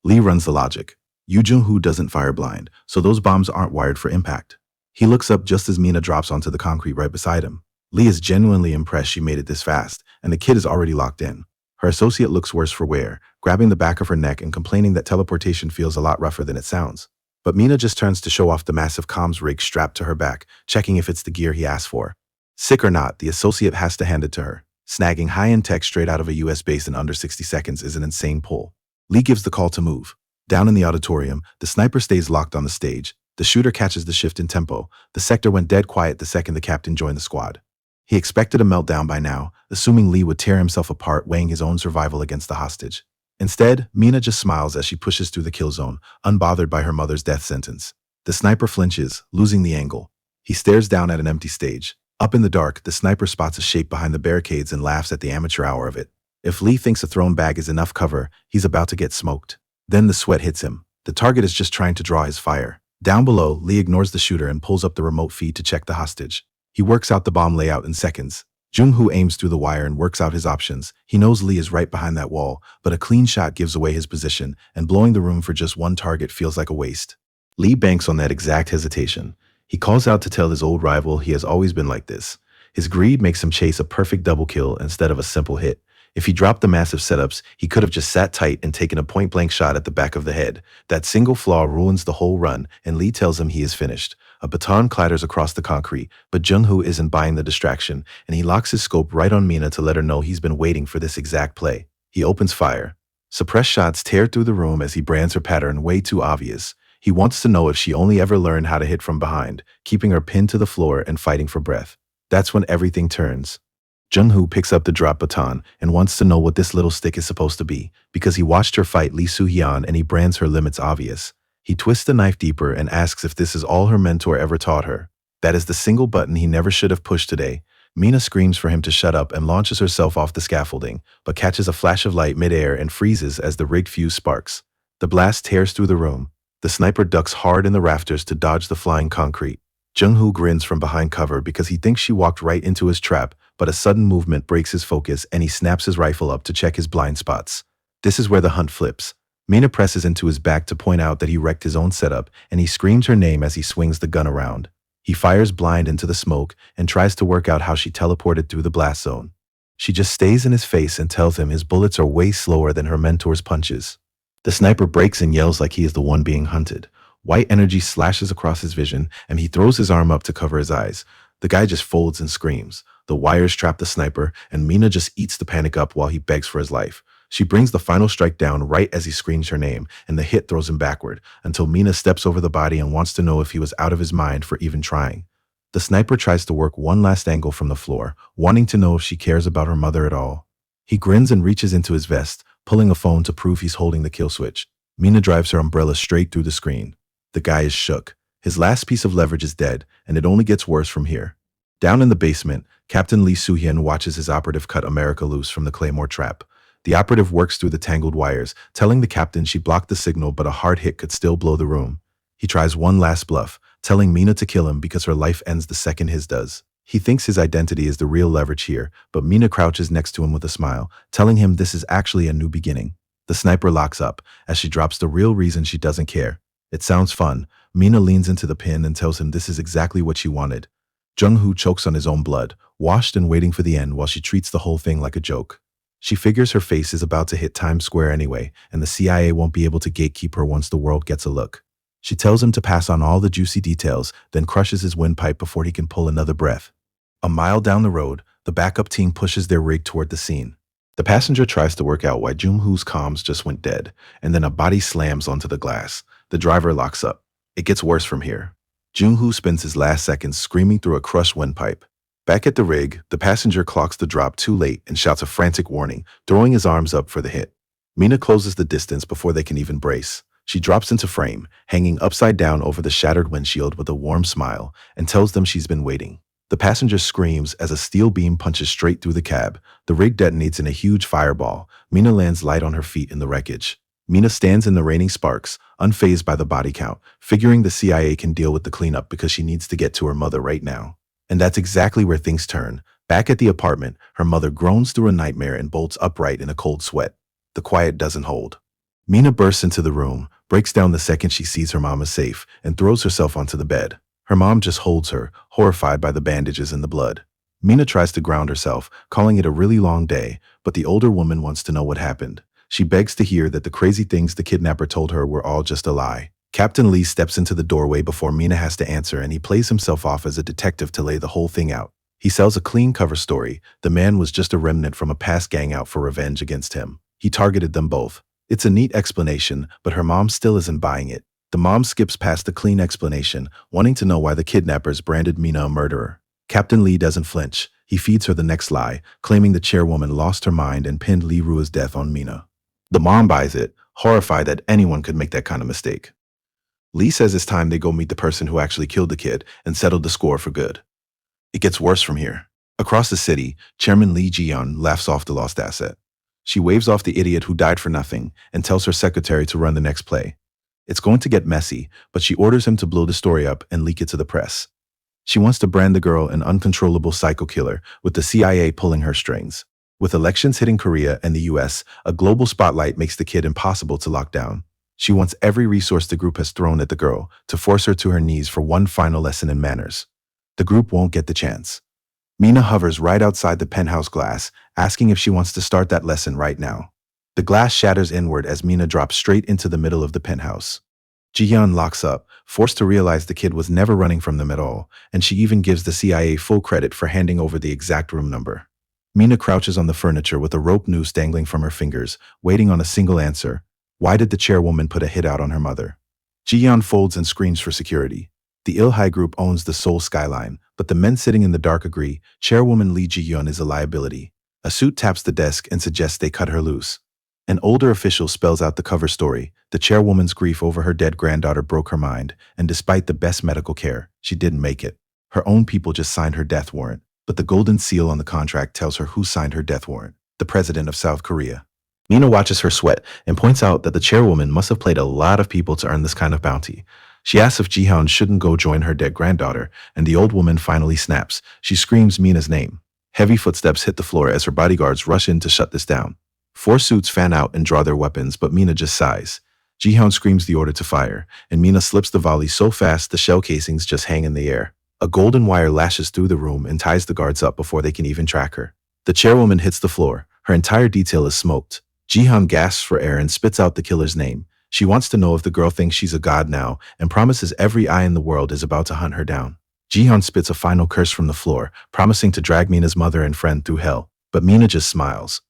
Speaker 1: Lee runs the logic. Yoo Jung-hoo doesn't fire blind, so those bombs aren't wired for impact. He looks up just as Mina drops onto the concrete right beside him. Lee is genuinely impressed she made it this fast, and the kid is already locked in. Her associate looks worse for wear, grabbing the back of her neck and complaining that teleportation feels a lot rougher than it sounds. But Mina just turns to show off the massive comms rig strapped to her back, checking if it's the gear he asked for. Sick or not, the associate has to hand it to her. Snagging high-end tech straight out of a US base in under 60 seconds is an insane pull. Lee gives the call to move. Down in the auditorium, the sniper stays locked on the stage. The shooter catches the shift in tempo. The sector went dead quiet the second the captain joined the squad. He expected a meltdown by now, assuming Lee would tear himself apart, weighing his own survival against the hostage. Instead, Mina just smiles as she pushes through the kill zone, unbothered by her mother's death sentence. The sniper flinches, losing the angle. He stares down at an empty stage. Up in the dark, the sniper spots a shape behind the barricades and laughs at the amateur hour of it. If Lee thinks a thrown bag is enough cover, he's about to get smoked. Then the sweat hits him. The target is just trying to draw his fire. Down below, Lee ignores the shooter and pulls up the remote feed to check the hostage. He works out the bomb layout in seconds. Jung-hoo aims through the wire and works out his options. He knows Lee is right behind that wall, but a clean shot gives away his position, and blowing the room for just one target feels like a waste. Lee banks on that exact hesitation. He calls out to tell his old rival he has always been like this. His greed makes him chase a perfect double kill instead of a simple hit. If he dropped the massive setups, he could have just sat tight and taken a point-blank shot at the back of the head. That single flaw ruins the whole run, and Lee tells him he is finished. A baton clatters across the concrete, but Jung-hoo isn't buying the distraction, and he locks his scope right on Mina to let her know he's been waiting for this exact play. He opens fire. Suppressed shots tear through the room as he brands her pattern way too obvious. He wants to know if she only ever learned how to hit from behind, keeping her pinned to the floor and fighting for breath. That's when everything turns. Jung-hoo picks up the drop baton and wants to know what this little stick is supposed to be, because he watched her fight Lee Soo-hyun and he brands her limits obvious. He twists the knife deeper and asks if this is all her mentor ever taught her. That is the single button he never should have pushed today. Mina screams for him to shut up and launches herself off the scaffolding, but catches a flash of light midair and freezes as the rigged fuse sparks. The blast tears through the room. The sniper ducks hard in the rafters to dodge the flying concrete. Jung-hoo grins from behind cover because he thinks she walked right into his trap, but a sudden movement breaks his focus and he snaps his rifle up to check his blind spots. This is where the hunt flips. Mina presses into his back to point out that he wrecked his own setup, and he screams her name as he swings the gun around. He fires blind into the smoke and tries to work out how she teleported through the blast zone. She just stays in his face and tells him his bullets are way slower than her mentor's punches. The sniper breaks and yells like he is the one being hunted. White energy slashes across his vision, and he throws his arm up to cover his eyes. The guy just folds and screams. The wires trap the sniper, and Mina just eats the panic up while he begs for his life. She brings the final strike down right as he screams her name, and the hit throws him backward, until Mina steps over the body and wants to know if he was out of his mind for even trying. The sniper tries to work one last angle from the floor, wanting to know if she cares about her mother at all. He grins and reaches into his vest, pulling a phone to prove he's holding the kill switch. Mina drives her umbrella straight through the screen. The guy is shook. His last piece of leverage is dead, and it only gets worse from here. Down in the basement, Captain Lee Soo-hyun watches his operative cut America loose from the Claymore trap. The operative works through the tangled wires, telling the captain she blocked the signal but a hard hit could still blow the room. He tries one last bluff, telling Mina to kill him because her life ends the second his does. He thinks his identity is the real leverage here, but Mina crouches next to him with a smile, telling him this is actually a new beginning. The sniper locks up, as she drops the real reason she doesn't care. It sounds fun. Mina leans into the pin and tells him this is exactly what she wanted. Jung-hoo chokes on his own blood, washed and waiting for the end while she treats the whole thing like a joke. She figures her face is about to hit Times Square anyway, and the CIA won't be able to gatekeep her once the world gets a look. She tells him to pass on all the juicy details, then crushes his windpipe before he can pull another breath. A mile down the road, the backup team pushes their rig toward the scene. The passenger tries to work out why Jung-hoo's comms just went dead, and then a body slams onto the glass. The driver locks up. It gets worse from here. Jung-hoo spends his last seconds screaming through a crushed windpipe. Back at the rig, the passenger clocks the drop too late and shouts a frantic warning, throwing his arms up for the hit. Mina closes the distance before they can even brace. She drops into frame, hanging upside down over the shattered windshield with a warm smile, and tells them she's been waiting. The passenger screams as a steel beam punches straight through the cab. The rig detonates in a huge fireball. Mina lands light on her feet in the wreckage. Mina stands in the raining sparks, unfazed by the body count, figuring the CIA can deal with the cleanup because she needs to get to her mother right now. And that's exactly where things turn. Back at the apartment, her mother groans through a nightmare and bolts upright in a cold sweat. The quiet doesn't hold. Mina bursts into the room, breaks down the second she sees her mom is safe, and throws herself onto the bed. Her mom just holds her, horrified by the bandages and the blood. Mina tries to ground herself, calling it a really long day, but the older woman wants to know what happened. She begs to hear that the crazy things the kidnapper told her were all just a lie. Captain Lee steps into the doorway before Mina has to answer, and he plays himself off as a detective to lay the whole thing out. He sells a clean cover story. The man was just a remnant from a past gang out for revenge against him. He targeted them both. It's a neat explanation, but her mom still isn't buying it. The mom skips past the clean explanation, wanting to know why the kidnappers branded Mina a murderer. Captain Lee doesn't flinch. He feeds her the next lie, claiming the chairwoman lost her mind and pinned Lee Rua's death on Mina. The mom buys it, horrified that anyone could make that kind of mistake. Lee says it's time they go meet the person who actually killed the kid and settled the score for good. It gets worse from here. Across the city, Chairman Lee Ji-yeon laughs off the lost asset. She waves off the idiot who died for nothing and tells her secretary to run the next play. It's going to get messy, but she orders him to blow the story up and leak it to the press. She wants to brand the girl an uncontrollable psycho killer, with the CIA pulling her strings. With elections hitting Korea and the US, a global spotlight makes the kid impossible to lock down. She wants every resource the group has thrown at the girl to force her to her knees for one final lesson in manners. The group won't get the chance. Mina hovers right outside the penthouse glass, asking if she wants to start that lesson right now. The glass shatters inward as Mina drops straight into the middle of the penthouse. Ji-yeon locks up, forced to realize the kid was never running from them at all, and she even gives the CIA full credit for handing over the exact room number. Mina crouches on the furniture with a rope noose dangling from her fingers, waiting on a single answer. Why did the chairwoman put a hit out on her mother? Ji-yeon folds and screams for security. The Il-hai group owns the Seoul skyline, but the men sitting in the dark agree Chairwoman Lee Ji-yeon is a liability. A suit taps the desk and suggests they cut her loose. An older official spells out the cover story. The chairwoman's grief over her dead granddaughter broke her mind, and despite the best medical care, she didn't make it. Her own people just signed her death warrant, but the golden seal on the contract tells her who signed her death warrant: the president of South Korea. Mina watches her sweat and points out that the chairwoman must have played a lot of people to earn this kind of bounty. She asks if Ji-hoon shouldn't go join her dead granddaughter, and the old woman finally snaps. She screams Mina's name. Heavy footsteps hit the floor as her bodyguards rush in to shut this down. 4 suits fan out and draw their weapons, but Mina just sighs. Ji-hoon screams the order to fire, and Mina slips the volley so fast the shell casings just hang in the air. A golden wire lashes through the room and ties the guards up before they can even track her. The chairwoman hits the floor. Her entire detail is smoked. Ji-hoon gasps for air and spits out the killer's name. She wants to know if the girl thinks she's a god now and promises every eye in the world is about to hunt her down. Jihyun spits a final curse from the floor, promising to drag Mina's mother and friend through hell, but Mina just smiles.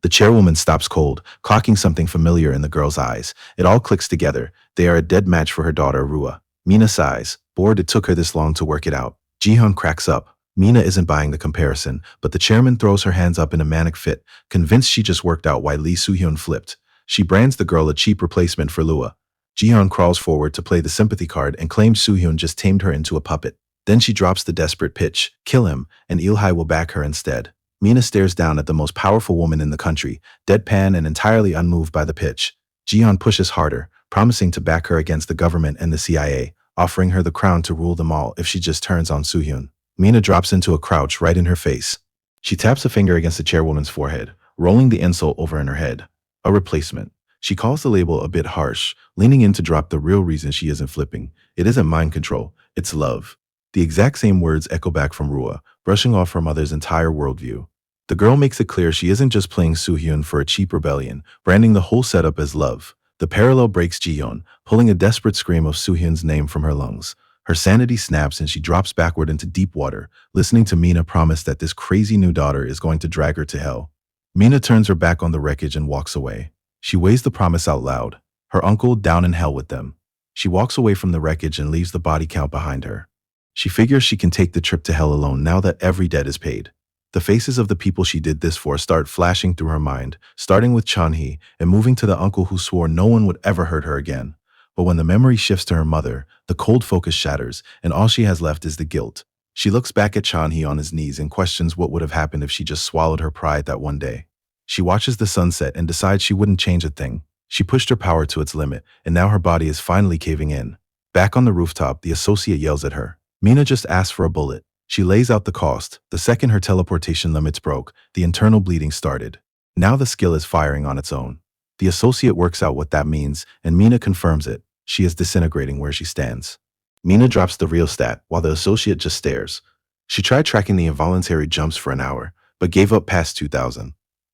Speaker 1: The chairwoman stops cold, clocking something familiar in the girl's eyes. It all clicks together. They are a dead match for her daughter, Rua. Mina sighs, bored it took her this long to work it out. Jihyun cracks up. Mina isn't buying the comparison, but the chairman throws her hands up in a manic fit, convinced she just worked out why Lee Soo-hyun flipped. She brands the girl a cheap replacement for Lua. Jihyun crawls forward to play the sympathy card and claims Soo-hyun just tamed her into a puppet. Then she drops the desperate pitch, kill him, and Il-hai will back her instead. Mina stares down at the most powerful woman in the country, deadpan and entirely unmoved by the pitch. Jihyun pushes harder, promising to back her against the government and the CIA, offering her the crown to rule them all if she just turns on Soo-hyun. Mina drops into a crouch right in her face. She taps a finger against the chairwoman's forehead, rolling the insult over in her head. A replacement. She calls the label a bit harsh, leaning in to drop the real reason she isn't flipping. It isn't mind control, it's love. The exact same words echo back from Rua, brushing off her mother's entire worldview. The girl makes it clear she isn't just playing Soo-hyun for a cheap rebellion, branding the whole setup as love. The parallel breaks Jihyun, pulling a desperate scream of Soo-hyun's name from her lungs. Her sanity snaps and she drops backward into deep water, listening to Mina promise that this crazy new daughter is going to drag her to hell. Mina turns her back on the wreckage and walks away. She weighs the promise out loud. Her uncle down in hell with them. She walks away from the wreckage and leaves the body count behind her. She figures she can take the trip to hell alone now that every debt is paid. The faces of the people she did this for start flashing through her mind, starting with Chun-hee and moving to the uncle who swore no one would ever hurt her again. But when the memory shifts to her mother, the cold focus shatters, and all she has left is the guilt. She looks back at Chun-hee on his knees and questions what would have happened if she just swallowed her pride that one day. She watches the sunset and decides she wouldn't change a thing. She pushed her power to its limit, and now her body is finally caving in. Back on the rooftop, the associate yells at her. Mina just asked for a bullet. She lays out the cost. The second her teleportation limits broke, the internal bleeding started. Now the skill is firing on its own. The associate works out what that means, and Mina confirms it. She is disintegrating where she stands. Mina drops the real stat, while the associate just stares. She tried tracking the involuntary jumps for an hour, but gave up past 2,000.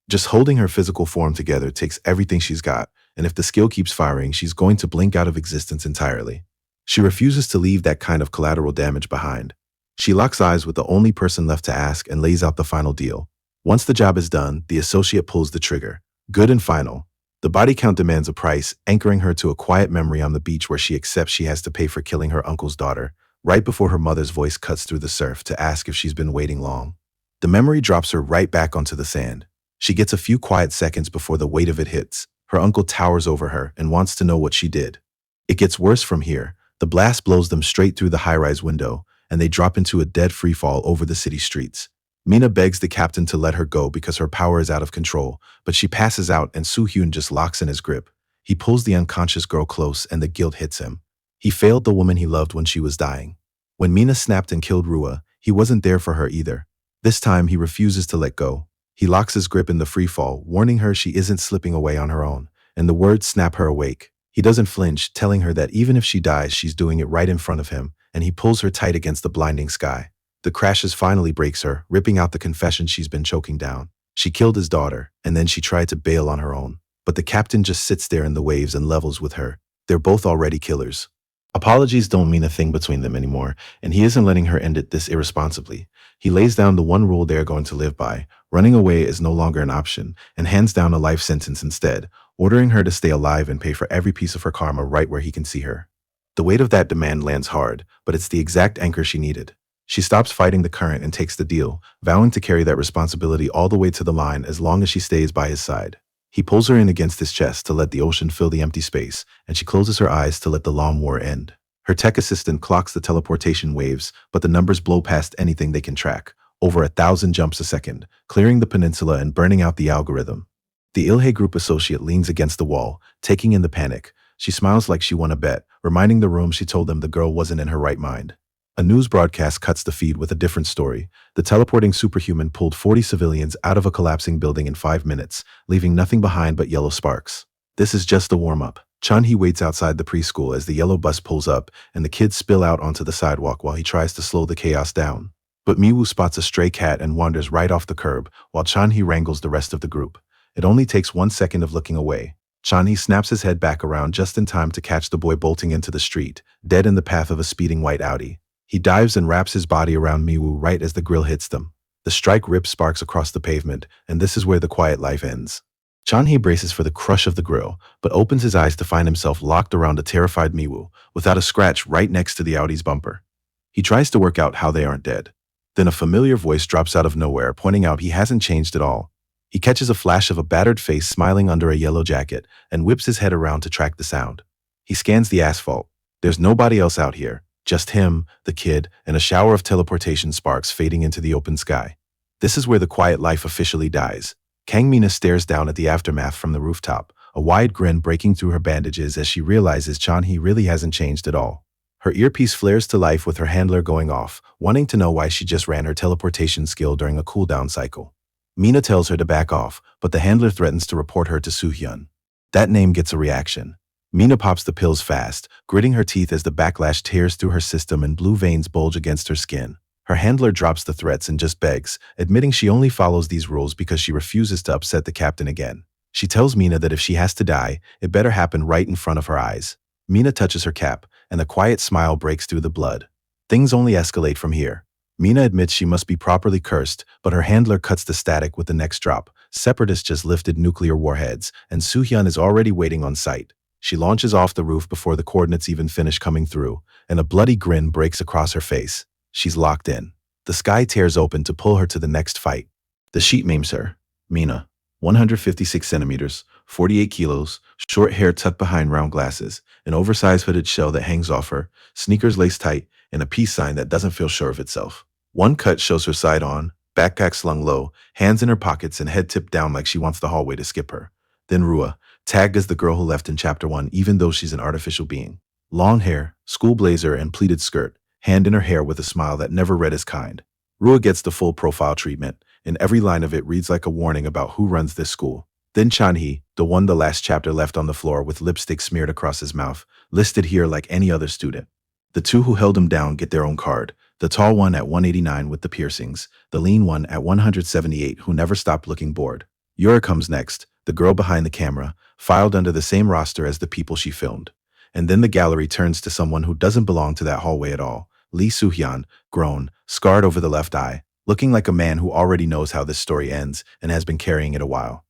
Speaker 1: Just holding her physical form together takes everything she's got, and if the skill keeps firing, she's going to blink out of existence entirely. She refuses to leave that kind of collateral damage behind. She locks eyes with the only person left to ask and lays out the final deal. Once the job is done, the associate pulls the trigger. Good and final. The body count demands a price, anchoring her to a quiet memory on the beach where she accepts she has to pay for killing her uncle's daughter, right before her mother's voice cuts through the surf to ask if she's been waiting long. The memory drops her right back onto the sand. She gets a few quiet seconds before the weight of it hits. Her uncle towers over her and wants to know what she did. It gets worse from here. The blast blows them straight through the high-rise window, and they drop into a dead freefall over the city streets. Mina begs the captain to let her go because her power is out of control, but she passes out and Soo-hyun just locks in his grip. He pulls the unconscious girl close and the guilt hits him. He failed the woman he loved when she was dying. When Mina snapped and killed Rua, he wasn't there for her either. This time he refuses to let go. He locks his grip in the freefall, warning her she isn't slipping away on her own, and the words snap her awake. He doesn't flinch, telling her that even if she dies, she's doing it right in front of him, and he pulls her tight against the blinding sky. The crashes finally breaks her, ripping out the confession she's been choking down. She killed his daughter, and then she tried to bail on her own. But the captain just sits there in the waves and levels with her. They're both already killers. Apologies don't mean a thing between them anymore, and he isn't letting her end it this irresponsibly. He lays down the one rule they're going to live by. Running away is no longer an option, and hands down a life sentence instead, ordering her to stay alive and pay for every piece of her karma right where he can see her. The weight of that demand lands hard, but it's the exact anchor she needed. She stops fighting the current and takes the deal, vowing to carry that responsibility all the way to the line as long as she stays by his side. He pulls her in against his chest to let the ocean fill the empty space, and she closes her eyes to let the long war end. Her tech assistant clocks the teleportation waves, but the numbers blow past anything they can track. Over 1,000 jumps a second, clearing the peninsula and burning out the algorithm. The Il-hai group associate leans against the wall, taking in the panic. She smiles like she won a bet, reminding the room she told them the girl wasn't in her right mind. A news broadcast cuts the feed with a different story. The teleporting superhuman pulled 40 civilians out of a collapsing building in 5 minutes, leaving nothing behind but yellow sparks. This is just the warm-up. Chun-hee waits outside the preschool as the yellow bus pulls up and the kids spill out onto the sidewalk while he tries to slow the chaos down. But Miwoo spots a stray cat and wanders right off the curb while Chun-hee wrangles the rest of the group. It only takes 1 second of looking away. Chanhee snaps his head back around just in time to catch the boy bolting into the street, dead in the path of a speeding white Audi. He dives and wraps his body around Miwoo right as the grill hits them. The strike rips sparks across the pavement, and this is where the quiet life ends. Chanhee braces for the crush of the grill, but opens his eyes to find himself locked around a terrified Miwoo, without a scratch right next to the Audi's bumper. He tries to work out how they aren't dead. Then a familiar voice drops out of nowhere, pointing out he hasn't changed at all. He catches a flash of a battered face smiling under a yellow jacket and whips his head around to track the sound. He scans the asphalt. There's nobody else out here, just him, the kid, and a shower of teleportation sparks fading into the open sky. This is where the quiet life officially dies. Kang-mina stares down at the aftermath from the rooftop, a wide grin breaking through her bandages as she realizes Chanhee really hasn't changed at all. Her earpiece flares to life with her handler going off, wanting to know why she just ran her teleportation skill during a cooldown cycle. Mina tells her to back off, but the handler threatens to report her to Soo-hyun. That name gets a reaction. Mina pops the pills fast, gritting her teeth as the backlash tears through her system and blue veins bulge against her skin. Her handler drops the threats and just begs, admitting she only follows these rules because she refuses to upset the captain again. She tells Mina that if she has to die, it better happen right in front of her eyes. Mina touches her cap, and a quiet smile breaks through the blood. Things only escalate from here. Mina admits she must be properly cursed, but her handler cuts the static with the next drop. Separatists just lifted nuclear warheads, and Soo-hyun is already waiting on site. She launches off the roof before the coordinates even finish coming through, and a bloody grin breaks across her face. She's locked in. The sky tears open to pull her to the next fight. The sheet memes her. Mina, 156 centimeters, 48 kilos, short hair tucked behind round glasses, an oversized hooded shell that hangs off her, sneakers laced tight, and a peace sign that doesn't feel sure of itself. One cut shows her side on, backpack slung low, hands in her pockets and head tipped down like she wants the hallway to skip her. Then Rua, tagged as the girl who left in chapter 1 even though she's an artificial being. Long hair, school blazer and pleated skirt, hand in her hair with a smile that never read as kind. Rua gets the full profile treatment, and every line of it reads like a warning about who runs this school. Then Chanhee, the one the last chapter left on the floor with lipstick smeared across his mouth, listed here like any other student. The two who held him down get their own card, the tall one at 189 with the piercings, the lean one at 178 who never stopped looking bored. Yura comes next, the girl behind the camera, filed under the same roster as the people she filmed. And then the gallery turns to someone who doesn't belong to that hallway at all, Lee Soo-hyun, grown, scarred over the left eye, looking like a man who already knows how this story ends and has been carrying it a while.